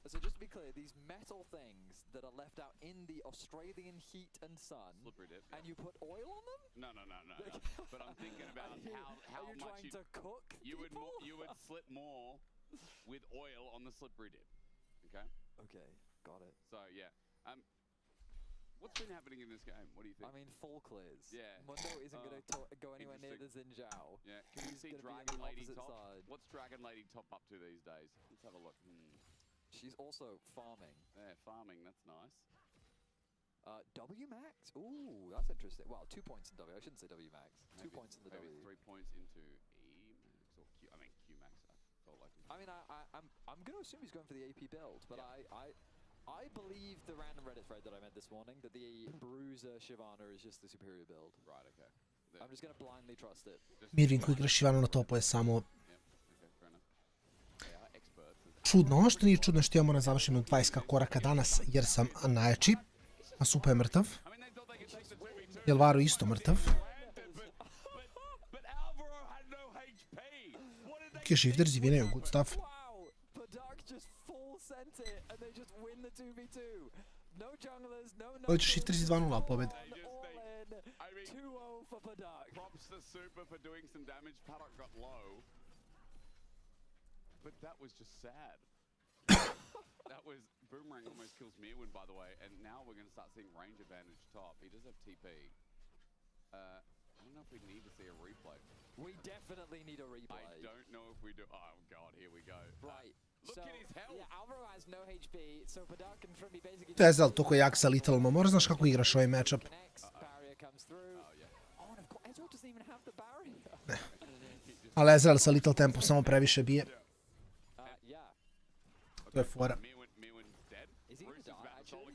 So just to be clear, these metal things that are left out in the Australian heat and sun, slippery dip, and you put oil on them? No. But I'm thinking about how are you much trying to cook you would slip more with oil on the slippery dip. Okay. Okay, got it. So yeah, what's been happening in this game? What do you think? I mean, full clears. Yeah. Mundo isn't going to go anywhere near the Xin Zhao. Yeah. Can you see Dragon Lady top? What's Dragon Lady top up to these days? Let's have a look. She's also farming. Yeah, farming, that's nice. W max? Ooh, that's interesting. Well, 2 points in W. I shouldn't say W max. Maybe 2 points in the W. 3 points into E max or Q. I mean Q max. I felt like. I'm going to assume he's going for the AP build, but I believe the random Reddit thread that I made this morning that the Bruiser Shyvana is just the superior build. Right. Okay. I'm just going to blindly trust it. Mirvin koji igra Shyvanu na topu je samo čudno. Što nije čudno što ja moram završiti na 20 koraka danas jer sam najjači. A Supa je mrtav. Je Varo isto mrtav? Okay, shifters i vinaju, good stuff. Ovo će shifters i 2-0 pobjede. Props to Super for doing some damage. Paddock got low. But that was just sad. That was Boomerang almost kills Mirwin, by the way, and now we're going to start seeing range advantage top. He does have TP. I don't know if we need to see a replay. We definitely need a replay. I don't know if we do. Oh god, here we go. Right. Look at his health. Yeah, Alvaro has no HP, so Paddock and Trimby basically. To je Zel, toliko jak sa Littlema. Moraš znaš kako igraš ovaj matchup. Barrier comes through. Oh, and of course, Ezreal doesn't even have the barrier. Ali Ezreal sa Little Tempom samo previše bije. To je fora. Is he gonna die, actually?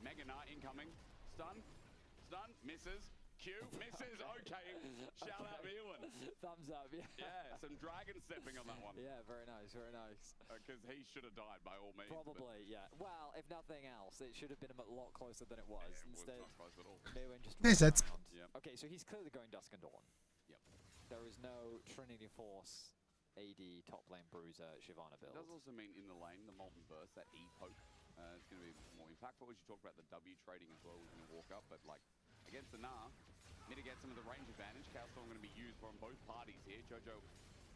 Megana incoming. Stun. Misses. Q. Misses. Okay. Shout out Mirwin. Thumbs up, yeah. Yeah, some dragon stepping on that one. Yeah, very nice, very nice. Because he should have died by all means. Probably, yeah. Well, if nothing else, it should have been a lot closer than it was. Yeah, Instead, was not close at all. Mirwin just... Nice hits. Yep. Okay, so he's clearly going Dusk and Dawn. Yep. There is no Trinity Force AD top lane Bruiser Shyvana build. It does also mean in the lane, the Molten Burst, that E poke, it's going to be more impactful. As you talked about the W trading as well, we're going to walk up, but like against the Gnar, mitigate some of the range advantage. Chaos Storm going to be used from both parties here. Jojo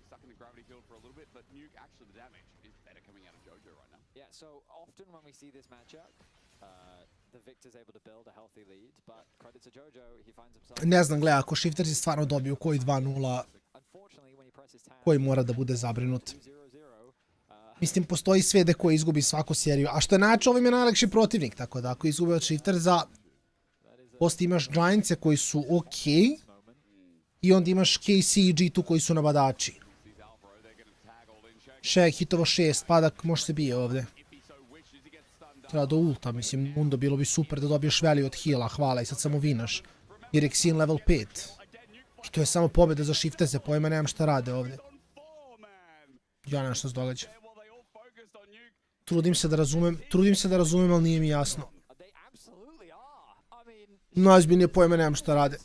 stuck in the gravity field for a little bit, but Nuke, actually the damage is better coming out of Jojo right now. Yeah, so often when we see this matchup, the Victor's able to build a healthy lead, but credit to Jojo, he finds himself... Ne znam, gledaj, ako Shiftersi stvarno dobiju koji 2-0, koji mora da bude zabrinut. Mislim, postoji svede koji izgubi svaku seriju, a što je način, ovim je najlakši protivnik, tako da ako izgubi od Shiftersa, poslije imaš Giantse koji su okej, i onda imaš KC i G2 koji su nabadači. Shaq hitovo 6, Padak može se bije ovdje. Treba do ulta, mislim, Mundo bilo bi super da dobiješ value od heala, hvala, i sad samo vinaš. Jer je Xin level 5. Što je samo pobjeda za Shiftese, pojma nemam šta rade ovdje. Ja nemam šta se događa. Trudim se da razumem, ali nije mi jasno. Najzbiljnije pojma nemam šta rade.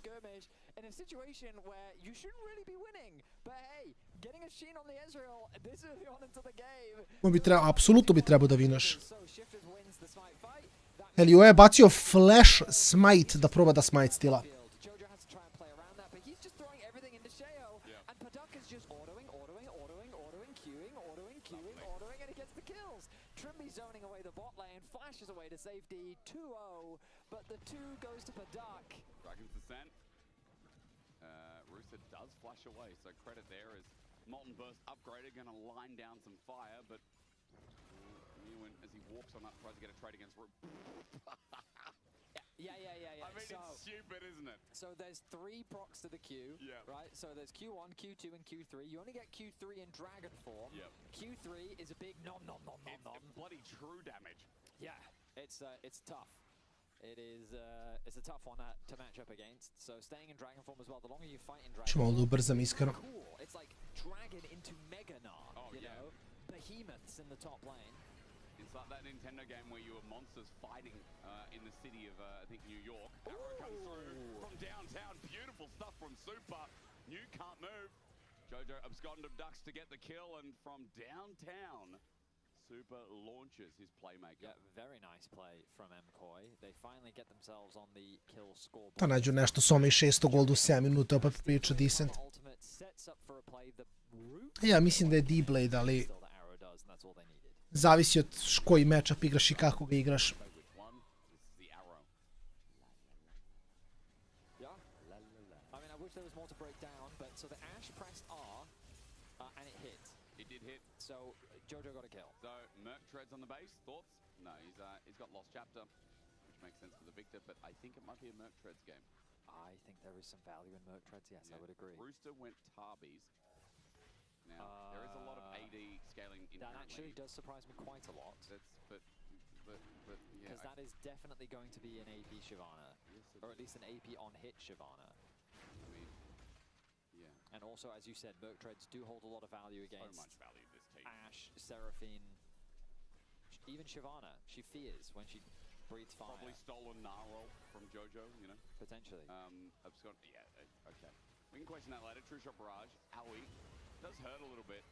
Apsolutno bi trebao da vinaš. Helio je bacio flash smite da proba da smite stila. Does flash away, so credit there as Molten Burst upgraded, going to line down some fire, but Mirwin, as he walks on up, tries to get a trade against Root. Yeah. I mean, it's stupid, isn't it? So there's 3 procs to the Q, right? So there's Q1, Q2, and Q3. You only get Q3 in Dragon form. Q3 is a big nom. It's bloody true damage. Yeah, it's tough. It's a tough one to match up against. So staying in Dragon form as well. The longer you fight in Dragon Ćemo ovdje ubrzam iskreno. cool. It's like Dragon into Mega Gnar, you know? Behemoths in the top lane. It's like that Nintendo game where you were monsters fighting in the city of, I think, New York. Arrow comes through from downtown. Beautiful stuff from Super. New can't move. Jojo absconded ducks to get the kill, and from downtown, Super launches his playmaker. Yeah, very nice play from MKOI. They finally get themselves on the kill scoreboard. Da nađu nešto, Somi 600 gold u 7 minuta, opet priča decent. Ja mislim da je D-Blade, ali zavisi od koji matchup igraš i kako ga igraš. It did hit. So Jojo got a kill. So Merc treads on the base. Thoughts? No, he's got Lost Chapter, which makes sense for the Victor, but I think it might be a Merc treads game. I think there is some value in Merc treads, yes, I would agree. Rooster went Tarbies. Now, there is a lot of AD scaling inherently. That actually does surprise me quite a lot. But yeah. Because that is definitely going to be an AP Shyvana, or at least an AP on-hit Shyvana. I mean, yeah. And also, as you said, Merc treads do hold a lot of value against so much value this team. Ashe, Seraphine, even Shyvana. She fears when she breathes fire. Probably stolen Narwhal from Jojo, you know? Potentially. Yeah, okay. We can question that later. True Shot Barrage, Aoi, does hurt a little bit.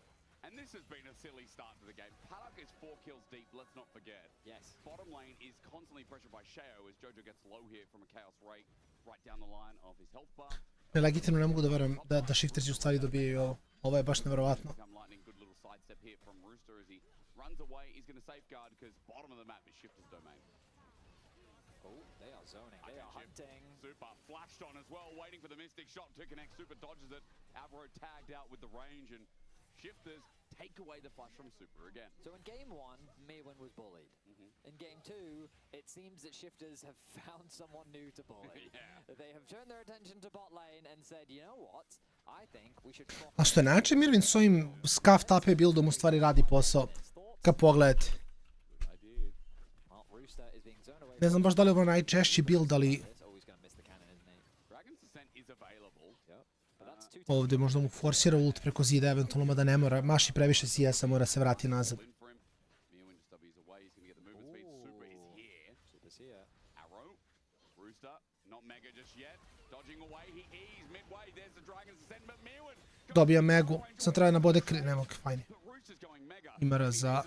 And this has been a silly start to the game. Paddock is 4 kills deep, let's not forget. Yes. Bottom lane is constantly pressured by Sheo as Jojo gets low here from a Chaos Rake right down the line of his health bar. Legitimno ne mogu da verujem da shiftersi u stvari dobijaju ovo. Ovo je baš nevjerovatno. Good little sidestep here from Rooster as he runs away. He's going to safeguard because bottom of the map is Shifter's domain. Oh, they are zoning. They are hunting. Super flashed on as well, waiting for the Mystic shot to connect. Super dodges it. Avro tagged out with the range, and Shifters take away the flash from Super again. So in game 1, Maywin was bullied. In game 2, it seems that Shifters have found someone new to bully. They have turned their attention to bot lane and said, you know what, I think we should... A što je način Mirvin s ovim scuffed AP buildom u stvari radi posao. Kad pogledate. Ne znam baš da li je ovo najčešći build, ali... Ovdje možda mu forsira ult preko zida, eventualno, mada ne mora. Maši previše CS-a, mora se vrati nazad. Dobija Megu, sam treba na bode kri... Ne mogu, fajni. Ima raza...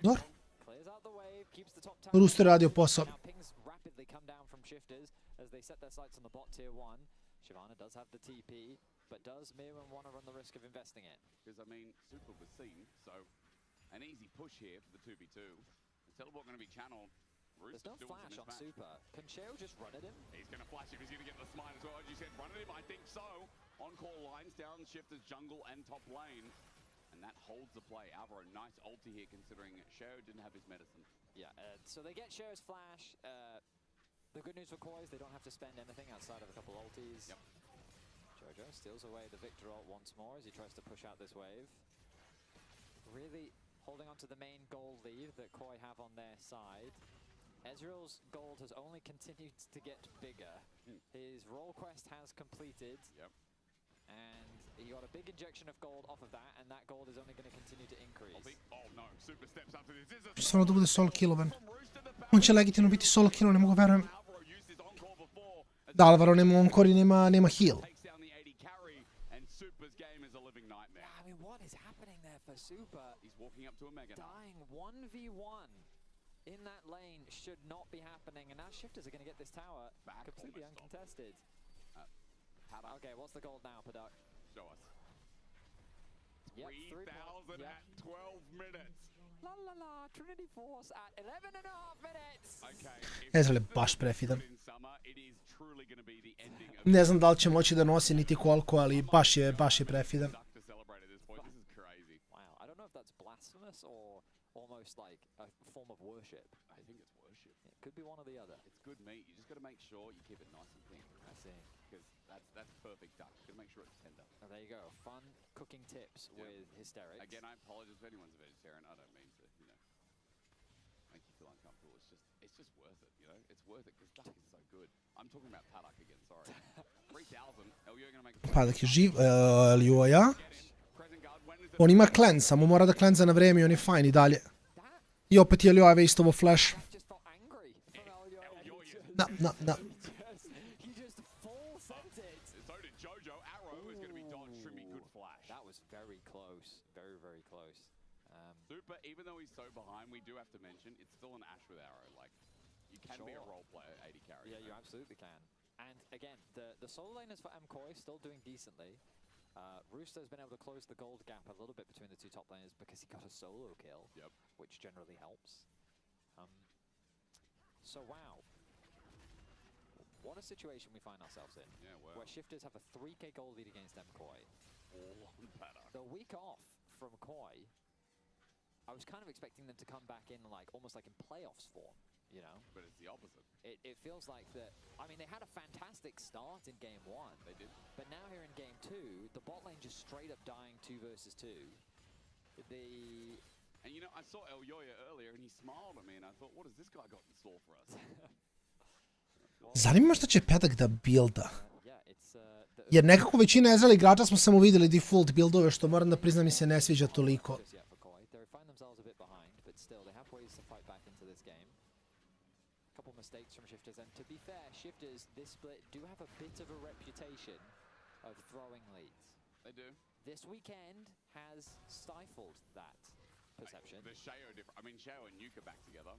Dobro. Rooster radio posao. Shyvana does have the TP, but does Maywin want to run the risk of investing it? Because, I mean, Super was seen, so an easy push here for the 2v2. The teleport going to be channeled. There's no flash on Super. Can Sheo just run at him? He's going to flash if he's going to get the smite as well. As you said, run at him, I think so. On-call lines down, Shifters jungle and top lane. And that holds the play. Alvaro, nice ulti here considering Sheo didn't have his medicine. Yeah, so they get Sheo's flash. The good news for Koi is they don't have to spend anything outside of a couple ultis. Yep. Jojo steals away the Victor ult once more as he tries to push out this wave. Really holding on to the main gold lead that Koi have on their side. Ezreal's gold has only continued to get bigger. His role quest has completed. Yep. And he got a big injection of gold off of that, and that gold is only going to continue to increase. Oh no, Super steps up to this. Će stvarno da bude solo killovan. On će legitimno biti solo kill, ne mogu verujem. Da, Alvaro nema encore i nema heal. I mean, what is happening there for Super? He's walking up to a mega. Dying 1v1 in that lane should not be happening, and now Shifters are going to get this tower completely uncontested. Okay, what's the gold now, Paddock? Show us. Yep, 3,000 at 12 minutes. La la la, Trinity Force at 11 and a half minutes. Okay. Ezreal je baš prefidan. Ne znam da li će moći da nosi niti koliko, ali baš je prefidan. Wow, I don't know if that's blasphemous or almost like a form of worship. I think it's worship. It could be one or the other. It's good meat. You just got to make sure you keep it nice and clean. I see. Because that's perfect duck. Got to make sure it's tender. Oh, there you go. Fun cooking tips with Hysterics. Again, I apologize if anyone's a vegetarian. I don't mean to, make you feel uncomfortable. It's just worth it, It's worth it because duck is so good. I'm talking about Paddock again, sorry. 3,000. You're going to make... Paddock je živ, Ljoja. On ima cleanse, samo mora da cleanse na vreme i on je fajn i dalje. I opet je Ljoja istovo flash. Na. Very close, very close. Super, even though he's so behind, we do have to mention it's still an Ashe with arrow. Like, you can be a role player 80 carry. Yeah, you absolutely can. And again, the solo laners for MKOI still doing decently. Rooster's been able to close the gold gap a little bit between the two top laners because he got a solo kill, which generally helps. So wow. What a situation we find ourselves in, where Shifters have a 3k gold lead against MKOI. The week off from Koi, I was kind of expecting them to come back in like almost like in playoffs form, you know? But it's the opposite. It feels like that. I mean, they had a fantastic start in game 1. They did. But now here in game 2, the bot lane just straight up dying 2 versus 2. And you know, I saw El Yoya earlier and he smiled at me and I thought, what has this guy got in store for us? Zanima šta će Petak da builda. Jer nekako većina Ezreal igrača smo samo vidjeli default buildove, što moram da priznam mi se ne sviđa toliko. Mistakes from Shifters, and to be fair, Shifters this split do have a bit of a reputation of throwing leads. They do. This weekend has stifled that perception. The Shayo different. I mean, Shayo and Nuke are back together,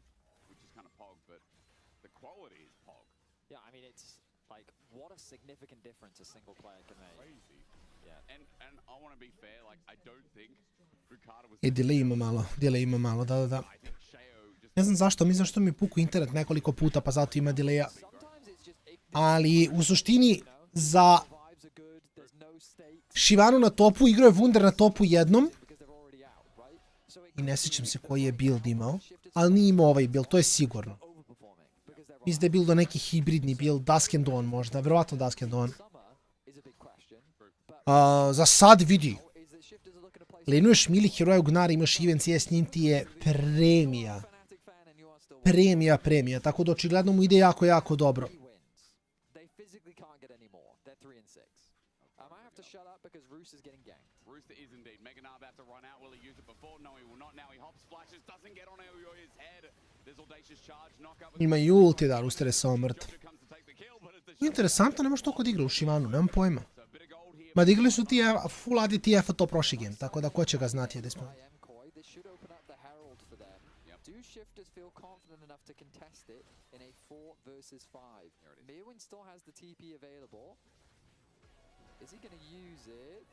which is kind of pog, but the quality is pog. Yeah, I mean, it's like what a significant difference a single player can make. Crazy. Yeah, and I want to be fair. Like, I don't think Ricardo was. I delay ima malo, da. Ne znam zašto mi puku internet nekoliko puta, pa zato ima delaya. Ali u suštini za Shivanu na topu igrao je Wunder na topu jednom. I ne sjećam se koji je build imao, ali nije imao ovaj build, to je sigurno. Mislim da je build neki hibridni build, Dusk and Dawn možda, verovatno Dusk and Dawn. Za sad vidi. Lenuješ mili heroja u Gnari, imaš event s njim, ti je premija. Premija, tako da očigledno mu ide jako dobro. Ima i ulti da Rooster je samo mrtav. Interesantno, nemaš toliko da igra u Shivanu, nemam pojma. Ma da igrali su ti full ADTF-a to prošli game, tako da ko će ga znati gdje smo. Shifters feel confident enough to contest it in a 4 versus 5. Mirwin still has the TP available. Is he going to use it?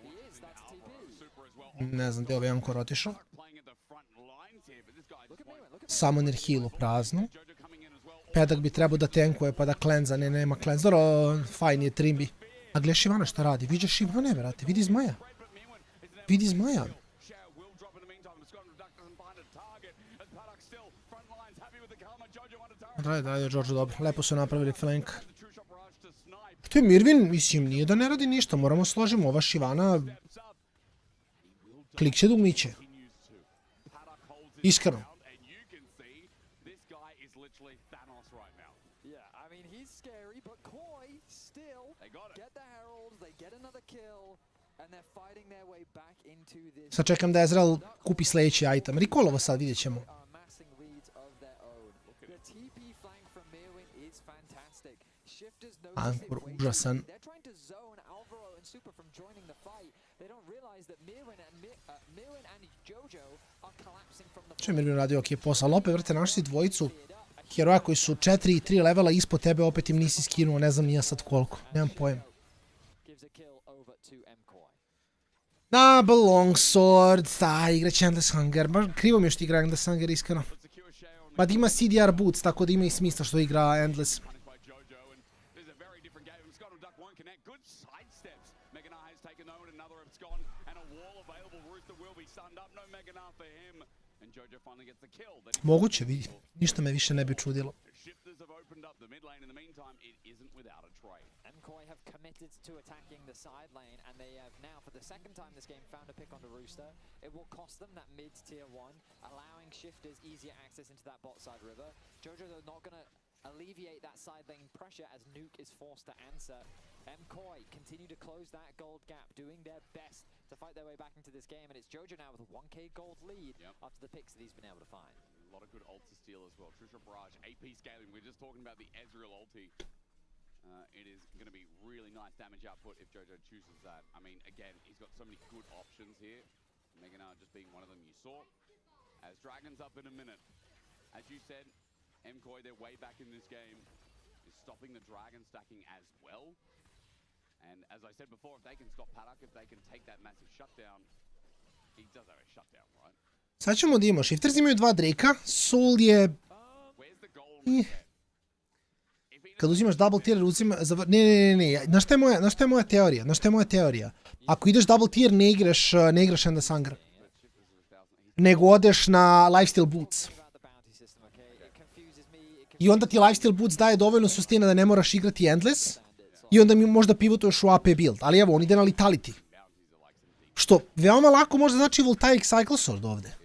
He is, that's TP. Ne znam gdje ovaj Ankor otišao. Summoner heal u praznu. Petak bi trebao da tankuje pa da cleanse, nema cleanse. Dobro, fajn je Trimbi. A gle Shivana šta radi? Viđa Shivane, brate, vidi zmaja. Vidi zmaja. Radi, George, dobro. Lepo su napravili flank. To je Mirwin, mislim, nije da ne radi ništa. Moramo složiti ova Shivana. Klik će da umiće. Iskreno. Sad čekam da Ezreal kupi sljedeći item. Recallovo sad, vidjet ćemo. Ankor, užasan. Što je Mirwin radio ok posao, ali opet vrte našli dvojicu heroja koji su 4 i 3 levela ispod tebe, opet im nisi skinuo, ne znam nija sad koliko, nemam pojem. Double longsword, igraće Endless Hunger, krivo mi je što igra Endless Hunger iskreno. Ma da ima CDR boots, tako da ima i smisla što igra Endless. Moguće, vidi. Ništa me više ne bi čudilo. MKOI have committed to attacking the side lane, and they have now, for the second time this game, found a pick onto Rooster. It will cost them that mid-tier 1, allowing Shifters easier access into that bot side river. Jojo, though, not going to alleviate that side lane pressure as Nuke is forced to answer. MKOI continue to close that gold gap, doing their best to fight their way back into this game, and it's Jojo now with a 1k gold lead after the picks that he's been able to find. A lot of good ult to steal as well. Trisha Barrage, AP scaling. We're just talking about the Ezreal ulti. It is going to be really nice damage output if Jojo chooses that. I mean, again, he's got so many good options here. Meganar just being one of them you saw. As Dragon's up in a minute. As you said, MKOI, they're way back in this game, is stopping the Dragon stacking as well. And as I said before, if they can stop Paddock, if they can take that massive shutdown, he does have a shutdown, right? Sad ćemo da imamo. Shifters imaju 2 Drake'a, Soul je... kad uzimaš double tier, ne. Znaš šta je moja teorija? Ako ideš double tier, ne igraš End of Hunger. Nego odeš na lifesteal boots. I onda ti lifesteal boots daje dovoljno sustina da ne moraš igrati endless. I onda mi možda pivotuješ u AP build. Ali evo, on ide na Letality. Što veoma lako možda znači Voltaic Cycle Sword ovde.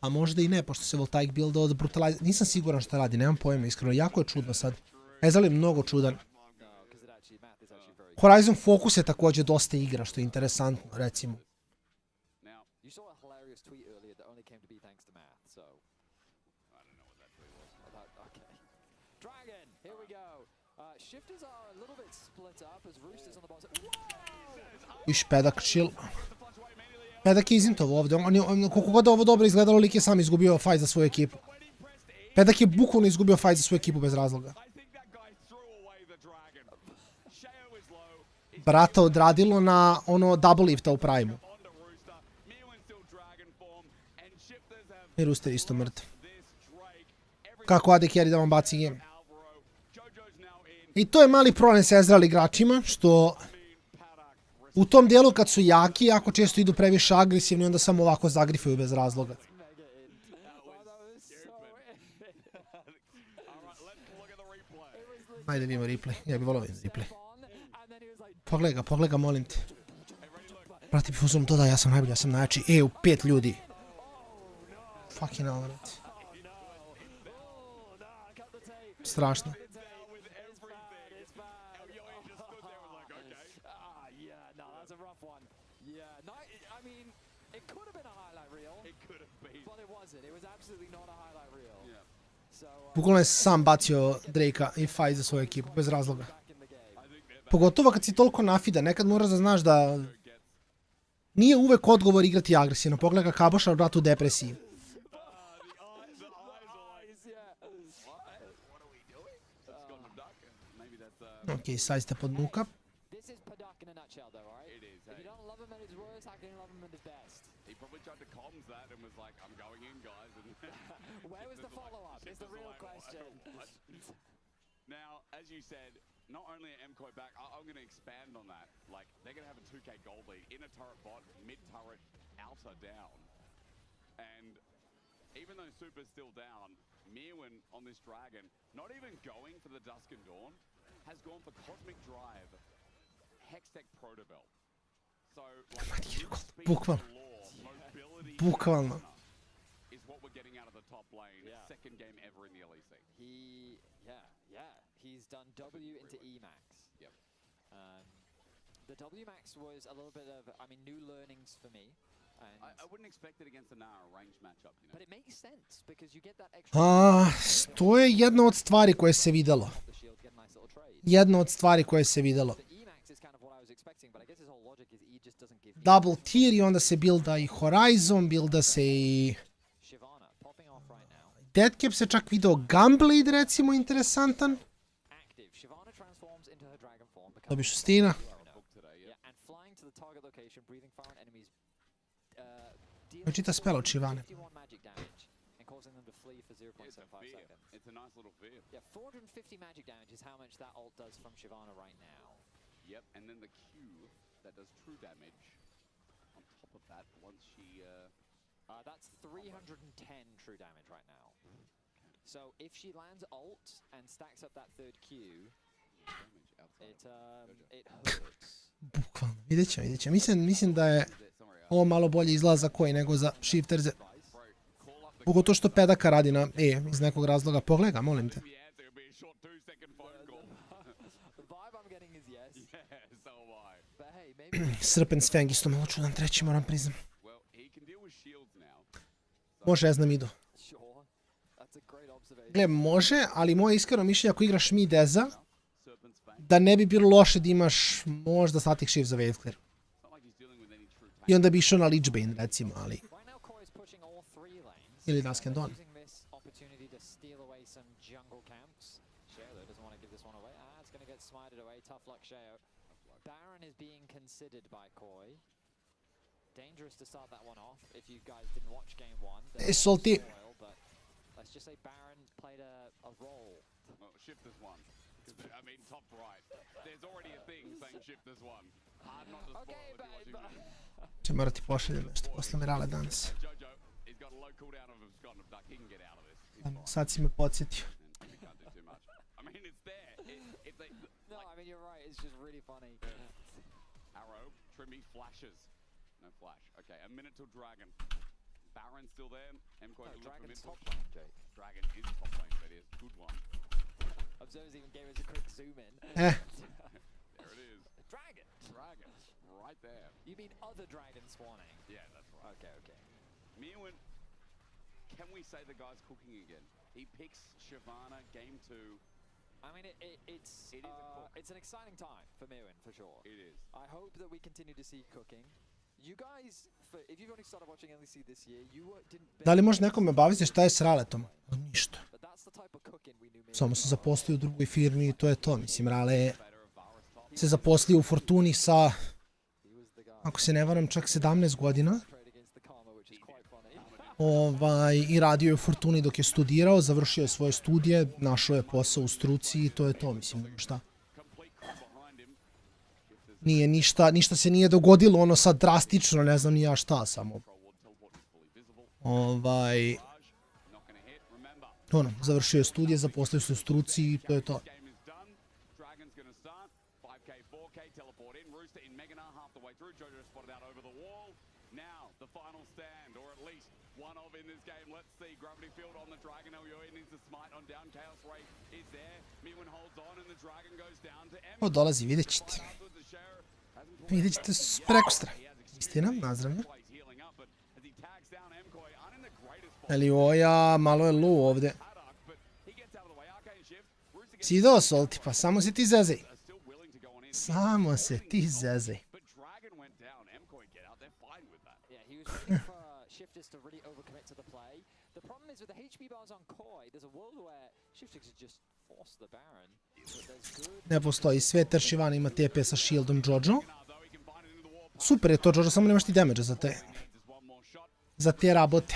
A možda i ne, pošto se Voltaic builda od Brutalize... Nisam siguran šta radi, nemam pojma iskreno. Jako je čudno sad. Ezreal je mnogo čudan. Horizon Focus je također dosta igra, što je interesantno, recimo. Iš Pedak chill. Pedak je izintovo ovdje. Koliko god ovo dobro izgledalo, lik je sam izgubio fight za svoju ekipu. Pedak je bukvalno izgubio fight za svoju ekipu bez razloga. Brata odradilo na ono double lifta u Prime-u. I Rooster isto mrtav. Kako AD carry da vam baci game. I to je mali problem sa Ezreal igračima, što u tom dijelu kad su jaki, jako često idu previše agresivni, onda samo ovako zagrifaju bez razloga. Ajde vidimo replay, ja bih volio vidjeti replay. Pogledaj ga, molim te. Brate, bih uzmem to da, ja sam najbolji, ja sam najjači. U 5 ljudi. Fucking hell, brate. Strašno. Bukvalno je sam bacio Drakea i fight za svoju ekipu, bez razloga. Pogotovo kad si toliko nafida, nekad moraš da znaš da nije uvek odgovor igrati agresivno. Pogledaj ga Kaboša, brat, u depresiji. Ok, sad ste pod nuka. Now, as you said, not only are MCOI back, I'm going to expand on that. Like, they're going to have a 2k gold lead. Inner turret bot, mid turret, outer down. And even though Super's still down, Mirwin on this dragon, not even going for the Dusk and Dawn, has gone for Cosmic Drive, Hextech Protobelt. So, like, Bukvalno. Is what we're getting out of the top lane. Second game ever in the LEC. He's done W into E-Max. Yep. The W-Max was a little bit of, new learnings for me. I wouldn't expect it against a Nara range matchup, you know. But it makes sense because you get that extra... To je jedna od stvari koje se videlo. Double tier i onda se builda i Horizon, builda se i... Deadcap se čak video Gunblade, recimo, interesantan. Dobiš sustina. Čita spell od Shivane. It's a nice little fear. Yeah, 450 magic damage is how much that ult does from Shyvana right now. Yep, and then the Q that does true damage on top of that once she... That's 310 true damage right now. So if she lands ult and stacks up that third Q, it hurts. Bukvalno, vidjet ćemo. Mislim da je ovo malo bolje izgleda za koji nego za shifterze. Pogotovo što Pedaka radi na iz nekog razloga. Pogledaj ga, molim te. Serpent's Fang isto malo čudan, treći moram priznam. Može, ja znam idu. Gle, može, ali moje iskreno mišljenje ako igraš mid Eza, da ne bi bilo loše da imaš možda static shift za wave clear. I onda bi išao na Lich Bane, recimo, ali... Ili Dusk and Dawn. Salty. Let's just say Baron played a role. shift this one. I mean, top right. There's already a thing saying shift this one. Hard not to spoil if you're watching this. Će morati pošaljem nešto posle Mirale danas. Jojo, he's got a low cooldown of his gun of duck. He can get out of this. Sad si me podsjetio. We can't do too much. I mean, it's there. If they, No, I mean, you're right. It's just really funny. Arrow, Trimmy flashes. No flash. Okay, a minute till Dragon. Baron's still there. M-Coin No, Dragon's top lane, Jake. Dragon is top lane, but it's a good one. Observers even gave us a quick zoom in. Eh. There it is. Dragon. Dragon. Right there. You mean other dragon spawning? Yeah, that's right. Okay, okay. Mirwin, can we say the guy's cooking again? He picks Shyvana game 2. I mean, it's an exciting time for Mirwin, for sure. It is. I hope that we continue to see cooking. You guys, if you've only started watching LEC this year, you didn't... Da li može nekom me baviti šta je s Raletom? Ništa. Samo se zaposlio u drugoj firmi i to je to. Mislim, Rale se zaposlio u Fortuni sa, ako se ne varam, čak 17 godina. I radio je u Fortuni dok je studirao, završio je svoje studije, našao je posao u struci i to je to, mislim, šta. Nije ništa se nije dogodilo, ono sad drastično, ne znam ni ja šta, samo. Završio je studije, zaposlio se u struci i to je to. O, dolazi, vidjet ćete. Vidjet ćete prekustra. Istina, nazdravlja. Elioja, malo je low ovdje. Si idao Solti, pa samo se ti zezaj. Samo se ti zezaj. Ne postoji, sve Teršivana ima TP sa shieldom Jojo. Super je to Jojo, samo nemaš ti damage za te rabote.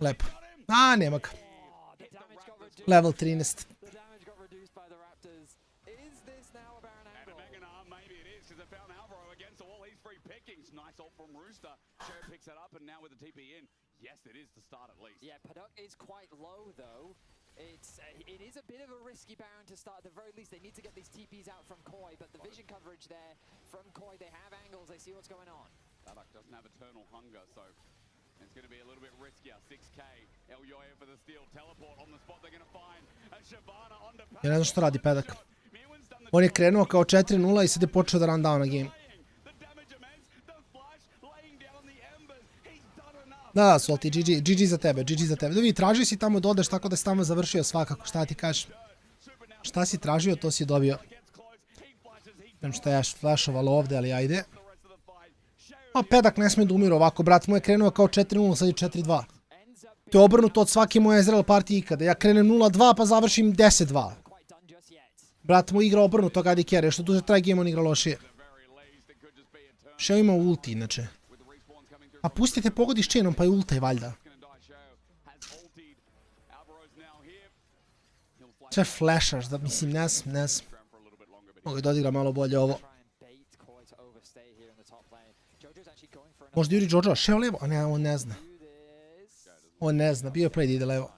Lepo. A, nema ga. Level 13. Yes, it is to start at least. Yeah, Paduk is quite low though. It is a bit of a risky Baron to start. At the very least, they need to get these TPs out from Koi, but the vision coverage there from Koi, they have angles, they see what's going on. Paduk doesn't have eternal hunger, so it's going to be a little bit riskier. 6k, Elyoya for the steal, teleport on the spot they're going to find. And Shyvana on the Ja ne znam što radi Paduk. On je krenuo kao 4-0 i sad je počeo da run down na game. Da, Solti, GG za tebe, GG za tebe. Da vi tražio si tamo da odeš tako da si tamo završio svakako, šta ti kažeš? Šta si tražio, to si dobio. Ne znam šta je flashovalo ovdje, ali ajde. A Pedak ne smije da umire ovako, brat moj je krenuo kao 4-0, sad je 4-2. To je obrnuto od svake moje Ezreal partije ikada. Ja krenem 0-2 pa završim 10-2. Brat moj igra obrnuto kad i kere, što duže traje game on igra lošije. Šeo ima ulti inače. A pustite pogodiš čenom pa je ultaj valjda. Če flashaš, da mislim ne znam. Mogu da odigra malo bolje ovo. Možda juri Jojo, šeo levo, a ne, on ne zna. On ne zna, bio je play da ide levo.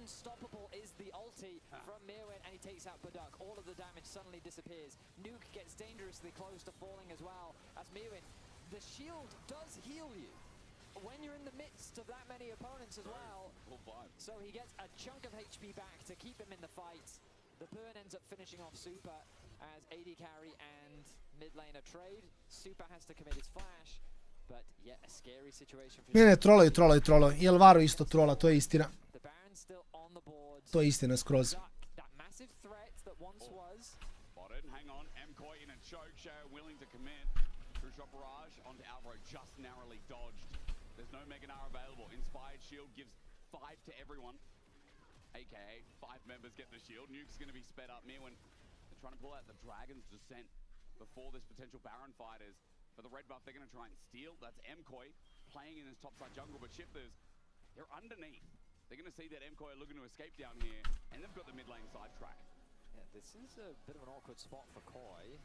Unstoppable is the ulti from Mirwin, and he takes out Paduk. All of the damage suddenly disappears. Nuke gets dangerously close to falling as well. As Mirwin, the shield does heal you when you're in the midst of that many opponents as well. So he gets a chunk of HP back to keep him in the fight. The burn ends up finishing off Super as AD carry and mid laner trade. Super has to commit his flash, but yet a scary situation for... Ne, trolaju. I Elvaro isto trola, to je istina. To je istina skroz. trying to pull out the Dragon's Descent before this potential Baron fight is. For the red buff, they're going to try and steal. That's MKOI playing in this topside jungle, but Shifters, they're underneath. They're going to see that MKOI are looking to escape down here, and they've got the mid lane sidetrack. Yeah, this is a bit of an awkward spot for Koi.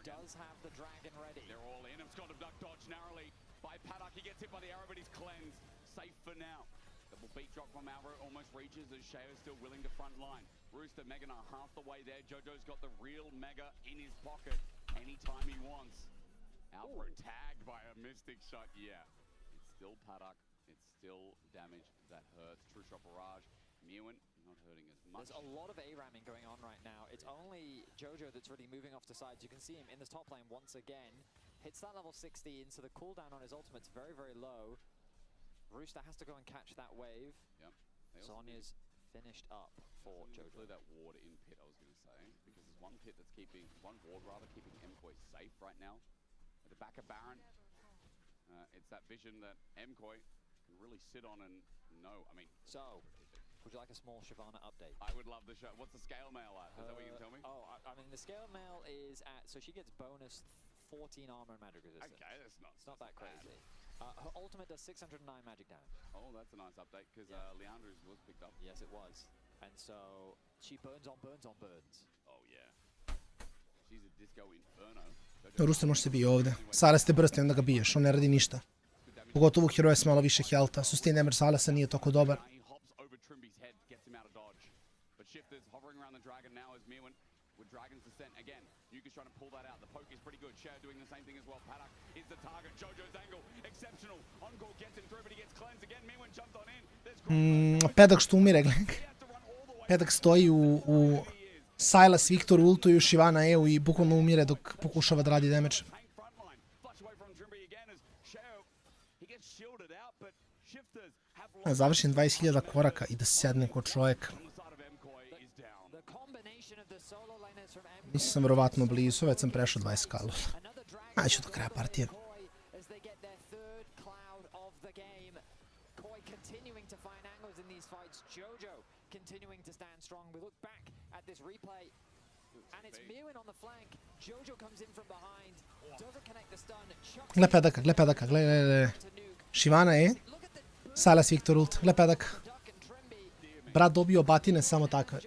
Does have the Dragon ready. They're all in. Scott of Duck dodged narrowly by Paddock. He gets hit by the arrow, but he's cleansed. Safe for now. Double beat drop from Alvaro almost reaches as Sheo is still willing to front line. Rooster, Meganar half the way there. Jojo's got the real Mega in his pocket anytime he wants. Alvaro tagged by a Mystic shot. Yeah, it's still Paddock. It's still damage that hurts. True shot barrage. Mewen not hurting as much. There's a lot of A-ramming going on right now. It's only Jojo that's really moving off the sides. You can see him in this top lane once again. Hits that level 60, and so the cooldown on his ultimate's very, very low. Rooster has to go and catch that wave. Yep. Sonya's finished up for Jojo. Clear that ward in pit, I was going to say, because there's one pit that's keeping, one ward rather, keeping MKOI safe right now. At the back of Baron, it's that vision that MKOI can really sit on and know. I mean, so would you like a small Shyvana update? I would love the show. What's the scale mail at? Is that what you can tell me? Oh, I mean, the scale mail is at, so she gets bonus 14 armor and magic resistance. Okay, that's not. It's not that crazy. Her ultimate does 609 magic damage. Oh, that's a nice update, because Leandra's was picked up. Yes, it was. And so she burns on burns on burns. Oh, yeah. She's a disco inferno. Rooster može se bije ovdje. Sala ste brsti, onda ga biješ, on ne radi ništa. Pogotovo heroje s malo više healtha. Sustain damage Salasa nije toliko dobar. With Dragon's Descent again. Yuka's trying to pull that out. The poke is pretty good. Cher doing the same thing as well. Paddock is the target. Jojo's angle. Exceptional. Encore gets him through, but he gets cleansed again. Mewen jumped on in. Paddock što umire, gledaj. Paddock stoji u Silas, Victor ultuju, Shyvana EU i bukvalno umire dok pokušava da radi damage. Završim 20.000 koraka i da sedne kod čovjeka. Mislim sam vjerovatno blizu, već sam prešao 20 kalu. Ajde ću do kraja partije. Gle Pedaka, gle. Shyvana E. Silas Victor ult, gle Pedaka. Brat dobio batine samo takve.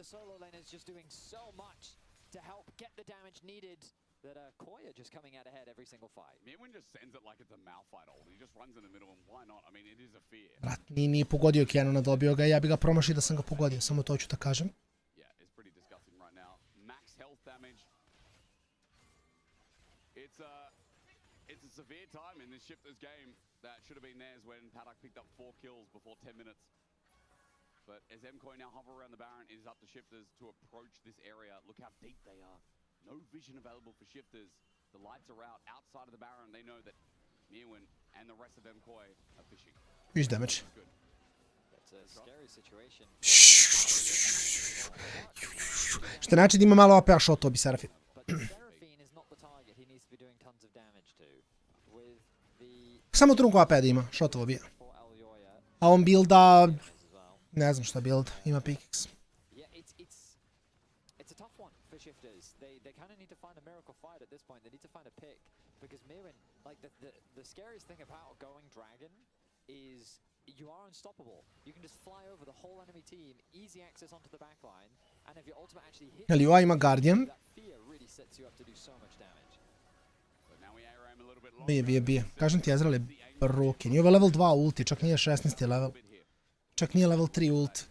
Solo lane is just doing so much to help get the damage needed that Koya just coming out ahead every single fight. Mewen just sends it like it's a Malphite ult. He just runs in the middle and why not? I mean, it is a fear. Brat, nije pogodio Canona, dobio ga, ja bi ga promašio da sam ga pogodio, samo to ću da kažem. Yeah, it's pretty disgusting right now. Max health damage. It's a severe time in this Shifters game that should have been theirs when Paddock picked up 4 kills before 10 minutes. But as MKOI now hover around the Baron, it is up to Shifters to approach this area. Look how deep they are. No vision available for Shifters. The lights are out. Outside of the Baron, they know that Mewen and the rest of MKOI are fishing. Huge damage. That's a scary situation. Što znači da ima malo AP-a shot obi Seraphine. Samo trunku AP da ima, shotovo bija. A on builda... Ne znam šta build, ima pickaxe. It's a tough one for Shifters. They kind of need to find a miracle fight at this point. They need to find a pick because Mewen, like the scariest thing about going Dragon is you are unstoppable. You can just fly over the whole enemy team, easy access onto the backline, and if your ultimate actually hits, Ali ova ima Guardian. that fear really sets you up to do so much damage. Bije. Kažem ti, Ezreal je broken. I ovo je level 2 ulti, čak nije 16. level. Čak nije level 3 ult.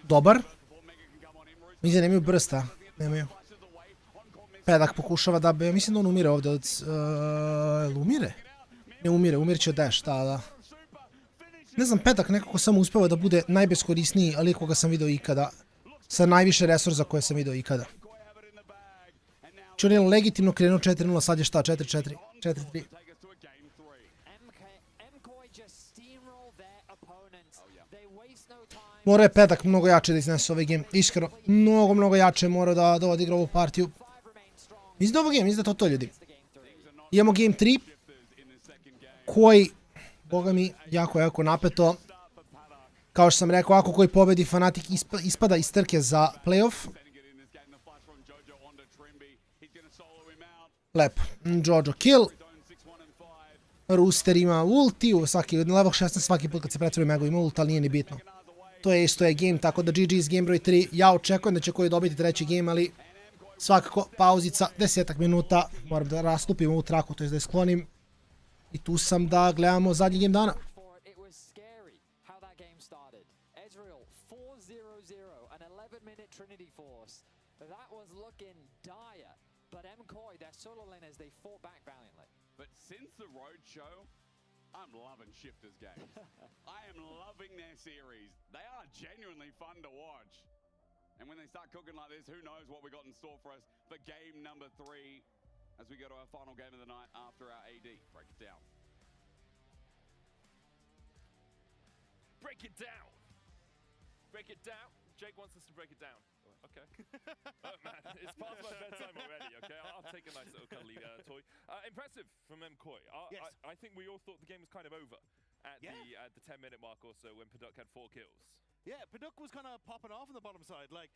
Dobar. Mislim da nemaju brsta. Nemaju. Pedak pokušava da... Mislim da on umire ovdje od... umire? Ne umire, umirit će dash, da. Ne znam, Pedak nekako samo uspeva da bude najbeskorisniji lik koga sam vidio ikada. Sa najviše resursa koje sam vidio ikada. Či on je legitimno krenuo 4-0, sad je šta? 4-4, 4-3. Morao je Pedak mnogo jače da iznese ovaj game. Iskreno, mnogo jače je morao da odigra ovu partiju. Mislim da ovo game, mislim da to ljudi. Imamo game 3, koji, boga mi, jako napeto. Kao što sam rekao, ako koji pobedi Fnatic ispada iz trke za playoff. Lepo, Jojo kill. Rooster ima ulti, svaki level 16 svaki put kad se pretvori Mego ima ult, ali nije ni bitno. To je isto je game, tako da GG's game broj 3. Ja očekujem da će koji dobiti treći game, ali svakako pauzica, 10 minuta. Moram da rastupim ovu traku, to je da je sklonim. I tu sam da gledamo zadnji game dana. But since the roadshow, I'm loving Shifter's games. I am loving their series. They are genuinely fun to watch. And when they start cooking like this, who knows what we got in store for us for game number 3 as we go to our final game of the night after our AD. Break it down. Break it down. Break it down. Jake wants us to break it down. Okay. Oh man, it's past my bedtime already, okay? I'll take a nice little cuddly toy. Impressive from MKOI. Yes. I think we all thought the game was kind of over at the 10-minute mark or so when Paduk had 4 kills. Yeah, Paduk was kind of popping off on the bottom side. Like,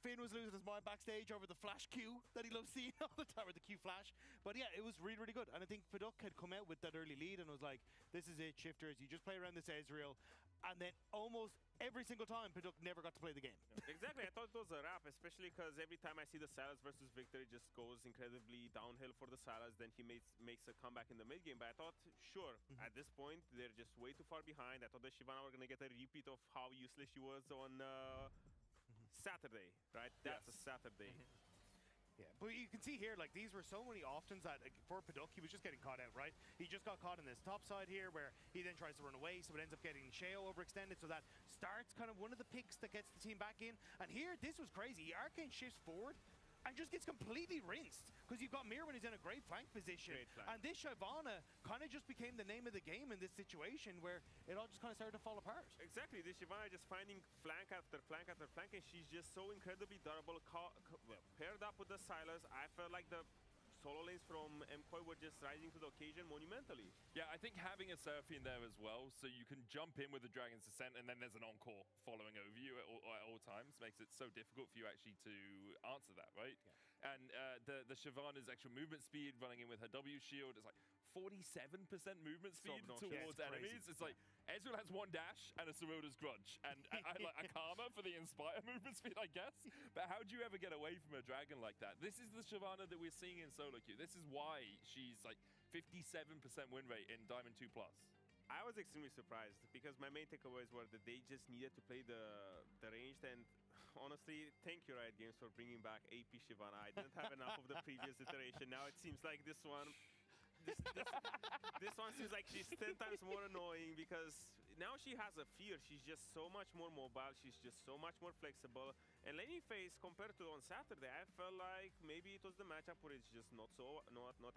Finn was losing his mind backstage over the flash Q that he loves seeing all the time, or the Q flash. But yeah, it was really good. And I think Paduk had come out with that early lead and was like, this is it, Shifters. You just play around this Ezreal. And then almost every single time, Paduk never got to play the game. Exactly, I thought it was a wrap, especially because every time I see the Sylas versus Victor, it just goes incredibly downhill for the Sylas. Then he makes a comeback in the mid game. But I thought, sure, at this point, they're just way too far behind. I thought the Shyvana were going to get a repeat of how useless she was on Saturday, right? That's a Saturday. Yeah, but you can see here, like, these were so many oftens that for Paduk, he was just getting caught out, right? He just got caught in this top side here where he then tries to run away, so it ends up getting Sheo overextended, so that starts kind of one of the picks that gets the team back in. And here, this was crazy. Arcane shifts forward and just gets completely rinsed because you've got Mirwin who's in a great flank position. And this Shyvana kind of just became the name of the game in this situation where it all just kind of started to fall apart. Exactly, this Shyvana just finding flank after flank after flank, and she's just so incredibly durable. Paired up with the Sylas, I felt like the solo lanes from MKOI were just rising to the occasion monumentally. Yeah, I think having a Surfy in there as well, so you can jump in with the Dragon's Descent and then there's an Encore following over you at all times, makes it so difficult for you actually to answer that, right? Yeah. And the Shyvana's actual movement speed, running in with her W shield, is like 47% movement speed towards enemies. It's like, Ezreal has 1 dash and a Soroda's Grudge, and like a Karma for the Inspire movement speed, I guess. But how do you ever get away from a dragon like that? This is the Shyvana that we're seeing in solo queue. This is why she's like 57% win rate in Diamond 2+. I was extremely surprised because my main takeaways were that they just needed to play the ranged, and honestly, thank you Riot Games for bringing back AP Shyvana. I didn't have enough of the previous iteration. Now it seems like this one seems like she's 10 times more annoying because now she has a fear. She's just so much more mobile. She's just so much more flexible. And laning phase compared to on Saturday, I felt like maybe it was the matchup where it's just not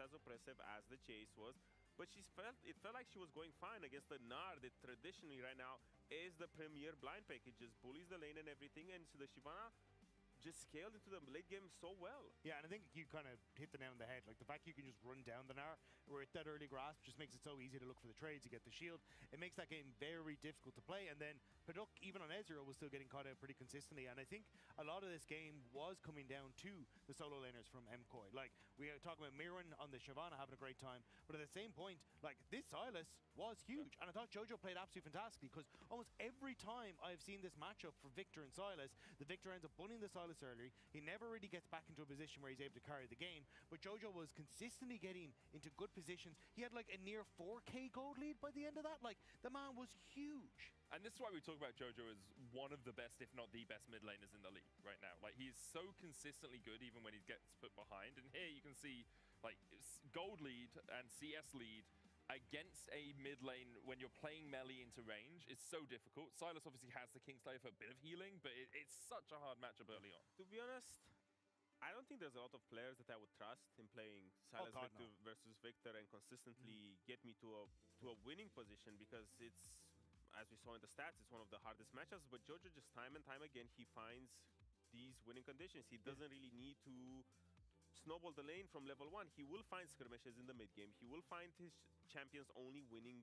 as oppressive as the chase was. But it felt like she was going fine against the Gnar that traditionally right now is the premier blind pick. It just bullies the lane and everything, and so the Shyvana just scaled into the late game so well. Yeah, and I think you kind of hit the nail on the head. Like, the fact you can just run down the Gnar, where that early grasp just makes it so easy to look for the trades, you get the shield. It makes that game very difficult to play, and then Paduk, even on Ezreal, was still getting caught out pretty consistently, and I think a lot of this game was coming down to the solo laners from MKOI. Like, we are talking about Mirwin on the Shyvana having a great time, but at the same point, like, this Sylas was huge, and I thought Jojo played absolutely fantastically, because almost every time I've seen this matchup for Victor and Sylas, the Victor ends up bunning the Sylas early. He never really gets back into a position where he's able to carry the game, but Jojo was consistently getting into good positions. He had like a near 4K gold lead by the end of that. Like, the man was huge. And this is why we talk about Jojo as one of the best, if not the best mid laners in the league right now. Like, he is so consistently good even when he gets put behind. And here you can see, like, gold lead and CS lead against a mid lane when you're playing melee into range is so difficult. Sylas obviously has the Kingslayer for a bit of healing, but it's such a hard matchup early on. To be honest, I don't think there's a lot of players that I would trust in playing Sylas versus Victor and consistently get me to a winning position, because it's, as we saw in the stats, it's one of the hardest matchups. But Jojo just time and time again, he finds these winning conditions. He doesn't really need to snowball the lane from level 1, he will find skirmishes in the mid game. He will find his champions only winning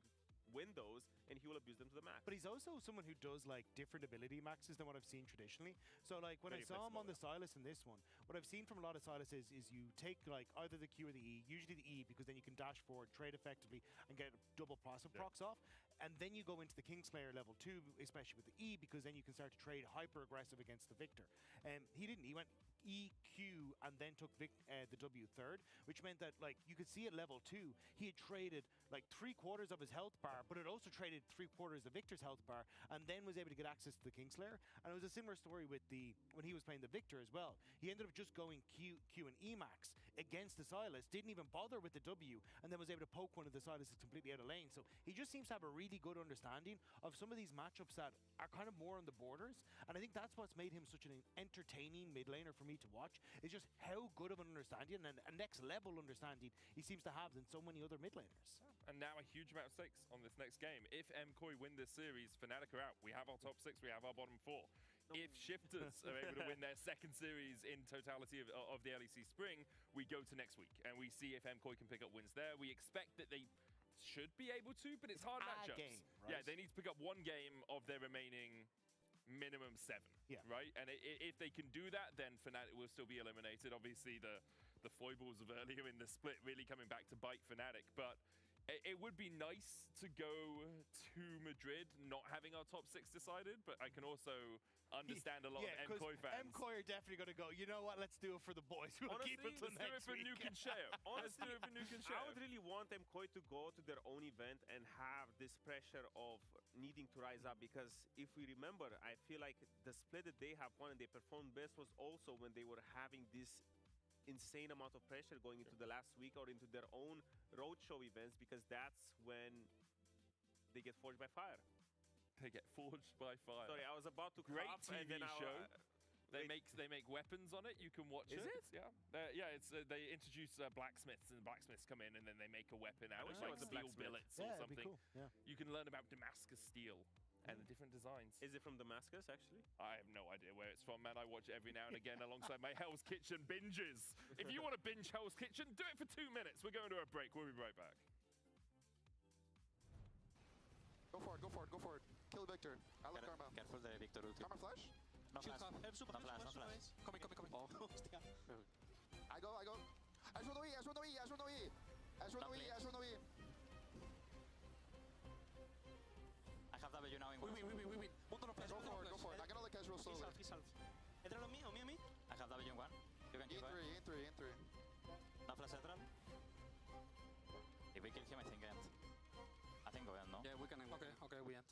windows, and he will abuse them to the max. But he's also someone who does like different ability maxes than what I've seen traditionally. So like when I saw him on the Silas in this one, what I've seen from a lot of Silas is you take like either the Q or the E, usually the E, because then you can dash forward, trade effectively, and get double procs off. And then you go into the Kingslayer level 2, especially with the E, because then you can start to trade hyper aggressive against the Victor. He didn't. He went E, Q, and then took the W third, which meant that like you could see at level 2, he had traded like 3/4 of his health bar, but it also traded 3/4 of Victor's health bar, and then was able to get access to the Kingslayer. And it was a similar story with when he was playing the Victor as well. He ended up just going Q and E max against the Silas, didn't even bother with the W, and then was able to poke one of the Silases completely out of lane. So he just seems to have a really good understanding of some of these matchups that are kind of more on the borders, and I think that's what's made him such an entertaining mid laner for me to watch, is just how good of an understanding and a next level understanding he seems to have than so many other mid laners. And now a huge amount of stakes on this next game. If MCoy win this series, Fnatic are out. We have our top 6, we have our bottom 4. If Shifters are able to win their second series in totality of the LEC Spring, we go to next week and we see if MCoy can pick up wins there. We expect that they should be able to, but it's hard matchups. Game, right? Yeah, they need to pick up one game of their remaining minimum 7, right? And if they can do that, then Fnatic will still be eliminated. Obviously, the foibles of earlier in the split really coming back to bite Fnatic, but it would be nice to go to Madrid not having our top 6 decided, but I can also understand a lot of MCoy fans. MCoy are definitely going to go, you know what, let's do it for the boys. We'll keep it till next week. Honestly, I would really want MCoy to go to their own event and have this pressure of needing to rise up, because if we remember, I feel like the split that they have won and they performed best was also when they were having this insane amount of pressure going into the last week or into their own roadshow events, because that's when they get forged by fire. They get forged by fire. Sorry, I was about to Great cough, TV and then show. They make weapons on it. You can watch it. Is it? Yeah. It's they introduce blacksmiths, and the blacksmiths come in and then they make a weapon out of like steel billets or something. Cool. Yeah. You can learn about Damascus steel and the different designs. Is it from Damascus, actually? I have no idea where it's from, man. I watch it every now and again alongside my Hell's Kitchen binges. If you want to binge Hell's Kitchen, do it for 2 minutes. We're going to a break. We'll be right back. Go for it, go for it, go for it. Kill Victor. I love Karma. Careful the Victor ulti. Karma flash? No flash. No flash, no flash. Coming. Oh, hostia. I go. Ash no E. I have W now in We win. Mundo no flash. Go for it. I'm gonna look casual slowly. He's out. Entra on me. I have W in 1. You can keep it. In 3. No flash central. If we kill him, I think end. I think go end, no? Yeah, we can end. Okay, we end.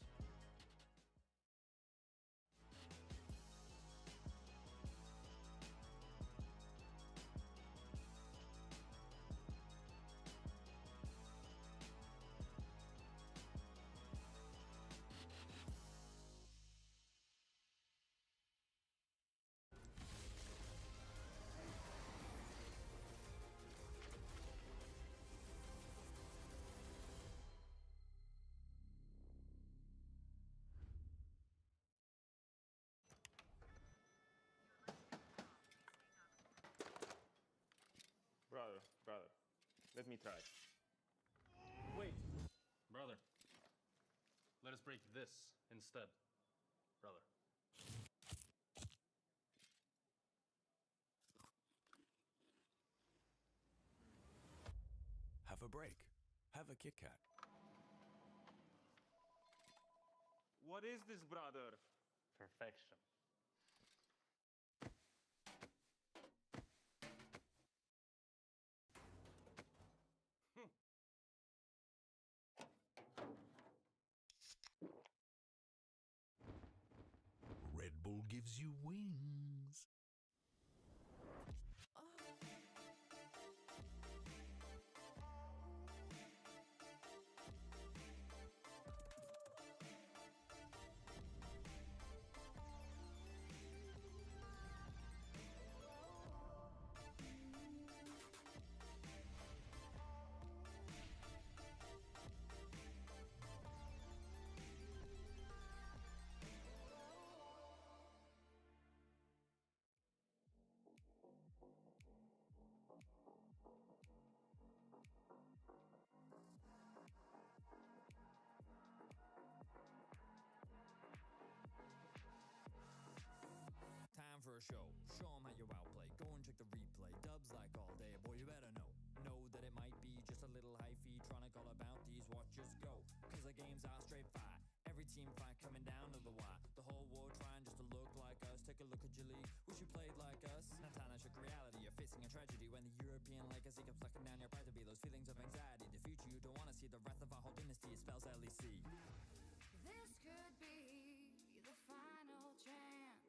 Brother, let me try. Wait, brother. Let us break this instead, brother. Have a break. Have a Kit Kat. What is this, brother? Perfection. Red Bull gives you wings. a show. Show 'em how you outplay. Go and check the replay. Dubs like all day, boy, you better know. Know that it might be just a little hyphy. Trying to call about these, watchers go. Cause the games are straight fight. Every team fight coming down to the wire. The whole world trying just to look like us. Take a look at your league, wish you played like us. Now time to shock reality, you're facing a tragedy. When the European legacy comes sucking down your pride to be. Those feelings of anxiety, the future you don't wanna see. The wrath of our whole dynasty, it spells LEC. This could be the final chance,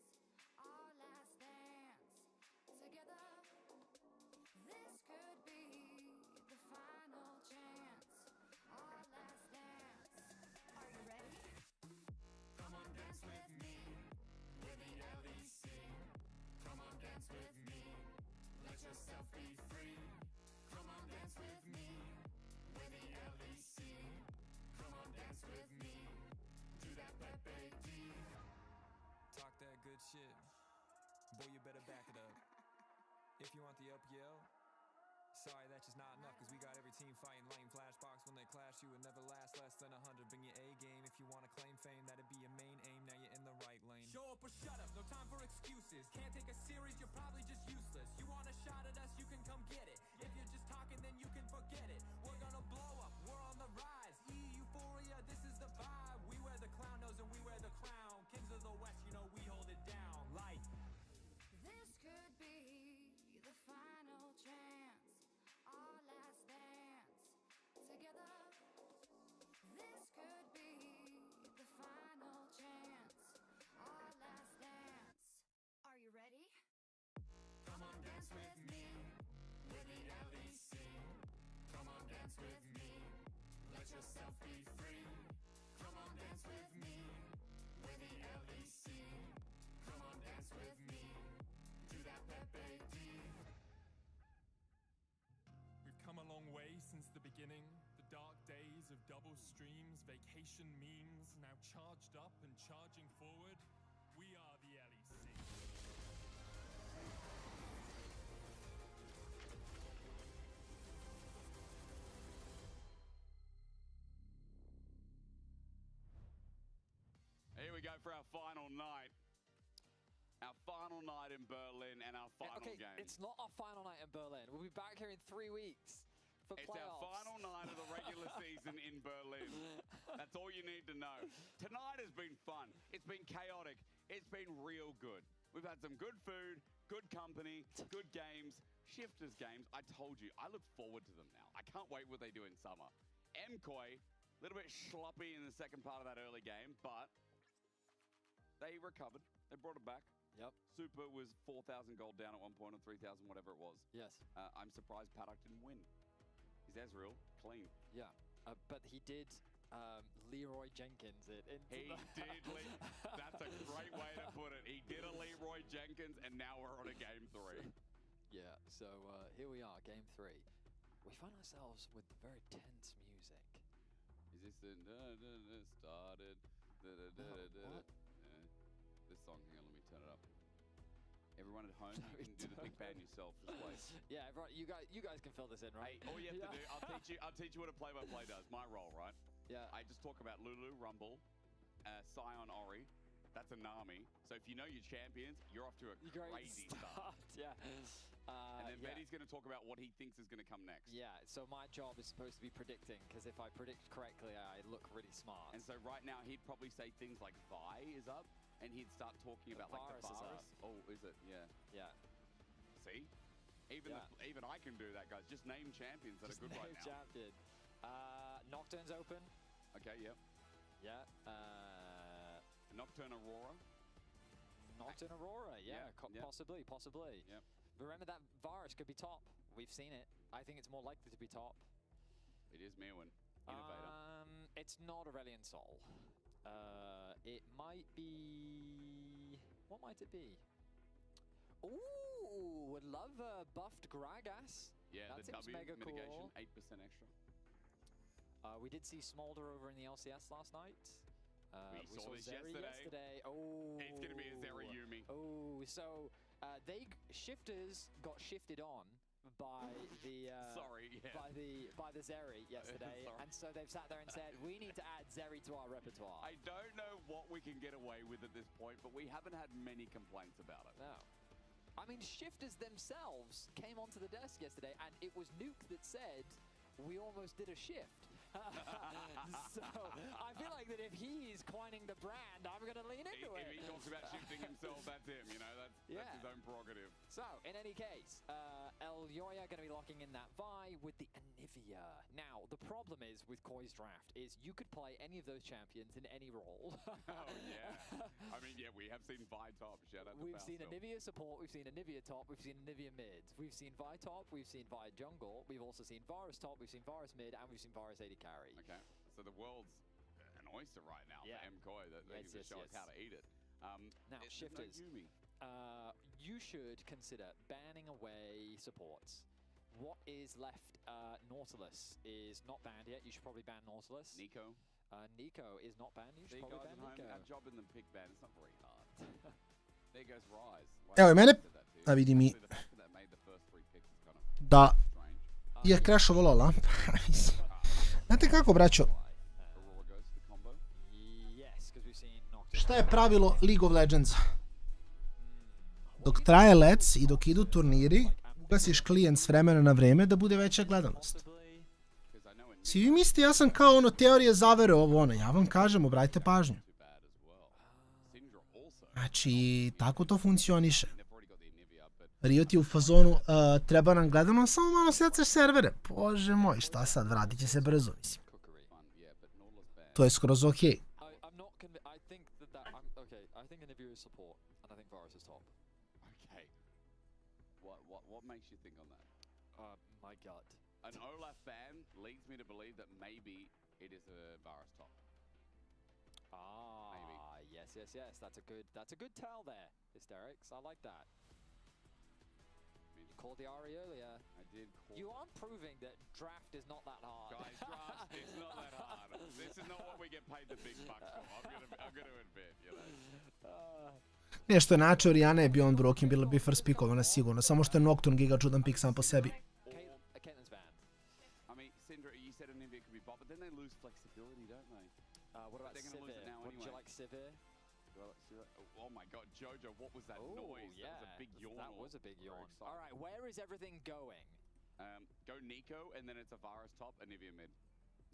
our last dance together. This could be the final chance, our last dance. Are you ready? Come on, dance with me, with the LEC. Come on, dance with me, let yourself be free. Come on, dance with me, with the LEC. Come on, dance with me, do that Pepe D. Talk that good shit. Boy, you better back it up. If you want the LPL, sorry, that's just not enough. Cause we got every team fighting lane flashbox. When they clash, you would never last less than 100. Bring your A game if you want to claim fame. That'd be your main aim, now you're in the right lane. Show up or shut up, no time for excuses. Can't take a series, you're probably just useless. You want a shot at us, you can come get it. If you're just talking, then you can forget it. We're gonna blow up, we're on the rise. Euphoria, this is the vibe. We wear the clown nose and we wear the crown. Kings of the West, you know we hold it down. Like This could be the final chance, our last dance together. This could be the final chance, our last dance. Are you ready? Come on, dance with me, with the LEC. Come on, dance with me, let yourself be free. Come on, dance with me, with the LEC. Come on, dance with me, do that Pepe D. We've come a long way since the beginning. The dark days of double streams, vacation memes, now charged up and charging forward. We are the LEC. Here we go for our final night. Our final night in Berlin and our final game. It's not our final night in Berlin. We'll be back here in 3 weeks for It's playoffs. our final night of the regular season in Berlin. That's all you need to know. Tonight has been fun. It's been chaotic. It's been real good. We've had some good food, good company, good games, shifters games. I told you, I look forward to them now. I can't wait what they do in summer. MKOI, a little bit sloppy in the second part of that early game, but they recovered. They brought it back. Yep. Super was 4,000 gold down at one point, or 3,000, whatever it was. Yes. I'm surprised Paddock didn't win. He's Ezreal, clean. Yeah, but he did Leroy Jenkins it. He did. That's a great way to put it. He did a Leroy Jenkins, and now we're on a game 3. Yeah, so here we are, game 3. We find ourselves with very tense music. Is this the started? What? This song, hang on, let me turn it up. Everyone at home, you can do the big band yourself. Just play. Yeah, everyone, you guys can fill this in, right? Hey, all you have to do, I'll teach you what a play-by-play does. My role, right? Yeah. I just talk about Lulu, Rumble, Sion, Ori. That's a Nami. So if you know your champions, you're off to a crazy start. Yeah. And then Betty's going to talk about what he thinks is going to come next. Yeah, so my job is supposed to be predicting, because if I predict correctly, I look really smart. And so right now, he'd probably say things like Vi is up, and he'd start talking about like the Varus. Oh, is it? Yeah. Yeah. See? Even I can do that, guys. Just name champions that are good right now. Champion. Nocturne's open. Okay, yep. Yeah. Nocturne Aurora. Nocturne Aurora, yeah. Possibly. Yep. Remember that Varus could be top. We've seen it. I think it's more likely to be top. It is Mirwin. Innovator. It's not Aurelion Sol. It might be... What might it be? Ooh, would love buffed Gragas. Yeah, that the seems W mega mitigation, cool. 8% extra. We did see Smolder over in the LCS last night. We saw this Zeri yesterday. Oh, it's going to be a Zeri Yumi. Oh, so shifters got shifted on by the by the Zeri yesterday, and so they've sat there and said, we need to add Zeri to our repertoire. I don't know what we can get away with at this point, but we haven't had many complaints about it. No. mean, Shifters themselves came onto the desk yesterday, and it was Nuke that said, we almost did a shift. So I feel like that if he's coining the brand, I'm going to lean into it. If he talks about shifting himself, that's him, you know, that's his own prerogative. So, in any case, El Yoya going to be locking in that Vi with the Anivia. Now, the problem is with Koi's draft is you could play any of those champions in any role. Oh, yeah. I mean, yeah, we have seen Vi top. Shout out to We've seen Bounce Anivia support, we've seen Anivia top, we've seen Anivia mid. We've seen Vi top, we've seen Vi jungle, we've also seen Varus top, we've seen Varus mid, and we've seen Varus AD carry. Okay, so the world's an oyster right now for MKoi that they can just show us how to eat it. Now, Shifters, you should consider banning away supports. What is left? Nautilus is not banned yet. You should probably ban Nautilus. Nico. Nico is not banned. You should probably ban Nico. Our job in the pick ban, it's not very hard. There goes Rise. Evo i mene, a vidi mi da je crashovo lola. Znate kako, braćo? Šta je pravilo League of Legends? Dok traje LEC i dok idu turniri, ugasiš klijent s vremena na vreme da bude veća gledanost. Svi vi mislite ja sam kao ono teorije zavere ovo ono, ja vam kažem, obratite pažnju. Znači, tako to funkcioniše. Riot je u fazonu, treba nam gledanost, samo malo sjecaš servere. Bože moj, šta sad, vratit će se brzo, mislim. To je skroz okej. What makes you think on that? My gut. An Olaf ban leads me to believe that maybe it is a Varus top. Yes. That's a good tell there, Hysterics. I like that. You called the Ari earlier. I did call. You are proving that draft is not that hard. Guys, draft is not that hard. This is not what we get paid the big bucks for. I'm gonna admit, you know. Nešto je načeo Rijana je Beyond Broken, bila bi first pickovana sigurno, samo što je Nocturne giga čudan pick sam po sebi. I mean, Syndra, you said Anivia could be bot, but then they lose flexibility, don't they? What about Sivir? Would you like Sivir? Oh my god, Jojo, what was that noise? Yeah, that was a big yawn. That was a big yawn. Alright, where is everything going? Go Nico, and then it's a Varus top, Anivia mid.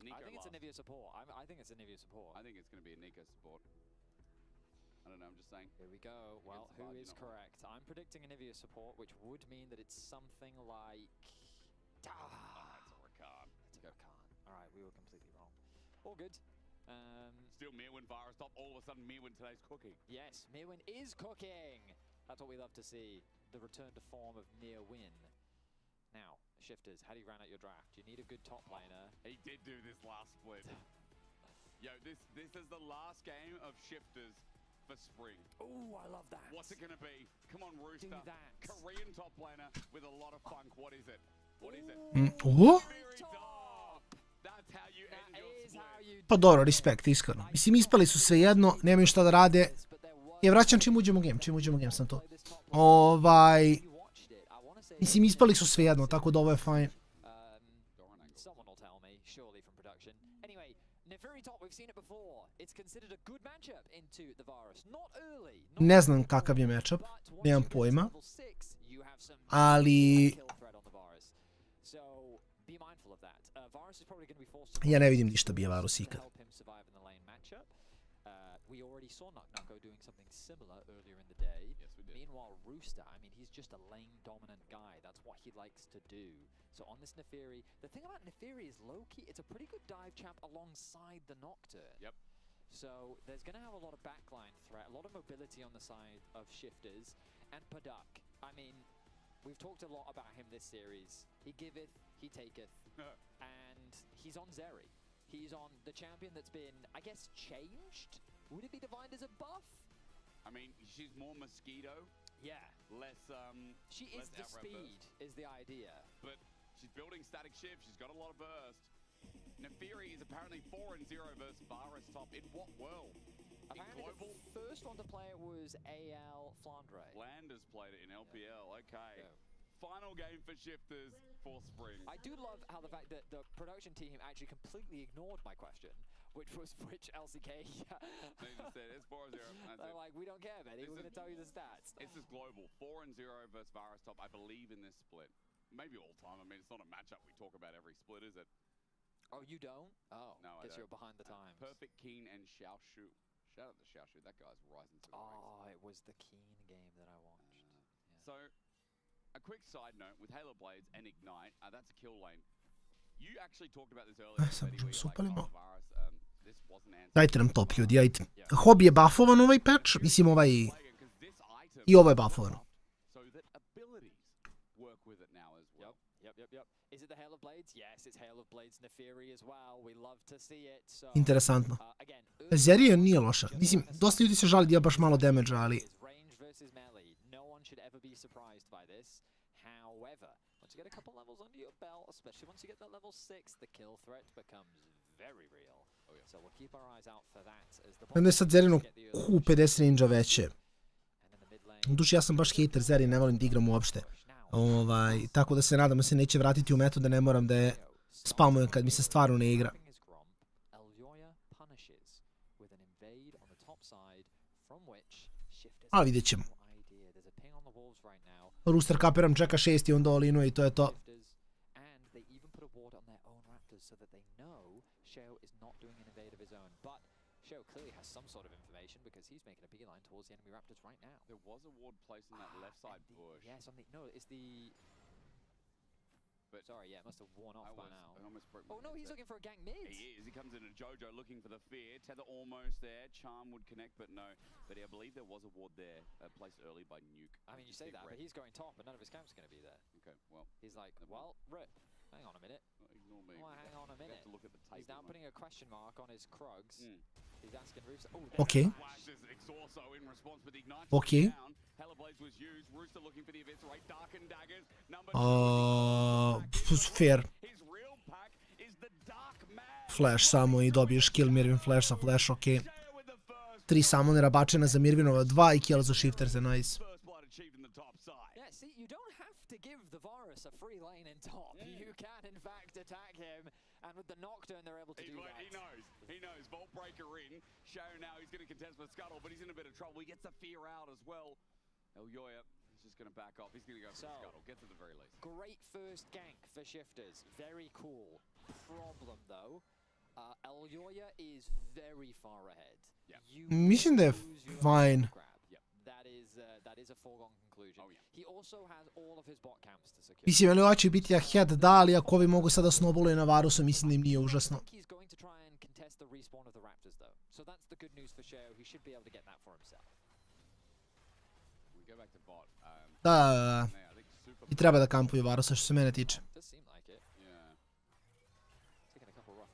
Nico I think it's Anivia support. I think it's Anivia support. I think it's going to be a Nico support. I don't know, I'm just saying. Here we go. Well, who is correct? I'm predicting Anivia support, which would mean that it's something like... It's a Rakan. It's a Rakan. Alright, we were completely wrong. All good. Still Mirwin Varus top. All of a sudden Mirwin today's cooking. Yes, Mirwin is cooking. That's what we love to see. The return to form of Mirwin. Now, Shifters, how do you round out your draft? You need a good top laner. He did do this last split. Yo, this is the last game of Shifters for spring. Oh, I love that. What's it going to be? Come on, Rooster. Do that. Korean top laner with a lot of funk. What is it? What is it? That's how you end your split. Pa dobro, respekt, iskreno. Mislim, ispali su sve jedno, nemaju šta da rade. Ja vraćam čim uđemo game sam to. Mislim, ispali su sve jedno, tako da ovo je fajn. Ne znam kakav je matchup, nemam pojma. Ali... ja ne vidim ništa bije Varus ikad. We already saw Nuko doing something similar earlier in the day. Yes, we did. Meanwhile, Rooster, I mean, he's just a lane-dominant guy. That's what he likes to do. So on this Neferi, the thing about Neferi is low-key, it's a pretty good dive champ alongside the Nocturne. Yep. So there's going to have a lot of backline threat, a lot of mobility on the side of Shifters. And Paduk, I mean, we've talked a lot about him this series. He giveth, he taketh, and he's on Zeri. He's on the champion that's been, I guess, changed? Would it be defined as a buff? I mean, she's more mosquito. Yeah. Less, she is the speed, is the idea. But she's building static shift. She's got a lot of burst. Neferi is apparently 4-0 versus Varus top. In what world? Apparently in global? The first one to play it was AL Flandre. Landers played it in LPL. Okay. Yeah. Final game for Shifters for spring. I do love how the fact that the production team actually completely ignored my question which LCK. They just said it's 4-0. They're like, we don't care, Betty. We're going to tell you the stats. It's just global. 4-0 versus Varus top. I believe in this split. Maybe all time. I mean, it's not a matchup we talk about every split, is it? Oh, you don't? Oh, no, I guess don't. you're behind the times. Perfect Keen and Xiaoshu. Shout out to Xiaoshu. That guy's rising to the ranks. Oh, it was the Keen game that I watched. So, a quick side note with Halo Blades and Ignite, that's a kill lane. You actually talked about this earlier. This wasn't answered. Dajte nam top, ljudi, ajte. Hobi je buffovan ovaj patch, mislim ovaj... I ovo je buffovano. So that abilities work with it now as well. Yep. Is it the Hail of Blades? Yes, it's Hail of Blades Neferi as well. We love to see it. So, Interesantno. Zerija nije loša. Mislim, dosta ljudi se žali da ima baš malo damage-a, ali... Range versus melee. No one should ever be surprised by this. However, once you get a couple levels under your belt, especially once you get that level 6, the kill threat becomes very real. So we'll keep our eyes out for that as the Onda je sad Zerino Q50 ninja veće. U duši ja sam baš hater Zeri, ne volim da igram uopšte. Tako da se nadam da se neće vratiti u metu da ne moram da je spamujem kad mi se stvarno ne igra. Ali vidjet ćemo. Rooster kapiram čeka 6 i onda all-inuje i to je to. Show clearly has some sort of information because he's making a beeline towards the enemy Raptors right now. There was a ward placed in that left side bush. Yes, on the... No, it's the... But sorry, yeah, it must have worn off by now. Oh no, he's looking for a gank mid. He is. He comes in a Jojo looking for the fear. Tether almost there. Charm would connect, but no. But I believe there was a ward there placed early by Nuke. I mean, you say that, but he's going top, but none of his camps are going to be there. Okay, well. He's like, well, rip. Hang on a minute. Ignore me. Oh, hang on a minute. To look at the tape. He's now putting a question mark on his Krugs. He's asking Rooster. Okay. Okay. Fair. Flash samo i dobiješ kill Mirvin Flash sa Flash, ok. 3 summonera bačena za Mirvinova, 2 i kill za Shifter za nice. Yeah, see, you don't have to give the Varus a free lane in top. You can, in fact, attack him, and with the Nocturne, they're able to do that. He knows. Vault Breaker in. Show now he's going to contest with Scuttle, but he's in a bit of trouble. He gets the fear out as well. Elyoya is just going to back off. He's going to go for Scuttle. Gets at the very least. Great first gank for Shifters. Very cool. Problem, though. Elyoya is very far ahead. Mislim da je fine. That is a foregone conclusion. He also has all of his bot camps to secure. Mislim, Elyoya će biti ahead, da, ali ako ovi mogu sada snowballuju na Varusu, mislim da im nije užasno. He's going to try and contest the respawn of the Raptors, though. So that's the good news for Sheo. He should be able to get that for himself. We go back to bot. Da. I treba da kampuju Varusa, što se mene tiče.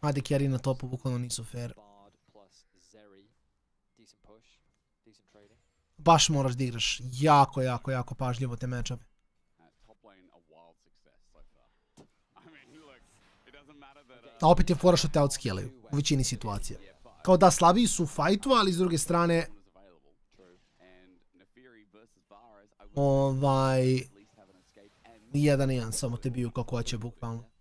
Ajde, carry na topu, bukvalno nisu fair. Baš moraš da igraš jako pažljivo te matchupe. A opet je fora što te outskillaju u većini situacija. Kao da, slabiji su u fajtu, ali s druge strane... 1-1, samo te biju kako hoće, bukvalno.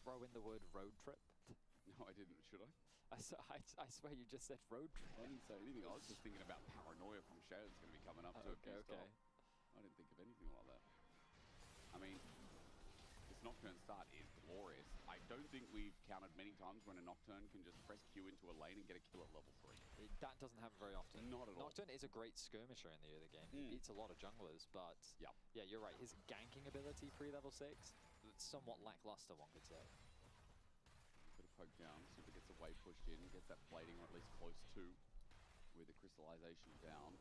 Throw in the word road trip? No, I didn't. Should I? I swear you just said road trip. I didn't say anything. I was just thinking about paranoia from Sheo that's going to be coming up to okay. I didn't think of anything like that. I mean, this Nocturne start is glorious. I don't think we've counted many times when a Nocturne can just press Q into a lane and get a kill at level 3. That doesn't happen very often. Not at all. Nocturne is a great skirmisher in the early game. He beats a lot of junglers, but yeah, you're right. His ganking ability pre-level 6, it's somewhat lackluster, one could say. Bit of poke down, Super gets away pushed in, gets that plating or at least close to with the crystallization down.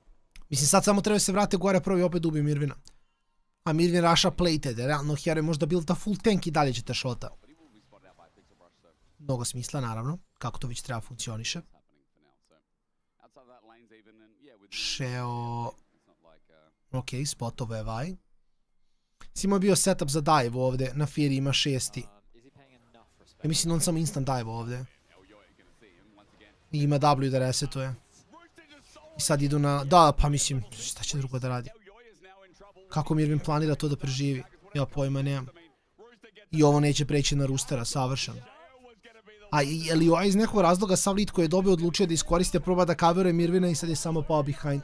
Mislim, sad samo treba se vrati gore prvo i opet ubi Mirvina. A Mirvin rasha plated, realno Hero je možda builda full tank i dalje će te shota. Mnogo smisla, naravno, kako to već treba funkcioniše. Sheo... Ok, spotovo je vaj. Simo je bio setup za dive ovdje, na Fury ima 6. Ja mislim da on samo instant dive ovdje. I ima W da resetuje. I sad idu na... Da, pa mislim, šta će drugo da radi? Kako Mirvin planira to da preživi? Ja pojma nemam. I ovo neće preći na Roostera, savršeno. A je li ovaj iz nekog razloga sav lead koji je dobio odlučio da iskoriste, proba da coveruje Mirvina i sad je samo pao behind?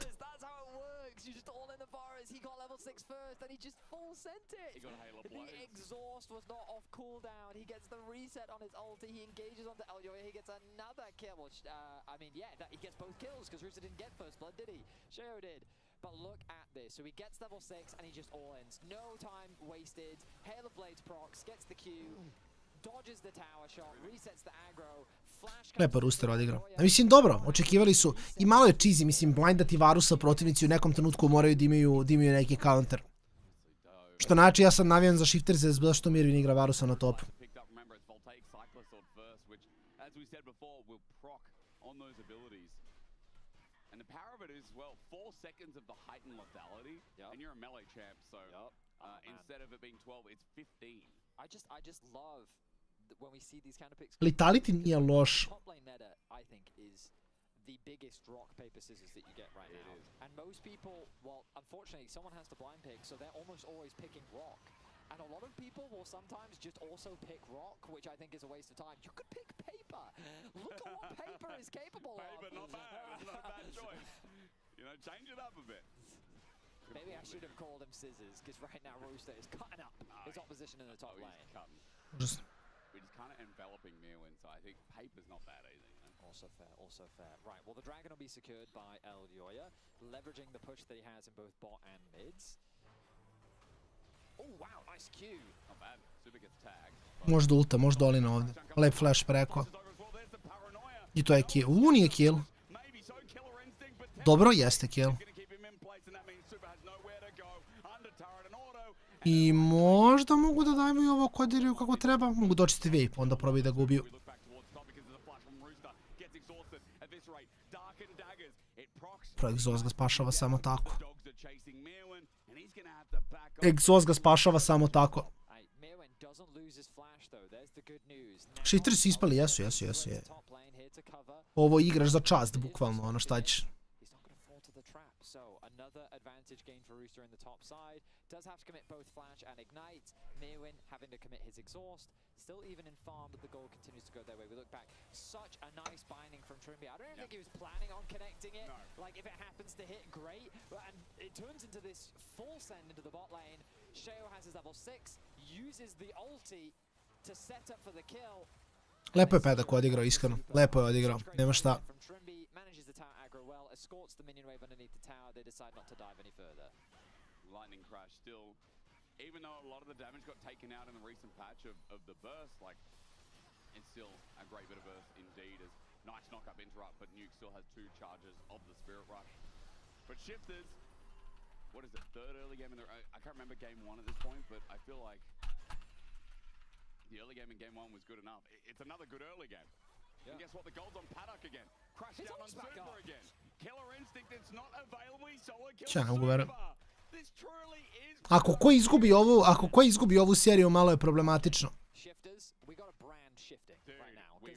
Was not off cooldown. He gets the reset on his ulti. He engages onto Elyoya. He gets another kill. I mean, yeah, he gets both kills because Rooster didn't get first blood, did he? Sheo did. But look at this. So he gets level 6 and he just all ends. No time wasted. Hail of Blades procs, gets the Q, dodges the tower shot, resets the aggro. Lepo Rooster odigrao. Mislim, dobro, očekivali su. I malo je cheesy, mislim, blindati Varusa protivnici u nekom trenutku moraju da imaju neki counter. Što znači, ja sam navijan za Shifter zato što Mirvin igra Varusa na topu. Letality nije loš. The biggest rock, paper, scissors that you get right now. And most people, well, unfortunately, someone has to blind pick, so they're almost always picking rock. And a lot of people will sometimes just also pick rock, which I think is a waste of time. You could pick paper. Look at what paper is capable of. Paper, not bad. It's not a bad choice. You know, change it up a bit. Maybe I should have called him scissors, because right now Rooster is cutting up his opposition in the top lane. Just. We're just kind of enveloping Mirwin, so I think paper's not bad either. Also fair, also fair. Right, well, the Dragon will be secured by Elyoya, leveraging the push that he has in both bot and mids. Oh, wow, nice Q. Not bad. Super gets tagged. Možda ulta, možda Olina ovdje. Lep flash preko. I to je kill. Nije kill. Dobro, jeste kill. I možda mogu da dajmo i ovo kodiriju kako treba. Mogu dočiti vape, onda probaju da ga ubiju. Exhaust ga spašava samo tako. Exhaust ga spašava samo tako. Shifteri su ispali, jesu. Ovo igraš za čast, bukvalno, ono šta ćeš. Does have to commit both flash and ignite. Mirwin having to commit his exhaust. Still even in farm, but the goal continues to go their way. We look back. Such a nice binding from Trimby. I don't even think he was planning on connecting it. No. Like, if it happens to hit, great. And it turns into this full send into the bot lane. Sheo has his level 6. Uses the ulti to set up for the kill. Lepo je Pedak odigrao, iskreno. Lepo je odigrao. Nema šta. From Trimby, manages the tower aggro well. Escorts the minion wave underneath the tower. They decide not to dive any further. Lightning crash still, even though a lot of the damage got taken out in the recent patch of the burst, like, it's still a great bit of burst indeed, as nice knock-up interrupt, but Nuke still has 2 charges of the Spirit Rush. But Shifters, what is it, 3rd early game in the... I can't remember game 1 at this point, but I feel like the early game in game 1 was good enough. It's another good early game. Yeah. And guess what, the gold's on Paddock again. Crash down on Super again. Killer Instinct, it's not available, he's solo killer Super. Ako ko izgubi ovu seriju, malo je problematično. Shifters, we got a brand shifting right now. We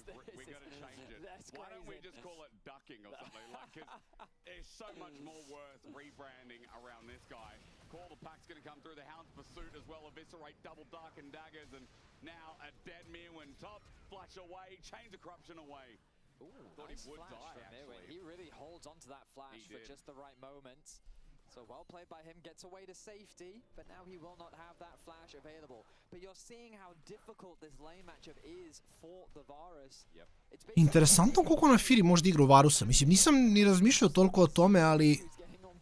gotta change it. Why don't we just call it ducking or something? Like, cause there's so much more worth rebranding around this guy. Call the pack's gonna come through, the Hound's Pursuit as well, eviscerate, double dark and daggers, and now a dead Mirwin top, flash away, chains of corruption away. Ooh, thought nice he would die, actually. He really holds onto that flash for just the right moments. So well played by him, gets away to safety, but now he will not have that flash available. But you're seeing how difficult this lane matchup is for the Varus. Interesantno koliko na Firi možda igra u Varusa. Mislim, nisam ni razmišljao toliko o tome, ali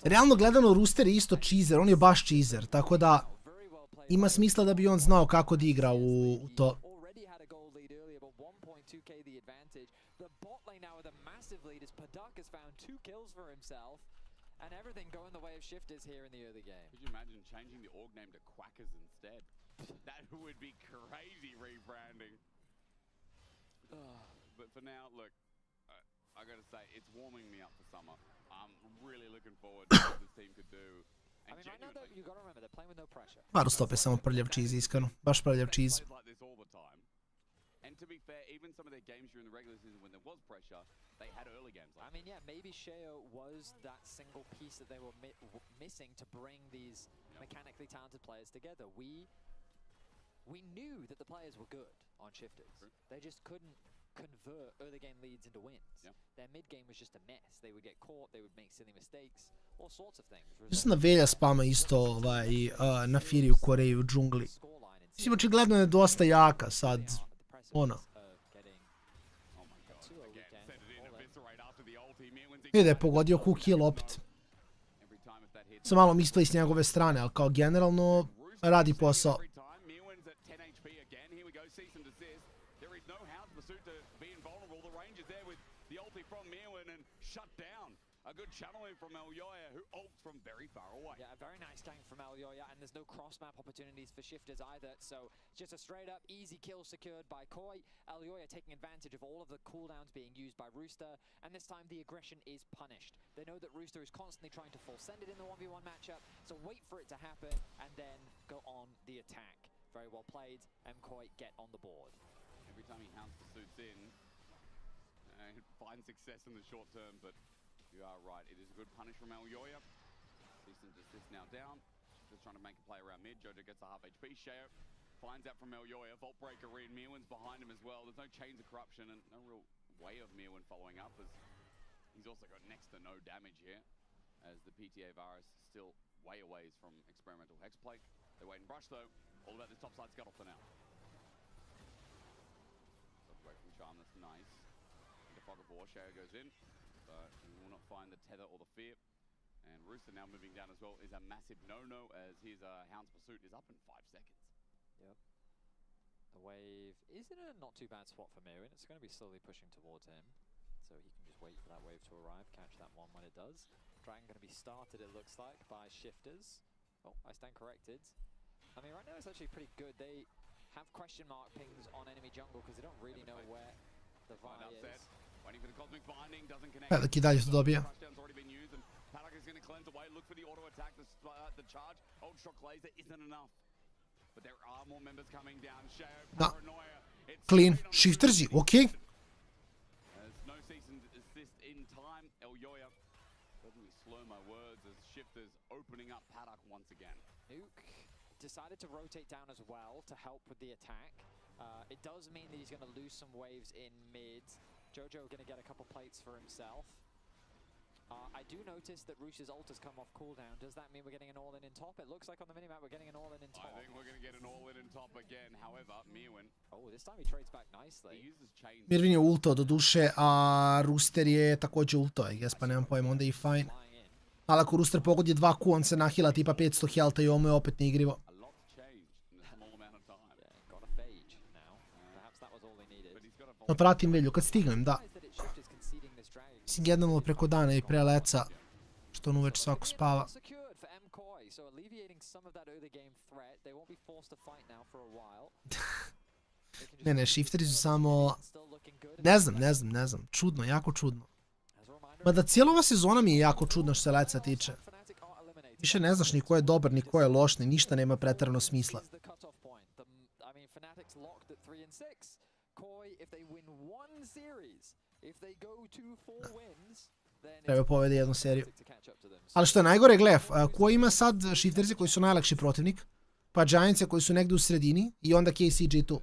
realno gledano Rooster je isto cheeser, on je baš cheeser, tako da ima smisla da bi on znao kako da igra u to. The bot lane now with a massive lead as Paddock has found 2 kills for himself. And everything going the way of Shifters here in the early game. Could you imagine changing the org name to Quackers instead? That would be crazy rebranding. But for now, look, I gotta say, it's warming me up for summer. I'm really looking forward to what this team could do. I mean, right now, though, you gotta remember, they're playing with no pressure. Varus top je samo prljav cheese, iskreno. Baš prljav cheese. And to be fair, even some of their games during the regular season when there was pressure, they had early games like I mean, yeah, maybe Sheo was that single piece that they were missing to bring these mechanically talented players together. We knew that the players were good on shifters. They just couldn't convert early game leads into wins. Their mid game was just a mess. They would get caught, they would make silly mistakes, all sorts of things. Mislim da Velja spama isto na Firi u Koreji u džungli. Mislim, očigledno je dosta jaka sad. Ono. Vidi da je pogodio cool kill opet. Sam malo misplay s njegove strane, ali kao generalno radi posao. A good channeling from Elyoya, who ults from very far away. Yeah, a very nice gank from Elyoya, and there's no cross-map opportunities for shifters either, so just a straight-up easy kill secured by Koi. Elyoya taking advantage of all of the cooldowns being used by Rooster, and this time the aggression is punished. They know that Rooster is constantly trying to full send it in the 1v1 matchup, so wait for it to happen, and then go on the attack. Very well played, and Koi get on the board. Every time he hounds pursuits in, he finds success in the short term, but you are right, it is a good punish from Elyoya. Decent assist now down. Just trying to make a play around mid. Jojo gets a half HP. Sheo finds out from Elyoya. Vault breaker in. Mirwin's behind him as well. There's no chains of corruption and no real way of Mirwin following up, as he's also got next to no damage here, as the PTA virus is still way away from experimental hexplate. They wait and brush though. All about this topside scuttle for now. Away from Charm, that's nice. Into Fog of War, Sheo goes in, but he will not find the tether or the fear. And Rooster now moving down as well is a massive no-no, as his Hound's Pursuit is up in 5 seconds. Yep. The wave is in a not too bad spot for Mirwin. It's going to be slowly pushing towards him, so he can just wait for that wave to arrive, catch that one when it does. Dragon going to be started, it looks like, by shifters. Oh, I stand corrected. I mean, right now it's actually pretty good. They have question mark pings on enemy jungle because they don't really know where the Vi is. Waiting for the cosmic binding, doesn't connect. Veliki dalje to dobija. Touchdown's already been used, and Paddock is going to cleanse away, look for the auto attack, the charge. Old shock laser isn't enough. But there are more members coming down. Sheo, Paranoia. Clean. Shiftersi, okay. There's no cease and desist in time. Elyoya, let me slow my words, as shifters opening up Paddock once again. Nuke decided to rotate down as well to help with the attack. It does mean that he's going to lose some waves in mid. Jojo going to get a couple plates for himself. I do notice that Roos's ult has come off cooldown. Does that mean we're getting an all-in in top? It looks like on the minimap we're getting an all-in in top. I think we're going to get an all-in in top again. However, Mirwin... Oh, this time he trades back nicely. He uses chains. Mirwin je ulto do duše, a Rooster je također ulto, I guess, pa nemam pojma, onda je fine. Ali ako Rooster pogodi 2Q, on se nahila tipa 500 health i ovo je opet neigrivo. No, pratim Velju kad stignem, da. Mislim, jednom preko dana I pre leca, što on uveč svako spava. Ne, shifteri su samo... Ne znam, čudno, jako čudno. Mada cijela ova sezona mi je jako čudno što se leca tiče. Više ne znaš ni ko je dobar, ni ko je loš, ni ništa nema pretarano smisla. Treba povede jednu seriju. Ali što je najgore, gledaj, ko ima sad shiftersi koji su najlakši protivnik, pa Giantse koji su negdje u sredini I onda KCG tu.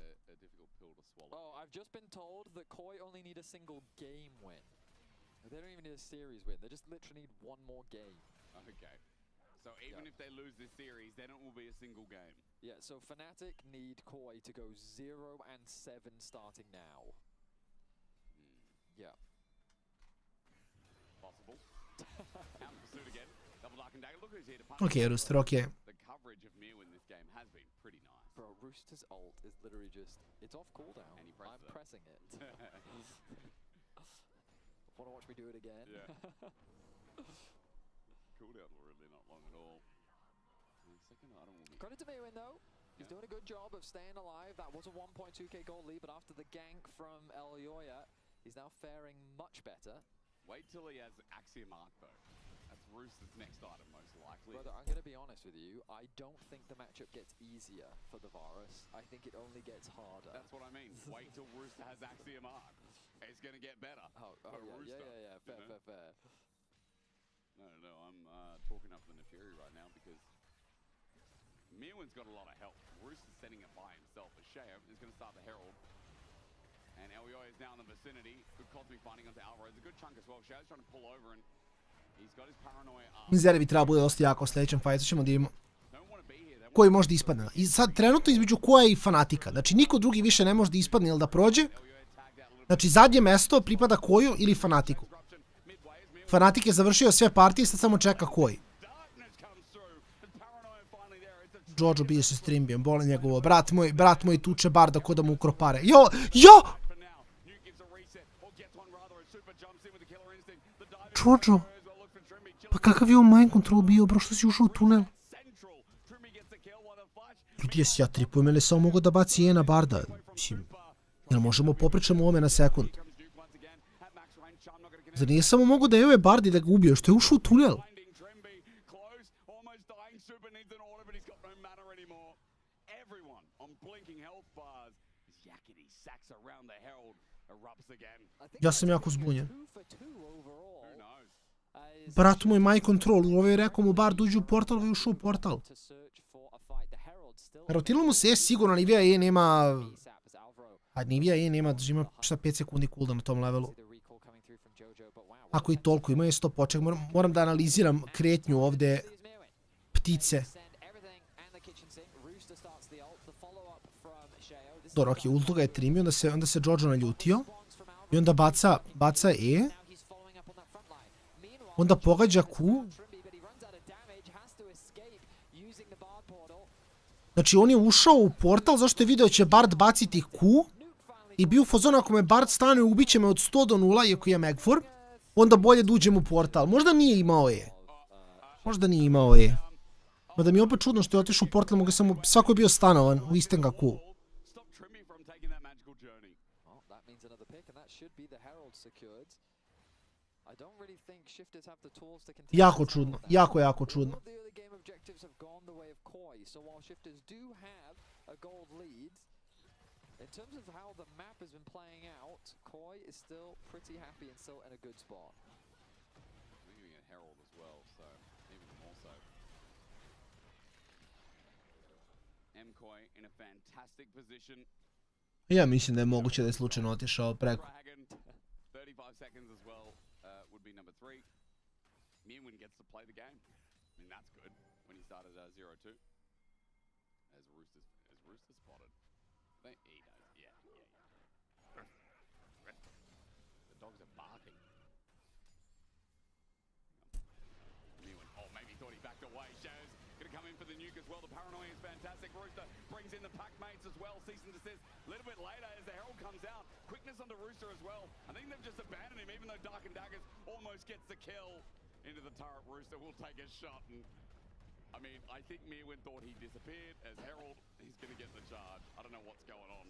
So even if they lose this series, then it will be a single game. Yeah, so Fnatic need Koi to go 0-7 starting now. Yeah. Possible. Out pursuit again. Double dark and dagger. Look who's here to punish. Okay, Rooster, okay. The coverage of Mirwin this game has been pretty nice. Bro, Rooster's ult is literally just, it's off cooldown. And I'm pressing it. Want to watch me do it again? Yeah. Cooldown really not long at all. Second item will be... Credit to Mirwin though. He's doing a good job of staying alive. That was a 1.2k gold lead, but after the gank from Elyoya, he's now faring much better. Wait till he has Axiom Arc though. That's Rooster's next item most likely. Brother, I'm going to be honest with you. I don't think the matchup gets easier for the Varus. I think it only gets harder. That's what I mean. Wait till Rooster has Axiom Arc. it's going to get better. Yeah, fair. No, I'm talking up the Neferi right now because Mirwin's got a lot of help. Rooster's setting it by himself. As Sheo is going to start the Herald. And Elio is now in the vicinity. Good cosmic finding onto AORUS. A good chunk as well. Sheo's trying to pull over and he's got his paranoia up. Zeri bi treba bude dosta jako u sljedećem fajtu, ćemo da imamo koji može da ispadne. I sad trenutno između koja i Fanatika. Znači niko drugi više ne može da ispadne ili da prođe. Znači zadnje mesto pripada koju ili Fanatiku. Fanatik je završio sve partije, sad samo čeka koji. Jojo bije se streambijem, boli njegovo. Brat moj tuče barda ko da mu ukropare. Jo! Jojo! Pa kakav je ovo mind control bio, bro, što si ušao u tunel? Ljudi, jesi ja tripujem ili samo mogu da baci jedna barda? Mislim, jel možemo popričamo o ovome na sekund? Zar nije samo mogu da je ove bardi da ga ubio, što je ušao u tunel? Ja sam jako zbunjen. Brat moj mind control, ovo je rekao mu bar uđu u portal, ovo je ušao u portal. Rotilo mu se sigurno, Nivea E nema... A Nivea E nema, ima šta 5 sekundi cooldown na tom levelu. Ako i toliko, ima je 100 poček, moram da analiziram kretnju ovde ptice. Dobro, okej, ultu ga je trimio, onda se Jojo naljutio. I onda baca E. Onda pogađa Q. Znači on je ušao u portal zašto je video će Bard baciti Q. I bio u fazonu ako me Bard stane ubiće me od 100 do 0 iako je Megfor. Onda bolje da uđem u portal. Možda nije imao E. Mada mi je opet čudno što je otišao u portal, mogu samo, svako je bio stanovan u Istenga Q. Jako čudno, jako čudno. In terms of how the map has been playing out, Koi is still pretty happy and still in a good spot. Leaving a Herald as well, so even more so. Koi in a fantastic position. Ja mislim da je moguće da je slučajno otišao preko. 35 seconds as well would be number 3. Mirwin gets to play the game. I mean, that's good when he started 0-2. As Rooster spotted. He knows, yeah. The dogs are barking. Mirwin, maybe thought he backed away. Shows gonna come in for the nuke as well. The paranoia is fantastic. Rooster brings in the pack mates as well. Cease and desist. A little bit later as the Herald comes out. Quickness onto Rooster as well. I think they've just abandoned him, even though Dark and Daggers almost gets the kill. Into the turret, Rooster will take a shot. And I mean, I think Mirwin thought he disappeared. As Herald, he's going to get the charge. I don't know what's going on.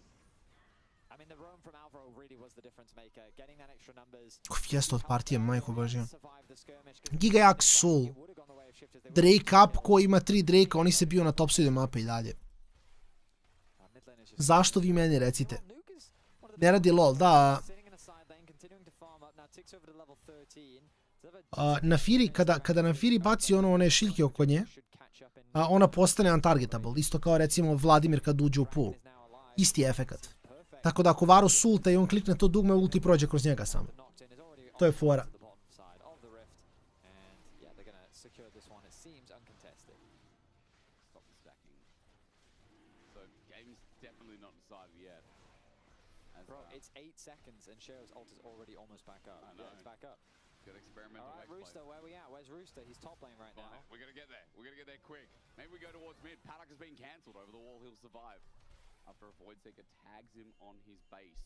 I mean, the roam from Alvaro really was the difference maker. Getting that extra numbers. Fijesto od partije, majko božja. Giga jak Soul. Drake up, ko ima 3 Drake, oni se bio na top side mape i dalje. Zašto vi meni recite? Ne radi LOL, da. Nafiri, kada Nafiri baci one šiljke oko nje, ona postane untargetable, isto kao recimo Vladimir kad uđe u pool. Isti efekat. Tako da ako Varus ulta i on klikne to dugme, ulti prođe kroz njega samo. To je fora. It's 8 seconds and Sheo's ult is already almost back up. Yeah, it's back up. Good experimental. All right, Rooster, where we at? Where's Rooster? He's top lane right now. We're gonna get there. We're gonna get there quick. Maybe we go towards mid. Paddock has been cancelled over the wall. He'll survive. After a Void Seeker tags him on his base.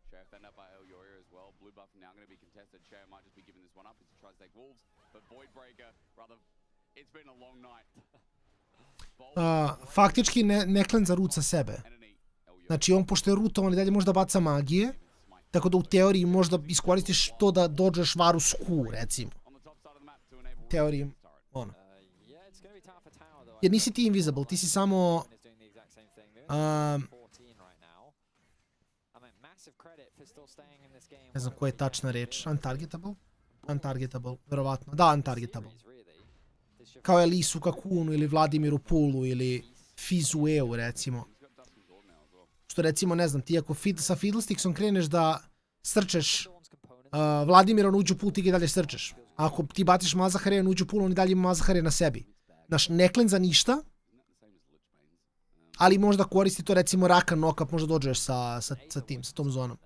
Sheo fend up by Elyoya as well. Blue buff now going to be contested. Sheo might just be giving this one up as he tries to take Wolves. But Void Breaker, rather, it's been a long night. Faktički ne klenza root sa sebe. Znači on pošto je rootovan i dalje možda baca magije. Tako da u teoriji možda iskoristiš to da dođeš Varus Q, recimo. Teoriji, ono. Jer nisi ti invisible, ti si samo... Ne znam koja je tačna reč. Untargetable? Untargetable, verovatno. Da, untargetable. Kao Elisu Kakunu ili Vladimiru Pulu ili Fizueu, recimo. Što recimo, ne znam, ti ako sa Fiddlesticksom kreneš da srčeš Vladimira, on uđu pul, ti ga i dalje srčeš. Ako ti baciš Mazahare, on uđu pul, on i dalje ima Mazahare na sebi. Znaš, ne klenza ništa, ali možda koristi to, recimo, Rakan knock-up, možda dođeš sa tim, sa tom zonom.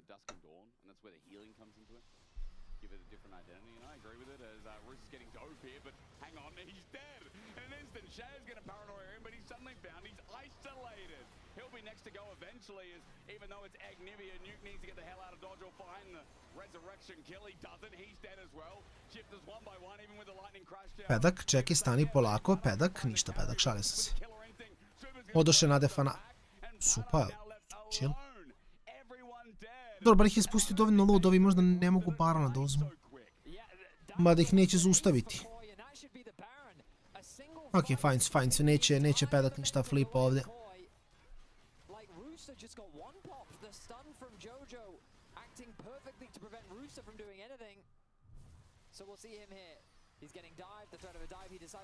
Dusk and Dawn, and that's where the healing comes into it. Give it a different identity, and I agree with it as Roos is getting dove here, but hang on, he's dead. In an instant, Shay's going to paranoia him, but he's suddenly found he's isolated. He'll be next to go eventually, as even though it's Agnivia, Nuke needs to get the hell out of dodge or find the resurrection kill. He doesn't, he's dead as well. Shifters one by one, even with the lightning crash down. Pedak, čeki, stani polako, Pedak, ništa Pedak, šalim se. Odoše na defana. Super, chill. Dobro, bar ih je spustio dovoljno load, ovi možda ne mogu barona da uzmu. Mada ih neće zaustaviti. Ok, fajn su, neće Pedak ništa flipa ovdje.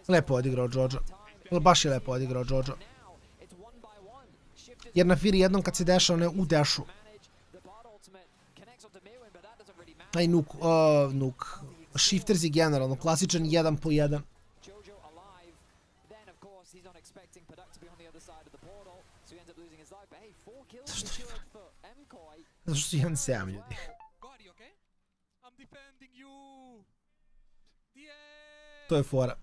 Lepo odigrao Jojo. Baš je lepo odigrao Jojo. Jer na Firi jednom kad se dešao ne u dešu. Aj Nuk. Shifters je generalno klasičan 1-1. Zašto su 1-7 ljudi? To je fora.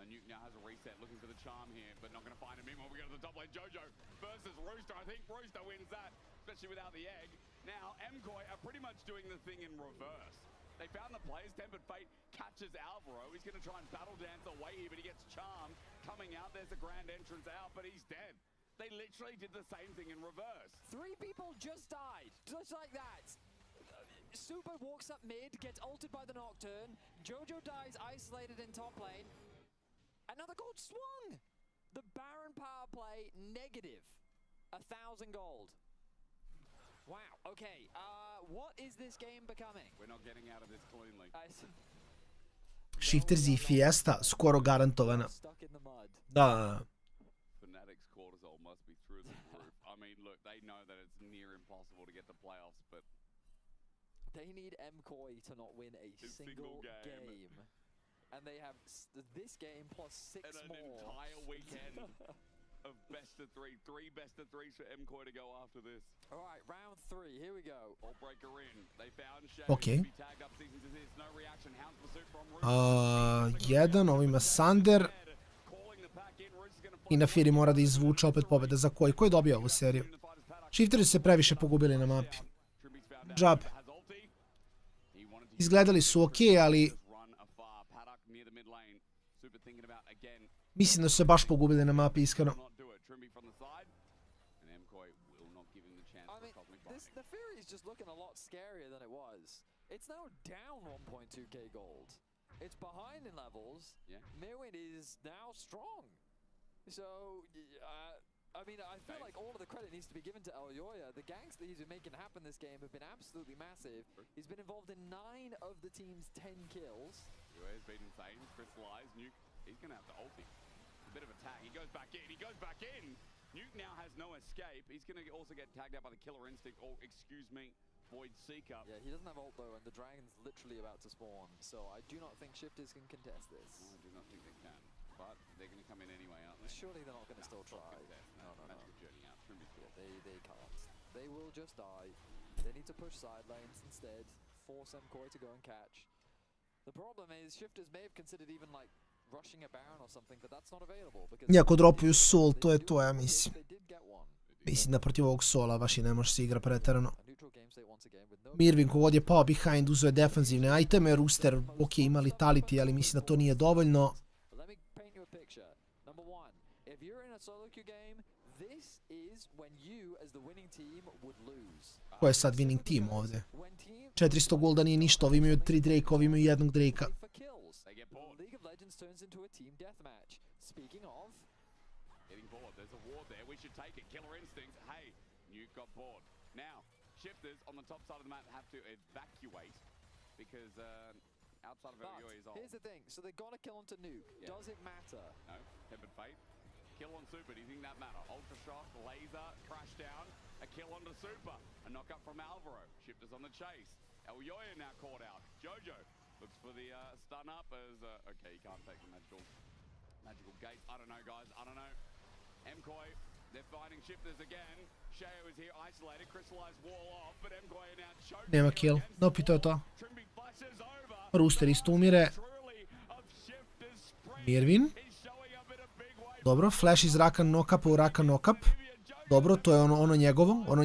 Nuke now has a reset, looking for the charm here, but not going to find him. Meanwhile, we go to the top lane. Jojo versus Rooster. I think Rooster wins that, especially without the egg. Now, MKOI are pretty much doing the thing in reverse. They found the players. Tempered Fate catches Alvaro. He's going to try and battle dance away here, but he gets charmed. Coming out, there's a grand entrance out, but he's dead. They literally did the same thing in reverse. 3 people just died, just like that. Super walks up mid, gets ulted by the Nocturne. Jojo dies isolated in top lane. Another gold swung! The Baron power play, negative. 1,000 gold. Wow, okay. What is this game becoming? We're not getting out of this cleanly. Shifters i Fiesta, skoro garantovana. Da. Fnatic's cortisol must be through the roof. I mean, look, they know that it's near impossible to get the playoffs, but... They need MKOI to not win a single game. And they have this game plus 6 and more. An entire weekend of best of 3. 3 best of 3s for MKOI to go after this. All right, round 3. Here we go. All breaker in. They found Shay. Okay. Tagged up seasons as this. No reaction. Hounds pursuit from Jedan, ovima Sander. I na Firi mora da izvuče opet pobjeda. Za koji? Ko je dobio ovu seriju? Shifteri su se previše pogubili na mapi. Džab. Izgledali su okej, ali... Mislim da su se baš pogubili na mapi, iskreno. The Fury is just looking a lot scarier than it was. It's now down 1.2k gold. It's behind in levels. Mirwin is now strong. So, I mean, I feel like all of the credit needs to be given to Elyoya. The ganks that he's been making happen this game have been absolutely massive. He's been involved in 9 of the team's 10 kills. Elyoya's been insane. Crystallized. Nuke, he's going to have to ulti. A bit of a tag. He goes back in. He goes back in. Nuke now has no escape. He's going to also get tagged out by the Killer Instinct. Or, excuse me, Void Seeker. Yeah, he doesn't have ult though, and the dragon's literally about to spawn. So I do not think Shifters can contest this. I do not think they can. But they're going to come in anyway, aren't they? Surely they're not going to still try. No. That's the journey out. Yeah, they can't. They will just die. They need to push side lanes instead. Force MKOI to go and catch. The problem is Shifters may have considered even like rushing a Baron or something, but that's not available. Iako dropuju Sol, to je to, ja mislim. Mislim da protiv ovog Sola baš i ne može se igra preterano. Mirvin kogod je pao behind, uzeo je defanzivne iteme, Rooster, ok, ima Vitality, ali mislim da to nije dovoljno. this is when you as the winning team would lose. Ko je sad winning team ovde? 400 golda nije ništa, ovi imaju 3 Drake, ovi imaju jednog Drake-a. League of Legends turns into a team deathmatch. Speaking of, getting bored. There's a ward there. We should take it. Killer instinct. Hey, Nuke got bored. Now, shifters on the top side of the map have to evacuate because outside of Ergo is on. Here's the thing. So they got a kill onto Nuke. Yeah. Does it matter? No. Tempered Fate. Kill on Super. Do you think that matter? Ultra Shock, Laser, Crash Down. A kill onto Super. A knockup from Alvaro. Shifters on the chase. Elyoya now caught out. Jojo looks for the stun up as... okay, he can't take the magical gate. I don't know, guys. I don't know. MKOI, they're fighting shifters again. Sheo is here isolated. Crystallized wall off, but MKOI now choked. Nema kill. Nope, to je to. Rooster isto umire. Mirvin. Dobro, flash iz raka knock-up u raka knock-up. Dobro, to je ono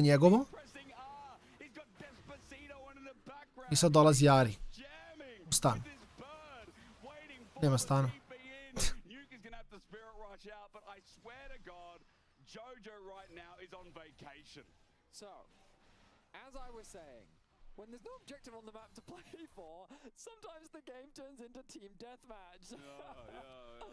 njegovo. I sad dolazi Ari. Stan. Nema stana. So, as I was saying, when there's no objective on the map to play for, sometimes the game turns into team deathmatch.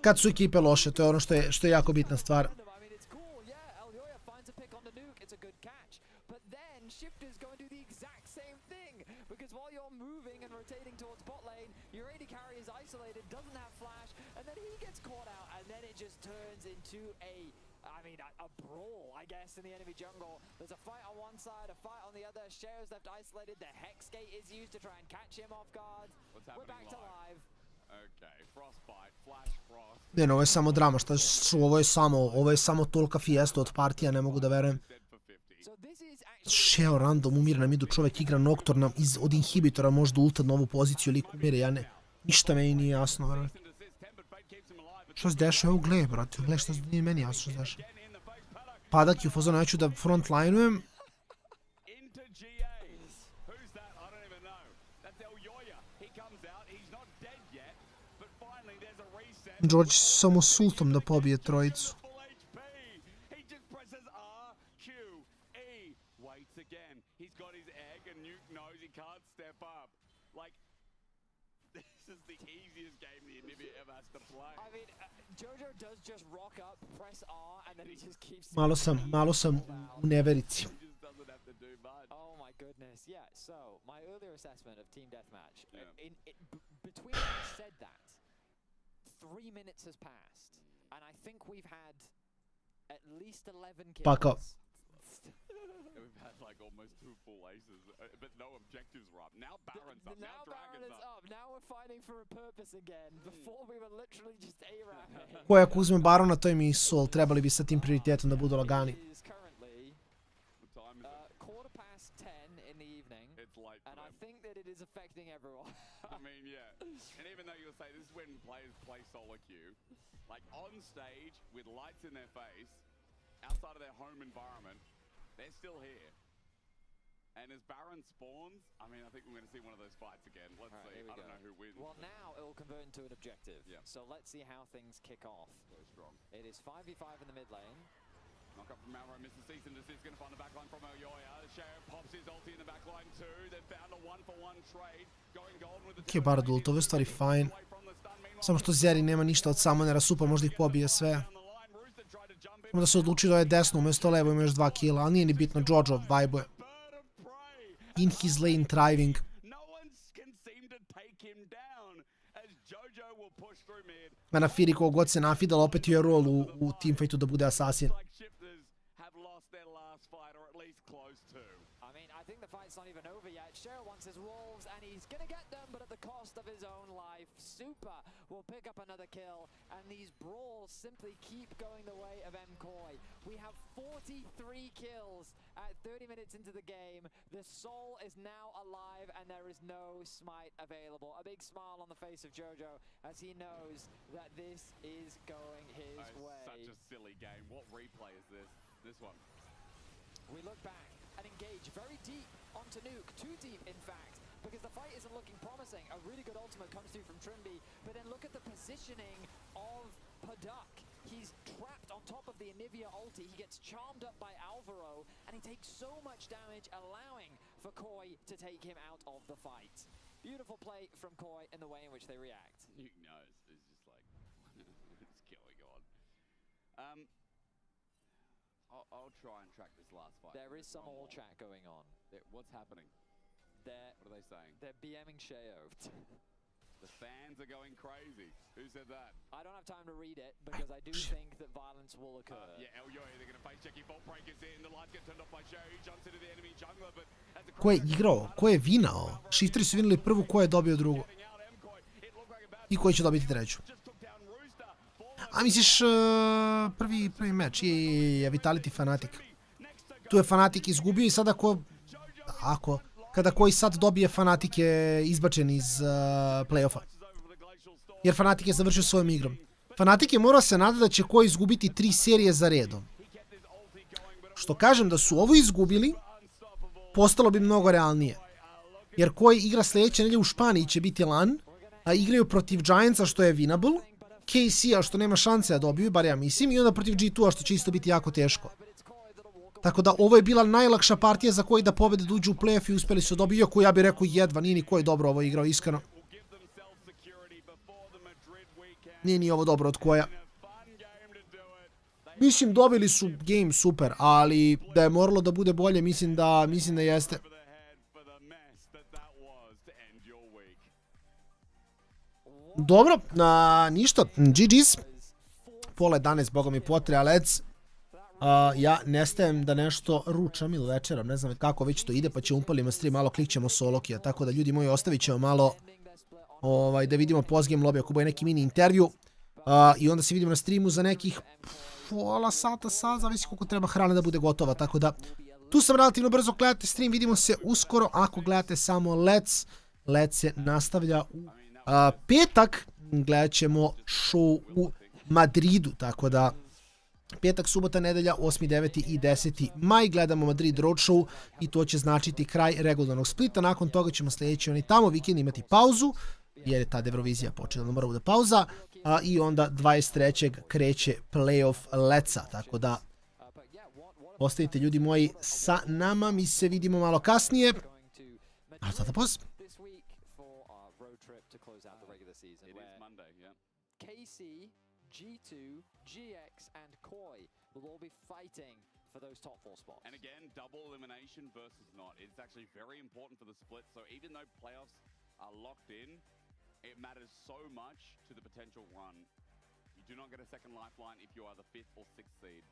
Kad su ekipe loše, to je ono što je jako bitna stvar. I mean, it's cool, yeah, Elyoya finds a pick on the Nuke, it's a good catch. But then shifters go and do the exact same thing, because while you're moving and rotating towards bot lane, your AD carry is isolated, doesn't have flash, and then he gets caught out, and then it just turns into a brawl, I guess, in the enemy jungle. There's a fight on one side, a fight on the other. Sheo's left isolated. The Hex Gate is used to try and catch him off guard. We're back to live. Okay, Frostbite, Flash Frost. Ne, ovo je samo drama, ovo je samo tolika fiesta od partija, ne mogu da verujem. Sheo random umire na midu, čovjek igra Nocturna od inhibitora, možda ulta na ovu poziciju, lik umire, ništa meni nije jasno, verujem. Što se dešava? Evo gle, brate, gle što nije meni jasno što se dešava. Padak je u fazonu, ja ću da frontlineujem. George samo s ultom da pobije trojicu. Malo sam u neverici. Oh my goodness, yeah, so my earlier assessment of Team Deathmatch, between when I said that, 3 minutes has passed, and I think we've had at least 11 kills. Fuck up. We've had like almost 2 full aces, but no objectives were up. Now Baron's up, now Dragon's up. Now we're fighting for a purpose again. Before we were literally just A-ramming. Ko ako uzme Barona, to im je Sol. Trebali bi sa tim prioritetom da budu lagani. And I think that it is affecting everyone. I mean, yeah. And even though you'll say this is when players play solo queue, like on stage with lights in their face, outside of their home environment, they're still here. And as Baron spawns, I mean, I think we're going to see one of those fights again. Let's see. I don't know who wins. Well, now it will convert into an objective. Yeah. So let's see how things kick off. Very strong. It is 5v5 in the mid lane. Knock up from Alvaro, misses cease and desist, going to find the backline from Elyoya. Sheo pops his ulti in the backline too. They've found a 1-for-1 trade. Going golden with the... Ok, Bard ult, ovo je stvari fine. Samo što Zeri nema ništa od Summonera, Super možda ih pobije sve. Samo da se odluči da je desno, umjesto levo ima još 2 killa, ali nije ni bitno, Jojo vibe-uje. In his lane thriving. Ma na Firi kog god se nafidal, opet je roll u teamfightu da bude asasin. I think the fight's not even over yet. Sheo wants his wolves and he's gonna get them, but at the cost of his own life. Super will pick up another kill, and these brawls simply keep going the way of MKOI. We have 43 kills at 30 minutes into the game. The soul is now alive and there is no smite available. A big smile on the face of Jojo as he knows that this is going his way. Such a silly game. What replay is this? This one. We look back and engage very deep onto Nuke, too deep in fact, because the fight isn't looking promising. A really good ultimate comes through from Trimby, but then look at the positioning of Paduk. He's trapped on top of the Anivia ulti. He gets charmed up by Alvaro, and he takes so much damage, allowing for Koi to take him out of the fight. Beautiful play from Koi in the way in which they react. You know, it's just like, what's going on? I'll try and track this last fight. There is some all chat going on. What's happening? What are they saying? They're BMing Sheo. The fans are going crazy. Who said that? I don't have time to read it because I do think that violence will occur. Yeah, they're going to face checking Bolt Breakers in. The lights get turned off by Sheo. He jumps into the enemy jungler, but as the Ko je igrao? Ko je vinao? Shifteri su vinili prvu, ko je dobio drugu? I koji će dobiti treću? A misliš prvi meč je Vitality Fanatic. Tu je Fanatic izgubio i sada kada koji sad dobije Fanatic je izbačen iz play-offa. Jer Fanatic je završio svojom igrom. Fanatic je morao se nadati da će koji izgubiti 3 serije za redom. Što kažem da su ovo izgubili, postalo bi mnogo realnije. Jer koji igra sljedeće nedelje u Španiji će biti LAN, a igraju protiv Giantsa što je winnable, KC-a što nema šanse da dobiju, bar ja mislim, i onda protiv G2-a što će isto biti jako teško. Tako da ovo je bila najlakša partija za koji da pobede da uđu u play-off i uspeli su dobiju, iako ja bih rekao jedva, nije ni koji dobro ovo igrao, iskreno. Nije ni ovo dobro od koja. Mislim, dobili su game super, ali da je moralo da bude bolje, mislim da jeste. Dobro, ništa, GG's. Pola 11, boga mi potre, LEC. Ja nestajem da nešto ručam ili večeram, ne znam kako već to ide, pa će upalimo stream, malo klikćemo solokija, tako da ljudi moji ostavit ćemo malo da vidimo postgame lobby ako bude neki mini intervju i onda se vidimo na streamu za nekih pola sata, zavisi koliko treba hrane da bude gotova, tako da tu sam relativno brzo, gledate stream, vidimo se uskoro, ako gledate samo LEC se nastavlja u petak, gledat ćemo show u Madridu, tako da petak, subota, nedelja, 8. 9. i 10. maj gledamo Madrid Roadshow i to će značiti kraj regularnog splita. Nakon toga ćemo sljedeći oni tamo vikend imati pauzu, jer je tad Eurovizija počela, mora bude pauza, i onda 23. kreće playoff LEC-a, tako da ostavite ljudi moji sa nama, mi se vidimo malo kasnije. A sada poz. Will all be fighting for those top 4 spots. And again, double elimination versus not. It's actually very important for the split. So even though playoffs are locked in, it matters so much to the potential run. You do not get a second lifeline if you are the 5th or 6th seed.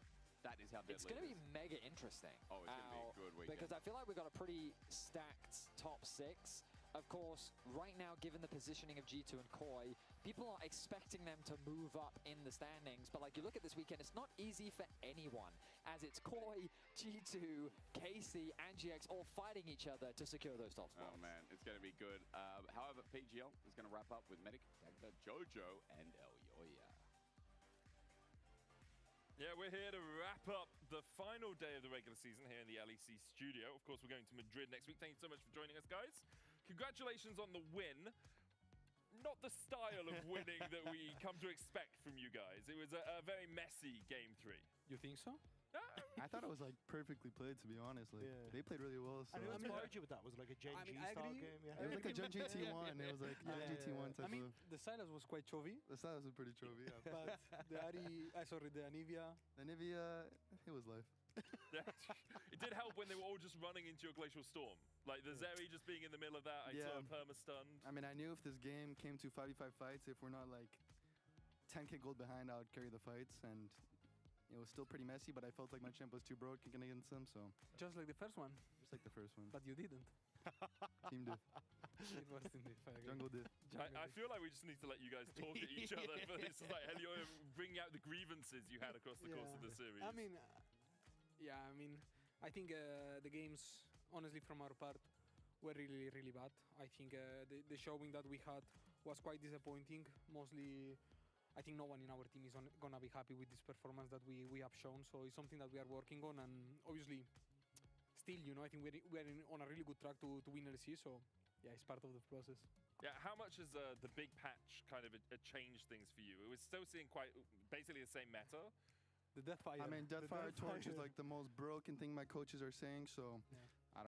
That is how deadly it's going to be mega interesting. Oh, it's going to be a good weekend. Because I feel like we've got a pretty stacked top 6. Of course, right now, given the positioning of G2 and Koi, people are expecting them to move up in the standings. But like you look at this weekend, it's not easy for anyone, as it's Koi, G2, KC, and GX all fighting each other to secure those top spots. Oh man, it's going to be good. However, PGL is going to wrap up with Medic, Dagda, Jojo, and Elyoya. Yeah, we're here to wrap up the final day of the regular season here in the LEC studio. Of course, we're going to Madrid next week. Thank you so much for joining us, guys. Congratulations on the win. Not the style of winning that we come to expect from you guys. It was a very messy game 3. You think so? I thought it was like perfectly played, to be honest. Like they played really well. So. I inspired you with that. Was it like a Gen G style game? Yeah. It was like a Gen GT1. It was like Gen GT1 type of. I mean, the Silas was quite chovy. The Silas was pretty chovy. Yeah. But the Anivia. The Anivia, it was life. Yeah. It did help when they were all just running into your Glacial Storm. Like the Zeri just being in the middle of that, I saw perma-stunned. I mean, I knew if this game came to 5v5 fights, if we're not like 10k gold behind, I would carry the fights, and it was still pretty messy, but I felt like my champ was too broke against them, so... Just like the first one. Just like the first one. But you didn't. Team did. It was Team did. Jungle did. I feel like we just need to let you guys talk at each other for this. Like Elyoya bringing out the grievances you had across the course of the series. I mean, I think the games, honestly, from our part, were really, really bad. I think the showing that we had was quite disappointing. Mostly, I think no one in our team is gonna be happy with this performance that we have shown. So it's something that we are working on, and obviously, still, I think we're on a really good track to win LEC. So yeah, it's part of the process. Yeah, how much has the big patch kind of changed things for you? It was still seeing quite basically the same meta. I mean, Deathfire Torch is like the most broken thing my coaches are saying, so